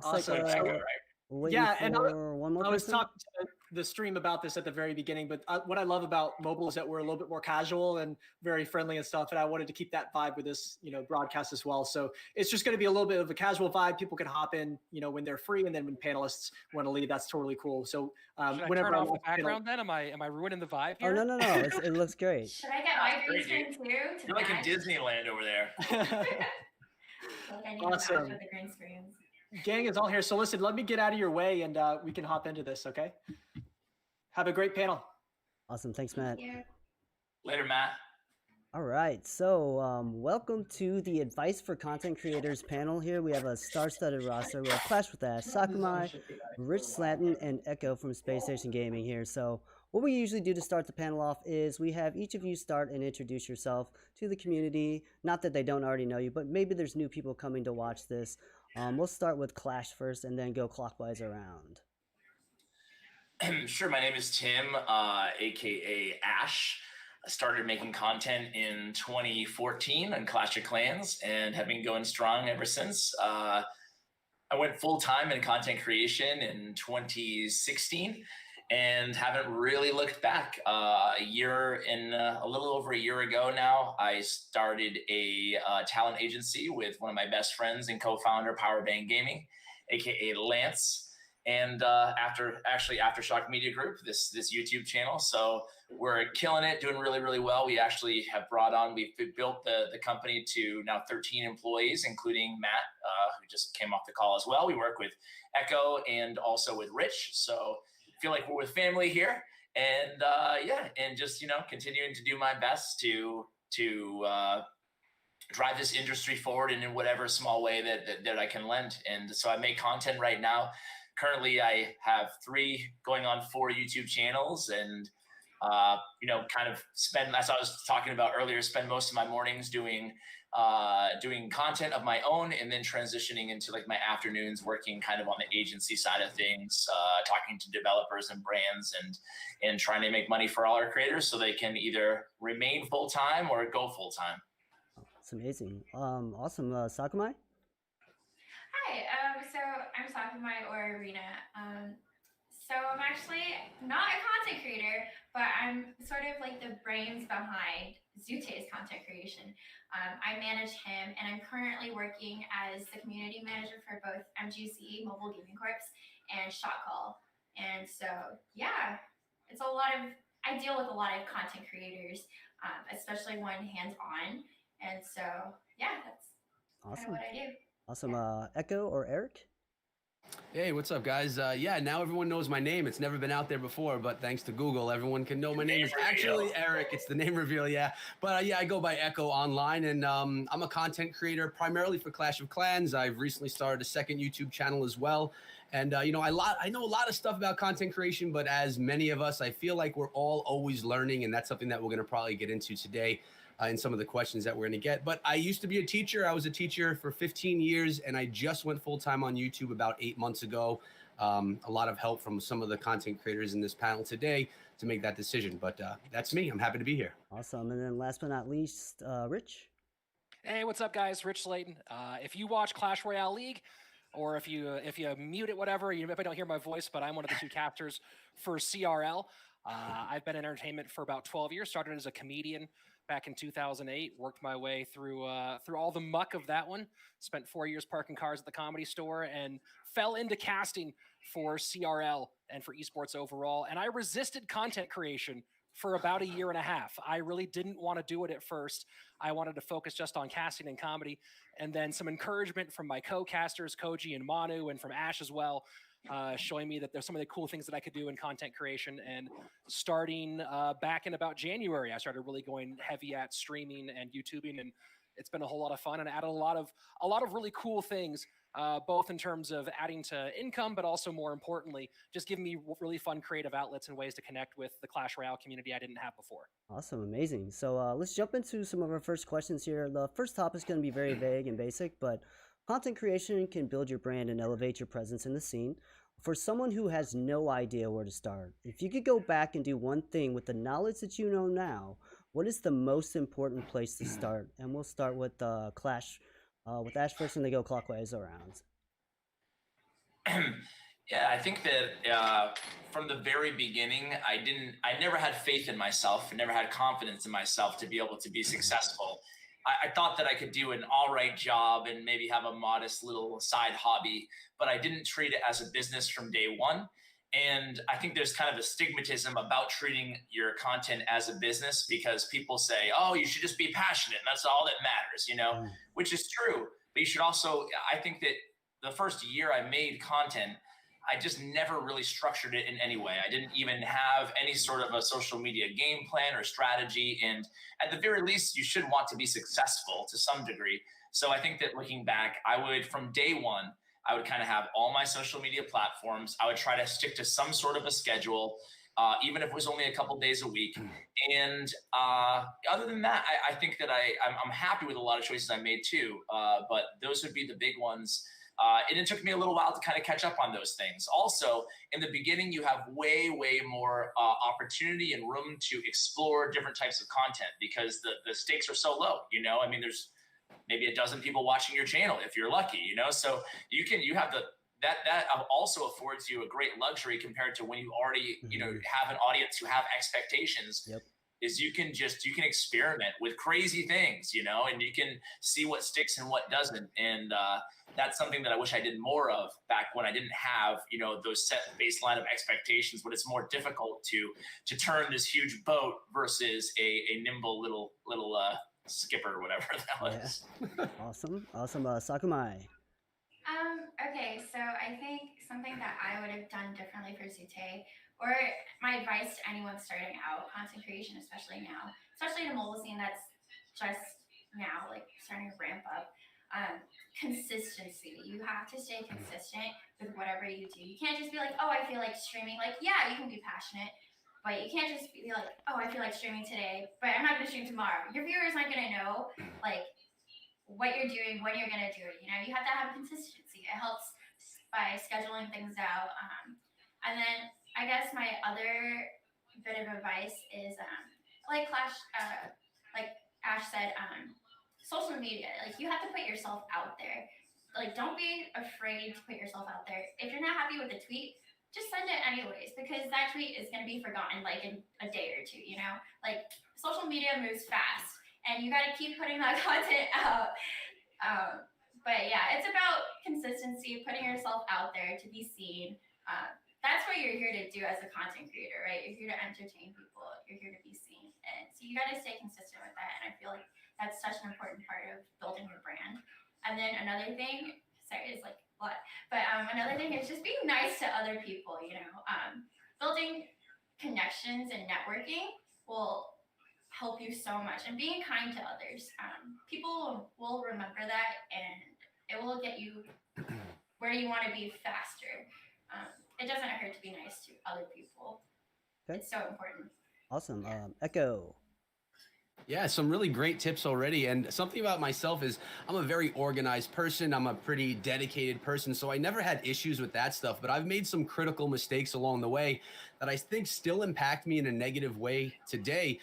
Awesome. Waiting Yeah, and for one more I was person. talking to the stream about this at the very beginning, but what I love about mobile is that we're a little bit more casual and very friendly and stuff. And I wanted to keep that vibe with this, broadcast as well. So it's just going to be a little bit of a casual vibe. People can hop in, when they're free, and then when panelists want to leave, that's totally cool. So Should I whenever turn I off the launch a panel- background then? Am I ruining the vibe Oh here? no, it looks great. Should I get my green screen too? You're like in Disneyland over there. Awesome. With the green screens. Gang is all here. So listen, let me get out of your way and we can hop into this, okay? Have a great panel. Awesome. Thanks, Matt. Later, Matt. All right. So welcome to the Advice for Content Creators panel here. We have a star-studded roster. We have Clash with Ash, Sakurai, Rich Slatton, and Echo from Space Station Gaming here. So what we usually do to start the panel off is we have each of you start and introduce yourself to the community. Not that they don't already know you, but maybe there's new people coming to watch this. We'll start with Clash first and then go clockwise around. Sure, my name is Tim, aka Ash. I started making content in 2014 on Clash of Clans and have been going strong ever since. I went full-time in content creation in 2016 and haven't really looked back. A little over a year ago now, I started a talent agency with one of my best friends and co-founder, Powerbang Gaming, aka Lance. And Aftershock Media Group, this YouTube channel. So we're killing it, doing really, really well. We actually have we've built the company to now 13 employees, including Matt, who just came off the call as well. We work with Echo and also with Rich. So I feel like we're with family here. And and just, continuing to do my best to drive this industry forward in whatever small way that I can lend. And so I make content right now. Currently, I have 3 going on 4 YouTube channels and, kind of spend, as I was talking about earlier, spend most of my mornings doing content of my own and then transitioning into like my afternoons working kind of on the agency side of things, talking to developers and brands and trying to make money for all our creators so they can either remain full-time or go full-time. It's amazing. Awesome. Sakurai? Hi, so I'm Sakurai or Arena. So I'm actually not a content creator, but I'm sort of like the brains behind Zute's content creation. I manage him, and I'm currently working as the community manager for both MGC, Mobile Gaming Corps, and Shotcall. And so, yeah, I deal with a lot of content creators, especially when hands-on. And so, yeah, that's kind of what I do. Awesome. Echo or Eric? Hey, what's up, guys? Now everyone knows my name. It's never been out there before, but thanks to Google, everyone can know my name is actually Eric. It's the name reveal, yeah. But I go by Echo online, and I'm a content creator primarily for Clash of Clans. I've recently started a second YouTube channel as well. And, I know a lot of stuff about content creation, but as many of us, I feel like we're all always learning, and that's something that we're going to probably get into today. In some of the questions that we're going to get. But I used to be a teacher. I was a teacher for 15 years, and I just went full-time on YouTube about 8 months ago. A lot of help from some of the content creators in this panel today to make that decision. But that's me. I'm happy to be here. Awesome. And then last but not least, Rich. Hey, what's up, guys? Rich Slayton. If you watch Clash Royale League, or if you mute it, whatever, you maybe don't hear my voice, but I'm one of the 2 captors for CRL. I've been in entertainment for about 12 years, started as a comedian back in 2008, worked my way through all the muck of that one, spent 4 years parking cars at the Comedy Store, and fell into casting for CRL and for esports overall. And I resisted content creation for about 1.5 years. I really didn't want to do it at first. I wanted to focus just on casting and comedy. And then some encouragement from my co-casters, Koji and Manu, and from Ash as well, showing me that there's some of the cool things that I could do in content creation. And starting back in about January, I started really going heavy at streaming and YouTubing, and it's been a whole lot of fun and added a lot of really cool things, both in terms of adding to income, but also more importantly, just giving me really fun creative outlets and ways to connect with the Clash Royale community I didn't have before. Awesome. Amazing. So let's jump into some of our first questions here. The first topic is going to be very vague and basic, but content creation can build your brand and elevate your presence in the scene. For someone who has no idea where to start, if you could go back and do one thing with the knowledge that you know now, what is the most important place to start? And we'll start with Clash with Ash first, and they go clockwise around. Yeah, I think that from the very beginning, I never had faith in myself, never had confidence in myself to be able to be successful. I thought that I could do an all right job and maybe have a modest little side hobby, but I didn't treat it as a business from day one. And I think there's kind of a stigmatism about treating your content as a business because people say, oh, you should just be passionate. And that's all that matters, which is true. But you should also, I think that the first year I made content, I just never really structured it in any way. I didn't even have any sort of a social media game plan or strategy. And at the very least, you should want to be successful to some degree. So I think that looking back, I would, from day one, I would kind of have all my social media platforms. I would try to stick to some sort of a schedule, even if it was only a couple days a week. And other than that, I think that I'm happy with a lot of choices I made too. But those would be the big ones. And it took me a little while to kind of catch up on those things. Also, in the beginning, you have way more opportunity and room to explore different types of content because the stakes are so low. I mean, there's maybe a dozen people watching your channel if you're lucky. So you have that also affords you a great luxury compared to when you already have an audience who have expectations. Yep. Is you can experiment with crazy things, and you can see what sticks and what doesn't. And that's something that I wish I did more of back when I didn't have, those set baseline of expectations, when it's more difficult to turn this huge boat versus a nimble little skipper or whatever that was. Yeah. Awesome. Sakumai. Okay, so I think something that I would have done differently for Zute, or my advice to anyone starting out content creation, especially now, especially in a mobile scene that's just now like starting to ramp up. Consistency. You have to stay consistent with whatever you do. You can't just be like, oh, I feel like streaming. Like, yeah, you can be passionate, but you can't just be like, oh, I feel like streaming today, but I'm not going to stream tomorrow. Your viewers aren't going to know like what you're doing, when you're going to do it. You have to have consistency. It helps by scheduling things out. And then I guess my other bit of advice is like Ash said, social media, like you have to put yourself out there. Like, don't be afraid to put yourself out there. If you're not happy with a tweet, just send it anyways, because that tweet is going to be forgotten like in a day or two, like social media moves fast and you got to keep putting that content out. But yeah, it's about consistency, putting yourself out there to be seen. That's what you're here to do as a content creator, right? You're here to entertain people. You're here to be seen. And so you got to stay consistent with that. And I feel like that's such an important part of building your brand. And then another thing, sorry, it's like a lot, but another thing is just being nice to other people, building connections and networking will help you so much, and being kind to others. People will remember that, and it will get you where you want to be faster. It doesn't hurt to be nice to other people. Okay. It's so important. Awesome. Echo. Yeah, some really great tips already. And something about myself is I'm a very organized person. I'm a pretty dedicated person. So I never had issues with that stuff, but I've made some critical mistakes along the way that I think still impact me in a negative way today.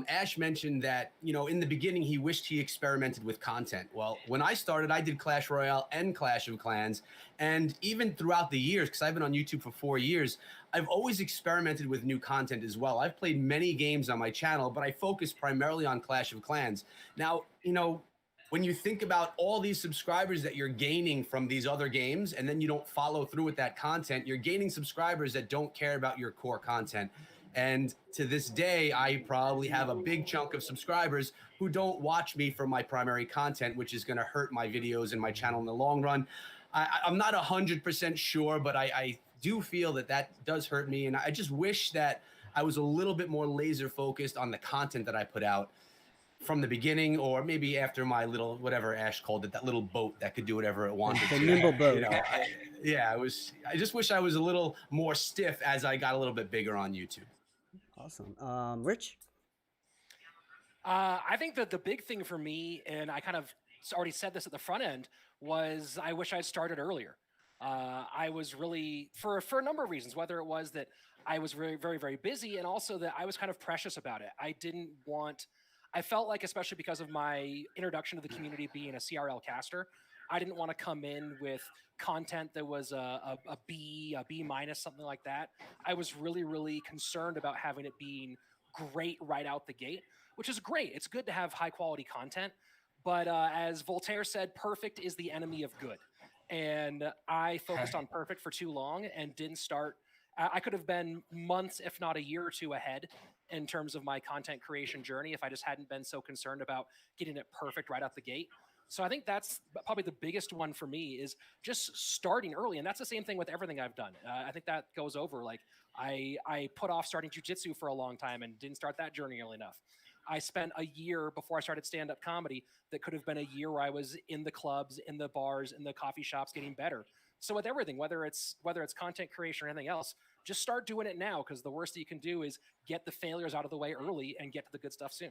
Ash mentioned that, in the beginning, he wished he experimented with content. Well, when I started, I did Clash Royale and Clash of Clans. And even throughout the years, because I've been on YouTube for 4 years, I've always experimented with new content as well. I've played many games on my channel, but I focus primarily on Clash of Clans. Now, when you think about all these subscribers that you're gaining from these other games, and then you don't follow through with that content, you're gaining subscribers that don't care about your core content. And to this day, I probably have a big chunk of subscribers who don't watch me for my primary content, which is going to hurt my videos and my channel in the long run. I'm not 100% sure, but I do feel that does hurt me. And I just wish that I was a little bit more laser focused on the content that I put out from the beginning, or maybe after my little, whatever Ash called it, that little boat that could do whatever it wanted. The nimble boat. I just wish I was a little more stiff as I got a little bit bigger on YouTube. Awesome. Rich? I think that the big thing for me, and I kind of already said this at the front end, was I wish I'd started earlier. I was really, for a number of reasons, whether it was that I was very, very, very busy, and also that I was kind of precious about it. I felt like, especially because of my introduction to the community being a CRL caster, I didn't want to come in with content that was a B minus, something like that. I was really, really concerned about having it being great right out the gate, which is great. It's good to have high quality content. But as Voltaire said, perfect is the enemy of good. And I focused on perfect for too long and didn't start. I could have been months, if not a year or two ahead in terms of my content creation journey if I just hadn't been so concerned about getting it perfect right out the gate. So I think that's probably the biggest one for me, is just starting early. And that's the same thing with everything I've done. I think that goes over. Like I put off starting jujitsu for a long time and didn't start that journey early enough. I spent a year before I started stand-up comedy that could have been a year where I was in the clubs, in the bars, in the coffee shops getting better. So with everything, whether it's content creation or anything else, just start doing it now, because the worst that you can do is get the failures out of the way early and get to the good stuff soon.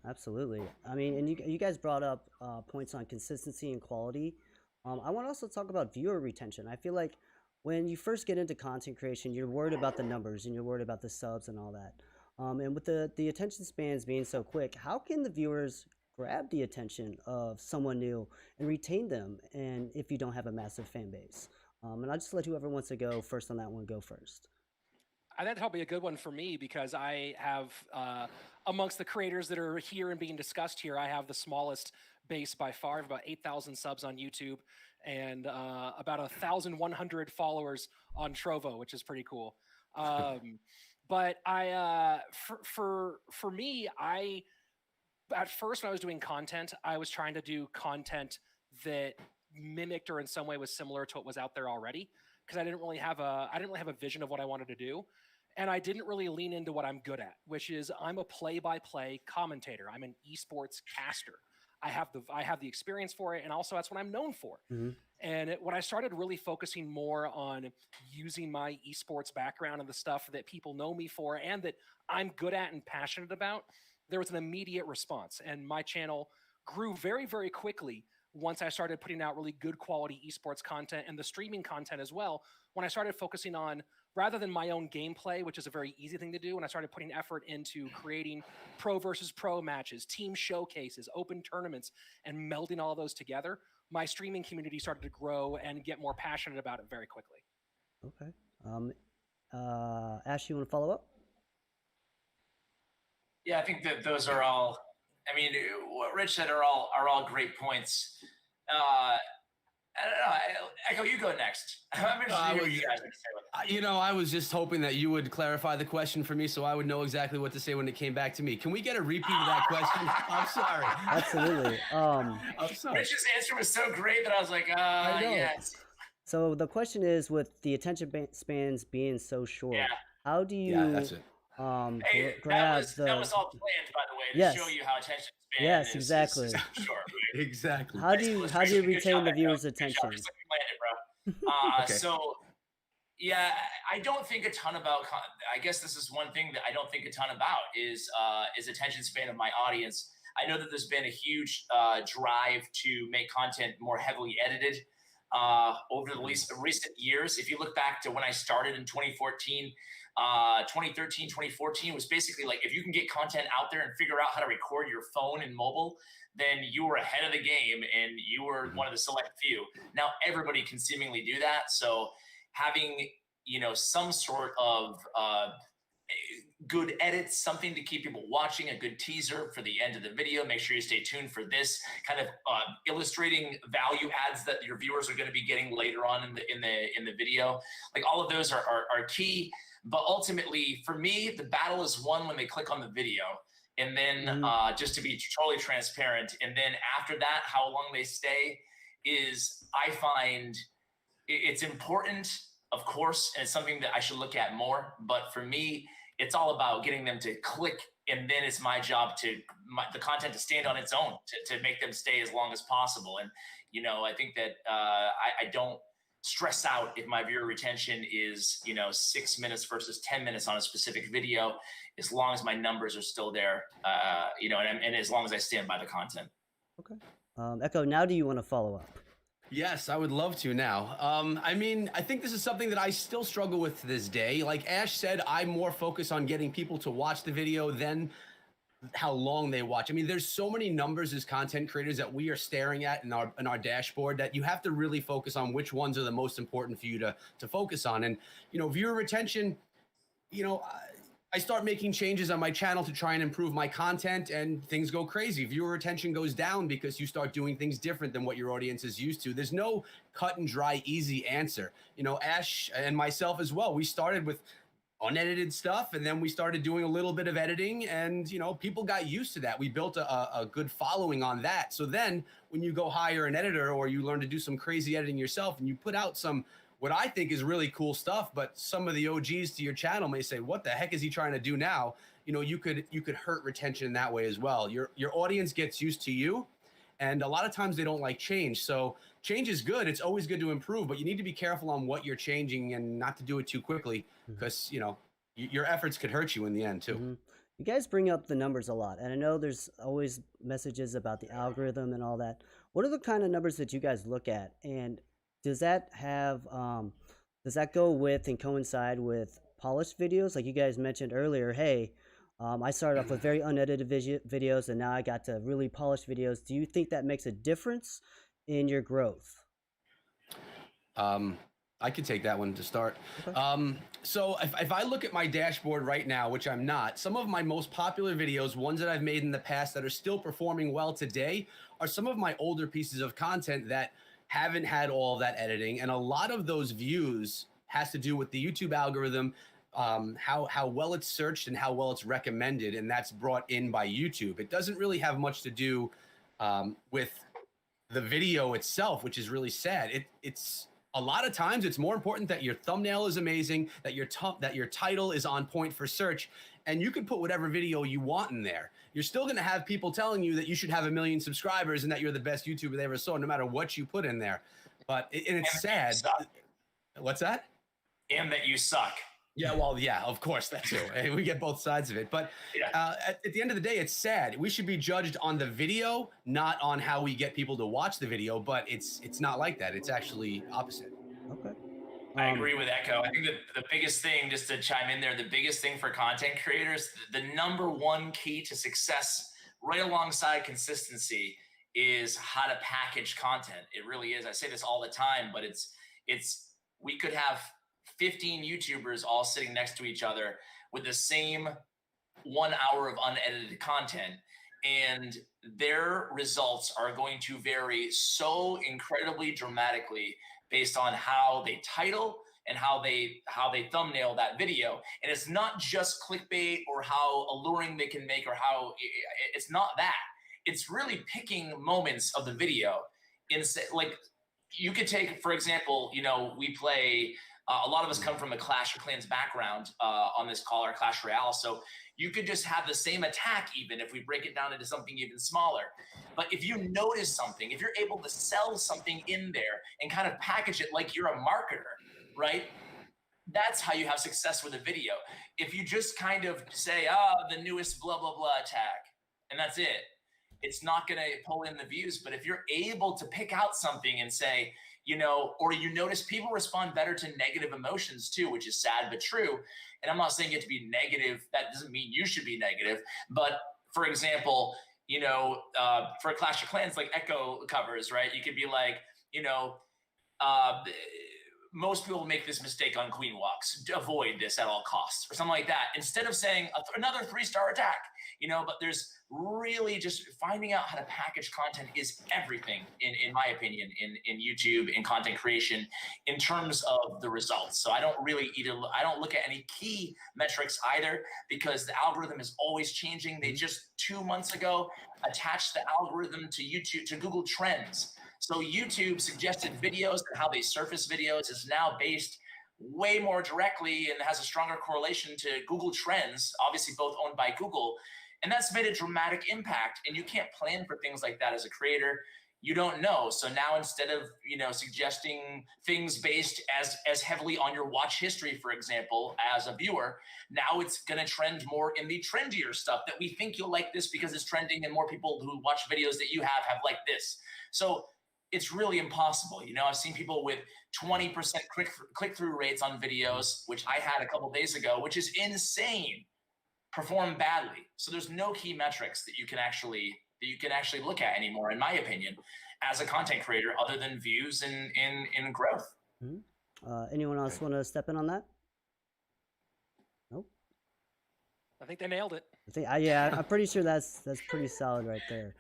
Absolutely. I mean, and you guys brought up points on consistency and quality. I want to also talk about viewer retention. I feel like when you first get into content creation, you're worried about the numbers and you're worried about the subs and all that. And with the attention spans being so quick, how can the viewers grab the attention of someone new and retain them, and if you don't have a massive fan base? And I'll just let whoever wants to go first on that one go first. I think that'll be a good one for me, because I have, amongst the creators that are here and being discussed here, I have the smallest base by far, of about 8,000 subs on YouTube and about 1,100 followers on Trovo, which is pretty cool. But for me, at first when I was doing content, I was trying to do content that mimicked or in some way was similar to what was out there already, because I didn't really have a vision of what I wanted to do. And I didn't really lean into what I'm good at, which is I'm a play-by-play commentator. I'm an esports caster. I have the experience for it, and also that's what I'm known for. Mm-hmm. And when I started really focusing more on using my esports background and the stuff that people know me for and that I'm good at and passionate about, there was an immediate response. And my channel grew very, very quickly once I started putting out really good quality esports content and the streaming content as well. When I started focusing on, rather than my own gameplay, which is a very easy thing to do, when I started putting effort into creating pro versus pro matches, team showcases, open tournaments, and melding all of those together, my streaming community started to grow and get more passionate about it very quickly. Okay. Ash, you want to follow up? Yeah, I think that those are all. I mean, what Rich said are all great points. I don't know. Echo, you go next. I'm interested in what you guys have to say about that. You know, I was just hoping that you would clarify the question for me so I would know exactly what to say when it came back to me. Can we get a repeat of that question? I'm sorry. Absolutely. I'm sorry. Rich's answer was so great that I was like, yes. So the question is, with the attention spans being so short, how do you that's it. grab that was all planned, by the way, to Yes. show you how attention span Yes, is exactly. short. Right? Exactly. How do you retain the viewer's attention? Just like you planned it, bro. Okay. So, yeah, I don't think a ton about. I guess this is one thing that I don't think a ton about is attention span of my audience. I know that there's been a huge drive to make content more heavily edited over the recent years. If you look back to when I started in 2014, 2013, 2014 was basically like, if you can get content out there and figure out how to record your phone and mobile, then you were ahead of the game and you were one of the select few. Now everybody can seemingly do that. So having, some sort of good edits, something to keep people watching, a good teaser for the end of the video. Make sure you stay tuned for this kind of illustrating value adds that your viewers are going to be getting later on in the video. Like all of those are key. But ultimately, for me, the battle is won when they click on the video. And then just to be totally transparent, and then after that, how long they stay is, I find it's important, of course, and it's something that I should look at more. But for me, it's all about getting them to click, and then it's my job the content to stand on its own, to make them stay as long as possible. And, I think that I don't stress out if my viewer retention is 6 minutes versus 10 minutes on a specific video, as long as my numbers are still there, and as long as I stand by the content. Okay. Echo, now do you want to follow up? Yes, I would love to now. I think this is something that I still struggle with to this day. Like Ash said, I more focus on getting people to watch the video than how long they watch. I mean, there's so many numbers as content creators that we are staring at in our dashboard that you have to really focus on which ones are the most important for you to focus on. And, you know, viewer retention, you know, I start making changes on my channel to try and improve my content, and things go crazy. Viewer retention goes down because you start doing things different than what your audience is used to. There's no cut and dry, easy answer. You know, Ash and myself as well, we started with unedited stuff, and then we started doing a little bit of editing, and, you know, people got used to that. We built a good following on that. So then when you go hire an editor, or you learn to do some crazy editing yourself, and you put out some what I think is really cool stuff, but some of the OGs to your channel may say, what the heck is he trying to do now? You know, you could hurt retention in that way as well. Your audience gets used to you, and a lot of times they don't like change. So change is good. It's always good to improve, but you need to be careful on what you're changing and not to do it too quickly, because, you know, your efforts could hurt you in the end too. You guys bring up the numbers a lot, and I know there's always messages about the algorithm and all that. What are the kind of numbers that you guys look at, and does that have does that go with and coincide with polished videos? Like you guys mentioned earlier, hey, I started off with very unedited videos, and now I got to really polished videos. Do you think that makes a difference in your growth? I could take that one to start. Okay. So if I look at my dashboard right now, which I'm not, some of my most popular videos, ones that I've made in the past that are still performing well today, are some of my older pieces of content that haven't had all of that editing. And a lot of those views has to do with the YouTube algorithm, how well it's searched and how well it's recommended. And that's brought in by YouTube. It doesn't really have much to do with the video itself, which is really sad. It's a lot of times it's more important that your thumbnail is amazing, that your title is on point for search, and you can put whatever video you want in there. You're still going to have people telling you that you should have 1 million subscribers and that you're the best YouTuber they ever saw, no matter what you put in there. But it's sad. What's that? And that you suck. Yeah, well, yeah, of course, that too. We get both sides of it. But at the end of the day, it's sad. We should be judged on the video, not on how we get people to watch the video. But it's not like that. It's actually opposite. Okay. I agree with Echo. I think that the biggest thing, just to chime in there, the biggest thing for content creators, the number one key to success, right alongside consistency, is how to package content. It really is. I say this all the time, but we could have 15 YouTubers all sitting next to each other with the same 1 hour of unedited content, and their results are going to vary so incredibly dramatically based on how they title and how they thumbnail that video. And it's not just clickbait or how alluring they can make, or how it's not that. It's really picking moments of the video. Like you could take, for example, you know, we play, a lot of us come from a Clash of Clans background on this call, our Clash Royale. So you could just have the same attack, even if we break it down into something even smaller. But if you notice something, if you're able to sell something in there and kind of package it like you're a marketer, right? That's how you have success with a video. If you just kind of say, the newest blah, blah, blah attack, and that's it, it's not going to pull in the views. But if you're able to pick out something and say, you know, or you notice people respond better to negative emotions too, which is sad but true. And I'm not saying it to be negative. That doesn't mean you should be negative. But for example, you know, for Clash of Clans, like Echo covers, right? You could be like, you know, most people make this mistake on Queen Walks. Avoid this at all costs, or something like that. Instead of saying another 3-star attack, you know, but there's really just finding out how to package content is everything, in my opinion, in YouTube, in content creation, in terms of the results. So I don't look at any key metrics either, because the algorithm is always changing. They just 2 months ago attached the algorithm to YouTube, to Google Trends. So YouTube suggested videos and how they surface videos is now based way more directly and has a stronger correlation to Google Trends, obviously both owned by Google. And that's made a dramatic impact. And you can't plan for things like that as a creator. You don't know. So now instead of, you know, suggesting things based as heavily on your watch history, for example, as a viewer, now it's going to trend more in the trendier stuff that we think you'll like this because it's trending and more people who watch videos that you have liked this. So it's really impossible. You know, I've seen people with 20% click-through rates on videos, which I had a couple days ago, which is insane. perform badly. So there's no key metrics that you can actually look at anymore, in my opinion, as a content creator, other than views and growth. Anyone else want to step in on that? Nope. I think they nailed it. Yeah, I'm pretty sure that's pretty solid right there.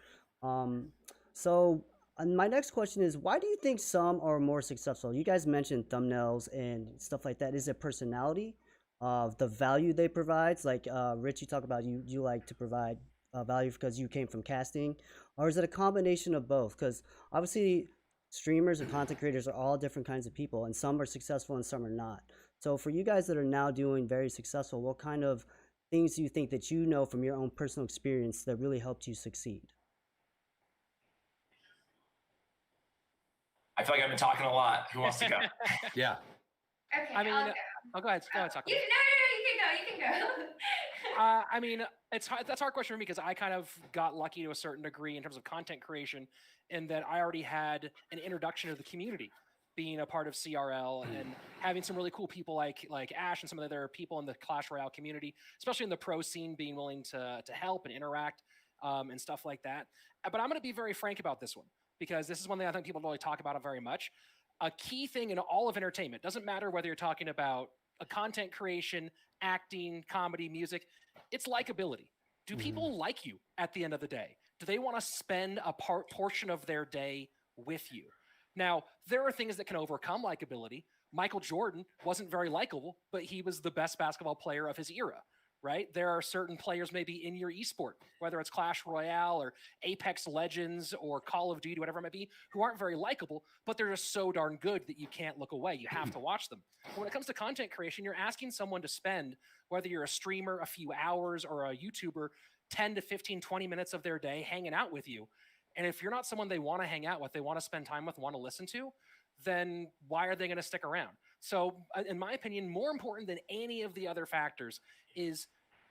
So my next question is, why do you think some are more successful? You guys mentioned thumbnails and stuff like that. Is it personality of the value they provide? Like Rich, you talk about you like to provide value because you came from casting, or is it a combination of both? Because obviously streamers and content creators are all different kinds of people, and some are successful and some are not. So for you guys that are now doing very successful, what kind of things do you think that you know from your own personal experience that really helped you succeed? I feel like I've been talking a lot. Who wants to go? Yeah. Okay, I mean, I'll go. Oh, go ahead. Go ahead, talk. No, you can go. I mean, it's hard, that's a hard question for me because I kind of got lucky to a certain degree in terms of content creation, in that I already had an introduction to the community, being a part of CRL and having some really cool people like Ash and some of the other people in the Clash Royale community, especially in the pro scene, being willing to help and interact and stuff like that. But I'm going to be very frank about this one, because this is one thing I think people don't really talk about it very much. A key thing in all of entertainment, doesn't matter whether you're talking about a content creation, acting, comedy, music, it's likability. Do people like you at the end of the day? Do they want to spend a portion of their day with you? Now, there are things that can overcome likability. Michael Jordan wasn't very likable, but he was the best basketball player of his era, right? There are certain players maybe in your esport, whether it's Clash Royale or Apex Legends or Call of Duty, whatever it might be, who aren't very likable, but they're just so darn good that you can't look away. You have to watch them. But when it comes to content creation, you're asking someone to spend, whether you're a streamer, a few hours, or a YouTuber, 10 to 15, 20 minutes of their day hanging out with you. And if you're not someone they want to hang out with, they want to spend time with, want to listen to, then why are they going to stick around? So in my opinion, more important than any of the other factors is,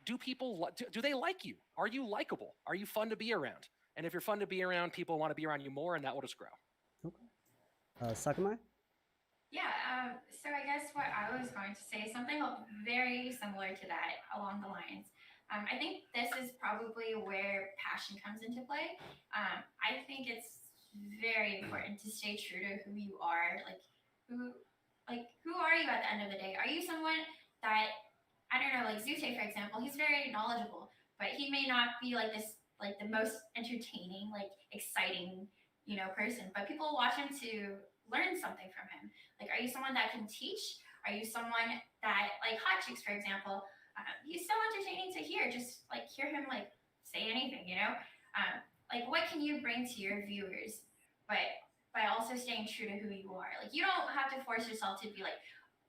do people, do they like you? Are you likable? Are you fun to be around? And if you're fun to be around, people want to be around you more, and that will just grow. Okay. Sakamai? Yeah, so I guess what I was going to say is something very similar to that along the lines. I think this is probably where passion comes into play. I think it's very important to stay true to who you are. Who are you at the end of the day? Are you someone that, I don't know, like Zute, for example, he's very knowledgeable, but he may not be like this, like the most entertaining, like exciting, person, but people watch him to learn something from him. Like, are you someone that can teach? Are you someone that, like Hot Chicks, for example, he's so entertaining to hear, just like hear him like say anything, like what can you bring to your viewers, but by also staying true to who you are. Like, you don't have to force yourself to be like,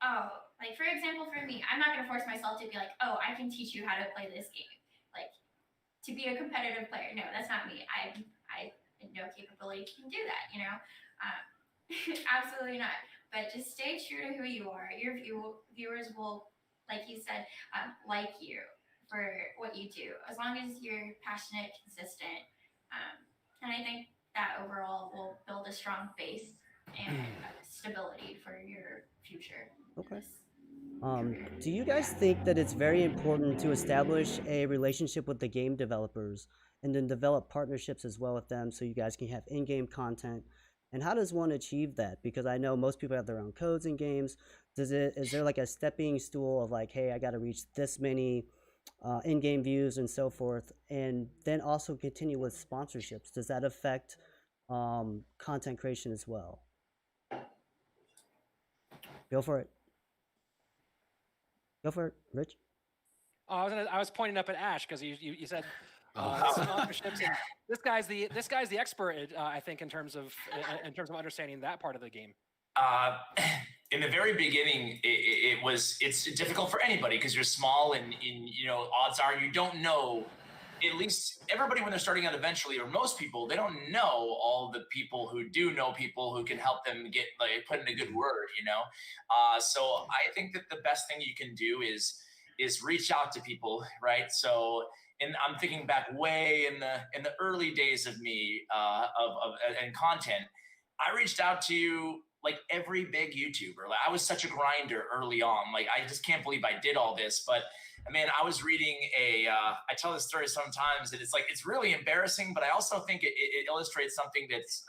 oh, like for example, for me, I'm not going to force myself to be like, oh, I can teach you how to play this game, like to be a competitive player. No, that's not me. I no capability can do that, absolutely not. But just stay true to who you are. Your viewers will, like you said, like you for what you do, as long as you're passionate, consistent, and I think that overall will build a strong base and stability for your future. Okay. Do you guys think that it's very important to establish a relationship with the game developers and then develop partnerships as well with them so you guys can have in-game content? And how does one achieve that? Because I know most people have their own codes in games. Is there like a stepping stool of like, hey, I got to reach this many in-game views and so forth, and then also continue with sponsorships? Does that affect content creation as well? Go for it. Go for it, Rich. Oh, I was pointing up at Ash because you said sponsorships. And this guy's the expert, I think, in terms of understanding that part of the game. In the very beginning, it's difficult for anybody because you're small and odds are you don't know. At least everybody when they're starting out eventually, or most people, they don't know all the people who do know people who can help them get put in a good word, So I think that the best thing you can do is reach out to people, right? So, and I'm thinking back way in the early days of me and content. I reached out to like every big YouTuber. Like I was such a grinder early on. Like I just can't believe I did all this. But man, I was reading I tell this story sometimes, and it's really embarrassing, but I also think it illustrates something that's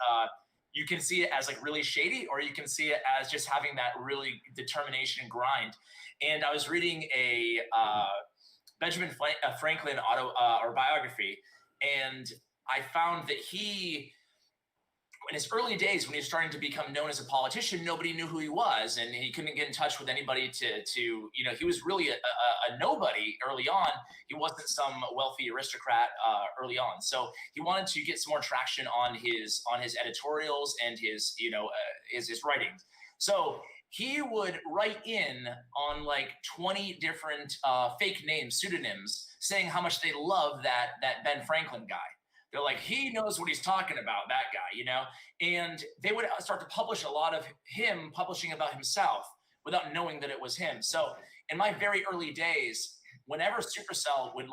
you can see it as like really shady, or you can see it as just having that really determination and grind. And I was reading a Benjamin Franklin or biography, and I found that he, in his early days when he was starting to become known as a politician, nobody knew who he was, and he couldn't get in touch with anybody to he was really a nobody early on. He wasn't some wealthy aristocrat early on, so he wanted to get some more traction on his editorials and his his writings. So he would write in on like 20 different fake names, pseudonyms, saying how much they love that Ben Franklin guy. They're like, he knows what he's talking about, that guy, And they would start to publish a lot of him publishing about himself without knowing that it was him. So in my very early days, whenever Supercell would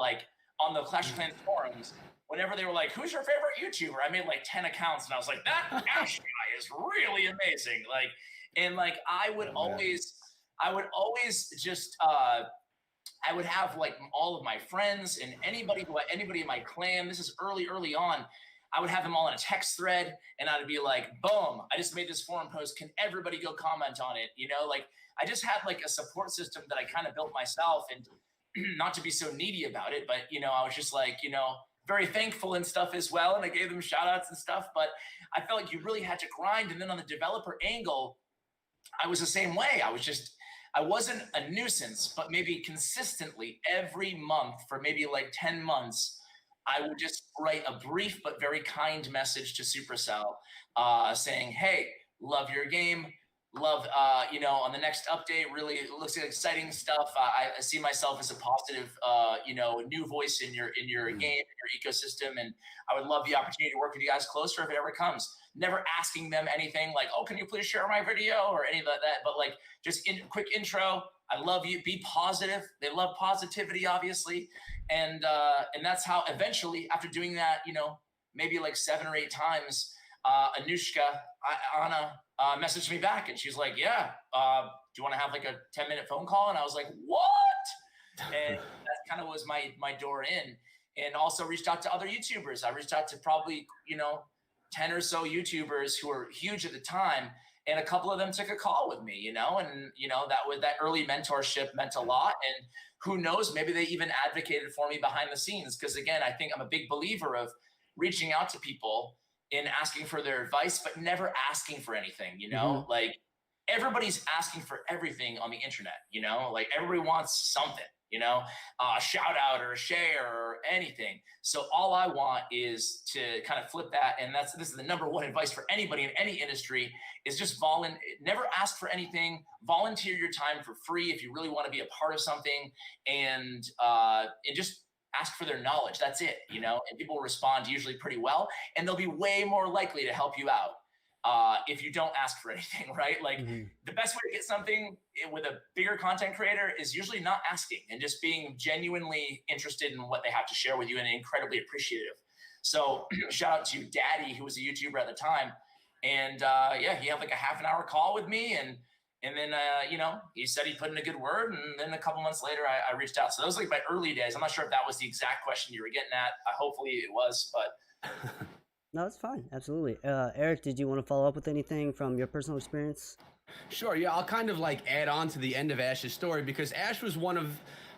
on the Clash of Clans forums, whenever they were like, who's your favorite YouTuber? I made like 10 accounts and I was like, that Ash guy is really amazing. I would always just, I would have like all of my friends and anybody in my clan. This is early on. I would have them all in a text thread, and I'd be like, boom, I just made this forum post. Can everybody go comment on it? I just had like a support system that I kind of built myself, and not to be so needy about it, but I was just like, very thankful and stuff as well. And I gave them shout outs and stuff, but I felt like you really had to grind. And then on the developer angle, I was the same way. I wasn't a nuisance, but maybe consistently every month for maybe like 10 months, I would just write a brief but very kind message to Supercell saying, hey, love your game. Love, on the next update, really looks like exciting stuff. I see myself as a positive, new voice in your game, in your ecosystem. And I would love the opportunity to work with you guys closer if it ever comes. Never asking them anything like, oh, can you please share my video or any of that, but like just quick intro. I love you. Be positive. They love positivity, obviously. And that's how eventually, after doing that, maybe like 7 or 8 times, Anushka, Anna, messaged me back, and she's like, yeah, do you want to have like a 10-minute phone call? And I was like, what? And that kind of was my door in. And also reached out to other YouTubers. I reached out to probably, 10 or so YouTubers who were huge at the time. And a couple of them took a call with me, and that early mentorship meant a lot. And who knows, maybe they even advocated for me behind the scenes. Because again, I think I'm a big believer of reaching out to people and asking for their advice, but never asking for anything, like everybody's asking for everything on the internet, like everybody wants something, a shout out or a share or anything. So all I want is to kind of flip that. And this is the number one advice for anybody in any industry is just never ask for anything, volunteer your time for free if you really want to be a part of something, and just ask for their knowledge. That's it, and people respond usually pretty well, and they'll be way more likely to help you out if you don't ask for anything, right? Like the best way to get something with a bigger content creator is usually not asking and just being genuinely interested in what they have to share with you and incredibly appreciative. So shout out to Daddy, who was a YouTuber at the time. And he had like a half an hour call with me, and then, he said he put in a good word, and then a couple months later, I reached out. So those were like my early days. I'm not sure if that was the exact question you were getting at. Hopefully it was, but. No, it's fine. Absolutely. Eric, did you want to follow up with anything from your personal experience? Sure. Yeah, I'll kind of like add on to the end of Ash's story, because Ash was one of,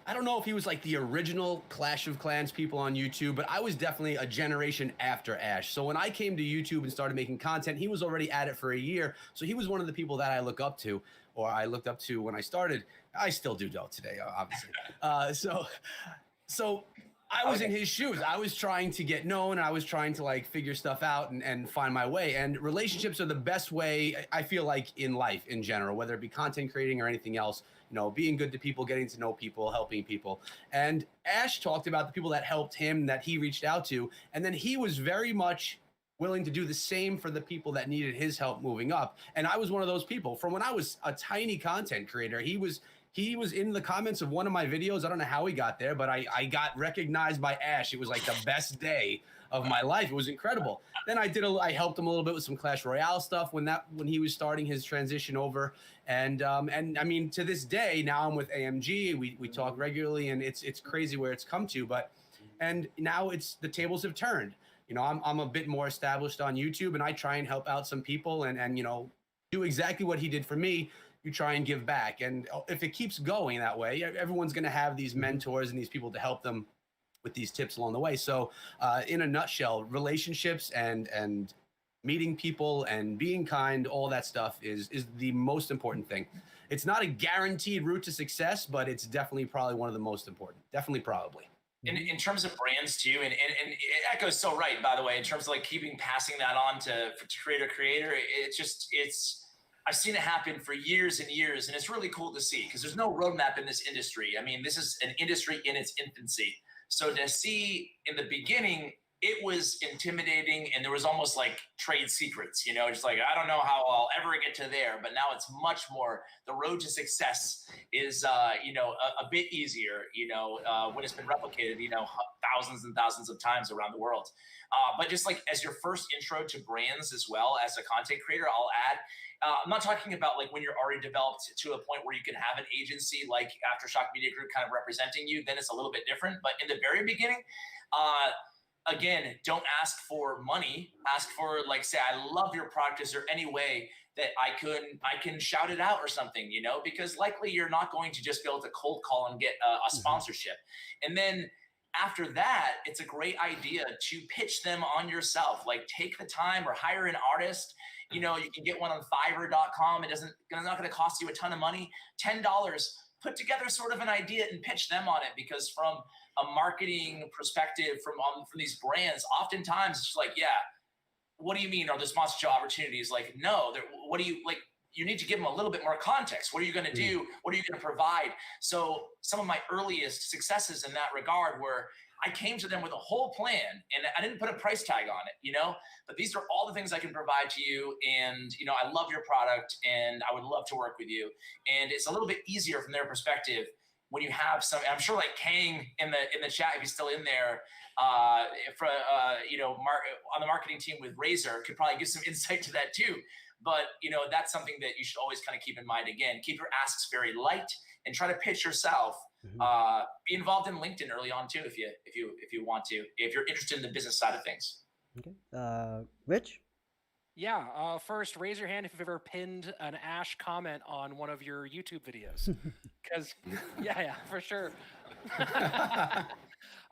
I don't know if he was like the original Clash of Clans people on YouTube, but I was definitely a generation after Ash. So when I came to YouTube and started making content, he was already at it for a year. So he was one of the people that I look up to, or I looked up to when I started. I still do though today, obviously. So I was in his shoes. I was trying to get known. I was trying to like figure stuff out and find my way. And relationships are the best way, I feel like, in life in general, whether it be content creating or anything else, being good to people, getting to know people, helping people. And Ash talked about the people that helped him, that he reached out to. And then he was very much willing to do the same for the people that needed his help moving up. And I was one of those people. From when I was a tiny content creator, he was in the comments of one of my videos. I don't know how he got there, but I got recognized by Ash. It was like the best day. of my life. It was incredible. Then I helped him a little bit with some Clash Royale stuff when he was starting his transition over. And I mean, to this day, now I'm with AMG. We talk regularly, and it's crazy where it's come to. And now the tables have turned. You know, I'm a bit more established on YouTube, and I try and help out some people and you know, do exactly what he did for me. You try and give back. And if it keeps going that way, everyone's going to have these mentors and these people to help them with these tips along the way. So in a nutshell, relationships and meeting people and being kind, all that stuff is the most important thing. It's not a guaranteed route to success, but it's definitely probably one of the most important. Definitely, probably. In terms of brands too, and Echo's so right, by the way, in terms of like passing that on to creator, I've seen it happen for years and years, and it's really cool to see because there's no roadmap in this industry. I mean, this is an industry in its infancy. So to see in the beginning, it was intimidating, and there was almost like trade secrets, you know, just like, I don't know how I'll ever get to there, but now it's much more, the road to success is, you know, a bit easier, you know, when it's been replicated, you know, thousands and thousands of times around the world. But just like as your first intro to brands as well as a content creator, I'll add, I'm not talking about like when you're already developed to a point where you can have an agency like Aftershock Media Group kind of representing you, then it's a little bit different. But in the very beginning, again, don't ask for money. Ask for like, say, I love your product. Is there any way that I can shout it out or something, you know, because likely you're not going to just be able to cold call and get a sponsorship. And then after that, it's a great idea to pitch them on yourself. Like take the time or hire an artist. You know, you can get one on Fiverr.com. It's not going to cost you a ton of money. $10. Put together sort of an idea and pitch them on it, because from a marketing perspective, from these brands, oftentimes it's just like, yeah, what do you mean? Are there sponsorship opportunities? Like, no. What do you like? You need to give them a little bit more context. What are you going to do? What are you going to provide? So some of my earliest successes in that regard were I came to them with a whole plan, and I didn't put a price tag on it, you know, but these are all the things I can provide to you. And, you know, I love your product and I would love to work with you. And it's a little bit easier from their perspective when you have some, I'm sure like Kang in the chat, if he's still in there, you know, on the marketing team with Razer could probably give some insight to that too. But, you know, that's something that you should always kind of keep in mind. Again, keep your asks very light and try to pitch yourself. Be involved in LinkedIn early on too, if you want to, if you're interested in the business side of things. Okay. Rich? Yeah. First, raise your hand if you've ever pinned an Ash comment on one of your YouTube videos. Because, yeah, for sure.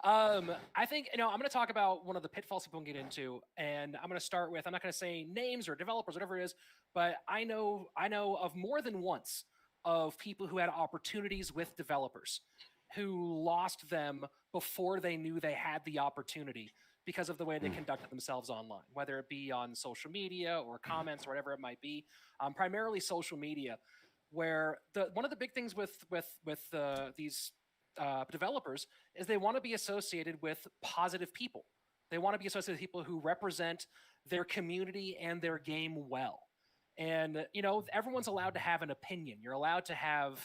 I think, you know, I'm going to talk about one of the pitfalls people can get into, and I'm going to start with, I'm not going to say names or developers, whatever it is, but I know of more than once of people who had opportunities with developers who lost them before they knew they had the opportunity because of the way they conducted themselves online, whether it be on social media or comments or whatever it might be, primarily social media, where one of the big things with these developers is they want to be associated with positive people. They want to be associated with people who represent their community and their game well. And, you know, everyone's allowed to have an opinion. You're allowed to have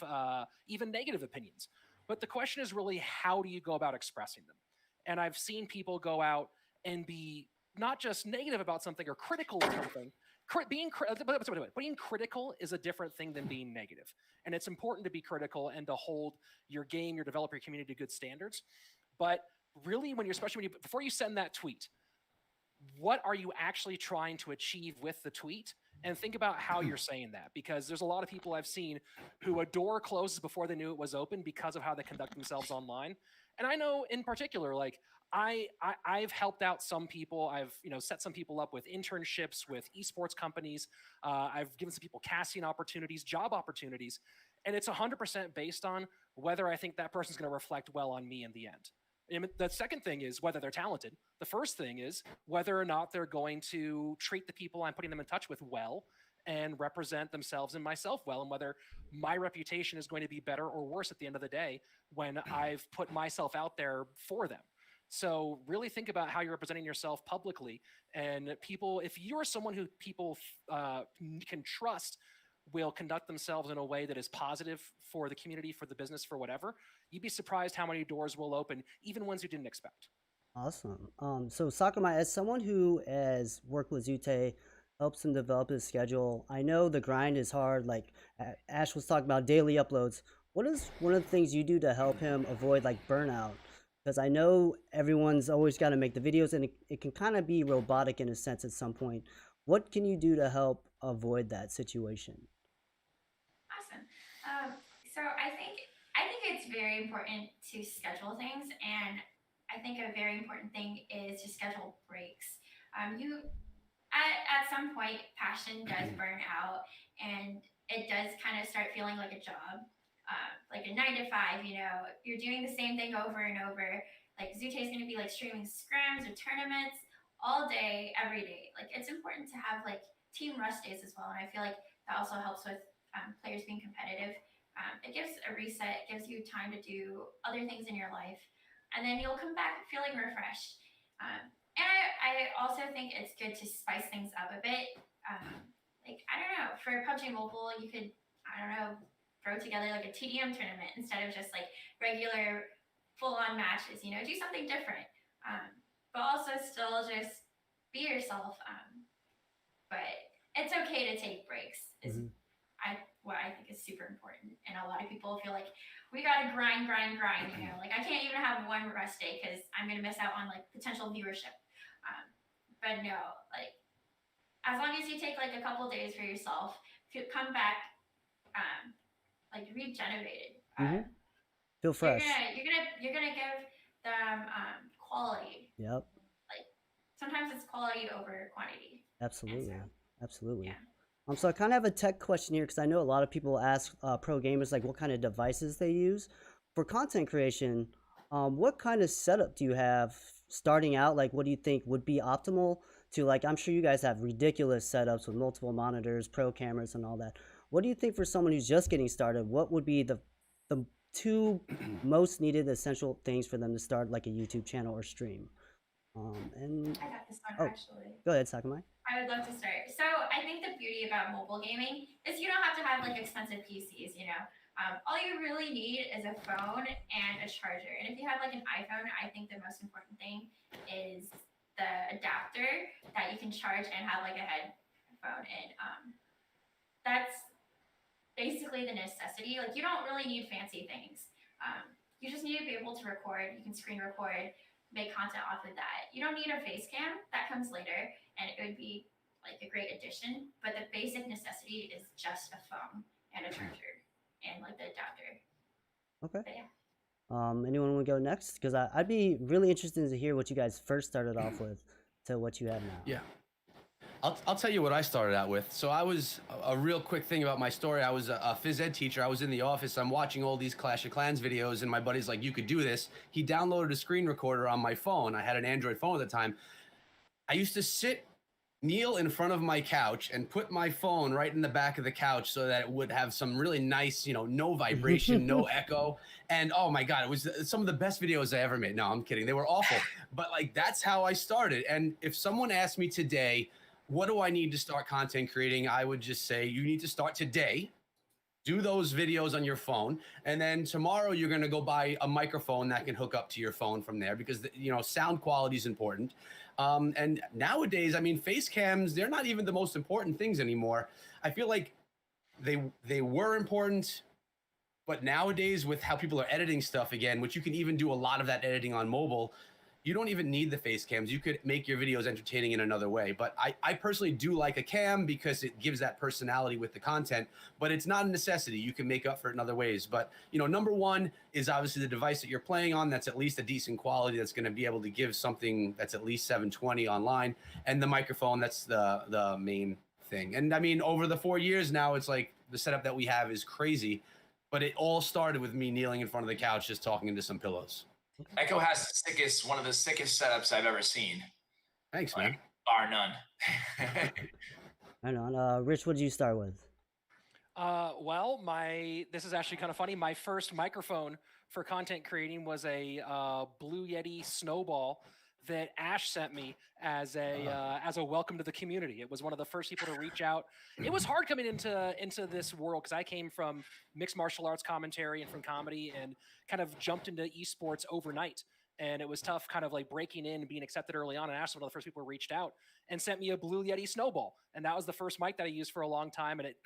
even negative opinions. But the question is really, how do you go about expressing them? And I've seen people go out and be not just negative about something or critical of something. Being critical is a different thing than being negative. And it's important to be critical and to hold your game, your developer community to good standards. But really, before you send that tweet, what are you actually trying to achieve with the tweet? And think about how you're saying that, because there's a lot of people I've seen who a door closes before they knew it was open because of how they conduct themselves online. And I know in particular, like I've helped out some people. I've, you know, set some people up with internships with esports companies. I've given some people casting opportunities, job opportunities, and it's 100% based on whether I think that person's going to reflect well on me in the end. And the second thing is whether they're talented. The first thing is whether or not they're going to treat the people I'm putting them in touch with well and represent themselves and myself well, and whether my reputation is going to be better or worse at the end of the day when I've put myself out there for them. So really think about how you're representing yourself publicly. And people, if you're someone who people can trust, will conduct themselves in a way that is positive for the community, for the business, for whatever, you'd be surprised how many doors will open, even ones you didn't expect. Awesome. So Sakurai, as someone who has worked with Zute, helps him develop his schedule, I know the grind is hard. Like Ash was talking about daily uploads. What is one of the things you do to help him avoid like burnout? Because I know everyone's always got to make the videos, and it can kind of be robotic in a sense at some point. What can you do to help avoid that situation? Awesome. So I think it's very important to schedule things, and I think a very important thing is to schedule breaks. You at some point, passion does burn out, and it does kind of start feeling like a job, like a 9 to 5. You know, you're doing the same thing over and over. Like Zute is going to be like streaming scrims or tournaments all day, every day. Like it's important to have like team rest days as well, and I feel like that also helps with players being competitive. It gives a reset, it gives you time to do other things in your life, and then you'll come back feeling refreshed. And I also think it's good to spice things up a bit. Like, I don't know, for PUBG Mobile, you could, I don't know, throw together like a TDM tournament instead of just like regular full on matches, you know, do something different. But also still just be yourself. But it's okay to take breaks, is what I think is super important. And a lot of people feel like we gotta grind, you know, like I can't even have one rest day because I'm gonna miss out on like potential viewership. But no, like as long as you take like a couple days for yourself, if you come back like regenerated, Feel fresh. you're gonna give them quality. Yep. Like sometimes it's quality over quantity. Absolutely. Absolutely. Yeah. So I kind of have a tech question here because I know a lot of people ask pro gamers like what kind of devices they use for content creation. What kind of setup do you have starting out? Like, what do you think would be optimal to like? I'm sure you guys have ridiculous setups with multiple monitors, pro cameras, and all that. What do you think for someone who's just getting started? What would be the two most needed essential things for them to start like a YouTube channel or stream? And I got this one actually. Go ahead, Sakurai. I would love to start. So I think the beauty about mobile gaming is you don't have to have like expensive PCs, you know. All you really need is a phone and a charger. And if you have like an iPhone, I think the most important thing is the adapter that you can charge and have like a headphone. And that's basically the necessity. Like you don't really need fancy things. You just need to be able to record. You can screen record, make content off of that. You don't need a face cam. That comes later, and it would be like a great addition. But the basic necessity is just a phone and a charger and like the adapter. Okay. But yeah. Anyone want to go next? Because I'd be really interested to hear what you guys first started off with to what you have now. Yeah. I'll tell you what I started out with. So I was a real quick thing about my story. I was a phys ed teacher. I was in the office. I'm watching all these Clash of Clans videos, and my buddy's like, "You could do this." He downloaded a screen recorder on my phone. I had an Android phone at the time. I used to kneel in front of my couch and put my phone right in the back of the couch so that it would have some really nice, you know, no vibration, no echo. And oh my God, it was some of the best videos I ever made. No, I'm kidding. They were awful. But like, that's how I started. And if someone asked me today, what do I need to start content creating? I would just say you need to start today. Do those videos on your phone, and then tomorrow you're going to go buy a microphone that can hook up to your phone from there because you know sound quality is important. And nowadays, I mean, face cams, they're not even the most important things anymore. I feel like they were important, but nowadays with how people are editing stuff again, which you can even do a lot of that editing on mobile, you don't even need the face cams. You could make your videos entertaining in another way. But I personally do like a cam because it gives that personality with the content, but it's not a necessity. You can make up for it in other ways. But, you know, number one is obviously the device that you're playing on that's at least a decent quality, that's going to be able to give something that's at least 720 online. And the microphone, that's the main thing. And I mean, over the 4 years now, it's like the setup that we have is crazy. But it all started with me kneeling in front of the couch, just talking into some pillows. Echo has one of the sickest setups I've ever seen. Thanks, like, man. Bar none. Right on. Rich, what did you start with? Well, this is actually kind of funny. My first microphone for content creating was a Blue Yeti Snowball that Ash sent me as a welcome to the community. It was one of the first people to reach out. It was hard coming into this world because I came from mixed martial arts commentary and from comedy and kind of jumped into esports overnight. And it was tough kind of like breaking in, being accepted early on. And Ashton, one of the first people who reached out and sent me a Blue Yeti snowball. And that was the first mic that I used for a long time. And it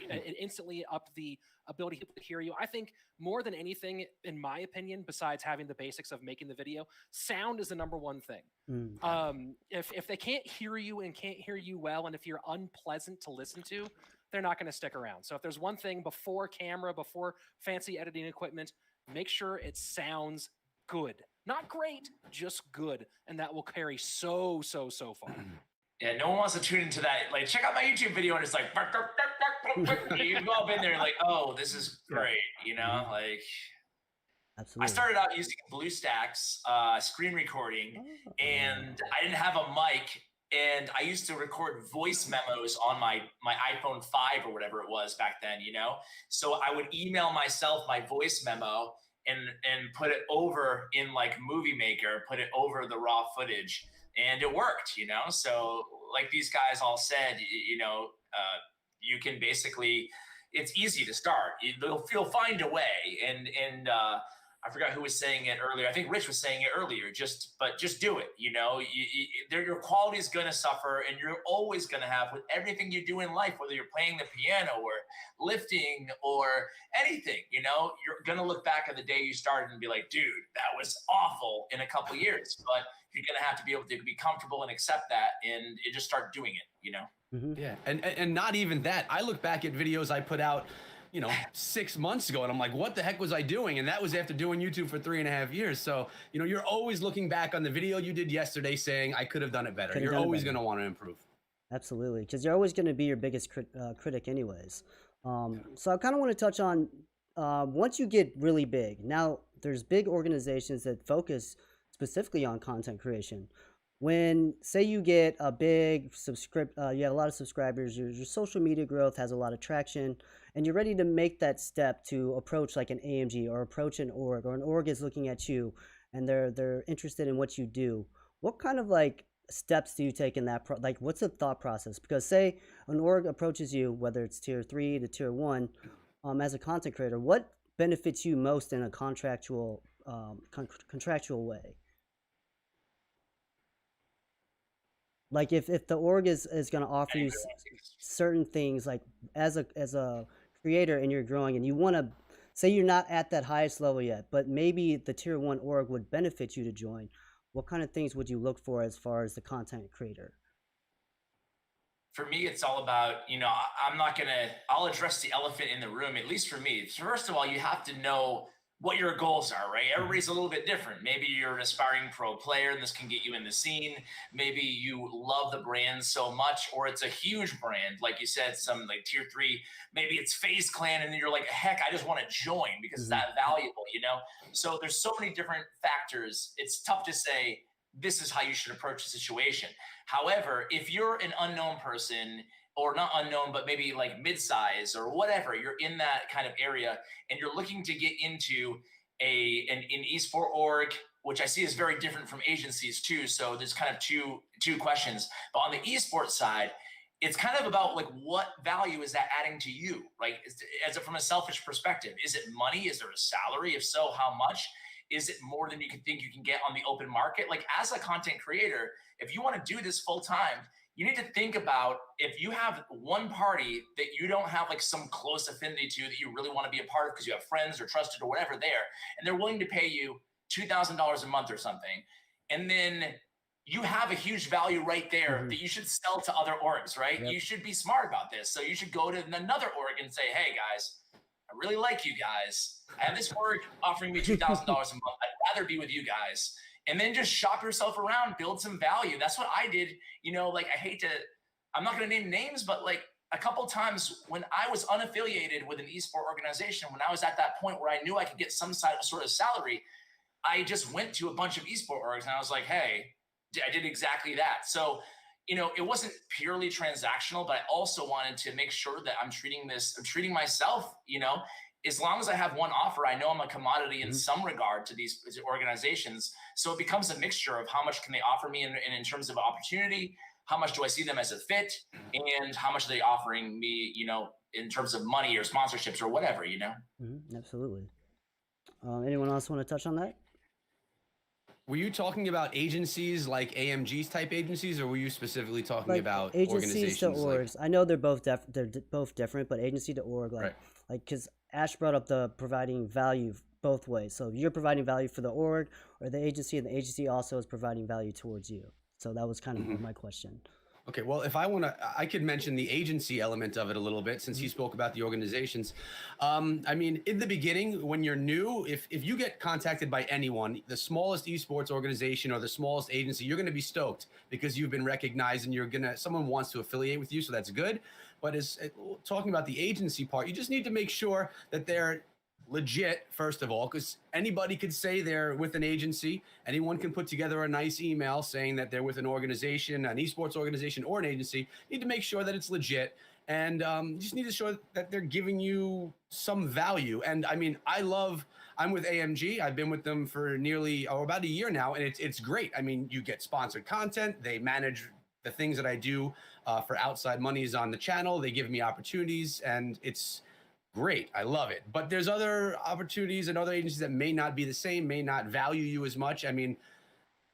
instantly upped the ability to hear you. I think more than anything, in my opinion, besides having the basics of making the video, sound is the number one thing. If they can't hear you and can't hear you well, and if you're unpleasant to listen to, they're not going to stick around. So if there's one thing before camera, before fancy editing equipment, make sure it sounds good. Not great, just good. And that will carry so far. Yeah, no one wants to tune into that. Like, check out my YouTube video, and it's like, bark, bark, bark, bark, bark. You go up in there, and like, oh, this is great, you know? Like, Absolutely. I started out using BlueStacks screen recording, and I didn't have a mic, and I used to record voice memos on my iPhone 5 or whatever it was back then, you know? So I would email myself my voice memo and put it over in like Movie Maker, put it over the raw footage, and it worked, you know? So like these guys all said, you know, you can basically, it's easy to start. You'll find a way. And I forgot who was saying it earlier. I think Rich was saying it earlier, but just do it. You know, your quality is going to suffer, and you're always going to have with everything you do in life, whether you're playing the piano or lifting or anything, you know, you're going to look back at the day you started and be like, dude, that was awful in a couple of years, but you're going to have to be able to be comfortable and accept that and just start doing it, you know? Yeah. And not even that. I look back at videos I put out, you know, 6 months ago, and I'm like, what the heck was I doing? And that was after doing YouTube for 3.5 years. So, you know, you're always looking back on the video you did yesterday saying, I could have done it better. You're always going to want to improve. Absolutely. Because you're always going to be your biggest critic anyways. So I kind of want to touch on, once you get really big, now there's big organizations that focus specifically on content creation. When, say you get a big you have a lot of subscribers, your social media growth has a lot of traction, and you're ready to make that step to approach like an AMG or approach an org, or an org is looking at you and they're interested in what you do. What kind of like steps do you take in that? Like, what's the thought process? Because say an org approaches you, whether it's tier 3 to tier 1, as a content creator, what benefits you most in a contractual way? Like if the org is going to offer you certain things, like as a creator and you're growing and you want to, say you're not at that highest level yet, but maybe the tier 1 org would benefit you to join, what kind of things would you look for as far as the content creator? For me, it's all about, you know, I'll address the elephant in the room, at least for me. First of all, you have to know what your goals are, right? Everybody's a little bit different. Maybe you're an aspiring pro player and this can get you in the scene. Maybe you love the brand so much, or it's a huge brand. Like you said, some like tier 3, maybe it's FaZe Clan and you're like, heck, I just want to join because it's that valuable, you know? So there's so many different factors. It's tough to say, this is how you should approach the situation. However, if you're an unknown person, or not unknown, but maybe like mid-size or whatever, you're in that kind of area and you're looking to get into an esport org, which I see is very different from agencies too. So there's kind of two questions. But on the esports side, it's kind of about like, what value is that adding to you, right? From a selfish perspective, is it money? Is there a salary? If so, how much? Is it more than you can think you can get on the open market? Like as a content creator, if you want to do this full time, you need to think about, if you have one party that you don't have like some close affinity to that you really want to be a part of because you have friends or trusted or whatever there, and they're willing to pay you $2,000 a month or something, and then you have a huge value right there that you should sell to other orgs, right? Yep. You should be smart about this. So you should go to another org and say, hey guys, I really like you guys. I have this org offering me $2,000 a month. I'd rather be with you guys. And then just shop yourself around, build some value. That's what I did. You know, like I'm not going to name names, but like a couple times when I was unaffiliated with an esport organization, when I was at that point where I knew I could get some sort of salary, I just went to a bunch of esport orgs and I was like, hey, I did exactly that. So, you know, it wasn't purely transactional, but I also wanted to make sure that I'm treating myself, you know, as long as I have one offer, I know I'm a commodity in some regard to these organizations. So it becomes a mixture of how much can they offer me in terms of opportunity, how much do I see them as a fit, and how much are they offering me, you know, in terms of money or sponsorships or whatever, you know? Absolutely. Anyone else want to touch on that? Were you talking about agencies like AMG's type agencies, or were you specifically talking Like about agencies to organizations like? orgs. I know they're both both different, but agency to org, Right. like because Ash brought up the providing value both ways. So you're providing value for the org or the agency, and the agency also is providing value towards you. So that was kind of more my question. Okay, well, if I want to, I could mention the agency element of it a little bit since you spoke about the organizations. I mean, in the beginning, when you're new, if you get contacted by anyone, the smallest esports organization or the smallest agency, you're going to be stoked because you've been recognized and someone wants to affiliate with you, so that's good. But talking about the agency part, you just need to make sure that they're legit, first of all, because anybody could say they're with an agency. Anyone can put together a nice email saying that they're with an organization, an esports organization, or an agency. You need to make sure that it's legit, and you just need to show that they're giving you some value. And I mean, I'm with AMG. I've been with them for nearly about a year now, and it's great. I mean, you get sponsored content. They manage the things that I do for outside monies on the channel. They give me opportunities, and it's great. I love it. But there's other opportunities and other agencies that may not be the same, may not value you as much. I mean,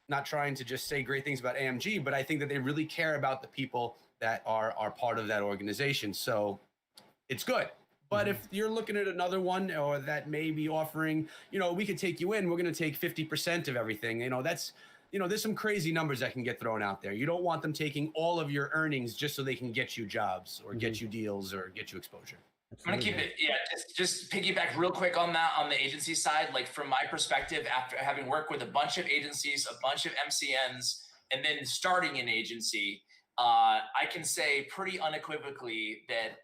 not trying to just say great things about AMG, but I think that they really care about the people that are part of that organization. So it's good. But if you're looking at another one or that may be offering, we could take you in, we're going to take 50% of everything. There's some crazy numbers that can get thrown out there. You don't want them taking all of your earnings just so they can get you jobs or get you deals or get you exposure. I'm gonna keep it, just piggyback real quick on that on the agency side. Like from my perspective, after having worked with a bunch of agencies, a bunch of MCNs, and then starting an agency, I can say pretty unequivocally that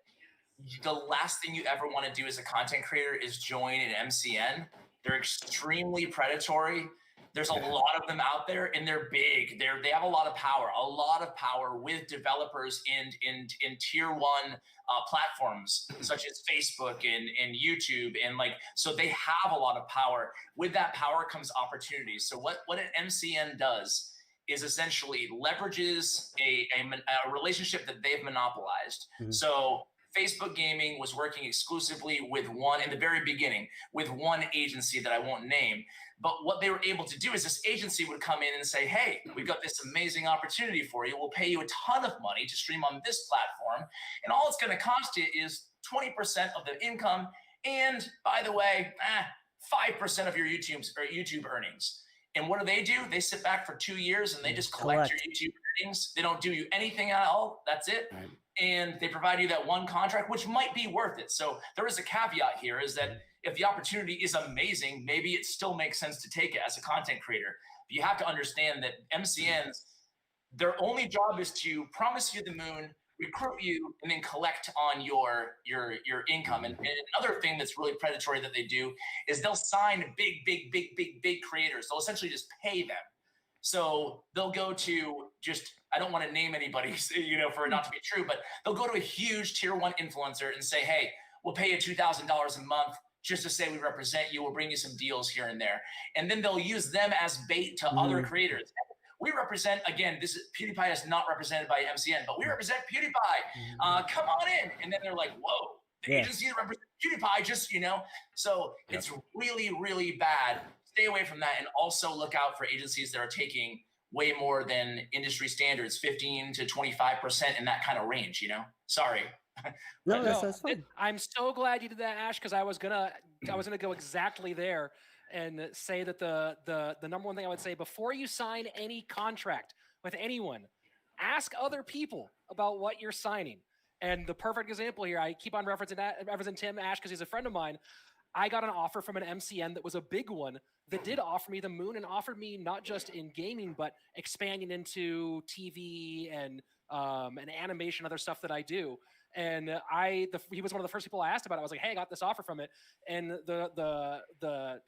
the last thing you ever want to do as a content creator is join an MCN. They're extremely predatory. There's a lot of them out there, and they're big. They have a lot of power with developers in tier one platforms such as Facebook and YouTube, and so they have a lot of power. With that power comes opportunities. So what an MCN does is essentially leverages a relationship that they've monopolized. So Facebook Gaming was working exclusively with in the very beginning, with one agency that I won't name. But what they were able to do is this agency would come in and say, hey, we've got this amazing opportunity for you. We'll pay you a ton of money to stream on this platform. And all it's going to cost you is 20% of the income. And by the way, 5% of your YouTube earnings. And what do? They sit back for 2 years and they just collect your YouTube earnings. They don't do you anything at all. That's it. Right. And they provide you that one contract, which might be worth it. So there is a caveat here, is that if the opportunity is amazing, maybe it still makes sense to take it as a content creator. But you have to understand that MCNs, their only job is to promise you the moon, recruit you, and then collect on your income. And another thing that's really predatory that they do is they'll sign big creators. They'll essentially just pay them. So they'll go to I don't want to name anybody, for it not to be true, but they'll go to a huge tier one influencer and say, hey, we'll pay you $2,000 a month just to say we represent you. We'll bring you some deals here and there. And then they'll use them as bait to other creators. We represent, again, PewDiePie is not represented by MCN, but we represent PewDiePie. Come on in. And then they're like, whoa, the agency that represents PewDiePie So it's really, really bad. Stay away from that, and also look out for agencies that are taking way more than industry standards, 15 to 25% in that kind of range, Sorry. No, that's fine. I'm so glad you did that, Ash, because I was gonna go exactly there and say that the number one thing I would say before you sign any contract with anyone, ask other people about what you're signing. And the perfect example here, I keep on referencing Tim Ash because he's a friend of mine. I got an offer from an MCN that was a big one that did offer me the moon and offered me not just in gaming, but expanding into TV and animation, other stuff that I do. And he was one of the first people I asked about it. I was like, hey, I got this offer from it. And the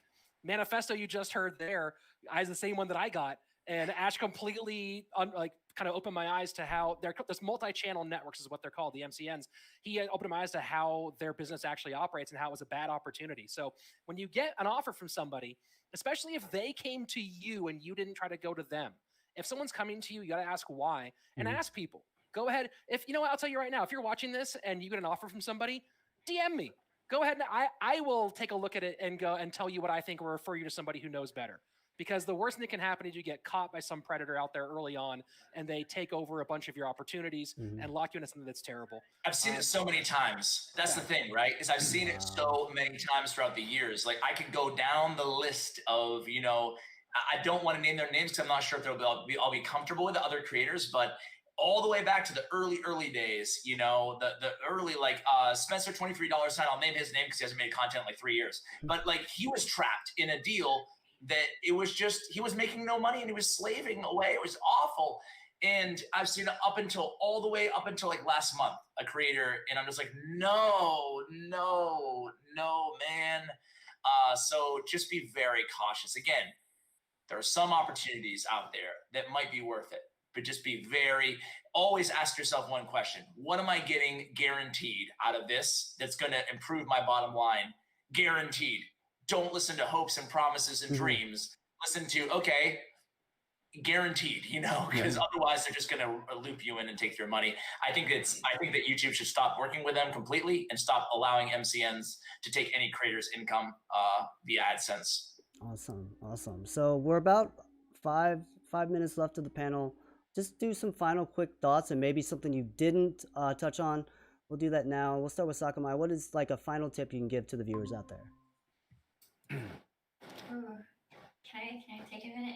manifesto you just heard there is the same one that I got. And Ash completely kind of opened my eyes to how this multi-channel networks is what they're called, the MCNs. He opened my eyes to how their business actually operates and how it was a bad opportunity. So when you get an offer from somebody, especially if they came to you and you didn't try to go to them, if someone's coming to you, you got to ask why and ask people. Go ahead. If you know what, I'll tell you right now, if you're watching this and you get an offer from somebody, DM me. Go ahead and I will take a look at it and go and tell you what I think or refer you to somebody who knows better. because the worst thing that can happen is you get caught by some predator out there early on and they take over a bunch of your opportunities and lock you into something that's terrible. I've seen it so many times. That's the thing, right? Is I've seen it so many times throughout the years. Like I could go down the list of, you know, I don't want to name their names because I'm not sure if I'll be comfortable with the other creators, but all the way back to the early days, you know, the early, like Spencer $23 sign, I'll name his name because he hasn't made content in like 3 years. But like he was trapped in a deal that it was just, he was making no money and he was slaving away. It was awful. And I've seen it all the way up until like last month, a creator, and I'm just like, no, man. So just be very cautious. Again, there are some opportunities out there that might be worth it, but just be always ask yourself one question. What am I getting guaranteed out of this that's going to improve my bottom line? Guaranteed. Don't listen to hopes and promises and dreams. Listen to, okay, guaranteed, you know, because otherwise they're just going to loop you in and take your money. I think that YouTube should stop working with them completely and stop allowing MCNs to take any creator's income via AdSense. Awesome. So we're about five minutes left of the panel. Just do some final quick thoughts and maybe something you didn't touch on. We'll do that now. We'll start with Sakamai. What is like a final tip you can give to the viewers out there? Ooh. Can I take a minute?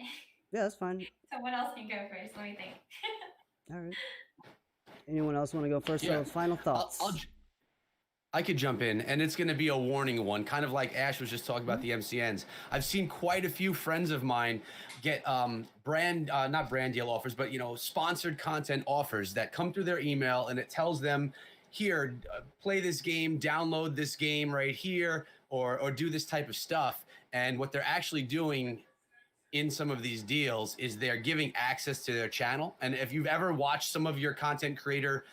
Yeah, that's fine. Someone else can go first. Let me think. All right. Anyone else want to go first? Yeah. So final thoughts. I could jump in, and it's going to be a warning one, kind of like Ash was just talking about the MCNs. I've seen quite a few friends of mine get not brand deal offers, but, you know, sponsored content offers that come through their email, and it tells them, here, play this game, download this game right here, or do this type of stuff. And what they're actually doing in some of these deals is they're giving access to their channel. And if you've ever watched some of your content creator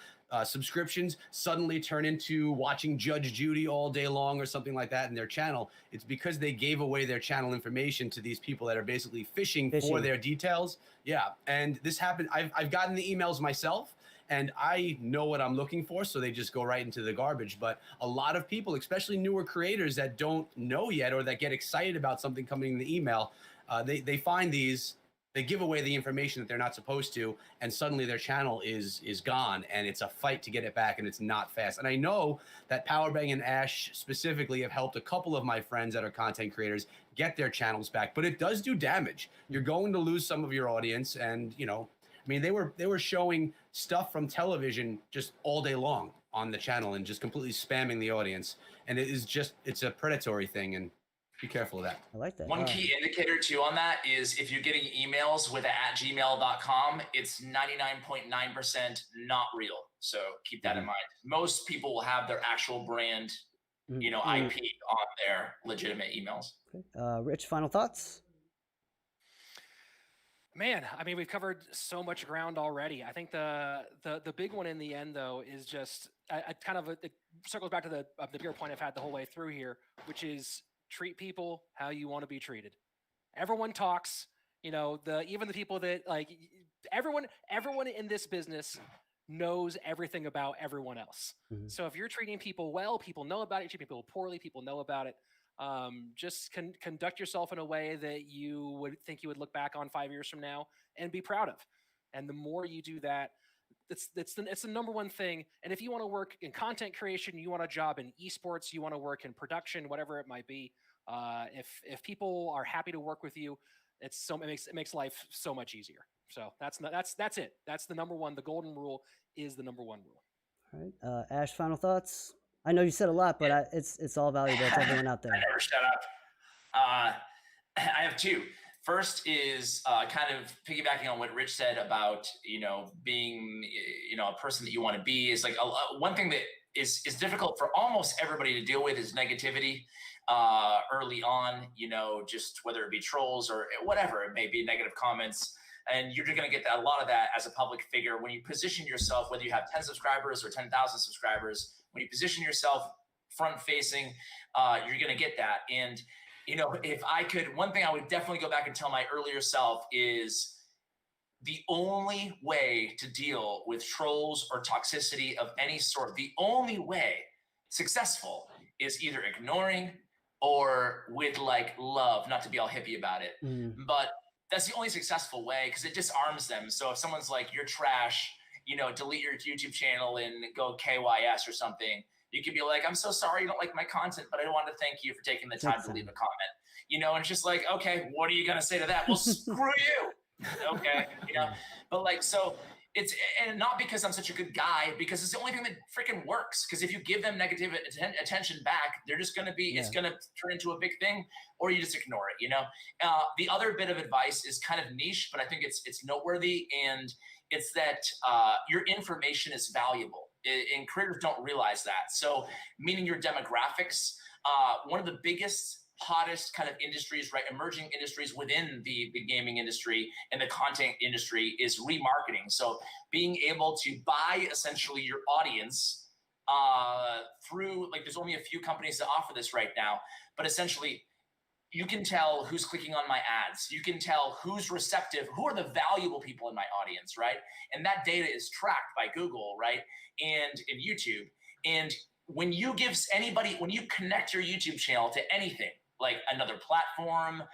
subscriptions suddenly turn into watching Judge Judy all day long or something like that in their channel, it's because they gave away their channel information to these people that are basically fishing for their details. Yeah, and this happened. I've gotten the emails myself, and I know what I'm looking for, so they just go right into the garbage. But a lot of people, especially newer creators that don't know yet or that get excited about something coming in the email, they find these, they give away the information that they're not supposed to, and suddenly their channel is gone, and it's a fight to get it back, and it's not fast. And I know that Powerbang and Ash specifically have helped a couple of my friends that are content creators get their channels back, but it does do damage. You're going to lose some of your audience, and, you know, I mean, they were showing stuff from television just all day long on the channel and just completely spamming the audience, and it's a predatory thing, and be careful of that. I like that. One key indicator too on that is if you're getting emails with @gmail.com, it's 99.9% not real. So keep that in mind. Most people will have their actual brand, you know, IP on their legitimate emails. Okay. Rich, final thoughts? Man, I mean, we've covered so much ground already. I think the big one in the end, though, is just it circles back to the bigger point I've had the whole way through here, which is treat people how you want to be treated. Everyone talks, you know, even the people that like everyone in this business knows everything about everyone else. So if you're treating people well, people know about it. Treating people poorly, people know about it. Just conduct yourself in a way that you would think you would look back on 5 years from now and be proud of. And the more you do that, it's the number one thing. And if you want to work in content creation, you want a job in esports, you want to work in production, whatever it might be. If people are happy to work with you, it makes life so much easier. So that's it. That's the number one. The golden rule is the number one rule. All right, Ash, final thoughts. I know you said a lot, but it's all valuable to everyone out there. I never shut up. I have two. First is kind of piggybacking on what Rich said about, you know, being, you know, a person that you want to be is like one thing that is difficult for almost everybody to deal with is negativity early on, you know, just whether it be trolls or whatever, it may be negative comments. And you're going to get a lot of that as a public figure when you position yourself, whether you have 10 subscribers or 10,000 subscribers, when you position yourself front facing, you're going to get that. And, you know, if I could, one thing I would definitely go back and tell my earlier self is the only way to deal with trolls or toxicity of any sort, the only way successful is either ignoring or with like love, not to be all hippie about it, Mm. but that's the only successful way because it disarms them. So if someone's like, you're trash, you know, delete your YouTube channel and go KYS or something, you could be like, I'm so sorry you don't like my content, but I want to thank you for taking the time to leave a comment. You know, and it's just like, okay, what are you going to say to that? Well, screw you. Okay. You know, but like, so it's, and not because I'm such a good guy, because it's the only thing that freaking works. Because if you give them negative attention back, they're just going to be, it's going to turn into a big thing, or you just ignore it, you know? The other bit of advice is kind of niche, but I think it's noteworthy. And it's that your information is valuable, and creators don't realize that. So meaning your demographics, one of the biggest, hottest kind of industries, right, emerging industries within the gaming industry and the content industry is remarketing. So being able to buy essentially your audience through, like, there's only a few companies that offer this right now, but essentially you can tell who's clicking on my ads. You can tell who's receptive, who are the valuable people in my audience, right? And that data is tracked by Google, right? And in YouTube. And when you give anybody, when you connect your YouTube channel to anything, like another platform,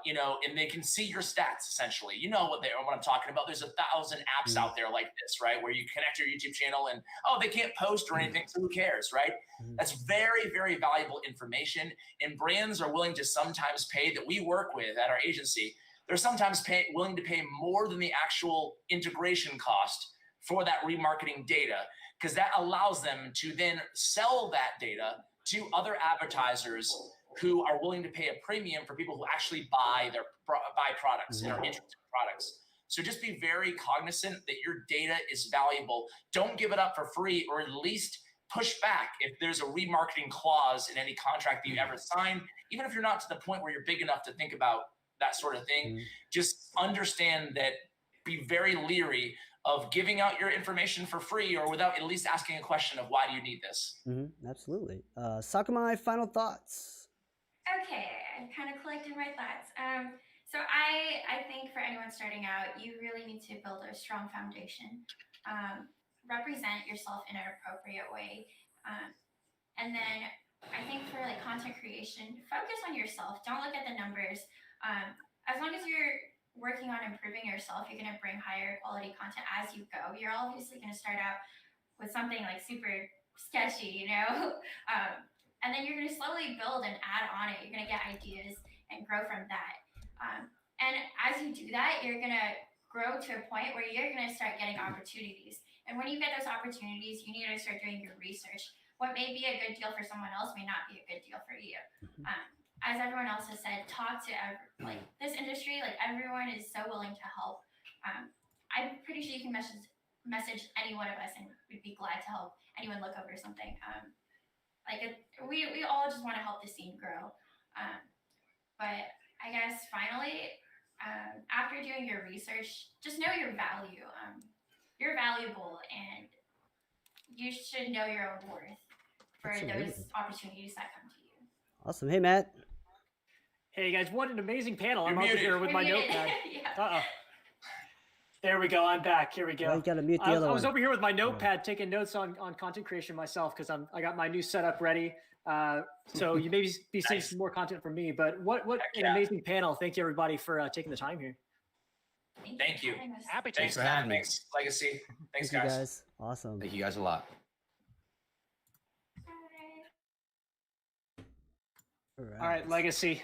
you know, and they can see your stats essentially. You know what I'm talking about. There's 1,000 apps out there like this, right? Where you connect your YouTube channel and, oh, they can't post or anything, so who cares, right? That's very, very valuable information. And brands are willing to sometimes pay, that we work with at our agency, they're sometimes willing to pay more than the actual integration cost for that remarketing data, because that allows them to then sell that data to other advertisers who are willing to pay a premium for people who actually buy products and are interested in products. So just be very cognizant that your data is valuable. Don't give it up for free, or at least push back if there's a remarketing clause in any contract that you ever sign. Even if you're not to the point where you're big enough to think about that sort of thing, just understand that, be very leery of giving out your information for free or without at least asking a question of, why do you need this? Absolutely. Sakurai, final thoughts. Okay, I kind of collected my thoughts. So I think for anyone starting out, you really need to build a strong foundation. Represent yourself in an appropriate way. And then I think for like content creation, focus on yourself. Don't look at the numbers. As long as you're working on improving yourself, you're going to bring higher quality content as you go. You're obviously going to start out with something like super sketchy, you know? And then you're going to slowly build and add on it. You're going to get ideas and grow from that. And as you do that, you're going to grow to a point where you're going to start getting opportunities. And when you get those opportunities, you need to start doing your research. What may be a good deal for someone else may not be a good deal for you. As everyone else has said, talk to like this industry. Like, everyone is so willing to help. I'm pretty sure you can message any one of us, and we'd be glad to help anyone look over something. We all just want to help the scene grow. But I guess finally, after doing your research, just know your value. You're valuable, and you should know your own worth for those opportunities that come to you. Awesome. Hey, Matt. Hey guys, what an amazing panel. I'm You're over here with my notepad. There we go. I'm back. Here we go. Well, you gotta mute the other I was one. over here with my notepad taking notes on content creation myself, because I got my new setup ready. So you may be seeing some more content from me. But what an amazing panel. Thank you everybody for taking the time here. Thank you. Happy to. Thanks, Matt. Thanks, Legacy. Thanks, Thank you guys. guys. Awesome. Thank you guys a lot. All right, Legacy.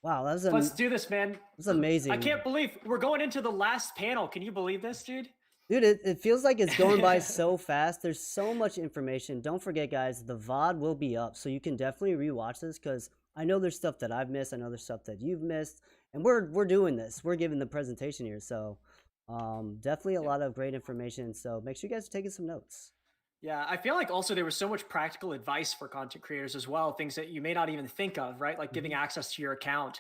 Wow, that was Let's do this, man. That's amazing. I can't believe we're going into the last panel. Can you believe this, dude? Dude, it feels like it's going by so fast. There's so much information. Don't forget, guys, the VOD will be up, so you can definitely rewatch this, because I know there's stuff that I've missed. I know there's stuff that you've missed, and we're doing this. We're giving the presentation here, so definitely a lot of great information. So make sure you guys are taking some notes. Yeah, I feel like also there was so much practical advice for content creators as well, things that you may not even think of, right? Like giving access to your account,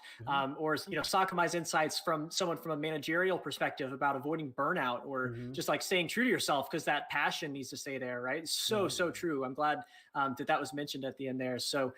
or Sakumai's insights from someone from a managerial perspective about avoiding burnout, or just like staying true to yourself, because that passion needs to stay there, right? So true. I'm glad that was mentioned at the end there. So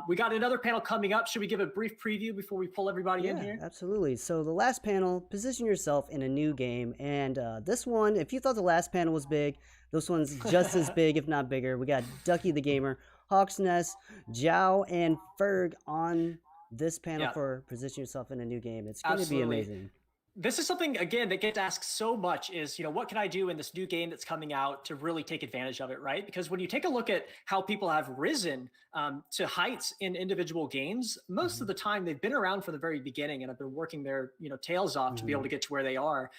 we got another panel coming up. Should we give a brief preview before we pull everybody in here? Absolutely. So the last panel, position yourself in a new game. And this one, if you thought the last panel was big, This one's just as big, if not bigger. We got Ducky the Gamer, Hawk's Nest, Zhao, and Ferg on this panel for Position Yourself in a New Game. It's going to be amazing. This is something, again, that gets asked so much is, what can I do in this new game that's coming out to really take advantage of it, right? Because when you take a look at how people have risen to heights in individual games, most of the time they've been around from the very beginning and have been working their, tails off to be able to get to where they are.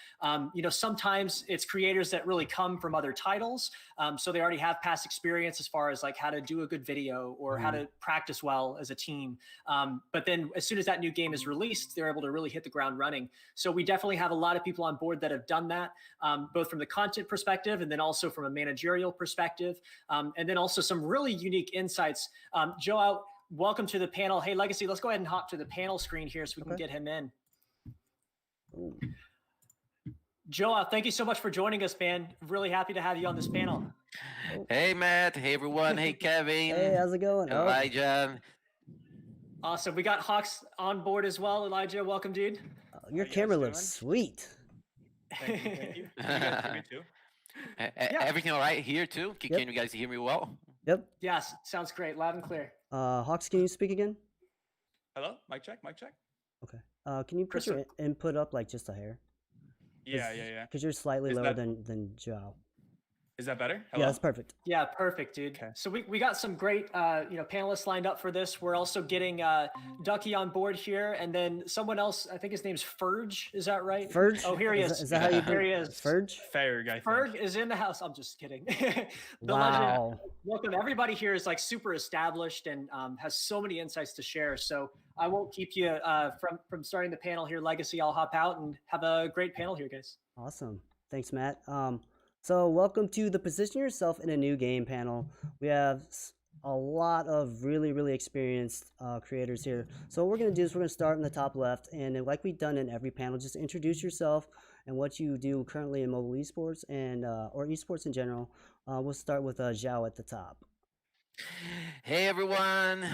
Sometimes it's creators that really come from other titles. So they already have past experience as far as like how to do a good video or how to practice well as a team. But then as soon as that new game is released, they're able to really hit the ground running. So we definitely have a lot of people on board that have done that, both from the content perspective and then also from a managerial perspective, and then also some really unique insights. Joao, welcome to the panel. Hey, Legacy, let's go ahead and hop to the panel screen here so we can get him in. Joao, thank you so much for joining us, man. Really happy to have you on this panel. Hey, Matt. Hey, everyone. Hey, Kevin. Hey, how's it going? Elijah. Awesome. We got Hawks on board as well. Elijah, welcome, dude. Your camera looks sweet. Thank you. You guys hear me too? Everything all right here too? Can you guys hear me well? Yep. Yes, sounds great. Loud and clear. Hawks, can you speak again? Hello? Mic check, mic check. Okay. Can you put your input up like just a hair? Yeah. Because you're slightly lower than Joao. Is that better? Hello? Yeah, that's perfect. Yeah, perfect, dude. Okay. So we got some great panelists lined up for this. We're also getting Ducky on board here, and then someone else. I think his name's Ferg. Is that right? Ferg. Oh, here he is. Is that how you? Here he is. Ferg. Ferg, I think. Ferg is in the house. I'm just kidding. Wow. Legend. Welcome. Everybody here is like super established and has so many insights to share. So I won't keep you from starting the panel here. Legacy. I'll hop out and have a great panel here, guys. Awesome. Thanks, Matt. So welcome to the Position Yourself in a New Game panel. We have a lot of really, really experienced creators here. So what we're going to do is we're going to start in the top left. And like we've done in every panel, just introduce yourself and what you do currently in mobile esports and or esports in general. We'll start with Zhao at the top. Hey everyone!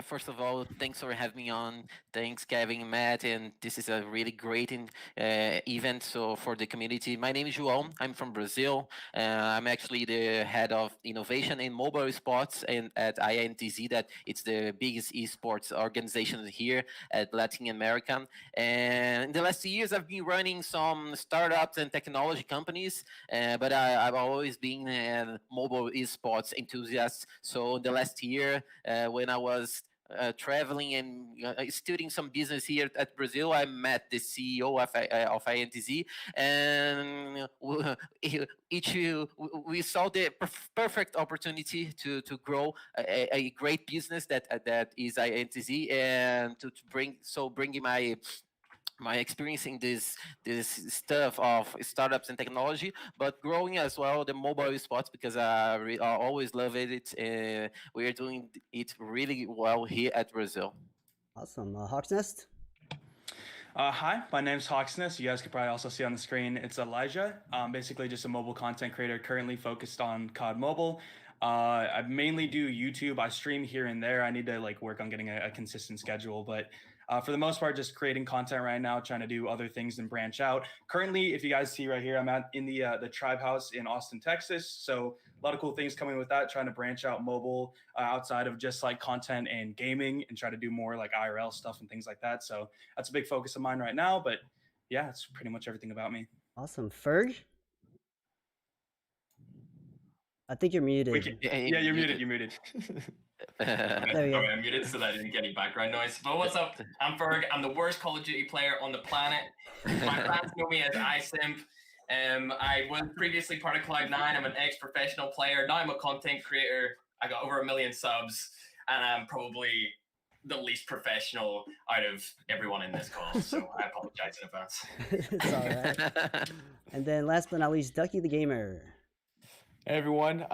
First of all, thanks for having me on. Thanks, Kevin and Matt, and this is a really great event for the community. My name is João. I'm from Brazil. I'm actually the head of innovation in mobile sports and at INTZ. That it's the biggest esports organization here at Latin America. And in the last years, I've been running some startups and technology companies, but I've always been a mobile esports enthusiast. So the last year, when I was traveling and studying some business here at Brazil, I met the CEO of INTZ, and we saw the perfect opportunity to grow a great business that is INTZ, and to bringing my experience in this stuff of startups and technology, but growing as well the mobile spots because I always love it. We are doing it really well here at Brazil. Awesome. Hawk's Nest. Hi, my name's Hawk's Nest. You guys could probably also see on the screen. It's Elijah. Basically just a mobile content creator currently focused on COD Mobile. I mainly do YouTube. I stream here and there. I need to work on getting a consistent schedule, but for the most part, just creating content right now, trying to do other things and branch out. Currently, if you guys see right here, I'm in the Tribe House in Austin, Texas. So a lot of cool things coming with that, trying to branch out mobile outside of just content and gaming and try to do more IRL stuff and things like that. So that's a big focus of mine right now. But yeah, that's pretty much everything about me. Awesome. Ferg? I think you're muted. Yeah, you're muted. You're muted. Sorry, I'm muted so that I didn't get any background noise. But what's up? I'm Ferg. I'm the worst Call of Duty player on the planet. My fans know me as iSimp. I was previously part of Cloud9. I'm an ex-professional player. Now I'm a content creator. I got over 1 million subs, and I'm probably the least professional out of everyone in this call. So I apologize in advance. It's all right. And then last but not least, Ducky the Gamer. Hey everyone,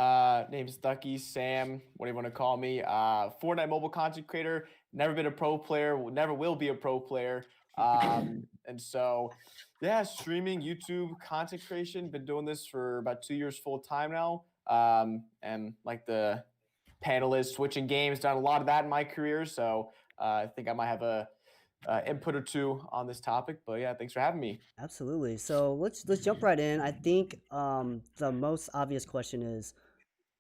name's Ducky, Sam, whatever you want to call me. Fortnite mobile content creator, never been a pro player, never will be a pro player. And so, yeah, streaming, YouTube, content creation, been doing this for about 2 years full time now. And like the panelist, switching games, done a lot of that in my career. So I think I might have a input or two on this topic. But yeah, thanks for having me. Absolutely. So let's jump right in. I think the most obvious question is,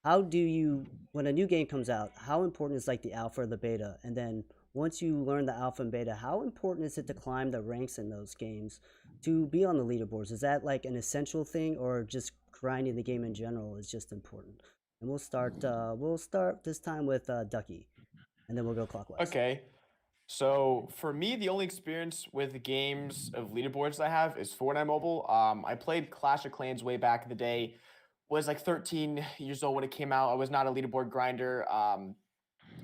how do you, when a new game comes out, how important is like the alpha or the beta? And then once you learn the alpha and beta, how important is it to climb the ranks in those games to be on the leaderboards? Is that like an essential thing, or just grinding the game in general is just important? And we'll start this time with Ducky, and then we'll go clockwise. Okay. So for me, the only experience with games of leaderboards I have is Fortnite Mobile. I played Clash of Clans way back in the day. Was like 13 years old when it came out. I was not a leaderboard grinder.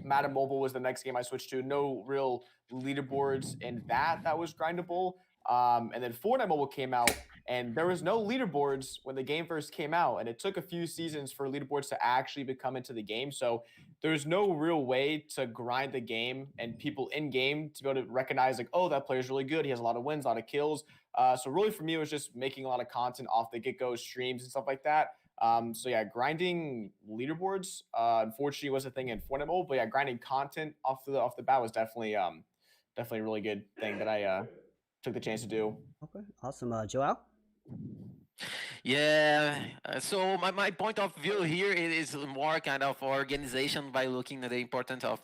Madden Mobile was the next game I switched to. No real leaderboards in that was grindable. And then Fortnite Mobile came out, and there was no leaderboards when the game first came out, and it took a few seasons for leaderboards to actually become into the game. So there's no real way to grind the game and people in game to be able to recognize like, oh, that player's really good. He has a lot of wins, a lot of kills. So really for me, it was just making a lot of content off the get-go, streams and stuff like that. So yeah, grinding leaderboards, unfortunately was a thing in Fortnite Mobile, but yeah, grinding content off the bat was definitely a really good thing that I took the chance to do. Okay, awesome. Joao? Yeah, so my point of view here is more kind of organization by looking at the importance of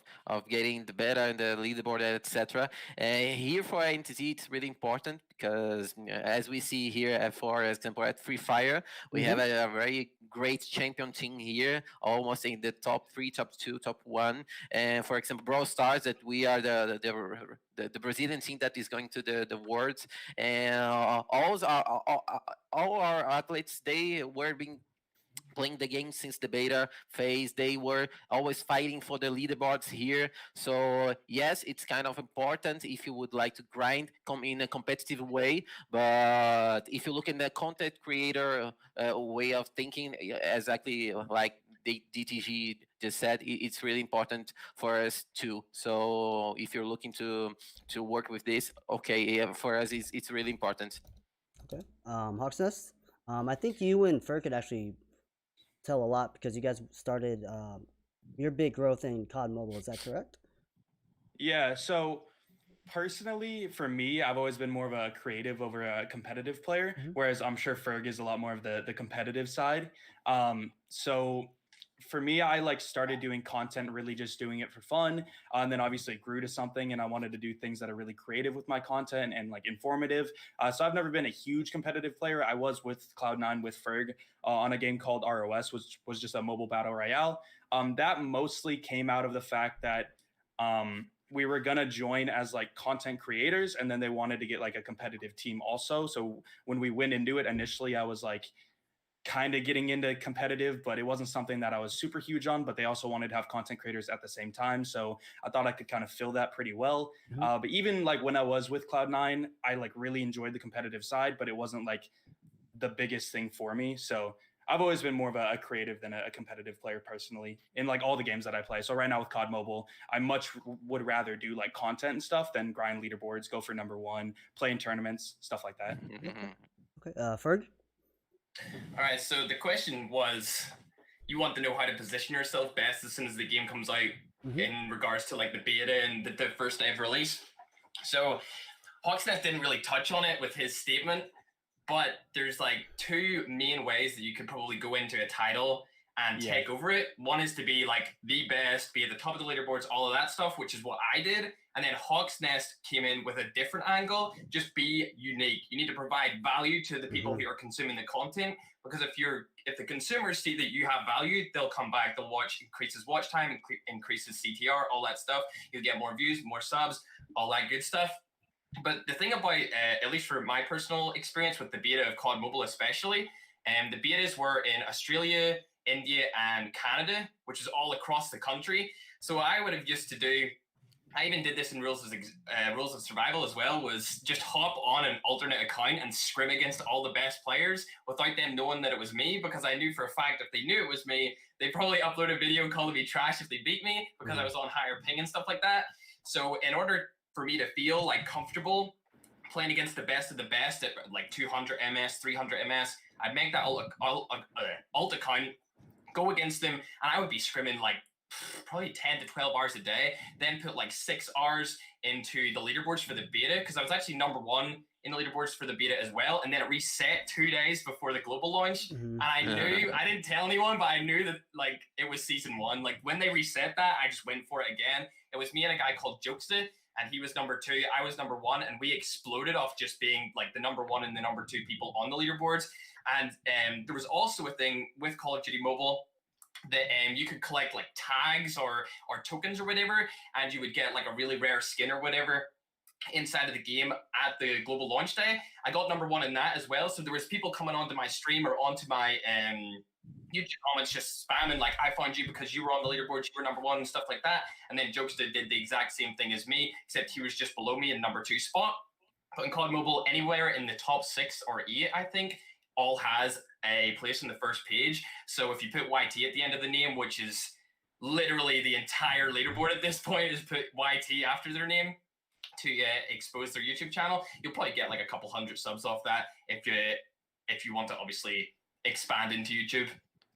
getting the beta and the leaderboard, etc. Here for NTT, it's really important because as we see here, for example, at Free Fire, we have a very great champion team here, almost in the top 3, top 2, top 1. And for example, Brawl Stars, that we are the Brazilian team that is going to the Worlds, and all our athletes, they were playing the game since the beta phase. They were always fighting for the leaderboards here. So yes, it's kind of important if you would like to grind in a competitive way. But if you look in the content creator way of thinking, exactly like the DTG just said, it's really important for us too. So if you're looking to work with this, okay, yeah, for us it's really important. Okay. Hawksnest, I think you and Fer could actually tell a lot because you guys started your big growth in COD Mobile. Is that correct? Yeah. So personally, for me, I've always been more of a creative over a competitive player, whereas I'm sure Ferg is a lot more of the competitive side. So for me, I like started doing content, really just doing it for fun. And then obviously it grew to something, and I wanted to do things that are really creative with my content and like informative. So I've never been a huge competitive player. I was with Cloud9 with Ferg on a game called ROS, which was just a mobile battle royale. That mostly came out of the fact that we were gonna join as like content creators, and then they wanted to get like a competitive team also. So when we went into it initially, I was like kind of getting into competitive, but it wasn't something that I was super huge on. But they also wanted to have content creators at the same time, so I thought I could kind of fill that pretty well. But even like when I was with Cloud9, I like really enjoyed the competitive side, but it wasn't like the biggest thing for me. So I've always been more of a creative than a competitive player personally in like all the games that I play. So right now with COD Mobile, I much would rather do like content and stuff than grind leaderboards, go for #1, play in tournaments, stuff like that. Okay, Ferg? All right, so the question was, you want to know how to position yourself best as soon as the game comes out in regards to like the beta and the first day of release. So Hawksnest didn't really touch on it with his statement, but there's like 2 main ways that you could probably go into a title and take over it. One is to be like the best, be at the top of the leaderboards, all of that stuff, which is what I did. And then Hawksnest came in with a different angle, just be unique. You need to provide value to the people who are consuming the content, because if the consumers see that you have value, they'll come back, they'll watch, increases watch time, increases CTR, all that stuff. You'll get more views, more subs, all that good stuff. But the thing about, at least for my personal experience with the beta of COD Mobile especially, the betas were in Australia, India, and Canada, which is all across the country. So what I would have used to do, I even did this in Rules of Survival as well, was just hop on an alternate account and scrim against all the best players without them knowing that it was me, because I knew for a fact if they knew it was me, they'd probably upload a video calling me trash if they beat me, because I was on higher ping and stuff like that. So in order for me to feel like comfortable playing against the best of the best at like 200 MS, 300 MS, I'd make that alt account, go against them, and I would be scrimming like probably 10 to 12 hours a day, then put like 6 hours into the leaderboards for the beta, because I was actually number 1 in the leaderboards for the beta as well, and then it reset 2 days before the global launch. And I knew, I didn't tell anyone, but I knew that like it was season 1. Like when they reset that, I just went for it again. It was me and a guy called Jokesta, and he was number 2, I was number 1, and we exploded off just being like the number 1 and the number 2 people on the leaderboards. And there was also a thing with Call of Duty Mobile that you could collect like tags or tokens or whatever, and you would get like a really rare skin or whatever inside of the game at the global launch day. I got number 1 in that as well. So there was people coming onto my stream or onto my YouTube comments just spamming like, I found you because you were on the leaderboard, you were number 1 and stuff like that. And then Jokesta did the exact same thing as me, except he was just below me in number 2 spot. But in COD Mobile, anywhere in the top 6 or 8, I think, all has a place on the first page. So if you put YT at the end of the name, which is literally the entire leaderboard at this point, is put YT after their name to expose their YouTube channel, you'll probably get like a couple hundred subs off that if you want to obviously expand into YouTube.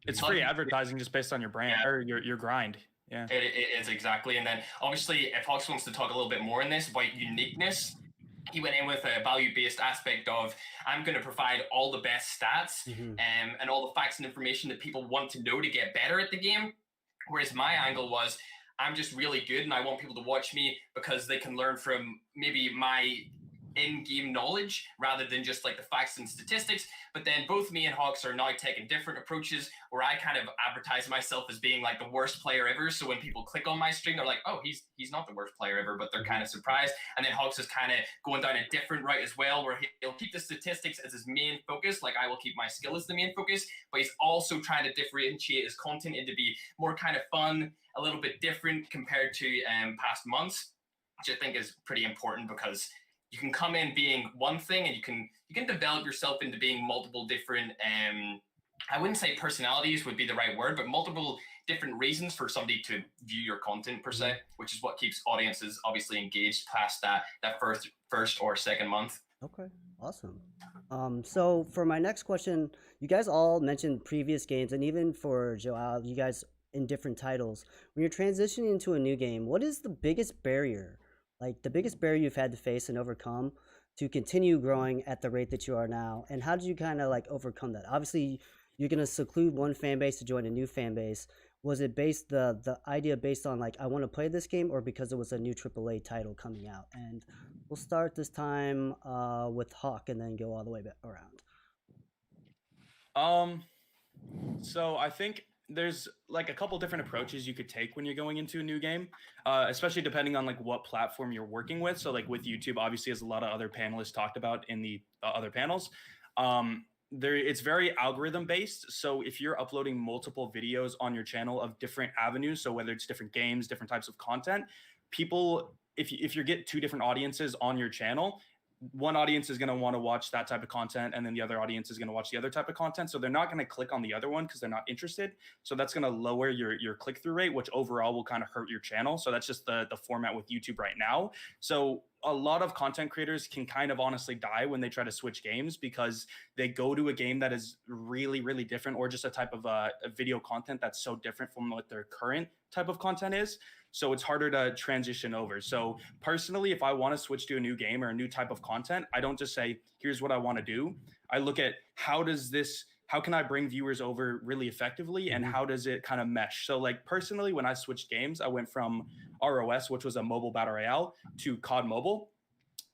It's free advertising just based on your brand or your grind. Yeah, it is exactly. And then obviously, if Hawks wants to talk a little bit more in this about uniqueness, he went in with a value-based aspect of, I'm going to provide all the best stats and all the facts and information that people want to know to get better at the game. Whereas my angle was, I'm just really good and I want people to watch me because they can learn from maybe my in-game knowledge rather than just like the facts and statistics. But then both me and Hawks are now taking different approaches where I kind of advertise myself as being like the worst player ever. So when people click on my stream, they're like, oh, he's not the worst player ever, but they're kind of surprised. And then Hawks is kind of going down a different route as well, where he'll keep the statistics as his main focus. Like I will keep my skill as the main focus, but he's also trying to differentiate his content into be more kind of fun, a little bit different compared to past months, which I think is pretty important because you can come in being one thing and you can develop yourself into being multiple different I wouldn't say personalities would be the right word, but multiple different reasons for somebody to view your content per se, which is what keeps audiences obviously engaged past that first or second month. Okay, awesome. So for my next question, you guys all mentioned previous games, and even for Joao, you guys in different titles. When you're transitioning into a new game, what is the biggest barrier? Like the biggest barrier you've had to face and overcome to continue growing at the rate that you are now? And how did you kind of like overcome that? Obviously, you're going to seclude one fan base to join a new fan base. Was it based the idea based on like, I want to play this game, or because it was a new AAA title coming out? And we'll start this time with Hawk and then go all the way back around. So I think there's like a couple different approaches you could take when you're going into a new game, especially depending on like what platform you're working with. So like with YouTube, obviously, as a lot of other panelists talked about in the other panels, it's very algorithm based. So if you're uploading multiple videos on your channel of different avenues, so whether it's different games, different types of content, people, if you get 2 different audiences on your channel, one audience is going to want to watch that type of content, and then the other audience is going to watch the other type of content. So they're not going to click on the other one because they're not interested. So that's going to lower your click-through rate, which overall will kind of hurt your channel. So that's just the format with YouTube right now. So a lot of content creators can kind of honestly die when they try to switch games because they go to a game that is really, really different, or just a type of a video content that's so different from what their current type of content is. So it's harder to transition over. So personally, if I want to switch to a new game or a new type of content, I don't just say, here's what I want to do. I look at how can I bring viewers over really effectively, and how does it kind of mesh? So like personally, when I switched games, I went from ROS, which was a mobile battle royale, to COD Mobile,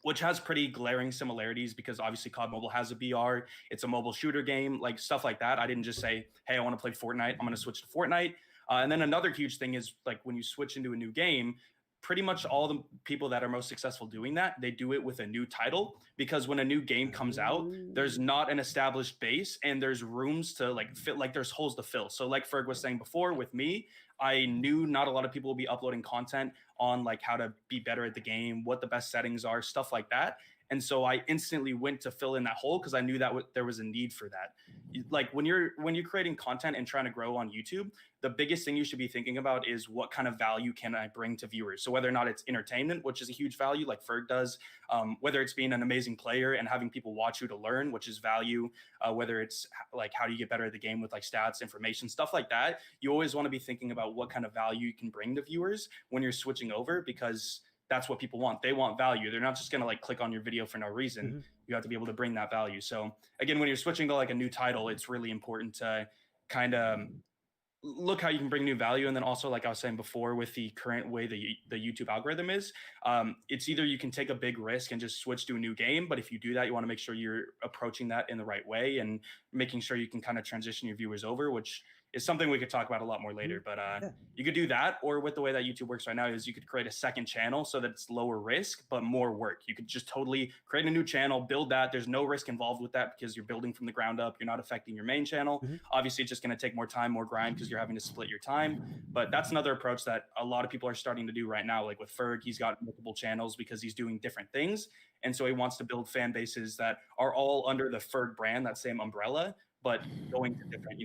which has pretty glaring similarities because obviously COD Mobile has a BR. It's a mobile shooter game, like stuff like that. I didn't just say, hey, I want to play Fortnite, I'm going to switch to Fortnite. And then another huge thing is like when you switch into a new game, pretty much all the people that are most successful doing that, they do it with a new title, because when a new game comes out, there's not an established base and there's rooms to like fit, like there's holes to fill. So like Ferg was saying before with me, I knew not a lot of people will be uploading content on like how to be better at the game, what the best settings are, stuff like that. And so I instantly went to fill in that hole because I knew that there was a need for that. Like when you're creating content and trying to grow on YouTube, the biggest thing you should be thinking about is what kind of value can I bring to viewers? So whether or not it's entertainment, which is a huge value, like Ferg does, whether it's being an amazing player and having people watch you to learn, which is value, whether it's like how do you get better at the game with like stats, information, stuff like that. You always want to be thinking about what kind of value you can bring to viewers when you're switching over, because that's what people want. They want value. They're not just going to like click on your video for no reason. You have to be able to bring that value. So again, when you're switching to like a new title, it's really important to kind of look how you can bring new value. And then also, like I was saying before, with the current way the YouTube algorithm is, it's either you can take a big risk and just switch to a new game. But if you do that, you want to make sure you're approaching that in the right way and making sure you can kind of transition your viewers over, which is something we could talk about a lot more later. But you could do that, or with the way that YouTube works right now is you could create a second channel so that it's lower risk, but more work. You could just totally create a new channel, build that. There's no risk involved with that because you're building from the ground up. You're not affecting your main channel. Obviously, it's just going to take more time, more grind, because you're having to split your time. But that's another approach that a lot of people are starting to do right now. Like with Ferg, he's got multiple channels because he's doing different things. And so he wants to build fan bases that are all under the Ferg brand, that same umbrella, but going to different,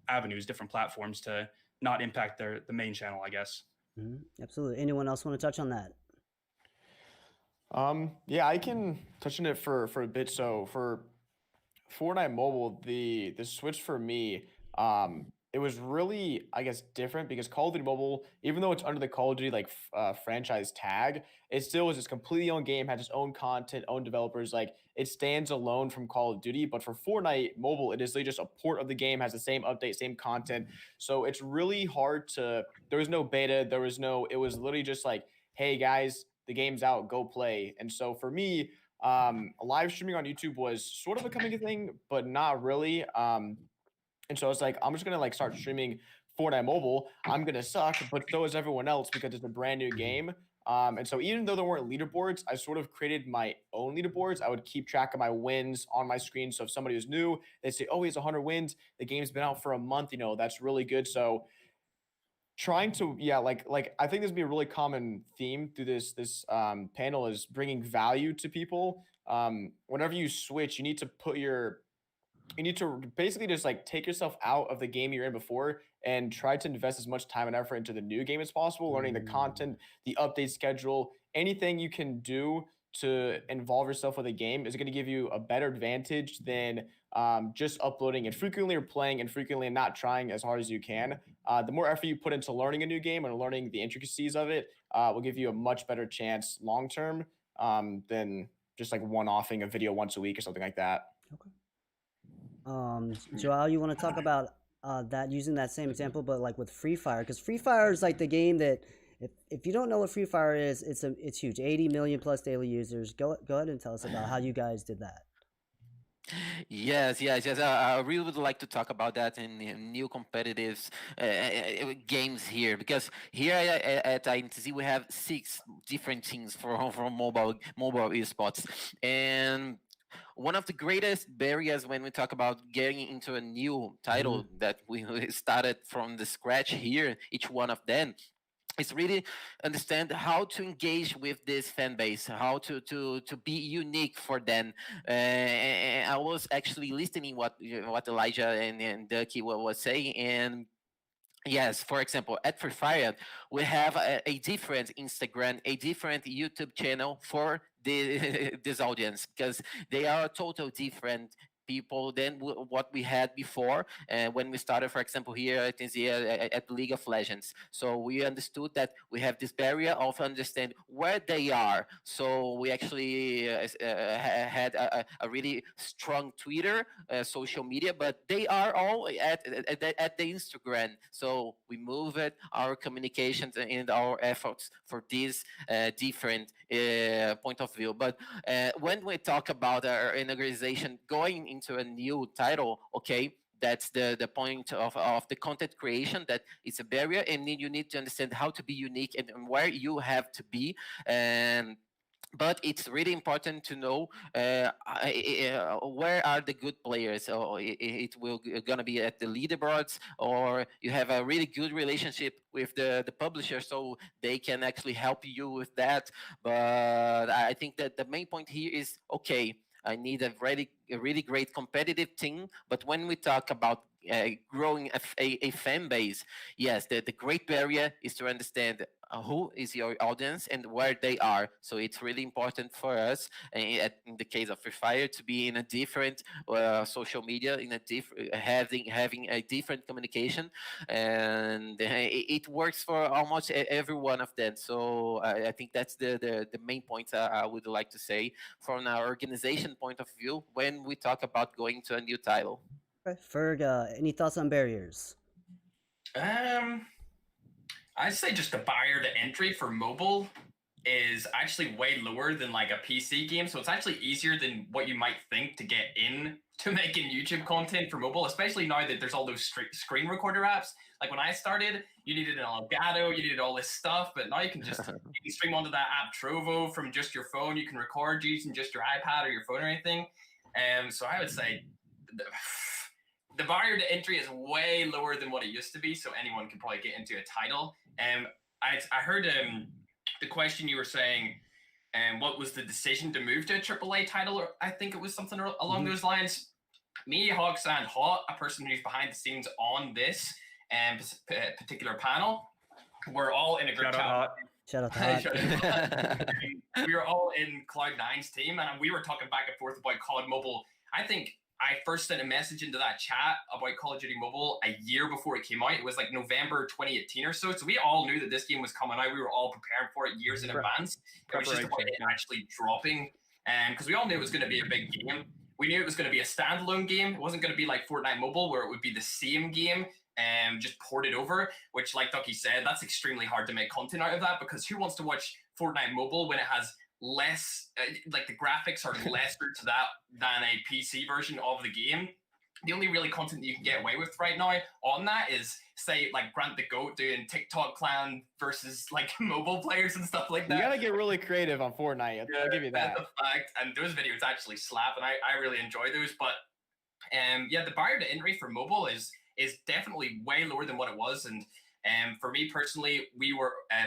avenues, different platforms to not impact the main channel, I guess. Absolutely. Anyone else want to touch on that? Yeah, I can touch on it for a bit. So for Fortnite Mobile, the switch for me, it was really, I guess, different because Call of Duty Mobile, even though it's under the Call of Duty franchise tag, it still is its completely own game, has its own content, own developers. Like it stands alone from Call of Duty. But for Fortnite Mobile, it is literally just a port of the game, has the same update, same content. So it's really hard to. There was no beta. It was literally just like, hey guys, the game's out, go play. And so for me, live streaming on YouTube was sort of becoming a thing, but not really. And so I was like, I'm just gonna start streaming Fortnite Mobile. I'm gonna suck, but so is everyone else because it's a brand new game. And so even though there weren't leaderboards, I sort of created my own leaderboards. I would keep track of my wins on my screen. So if somebody was new, they'd say, "Oh, he has 100 wins. The game's been out for a month. That's really good." So trying to I think this would be a really common theme through this panel is bringing value to people. Whenever you switch, you need to basically just take yourself out of the game you're in before and try to invest as much time and effort into the new game as possible, learning the content, the update schedule, anything you can do to involve yourself with a game is going to give you a better advantage than just uploading infrequently or playing infrequently and not trying as hard as you can. The more effort you put into learning a new game and learning the intricacies of it will give you a much better chance long term than just one-offing a video once a week or something like that. Joel, you want to talk about that using that same example, but with Free Fire? Because Free Fire is the game that if you don't know what Free Fire is, it's huge. 80 million plus daily users. Go ahead and tell us about how you guys did that. Yes. I really would like to talk about that in new competitive games here, because here at INTZ we have 6 different teams for mobile esports, and one of the greatest barriers when we talk about getting into a new title that we started from the scratch here, each one of them, is really understand how to engage with this fan base, how to be unique for them. And I was actually listening what Elijah and Ducky was saying, and yes, for example, at Free Fire, we have a different Instagram, a different YouTube channel for this audience, because they are total different people than what we had before when we started, for example, here at League of Legends. So we understood that we have this barrier of understand where they are. So we actually had a really strong Twitter, social media, but they are all at the Instagram. So we move it, our communications and our efforts for this different point of view. But when we talk about an organization going into a new title, okay, that's the point of the content creation, that it's a barrier, and you need to understand how to be unique and where you have to be. And but it's really important to know where are the good players. Or it will gonna be at the leaderboards, or you have a really good relationship with the publisher, so they can actually help you with that. But I think that the main point here is, okay, I need a really great competitive team. But when we talk about growing a fan base, yes, the great barrier is to understand who is your audience and where they are. So it's really important for us, in the case of Free Fire, to be in a different social media, in a different having a different communication, and it works for almost every one of them. So I think that's the main points I would like to say from our organization point of view when we talk about going to a new title. Okay. Ferg, any thoughts on barriers? I'd say just the barrier to entry for mobile is actually way lower than like a PC game. So it's actually easier than what you might think to get in to making YouTube content for mobile, especially now that there's all those screen recorder apps. Like when I started, you needed an Elgato, you needed all this stuff, but now you can just you can stream onto that app Trovo from just your phone. You can record using just your iPad or your phone or anything. So I would say the barrier to entry is way lower than what it used to be, so anyone can probably get into a title. I heard the question you were saying, what was the decision to move to a AAA title? Or I think it was something along those lines. Me, Hawks, and Hot, a person who's behind the scenes on this particular panel, we're all in a group chat. Shout out to Hot. We were all in Cloud9's team, and we were talking back and forth about COD Mobile. I think I first sent a message into that chat about Call of Duty Mobile a year before it came out. It was like November 2018 or so. So we all knew that this game was coming out. We were all preparing for it years in advance. It was just about it actually dropping. Because we all knew it was going to be a big game. We knew it was going to be a standalone game. It wasn't going to be like Fortnite Mobile, where it would be the same game just ported over, which, like Ducky said, that's extremely hard to make content out of that, because who wants to watch Fortnite Mobile when it has less, like the graphics are lesser to that than a PC version of the game? The only really content that you can get away with right now on that is, say, like Grant the Goat doing TikTok clan versus like mobile players and stuff like that. You gotta get really creative on Fortnite. I'll give you that. That's a fact. And those videos actually slap, and I really enjoy those. But yeah, the barrier to entry for mobile is definitely way lower than what it was. And for me personally,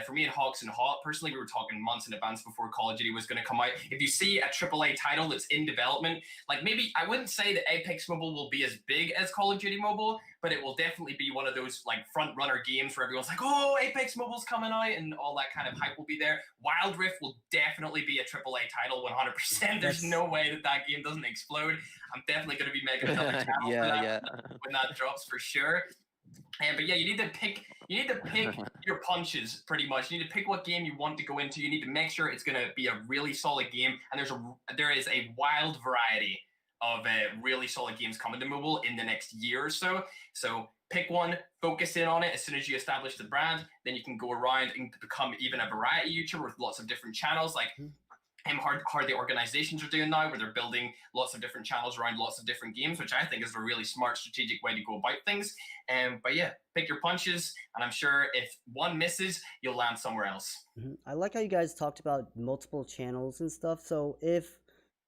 for me and Hawks and Hot personally, we were talking months in advance before Call of Duty was going to come out. If you see a AAA title that's in development, like maybe I wouldn't say that Apex Mobile will be as big as Call of Duty Mobile, but it will definitely be one of those like front runner games where everyone's like, oh, Apex Mobile's coming out, and all that kind of hype will be there. Wild Rift will definitely be a AAA title 100%. There's no way that game doesn't explode. I'm definitely going to be making another channel for that when that drops for sure. But yeah, you need to pick your punches pretty much. You need to pick what game you want to go into. You need to make sure it's going to be a really solid game. And there is a wild variety of really solid games coming to mobile in the next year or so. So pick one, focus in on it. As soon as you establish the brand, then you can go around and become even a variety YouTuber with lots of different channels. Like how the organizations are doing now, where they're building lots of different channels around lots of different games, which I think is a really smart strategic way to go about things. But yeah, pick your punches, and I'm sure if one misses, you'll land somewhere else. I like how you guys talked about multiple channels and stuff. So if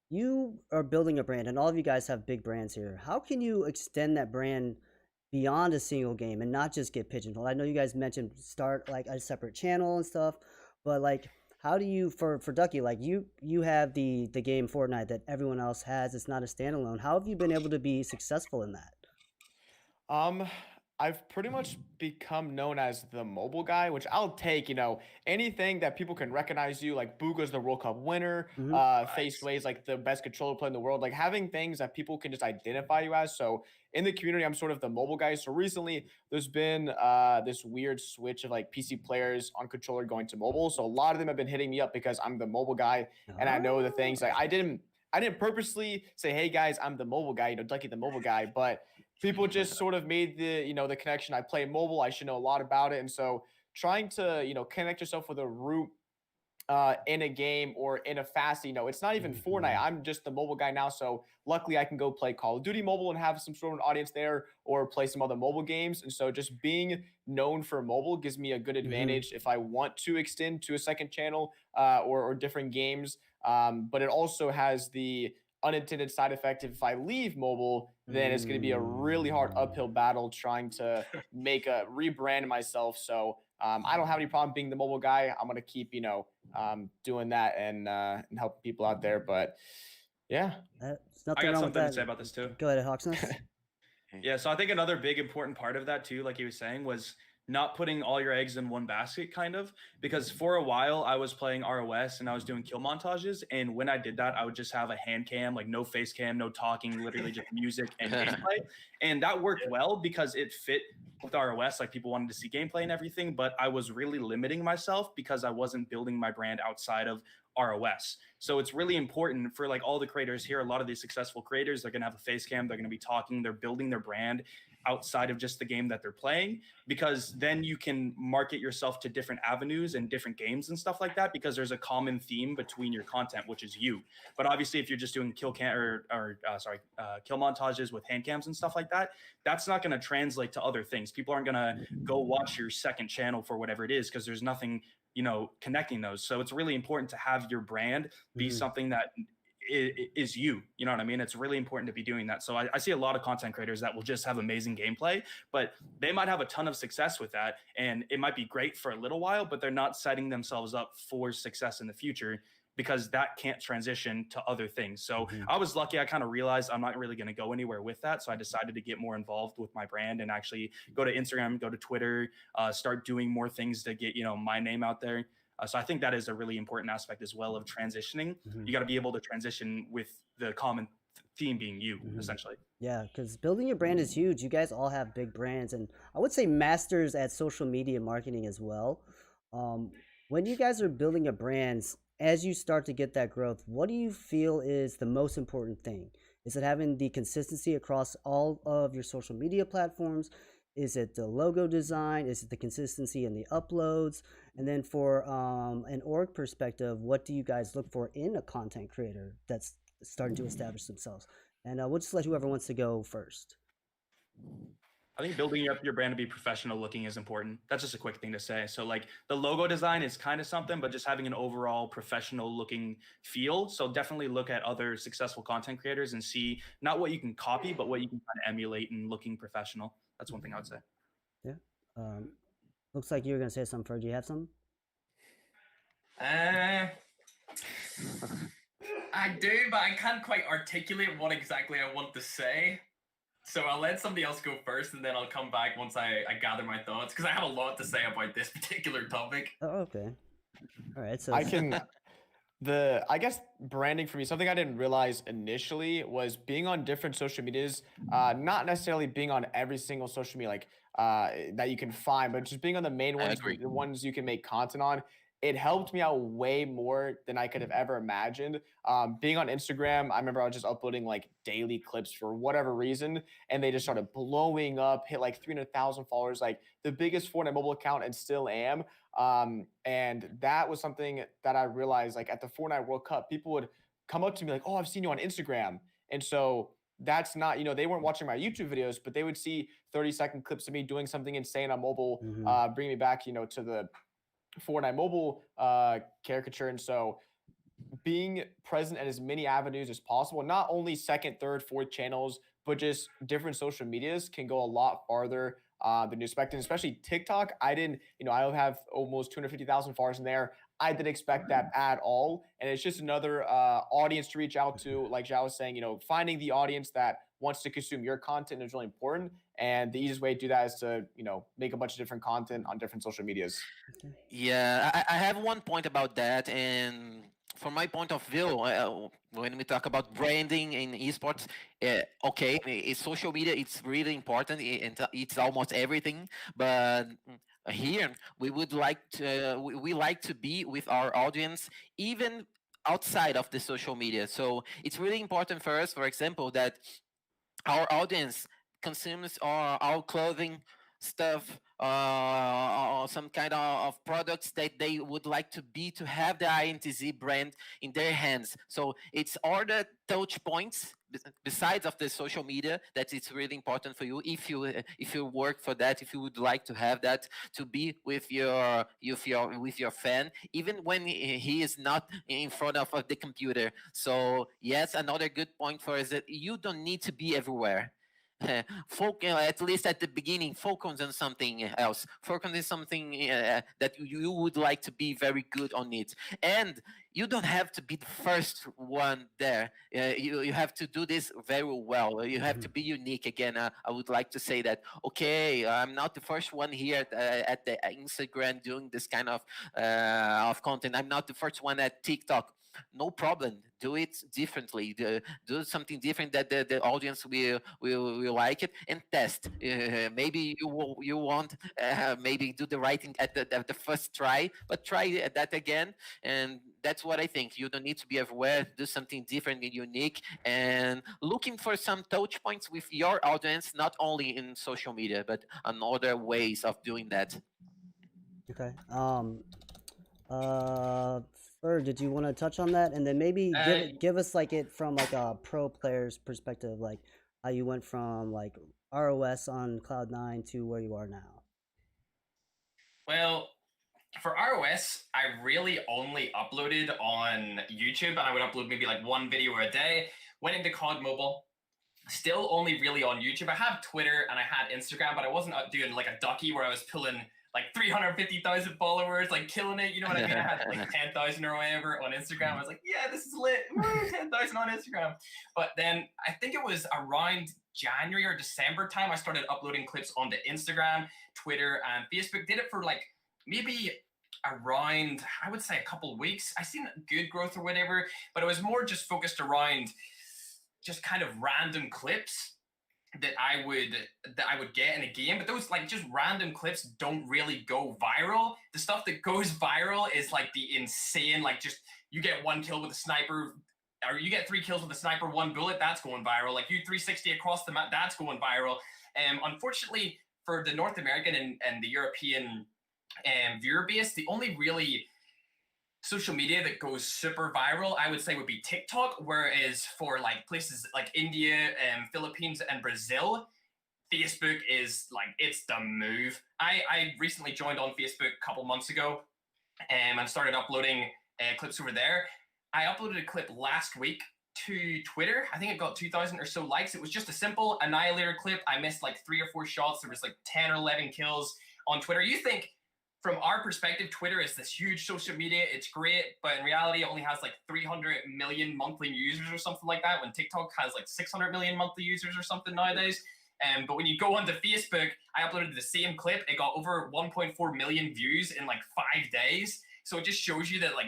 you are building a brand, and all of you guys have big brands here, how can you extend that brand beyond a single game and not just get pigeonholed? I know you guys mentioned start like a separate channel and stuff, but like, how do you, for Ducky, like you have the game Fortnite that everyone else has, it's not a standalone. How have you been able to be successful in that? I've pretty much become known as the mobile guy, which I'll take, anything that people can recognize you, like Booga's the World Cup winner, Faceway's like the best controller player in the world, like having things that people can just identify you as. So in the community, I'm sort of the mobile guy. So recently there's been this weird switch of like PC players on controller going to mobile. So a lot of them have been hitting me up because I'm the mobile guy and I know the things. Like I didn't purposely say, hey guys, I'm the mobile guy, Ducky the mobile guy, but people just sort of made the connection. I play mobile, I should know a lot about it. And so trying to, connect yourself with a root in a game or in a fast, it's not even Fortnite. I'm just the mobile guy now. So luckily I can go play Call of Duty mobile and have some sort of an audience there, or play some other mobile games. And so just being known for mobile gives me a good advantage if I want to extend to a second channel or different games. But it also has the unintended side effect. If I leave mobile, then it's going to be a really hard uphill battle trying to rebrand myself. So I don't have any problem being the mobile guy. I'm going to keep, doing that and helping people out there. But yeah, There's I nothing got wrong with something to that. say about this too. Go ahead, Hawksness. Yeah, so I think another big important part of that too, like he was saying, was not putting all your eggs in one basket, kind of, because for a while I was playing ROS and I was doing kill montages, and when I did that, I would just have a hand cam, like no face cam, no talking, literally just music and gameplay, and that worked well because it fit with ROS, like people wanted to see gameplay and everything, but I was really limiting myself because I wasn't building my brand outside of ROS. So it's really important for like all the creators here. A lot of these successful creators, they're going to have a face cam, they're going to be talking, they're building their brand outside of just the game that they're playing, because then you can market yourself to different avenues and different games and stuff like that, because there's a common theme between your content, which is you. But obviously if you're just doing kill montages with hand cams and stuff like that, that's not going to translate to other things. People aren't going to go watch your second channel for whatever it is, because there's nothing connecting those. So it's really important to have your brand be something that is you. You know what I mean? It's really important to be doing that. So I see a lot of content creators that will just have amazing gameplay, but they might have a ton of success with that, and it might be great for a little while, but they're not setting themselves up for success in the future, because that can't transition to other things. So I was lucky. I kind of realized I'm not really going to go anywhere with that. So I decided to get more involved with my brand and actually go to Instagram, go to Twitter, start doing more things to get, my name out there. So I think that is a really important aspect as well of transitioning. You got to be able to transition with the common theme being you, essentially. Yeah, because building your brand is huge. You guys all have big brands, and I would say masters at social media marketing as well. When you guys are building your brands, as you start to get that growth, what do you feel is the most important thing? Is it having the consistency across all of your social media platforms? Is it the logo design? Is it the consistency in the uploads? And then for an org perspective, what do you guys look for in a content creator that's starting to establish themselves? And we'll just let whoever wants to go first. I think building up your brand to be professional looking is important. That's just a quick thing to say. So like the logo design is kind of something, but just having an overall professional looking feel. So definitely look at other successful content creators and see not what you can copy, but what you can kind of emulate and looking professional. That's one thing I would say. Yeah. Looks like you were going to say something, Fer. Do you have something? I do, but I can't quite articulate what exactly I want to say. So I'll let somebody else go first, and then I'll come back once I gather my thoughts, because I have a lot to say about this particular topic. Oh, okay. All right. So I guess branding for me, something I didn't realize initially was being on different social medias, not necessarily being on every single social media that you can find, but just being on the main ones, the ones you can make content on. It helped me out way more than I could have ever imagined. Being on Instagram, I remember I was just uploading like daily clips for whatever reason, and they just started blowing up, hit like 300,000 followers, like the biggest Fortnite mobile account, and still am. And that was something that I realized, like at the Fortnite World Cup, people would come up to me like, "Oh, I've seen you on Instagram." And so that's not, they weren't watching my YouTube videos, but they would see 30-second clips of me doing something insane on mobile, bring me back, to the Fortnite mobile caricature. And so being present at as many avenues as possible, not only second, third, fourth channels, but just different social medias can go a lot farther than you expect. And especially TikTok, I didn't, I have almost 250,000 followers in there. I didn't expect that at all. And it's just another audience to reach out to. Like Zhao was saying, finding the audience that wants to consume your content is really important. And the easiest way to do that is to, make a bunch of different content on different social medias. Yeah, I have one point about that. And from my point of view, when we talk about branding in esports, social media, it's really important. It's almost everything. But here, we would like to, we like to be with our audience, even outside of the social media. So it's really important for us, for example, that our audience consumes our clothing stuff, or some kind of products that they would like to have the INTZ brand in their hands. So it's all the touch points besides of the social media that it's really important for you if you work for that, if you would like to have that, to be with your fan even when he is not in front of the computer. So yes, another good point for us that you don't need to be everywhere. At least at the beginning, focus on something else. Focus on something that you would like to be very good on it. And you don't have to be the first one there. You have to do this very well. You have to be unique. Again, I would like to say that, okay, I'm not the first one here at the Instagram doing this kind of content. I'm not the first one at TikTok. No problem. Do it differently. Do something different that the audience will like it, and test. Maybe you won't maybe do the right thing at the first try, but try that again. And that's what I think. You don't need to be everywhere. Do something different and unique, and looking for some touch points with your audience, not only in social media, but on other ways of doing that. Okay. Fer, did you want to touch on that, and then maybe give us like it from like a pro player's perspective, like how you went from like ROS on Cloud9 to where you are now? Well, for ROS, I really only uploaded on YouTube, and I would upload maybe like one video a day. Went into COD Mobile, still only really on YouTube. I have Twitter and I had Instagram, but I wasn't doing like a ducky where I was pulling like 350,000 followers, like killing it. You know what I mean? I had like 10,000 or whatever on Instagram. I was like, yeah, this is lit. 10,000 on Instagram. But then I think it was around January or December time, I started uploading clips onto Instagram, Twitter, and Facebook. Did it for like maybe around, I would say, a couple of weeks. I seen good growth or whatever, but it was more just focused around just kind of random clips that I would get in a game. But those like just random clips don't really go viral. The stuff that goes viral is like the insane, like just you get 1 kill with a sniper, or you get 3 kills with a sniper, 1 bullet, that's going viral. Like you 360 across the map, that's going viral. Unfortunately for the North American and the European viewer base, the only really social media that goes super viral, I would say, would be TikTok, whereas for like places like India, Philippines, and Brazil, Facebook is like, it's the move. I recently joined on Facebook a couple months ago and started uploading clips over there. I uploaded a clip last week to Twitter. I think it got 2,000 or so likes. It was just a simple Annihilator clip. I missed like 3 or 4 shots. There was like 10 or 11 kills on Twitter. You think, from our perspective, Twitter is this huge social media. It's great, but in reality, it only has like 300 million monthly users or something like that, when TikTok has like 600 million monthly users or something nowadays. But when you go onto Facebook, I uploaded the same clip. It got over 1.4 million views in like 5 days. So it just shows you that, like,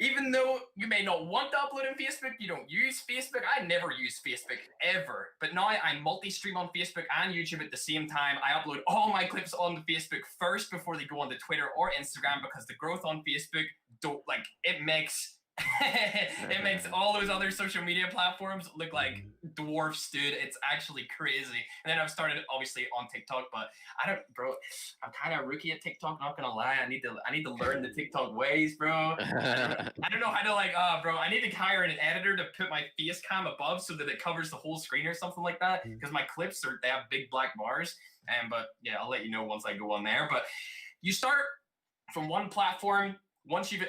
even though you may not want to upload on Facebook, you don't use Facebook. I never use Facebook ever. But now I multi-stream on Facebook and YouTube at the same time. I upload all my clips onto Facebook first before they go onto Twitter or Instagram, because the growth on Facebook, it makes it makes all those other social media platforms look like dwarfs, dude. It's actually crazy. And then I've started obviously on TikTok, but I'm kind of a rookie at TikTok, not gonna lie. I need to learn the TikTok ways, bro. I don't know how to bro, I need to hire an editor to put my face cam above so that it covers the whole screen or something like that, because my clips they have big black bars. But yeah, I'll let you know once I go on there. But you start from one platform. Once you've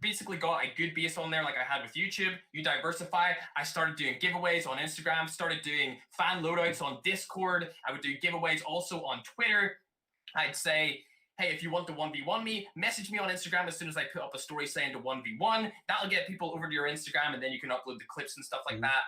basically got a good base on there, like I had with YouTube, you diversify. I started doing giveaways on Instagram, started doing fan loadouts on Discord. I would do giveaways also on Twitter. I'd say, hey, if you want to 1v1 me, message me on Instagram as soon as I put up a story saying to 1v1. That'll get people over to your Instagram, and then you can upload the clips and stuff like that,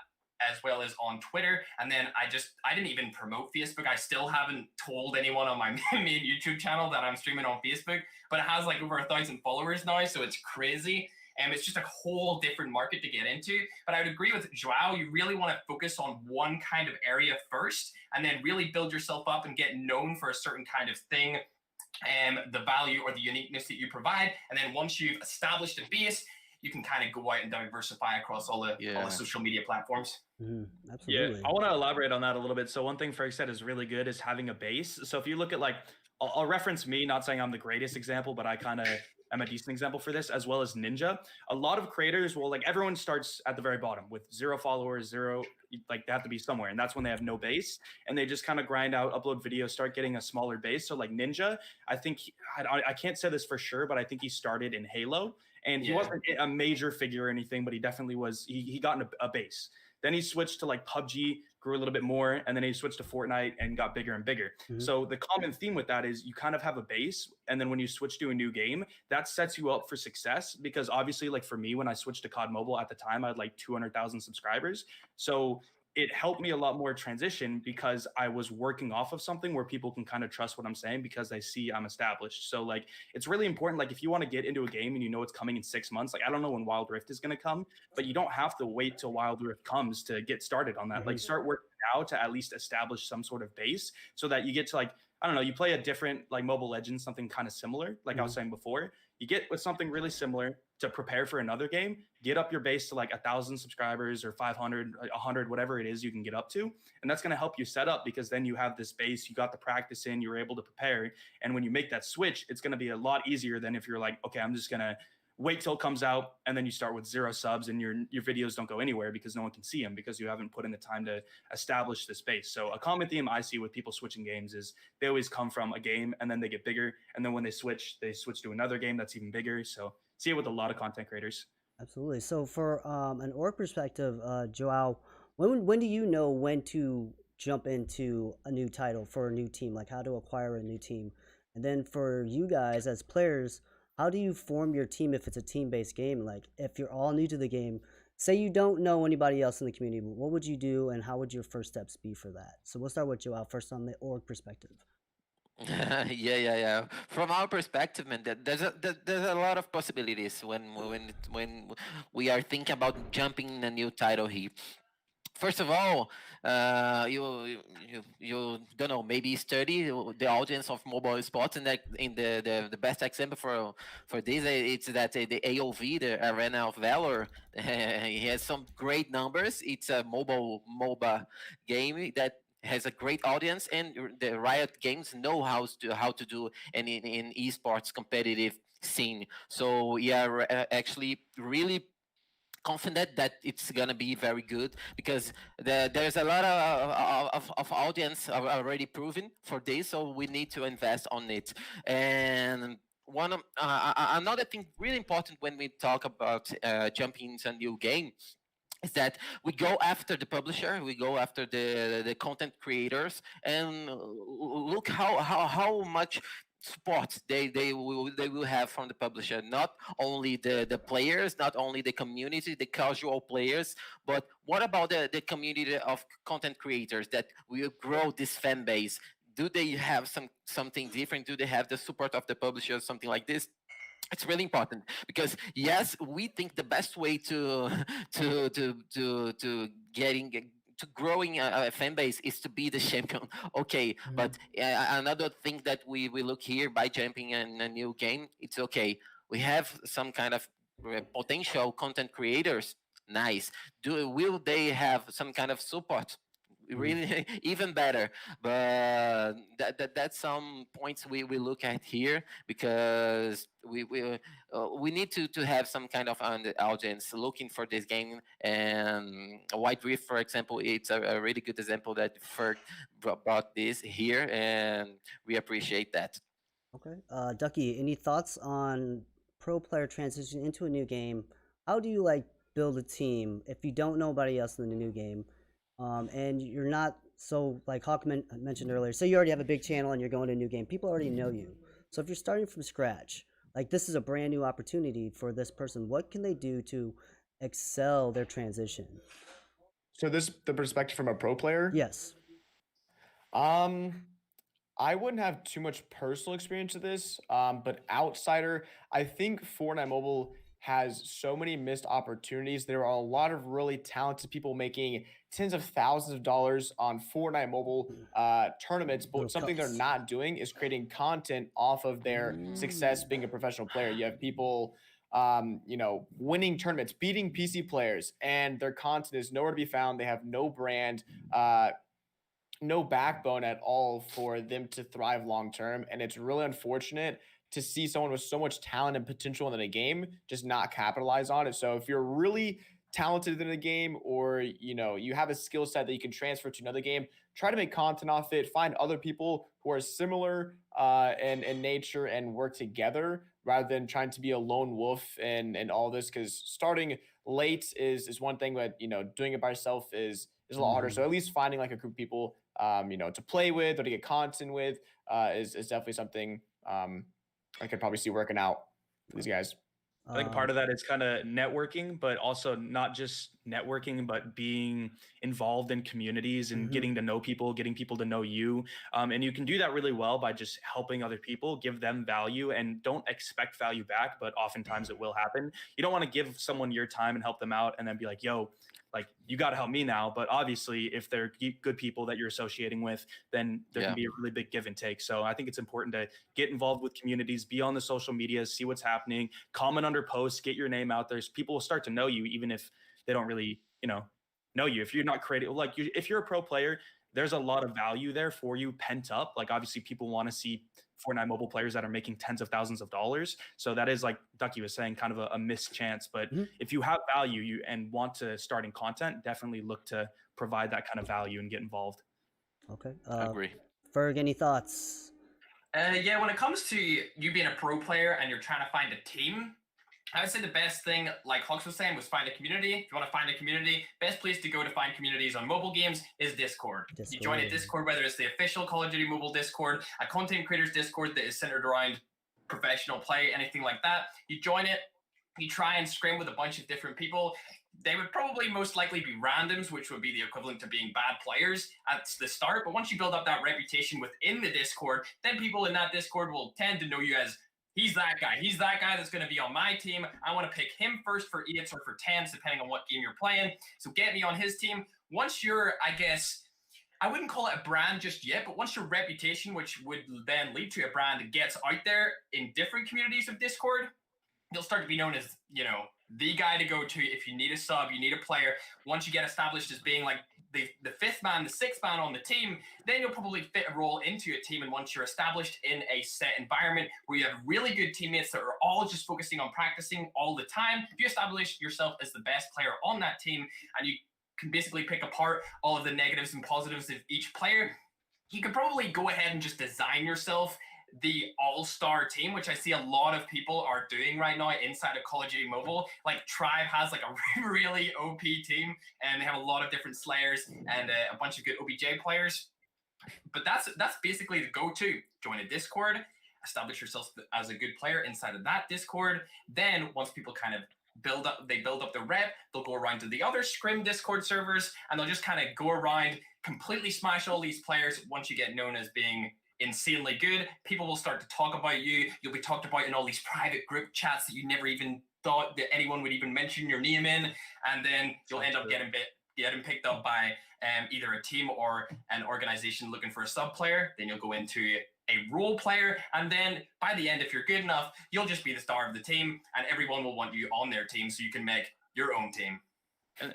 as well as on Twitter. And then I didn't even promote Facebook. I still haven't told anyone on my main YouTube channel that I'm streaming on Facebook, but it has like over 1,000 followers now, so it's crazy. And it's just a whole different market to get into. But I would agree with Joao, you really want to focus on one kind of area first, and then really build yourself up and get known for a certain kind of thing, the value or the uniqueness that you provide. And then once you've established a base, you can kind of go out and diversify across all the social media platforms. Absolutely. Yeah, I want to elaborate on that a little bit. So one thing Ferg said is really good is having a base. So if you look at like, I'll reference me, not saying I'm the greatest example, but I kind of am a decent example for this, as well as Ninja. A lot of creators will, like, everyone starts at the very bottom with 0 followers, like they have to be somewhere. And that's when they have no base and they just kind of grind out, upload videos, start getting a smaller base. So like Ninja, I think, I can't say this for sure, but I think he started in Halo and he wasn't a major figure or anything, but he definitely was, he got in a base. Then he switched to like PUBG, grew a little bit more, and then he switched to Fortnite and got bigger and bigger. So the common theme with that is you kind of have a base, and then when you switch to a new game, that sets you up for success because obviously, like for me, when I switched to COD Mobile at the time, I had like 200,000 subscribers. So it helped me a lot more transition because I was working off of something where people can kind of trust what I'm saying because they see I'm established. So like, it's really important. Like if you want to get into a game and you know it's coming in 6 months, like I don't know when Wild Rift is going to come, but you don't have to wait till Wild Rift comes to get started on that. Like start working now to at least establish some sort of base so that you get to like, I don't know, you play a different like Mobile Legends, something kind of similar, like I was saying before, you get with something really similar to prepare for another game, get up your base to like 1,000 subscribers or 500, 100, whatever it is you can get up to. And that's going to help you set up because then you have this base, you got the practice in, you're able to prepare. And when you make that switch, it's going to be a lot easier than if you're like, okay, I'm just going to wait till it comes out and then you start with 0 subs and your videos don't go anywhere because no one can see them because you haven't put in the time to establish the space. So a common theme I see with people switching games is they always come from a game and then they get bigger, and then when they switch to another game that's even bigger. So see it with a lot of content creators. Absolutely. So for an org perspective, Joao, when do you know when to jump into a new title for a new team, like how to acquire a new team? And then for you guys as players, how do you form your team if it's a team-based game? Like if you're all new to the game, say you don't know anybody else in the community, what would you do and how would your first steps be for that? So we'll start with Joao first on the org perspective. Yeah. From our perspective, man, there's a lot of possibilities when we are thinking about jumping in a new title here. First of all, you don't know, maybe study the audience of mobile sports, and the best example for this it's that the AOV, the Arena of Valor, he has some great numbers. It's a MOBA game that has a great audience, and the Riot Games know how to do in esports competitive scene. So yeah, actually really confident that it's gonna be very good because there's a lot of audience already proven for this, so we need to invest on it. And one of another thing really important when we talk about jumping into a new game is that we go after the publisher, we go after the content creators, and look how much support they will have from the publisher. Not only the players, not only the community, the casual players, but what about the community of content creators that will grow this fan base? Do they have something different? Do they have the support of the publisher, something like this? It's really important because yes, we think the best way to growing a fan base is to be the champion. Okay, but another thing that we look here by jumping in a new game, it's okay. We have some kind of potential content creators. Nice. Will they have some kind of support? Really even better, but that's some points we look at here because we need to have some kind of audience looking for this game. And White Rift, for example, it's a really good example that Ferg brought this here, and we appreciate that. Okay, Ducky, any thoughts on pro player transition into a new game? How do you like build a team if you don't know anybody else in the new game? And you're not, so like Hawk mentioned earlier, so you already have a big channel and you're going to a new game, people already know you. So if you're starting from scratch, like this is a brand new opportunity for this person, what can they do to excel their transition? So this the perspective from a pro player? Yes. I wouldn't have too much personal experience with this, but outsider, I think Fortnite Mobile has so many missed opportunities. There are a lot of really talented people making tens of thousands of dollars on Fortnite Mobile tournaments, but something they're not doing is creating content off of their success being a professional player. You have people winning tournaments, beating PC players, and their content is nowhere to be found. They have no brand, no backbone at all for them to thrive long term. And it's really unfortunate to see someone with so much talent and potential in the game just not capitalize on it. So if you're really talented in a game, or you have a skill set that you can transfer to another game, try to make content off it, find other people who are similar in nature and work together rather than trying to be a lone wolf and all this, because starting late is one thing, but doing it by yourself is a lot harder. So at least finding like a group of people to play with or to get content with is definitely something I could probably see working out for these guys. I think part of that is kind of networking, but also not just networking, but being involved in communities and getting to know people, getting people to know you. And you can do that really well by just helping other people, give them value, and don't expect value back, but oftentimes it will happen. You don't want to give someone your time and help them out and then be like, yo, like, you got to help me now. But obviously, if they're good people that you're associating with, then there can be a really big give and take. So I think it's important to get involved with communities, be on the social media, see what's happening, comment under posts, get your name out there. So people will start to know you, even if they don't really, know you. If you're not creative, if you're a pro player, there's a lot of value there for you pent up. Like, obviously, people want to see Fortnite mobile players that are making tens of thousands of dollars. So that is, like Ducky was saying, kind of a missed chance. But if you have value and want to start in content, definitely look to provide that kind of value and get involved. Okay. Agree. Ferg, any thoughts? Yeah, when it comes to you being a pro player and you're trying to find a team, I would say the best thing, like Hux was saying, was find a community. If you want to find a community, best place to go to find communities on mobile games is Discord. You join a Discord, whether it's the official Call of Duty mobile Discord, a content creators Discord that is centered around professional play, anything like that. You join it, you try and scrim with a bunch of different people. They would probably most likely be randoms, which would be the equivalent to being bad players at the start. But once you build up that reputation within the Discord, then people in that Discord will tend to know you as, he's that guy. He's that guy that's going to be on my team. I want to pick him first for EATs or for 10s, depending on what game you're playing. So get me on his team. Once you're, I guess, I wouldn't call it a brand just yet, but once your reputation, which would then lead to a brand, gets out there in different communities of Discord, you'll start to be known as, the guy to go to if you need a sub, you need a player. Once you get established as being like the fifth man, the sixth man on the team, then you'll probably fit a role into a team. And once you're established in a set environment where you have really good teammates that are all just focusing on practicing all the time, if you establish yourself as the best player on that team and you can basically pick apart all of the negatives and positives of each player, you could probably go ahead and just design yourself the all-star team, which I see a lot of people are doing right now inside of Call of Duty Mobile. Like, Tribe has like a really OP team, and they have a lot of different Slayers and a bunch of good OBJ players. But that's basically the go-to. Join a Discord, establish yourself as a good player inside of that Discord. Then once people kind of build up the rep, they'll go around to the other Scrim Discord servers, and they'll just kind of go around, completely smash all these players. Once you get known as being insanely good, people will start to talk about you. You'll be talked about in all these private group chats that you never even thought that anyone would even mention your name in, and then you'll end up getting picked up by either a team or an organization looking for a sub player. Then you'll go into a role player, and then by the end, if you're good enough, you'll just be the star of the team, and everyone will want you on their team so you can make your own team.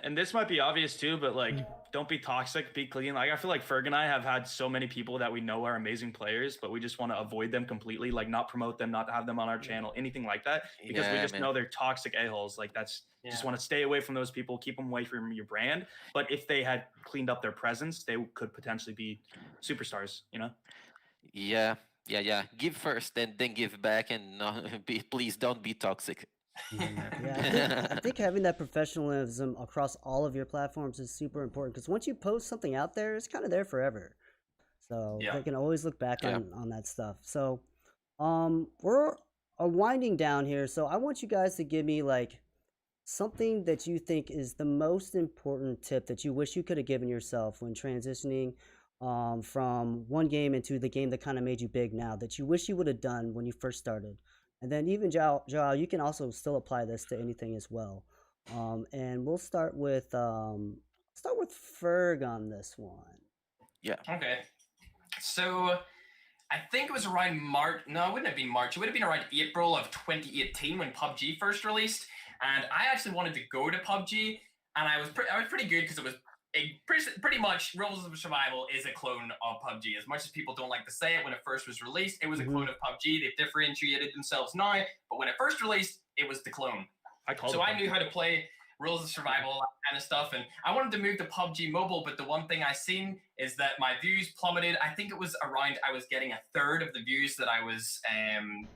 And this might be obvious too, but like, don't be toxic, be clean. Like, I feel like Ferg and I have had so many people that we know are amazing players, but we just want to avoid them completely, like not promote them, not have them on our channel, anything like that, because we just know they're toxic a-holes. Like, just want to stay away from those people, keep them away from your brand. But if they had cleaned up their presence, they could potentially be superstars, Yeah. Give first, then give back, and please don't be toxic. I think having that professionalism across all of your platforms is super important, because once you post something out there, it's kind of there forever. So they can always look back on that stuff. So we're winding down here. So I want you guys to give me like something that you think is the most important tip that you wish you could have given yourself when transitioning from one game into the game that kind of made you big now, that you wish you would have done when you first started. And then even Joao, you can also still apply this to anything as well. And we'll start with Ferg on this one. Yeah. Okay. So I think it was around March. No, it wouldn't have been March. It would have been around April of 2018 when PUBG first released. And I actually wanted to go to PUBG, and I was pretty good because it was pretty much Rules of Survival is a clone of PUBG. As much as people don't like to say it, when it first was released, it was a clone of PUBG. They've differentiated themselves now, but when it first released, it was the clone. So I knew how to play Rules of Survival, that kind of stuff, and I wanted to move to PUBG Mobile, but the one thing I seen is that my views plummeted. I think it was around, I was getting a third of the views that I was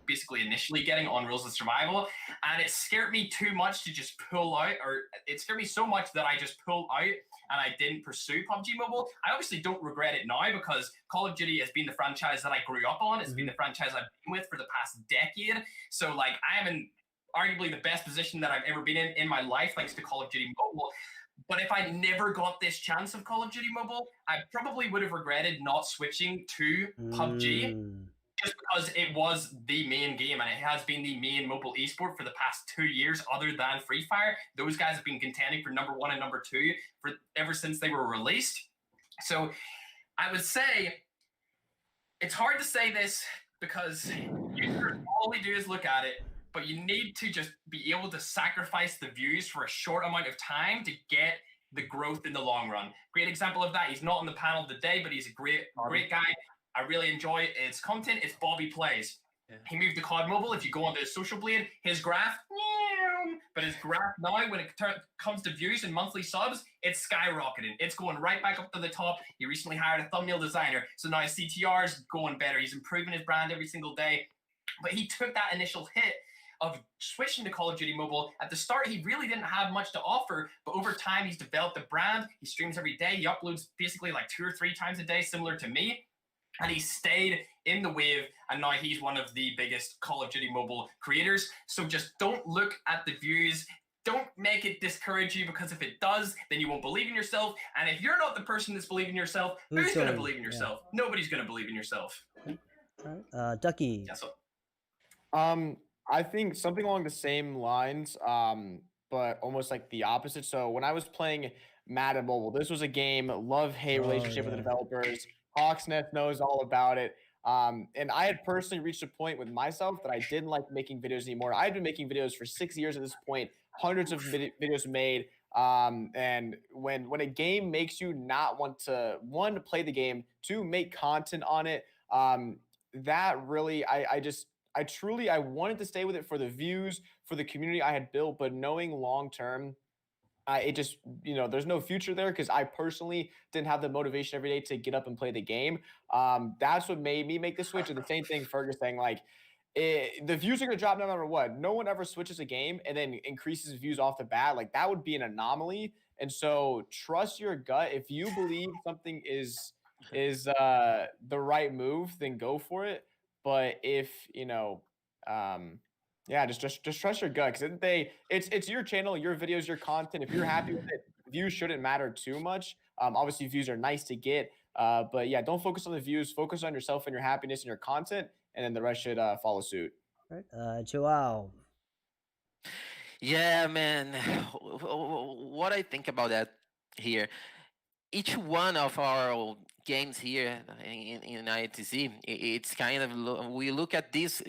basically initially getting on Rules of Survival, and it scared me too much to just pull out, or it scared me so much that I just pulled out and I didn't pursue PUBG Mobile. I obviously don't regret it now because Call of Duty has been the franchise that I grew up on. It's been the franchise I've been with for the past decade. So like I am in arguably the best position that I've ever been in my life thanks to Call of Duty Mobile. But if I never got this chance of Call of Duty Mobile, I probably would have regretted not switching to PUBG just because it was the main game and it has been the main mobile esport for the past 2 years other than Free Fire. Those guys have been contending for number 1 and number 2 for ever since they were released. So I would say it's hard to say this because all we do is look at it, but you need to just be able to sacrifice the views for a short amount of time to get the growth in the long run. Great example of that. He's not on the panel today, but he's a great guy. I really enjoy its content. It's Bobby Plays. Yeah. He moved to COD Mobile. If you go onto his Social Blade, his graph, but his graph now, when it comes to views and monthly subs, it's skyrocketing. It's going right back up to the top. He recently hired a thumbnail designer, so now his CTR is going better. He's improving his brand every single day. But he took that initial hit of switching to Call of Duty Mobile. At the start, he really didn't have much to offer, but over time, he's developed a brand. He streams every day. He uploads basically like 2 or 3 times a day, similar to me. And he stayed in the wave, and now he's one of the biggest Call of Duty Mobile creators. So just don't look at the views. Don't make it discourage you, because if it does, then you won't believe in yourself. And if you're not the person that's believing in yourself, who's going to believe in yourself? Yeah. Nobody's going to believe in yourself. Ducky. Yeah, so. I think something along the same lines, but almost like the opposite. So when I was playing Madden Mobile, this was a game, love-hate relationship with the developers. Hawksnest knows all about it. And I had personally reached a point with myself that I didn't like making videos anymore. I had been making videos for 6 years at this point, hundreds of videos made. And when a game makes you not want to, 1, to play the game, 2, make content on it, that really, I truly wanted to stay with it for the views, for the community I had built, but knowing long-term, it just, there's no future there because I personally didn't have the motivation every day to get up and play the game. That's what made me make the switch. And the same thing Fergus saying, like, the views are going to drop no matter what. No one ever switches a game and then increases views off the bat. Like, that would be an anomaly. And so trust your gut. If you believe something is the right move, then go for it. But if, just trust your gut, because it's your channel, your videos, your content. If you're happy with it, views shouldn't matter too much. Obviously, views are nice to get, but yeah, don't focus on the views. Focus on yourself and your happiness and your content, and then the rest should follow suit. Right. Joao. Yeah, man. What I think about that here, each one of our games here in ITZ, it's kind of, we look at this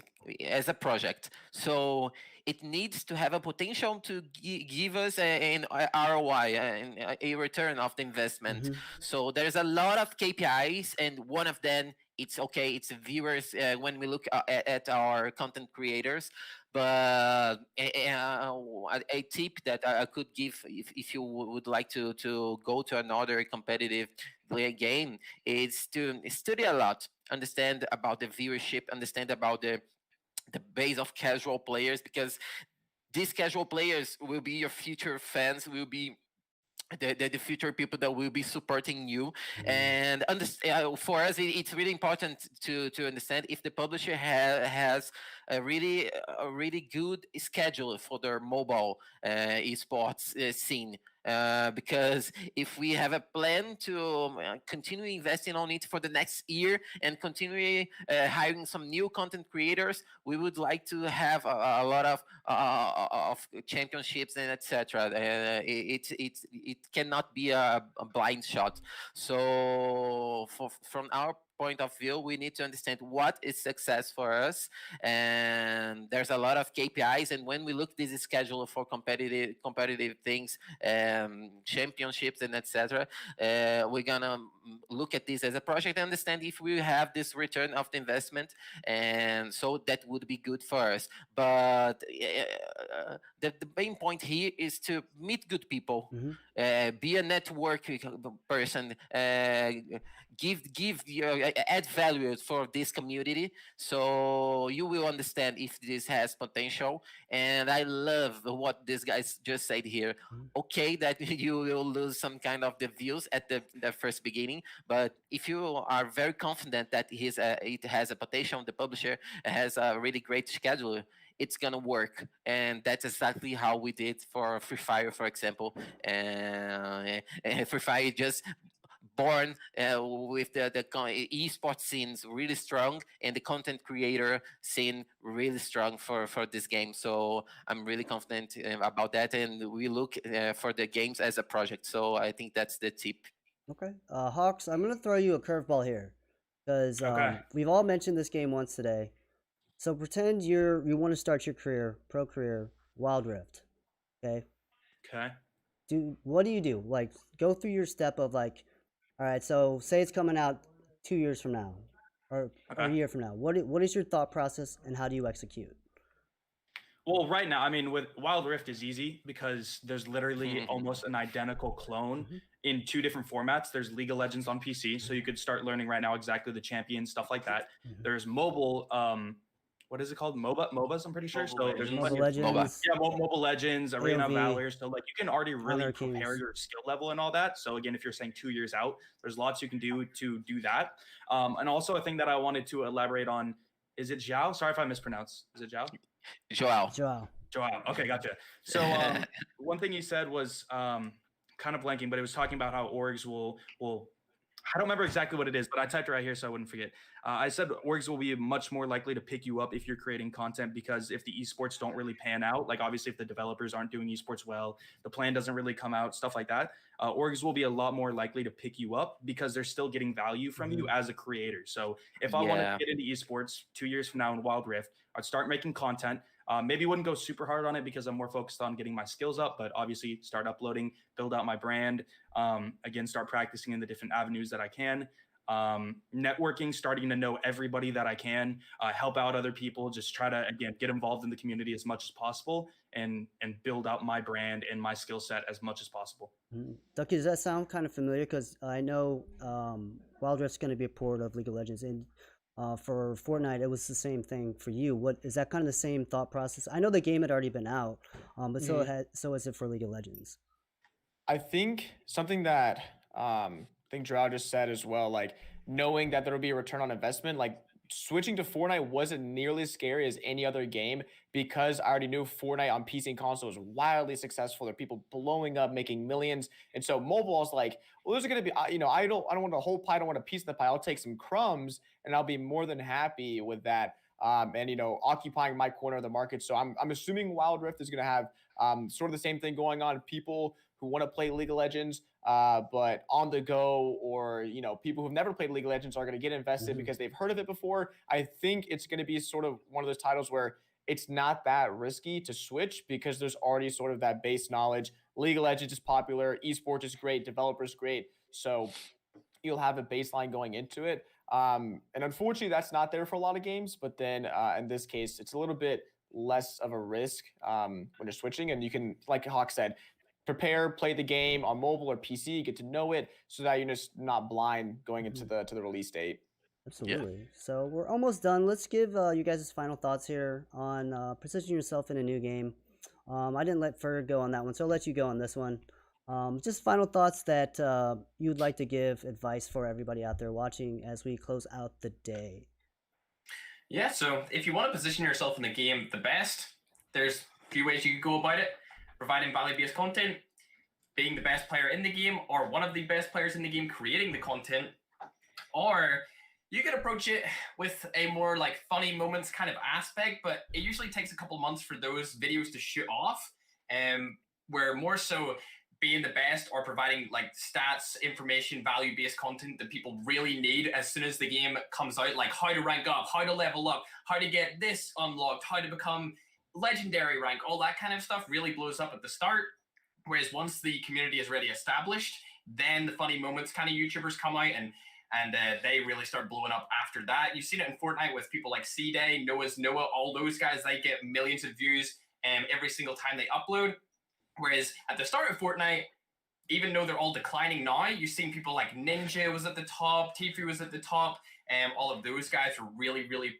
as a project. So it needs to have a potential to give us an ROI, a return of the investment. So there's a lot of KPIs, and one of them, it's viewers when we look at our content creators. But a tip that I could give if you would like to go to another competitive game is to study a lot, understand about the viewership, understand about the base of casual players, because these casual players will be your future fans, will be the future people that will be supporting you. And for us, it's really important to understand if the publisher has a really good schedule for their mobile esports scene. Because if we have a plan to continue investing on it for the next year and continue hiring some new content creators, we would like to have a lot of championships and etc. It cannot be a blind shot. So from our point of view, we need to understand what is success for us. And there's a lot of KPIs. And when we look this schedule for competitive things, championships and etc., we're gonna look at this as a project and understand if we have this return of the investment, and so that would be good for us. But the main point here is to meet good people, be a network person, give your add value for this community, so you will understand if this has potential. And I love what these guys just said here. Okay, that you will lose some kind of the views at the first beginning, but if you are very confident that it has a potential, the publisher has a really great schedule, it's gonna work. And that's exactly how we did for Free Fire, for example. Free Fire just born with the esports scenes really strong, and the content creator scene really strong for this game. So I'm really confident about that, and we look for the games as a project. So I think that's the tip. Okay, Hawks, I'm gonna throw you a curveball here, because we've all mentioned this game once today. So pretend you want to start your pro career, Wild Rift. Okay. Okay. What do you do? Like, go through your step of like, all right, so say it's coming out 2 years from now, or a year from now. What is your thought process, and how do you execute? Well, right now, I mean, with Wild Rift is easy because there's literally almost an identical clone in 2 different formats. There's League of Legends on PC, so you could start learning right now exactly the champions, stuff like that. There's mobile, what is it called? MOBAs, I'm pretty sure. So there's Mobile Legends. Yeah, Mobile Legends, Arena of AOV, Valor. So like you can already really Honor prepare Kings. your skill level and all that. So again, if you're saying 2 years out, there's lots you can do to do that. And also a thing that I wanted to elaborate on, is it Zhao? Sorry if I mispronounce. Is it Zhao? Joao. Okay, gotcha. So one thing you said was kind of blanking, but it was talking about how orgs will I don't remember exactly what it is, but I typed it right here so I wouldn't forget. I said orgs will be much more likely to pick you up if you're creating content, because if the esports don't really pan out, like obviously if the developers aren't doing esports well, the plan doesn't really come out, stuff like that, orgs will be a lot more likely to pick you up because they're still getting value from you as a creator. So if I wanted to get into esports 2 years from now in Wild Rift, I'd start making content. Maybe wouldn't go super hard on it because I'm more focused on getting my skills up, but obviously start uploading, build out my brand, again, start practicing in the different avenues that I can. Networking, starting to know everybody that I can, help out other people, just try to, again, get involved in the community as much as possible and build out my brand and my skill set as much as possible. Ducky, does that sound kind of familiar? Because I know Wild Rift's going to be a port of League of Legends, and for Fortnite, it was the same thing for you. What is that kind of the same thought process? I know the game had already been out, but so is it for League of Legends. I think something that I think Drow just said as well, like knowing that there will be a return on investment, like switching to Fortnite wasn't nearly as scary as any other game because I already knew Fortnite on PC and console was wildly successful. There are people blowing up, making millions. And so mobile is like, well, there's going to be, I don't want the whole pie. I don't want a piece of the pie. I'll take some crumbs and I'll be more than happy with that. And, occupying my corner of the market. So I'm assuming Wild Rift is going to have sort of the same thing going on. People who want to play League of Legends, but on the go, or, people who've never played League of Legends are going to get invested because they've heard of it before. I think it's going to be sort of one of those titles where it's not that risky to switch because there's already sort of that base knowledge. League of Legends is popular. Esports is great. Developers great. So you'll have a baseline going into it. And unfortunately, that's not there for a lot of games. But then in this case, it's a little bit less of a risk when you're switching. And you can, like Hawk said, prepare, play the game on mobile or PC, get to know it so that you're just not blind going into the release date. Absolutely. Yeah. So we're almost done. Let's give you guys' final thoughts here on positioning yourself in a new game. I didn't let Ferg go on that one, so I'll let you go on this one. Just final thoughts that you'd like to give advice for everybody out there watching as we close out the day. Yeah, so if you want to position yourself in the game the best, there's a few ways you could go about it. Providing value-based content, being the best player in the game, or one of the best players in the game creating the content, or you could approach it with a more like funny moments kind of aspect, but it usually takes a couple months for those videos to shoot off, where more so being the best or providing like stats, information, value-based content that people really need as soon as the game comes out, like how to rank up, how to level up, how to get this unlocked, how to become legendary rank, all that kind of stuff really blows up at the start. Whereas once the community is already established, then the funny moments kind of YouTubers come out and they really start blowing up after that. You've seen it in Fortnite with people like C-Day, Noah's Noah, all those guys, they get millions of views every single time they upload. Whereas at the start of Fortnite, even though they're all declining now, you've seen people like Ninja was at the top, Tfue was at the top, and all of those guys were really, really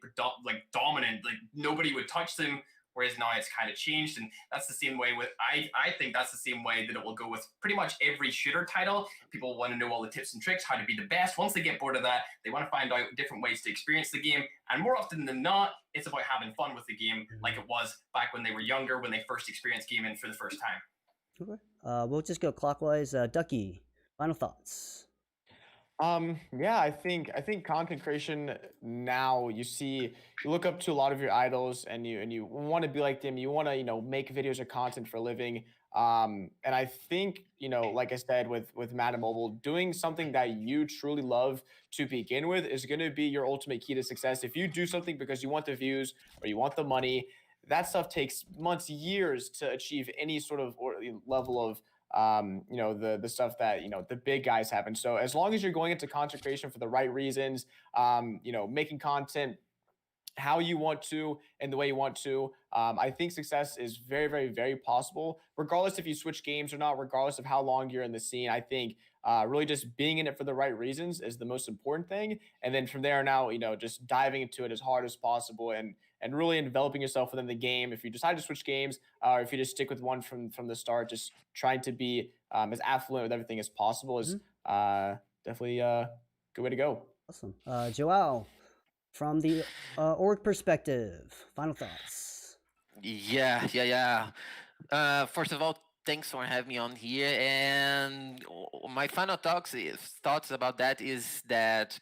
dominant. Like nobody would touch them. Whereas now it's kind of changed, and that's the same way with I think that's the same way that it will go with pretty much every shooter title. People want to know all the tips and tricks, how to be the best. Once they get bored of that, they want to find out different ways to experience the game. And more often than not, it's about having fun with the game, like it was back when they were younger, when they first experienced gaming for the first time. Okay. We'll just go clockwise. Ducky, final thoughts. Yeah, I think content creation now, you look up to a lot of your idols and you want to be like them. You want to, make videos or content for a living. And I think, like I said, with Madden Mobile, doing something that you truly love to begin with is going to be your ultimate key to success. If you do something because you want the views or you want the money, that stuff takes months, years to achieve any sort of level of the stuff that, the big guys have. And so as long as you're going into content creation for the right reasons, making content how you want to and the way you want to, I think success is very, very, very possible, regardless if you switch games or not, regardless of how long you're in the scene. I think really just being in it for the right reasons is the most important thing. And then from there now, just diving into it as hard as possible and really developing yourself within the game. If you decide to switch games, or if you just stick with one from the start, just trying to be as affluent with everything as possible is definitely a good way to go. Awesome. Joao, from the org perspective, final thoughts. Yeah. First of all, thanks for having me on here. And my final thoughts about that is that,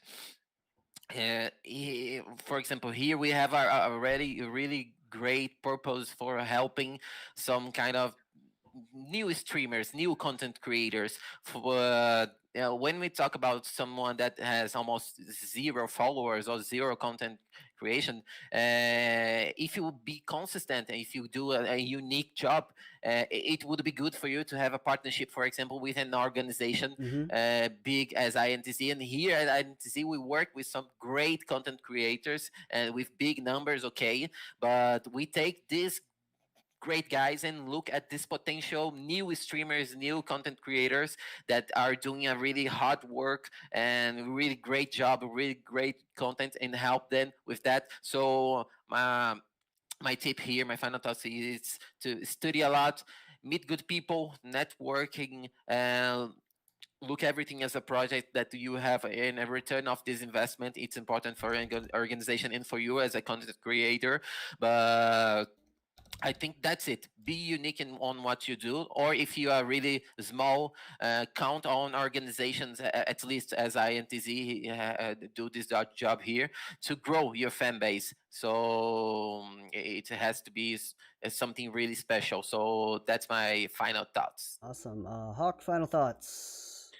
for example, here we have already a really great purpose for helping some kind of new streamers, new content creators. When we talk about someone that has almost 0 followers or 0 content creation, if you be consistent and if you do a unique job, it would be good for you to have a partnership, for example, with an organization big as INTZ. And here at INTZ, we work with some great content creators and with big numbers, okay, but we take this great guys and look at this potential new streamers, new content creators that are doing a really hard work and really great job, really great content, and help them with that. So my tip here, my final thought is to study a lot, meet good people, networking, look everything as a project that you have in a return of this investment. It's important for an organization and for you as a content creator. But I think that's it. Be unique on what you do, or if you are really small, count on organizations, at least as INTZ do this job here, to grow your fan base. So it has to be something really special. So that's my final thoughts. Awesome. Hawk, final thoughts.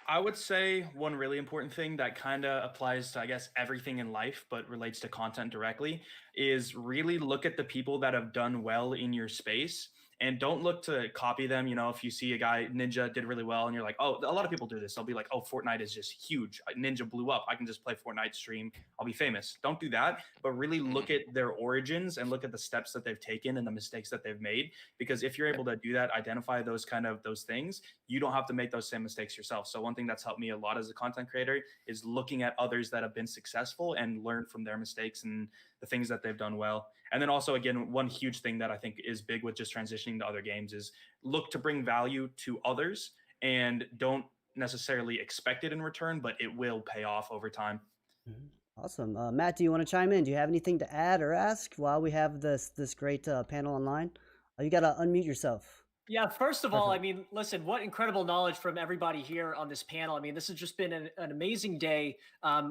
I would say one really important thing that kind of applies to, I guess, everything in life, but relates to content directly, is really look at the people that have done well in your space and don't look to copy them. If you see a guy, Ninja did really well, and you're like, oh, a lot of people do this. They'll be like, oh, Fortnite is just huge. Ninja blew up. I can just play Fortnite, stream. I'll be famous. Don't do that, but really look at their origins and look at the steps that they've taken and the mistakes that they've made. Because if you're able to do that, identify those things, you don't have to make those same mistakes yourself. So one thing that's helped me a lot as a content creator is looking at others that have been successful and learn from their mistakes and the things that they've done well. And then also, again, one huge thing that I think is big with just transitioning to other games is look to bring value to others and don't necessarily expect it in return, but it will pay off over time. Awesome. Matt, do you want to chime in? Do you have anything to add or ask while we have this great panel online? You got to unmute yourself. Yeah, first of all, I mean, listen, what incredible knowledge from everybody here on this panel. I mean, this has just been an amazing day.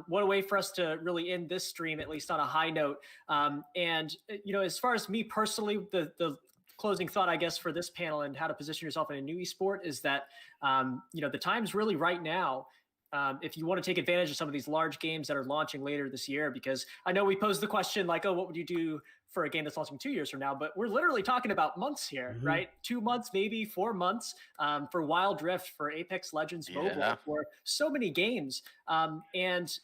What a way for us to really end this stream, at least on a high note. And, as far as me personally, the closing thought, I guess, for this panel and how to position yourself in a new esport is that, the time's really right now. If you want to take advantage of some of these large games that are launching later this year, because I know we posed the question like, oh, what would you do for a game that's launching 2 years from now? But we're literally talking about months here, right? 2 months, maybe 4 months, for Wild Rift, for Apex Legends Mobile, for so many games. And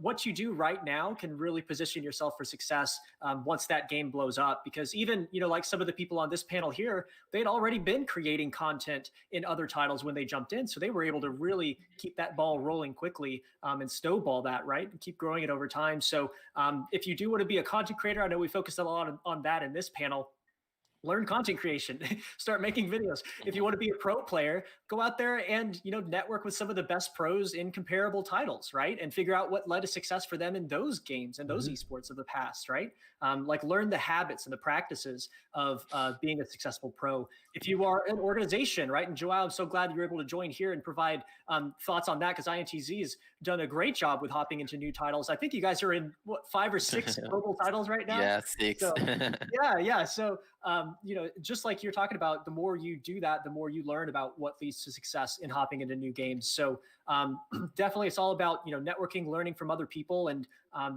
what you do right now can really position yourself for success once that game blows up. Because even, like some of the people on this panel here, they'd already been creating content in other titles when they jumped in. So they were able to really keep that ball rolling quickly and snowball that, right? And keep growing it over time. So if you do want to be a content creator, I know we focused a lot on that in this panel. Learn content creation, start making videos. If you want to be a pro player, go out there and, network with some of the best pros in comparable titles, right? And figure out what led to success for them in those games and those esports of the past, right? Learn the habits and the practices of being a successful pro. If you are an organization, right? And Joao, I'm so glad you were able to join here and provide thoughts on that, because INTZ has done a great job with hopping into new titles. I think you guys are in 5 or 6 global titles right now. Yeah, 6. So, yeah. So, just like you're talking about, the more you do that, the more you learn about what leads to success in hopping into new games. So definitely it's all about, networking, learning from other people. And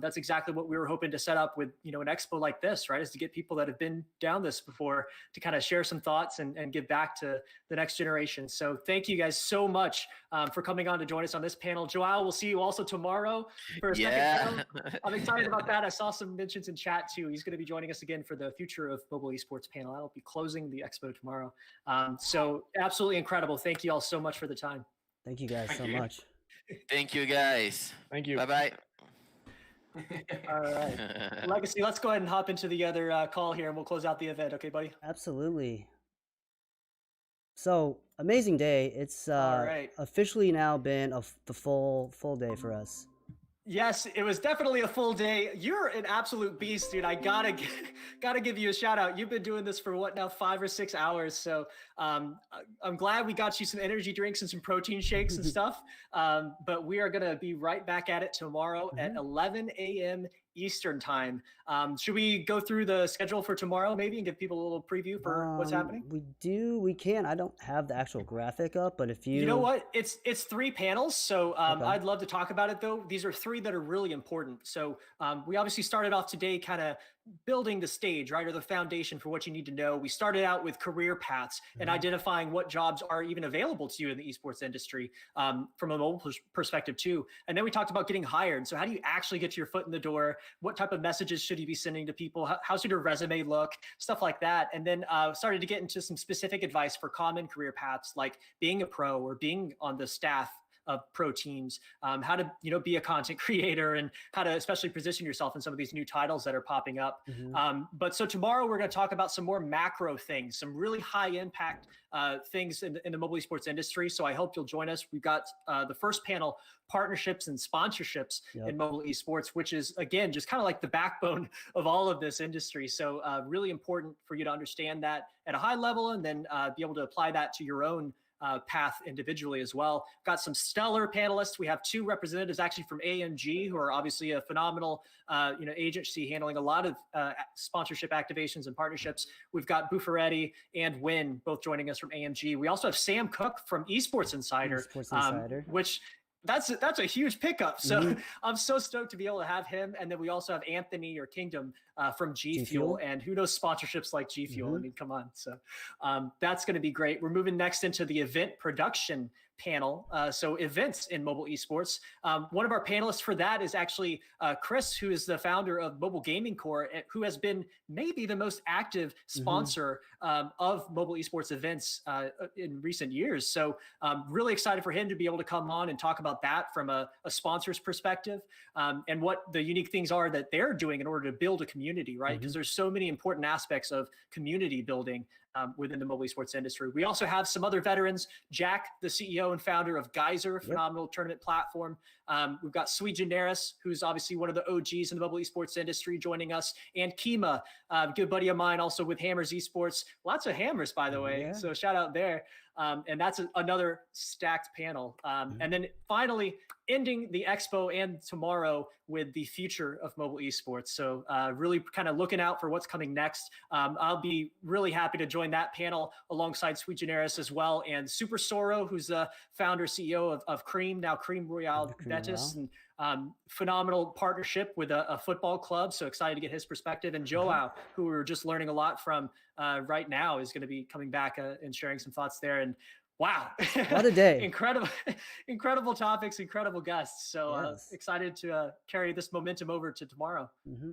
that's exactly what we were hoping to set up with, an expo like this, right? Is to get people that have been down this before to kind of share some thoughts and give back to the next generation. So thank you guys so much for coming on to join us on this panel. Joao, we'll see you also tomorrow for a second panel. I'm excited about that. I saw some mentions in chat too. He's going to be joining us again for the Future of Mobile Esports panel. That'll be closing the expo tomorrow. So absolutely incredible. Thank you all so much for the time. Thank you guys so much. Thank you, guys. Thank you. Bye-bye. All right. Legacy, let's go ahead and hop into the other call here and we'll close out the event. Okay, buddy? Absolutely. So, amazing day. It's officially now been the full day for us. Yes, it was definitely a full day. You're an absolute beast, dude. I gotta give you a shout out. You've been doing this for what now, 5 or 6 hours. So I'm glad we got you some energy drinks and some protein shakes and stuff. But we are gonna be right back at it tomorrow at 11 a.m. Eastern time. Should we go through the schedule for tomorrow maybe and give people a little preview for what's happening? We can. I don't have the actual graphic up, but if you... You know what? It's 3 panels. So I'd love to talk about it though. These are 3 that are really important. So we obviously started off today kind of building the stage, right? Or the foundation for what you need to know. We started out with career paths and identifying what jobs are even available to you in the esports industry from a mobile perspective too. And then we talked about getting hired. So how do you actually get your foot in the door? What type of messages should you be sending to people? How should your resume look? Stuff like that. And then started to get into some specific advice for common career paths, like being a pro or being on the staff of pro teams, how to be a content creator and how to especially position yourself in some of these new titles that are popping up. But so tomorrow we're going to talk about some more macro things, some really high impact things in the mobile esports industry. So I hope you'll join us. We've got the first panel, partnerships and sponsorships in mobile esports, which is again just kind of like the backbone of all of this industry. So really important for you to understand that at a high level and then be able to apply that to your own path individually as well. Got some stellar panelists. We have 2 representatives actually from AMG, who are obviously a phenomenal agency handling a lot of sponsorship activations and partnerships. We've got Buffaretti and Win both joining us from AMG. We also have Sam Cook from Esports Insider, which that's a huge pickup. So I'm so stoked to be able to have him. And then we also have Anthony or Kingdom from G Fuel, and who knows sponsorships like G Fuel. I mean, come on. So that's going to be great. We're moving next into the event production panel. So events in mobile esports. One of our panelists for that is actually Chris, who is the founder of Mobile Gaming Corps, who has been maybe the most active sponsor of mobile esports events in recent years. So really excited for him to be able to come on and talk about that from a sponsor's perspective and what the unique things are that they're doing in order to build a community, right? Because there's so many important aspects of community building within the mobile esports industry. We also have some other veterans, Jack, the CEO and founder of Geyser, phenomenal tournament platform. We've got Sui Generis, who's obviously one of the OGs in the mobile esports industry, joining us, and Kima, good buddy of mine, also with Hammers Esports. Lots of hammers, by the way, so shout out there. And that's another stacked panel. And then finally, ending the expo and tomorrow with the future of mobile esports. So really kind of looking out for what's coming next. I'll be really happy to join that panel alongside Sweet Generis as well, and Super Soro, who's the founder, CEO of Cream, now Cream Royale Betis, and phenomenal partnership with a football club. So excited to get his perspective. And Joao, who we're just learning a lot from right now, is going to be coming back and sharing some thoughts there. And wow, what a day. incredible topics, incredible guests. So excited to carry this momentum over to tomorrow.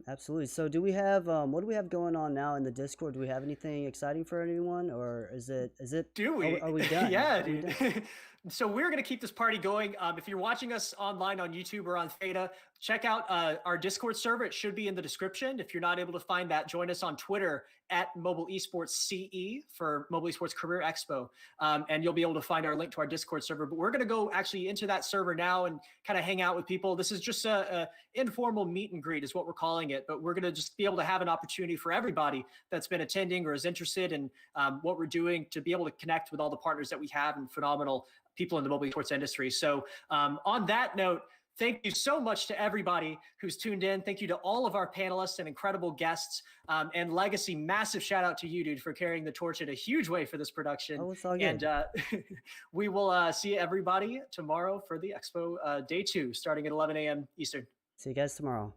Absolutely. So do we have what do we have going on now in the Discord? Do we have anything exciting for anyone, or is it do we are we done? Yeah, dude. So we're going to keep this party going. If you're watching us online on YouTube or on Theta, check out our Discord server. It should be in the description. If you're not able to find that, join us on Twitter at Mobile Esports CE for Mobile Esports Career Expo. And you'll be able to find our link to our Discord server. But we're going to go actually into that server now and kind of hang out with people. This is just a informal meet and greet is what we're calling it. But we're going to just be able to have an opportunity for everybody that's been attending or is interested in what we're doing to be able to connect with all the partners that we have and phenomenal people in the mobile sports industry. So on that note, thank you so much to everybody who's tuned in. Thank you to all of our panelists and incredible guests. And Legacy, massive shout out to you, dude, for carrying the torch in a huge way for this production. Oh, it's all good. And we will see everybody tomorrow for the Expo Day 2, starting at 11 a.m. Eastern. See you guys tomorrow.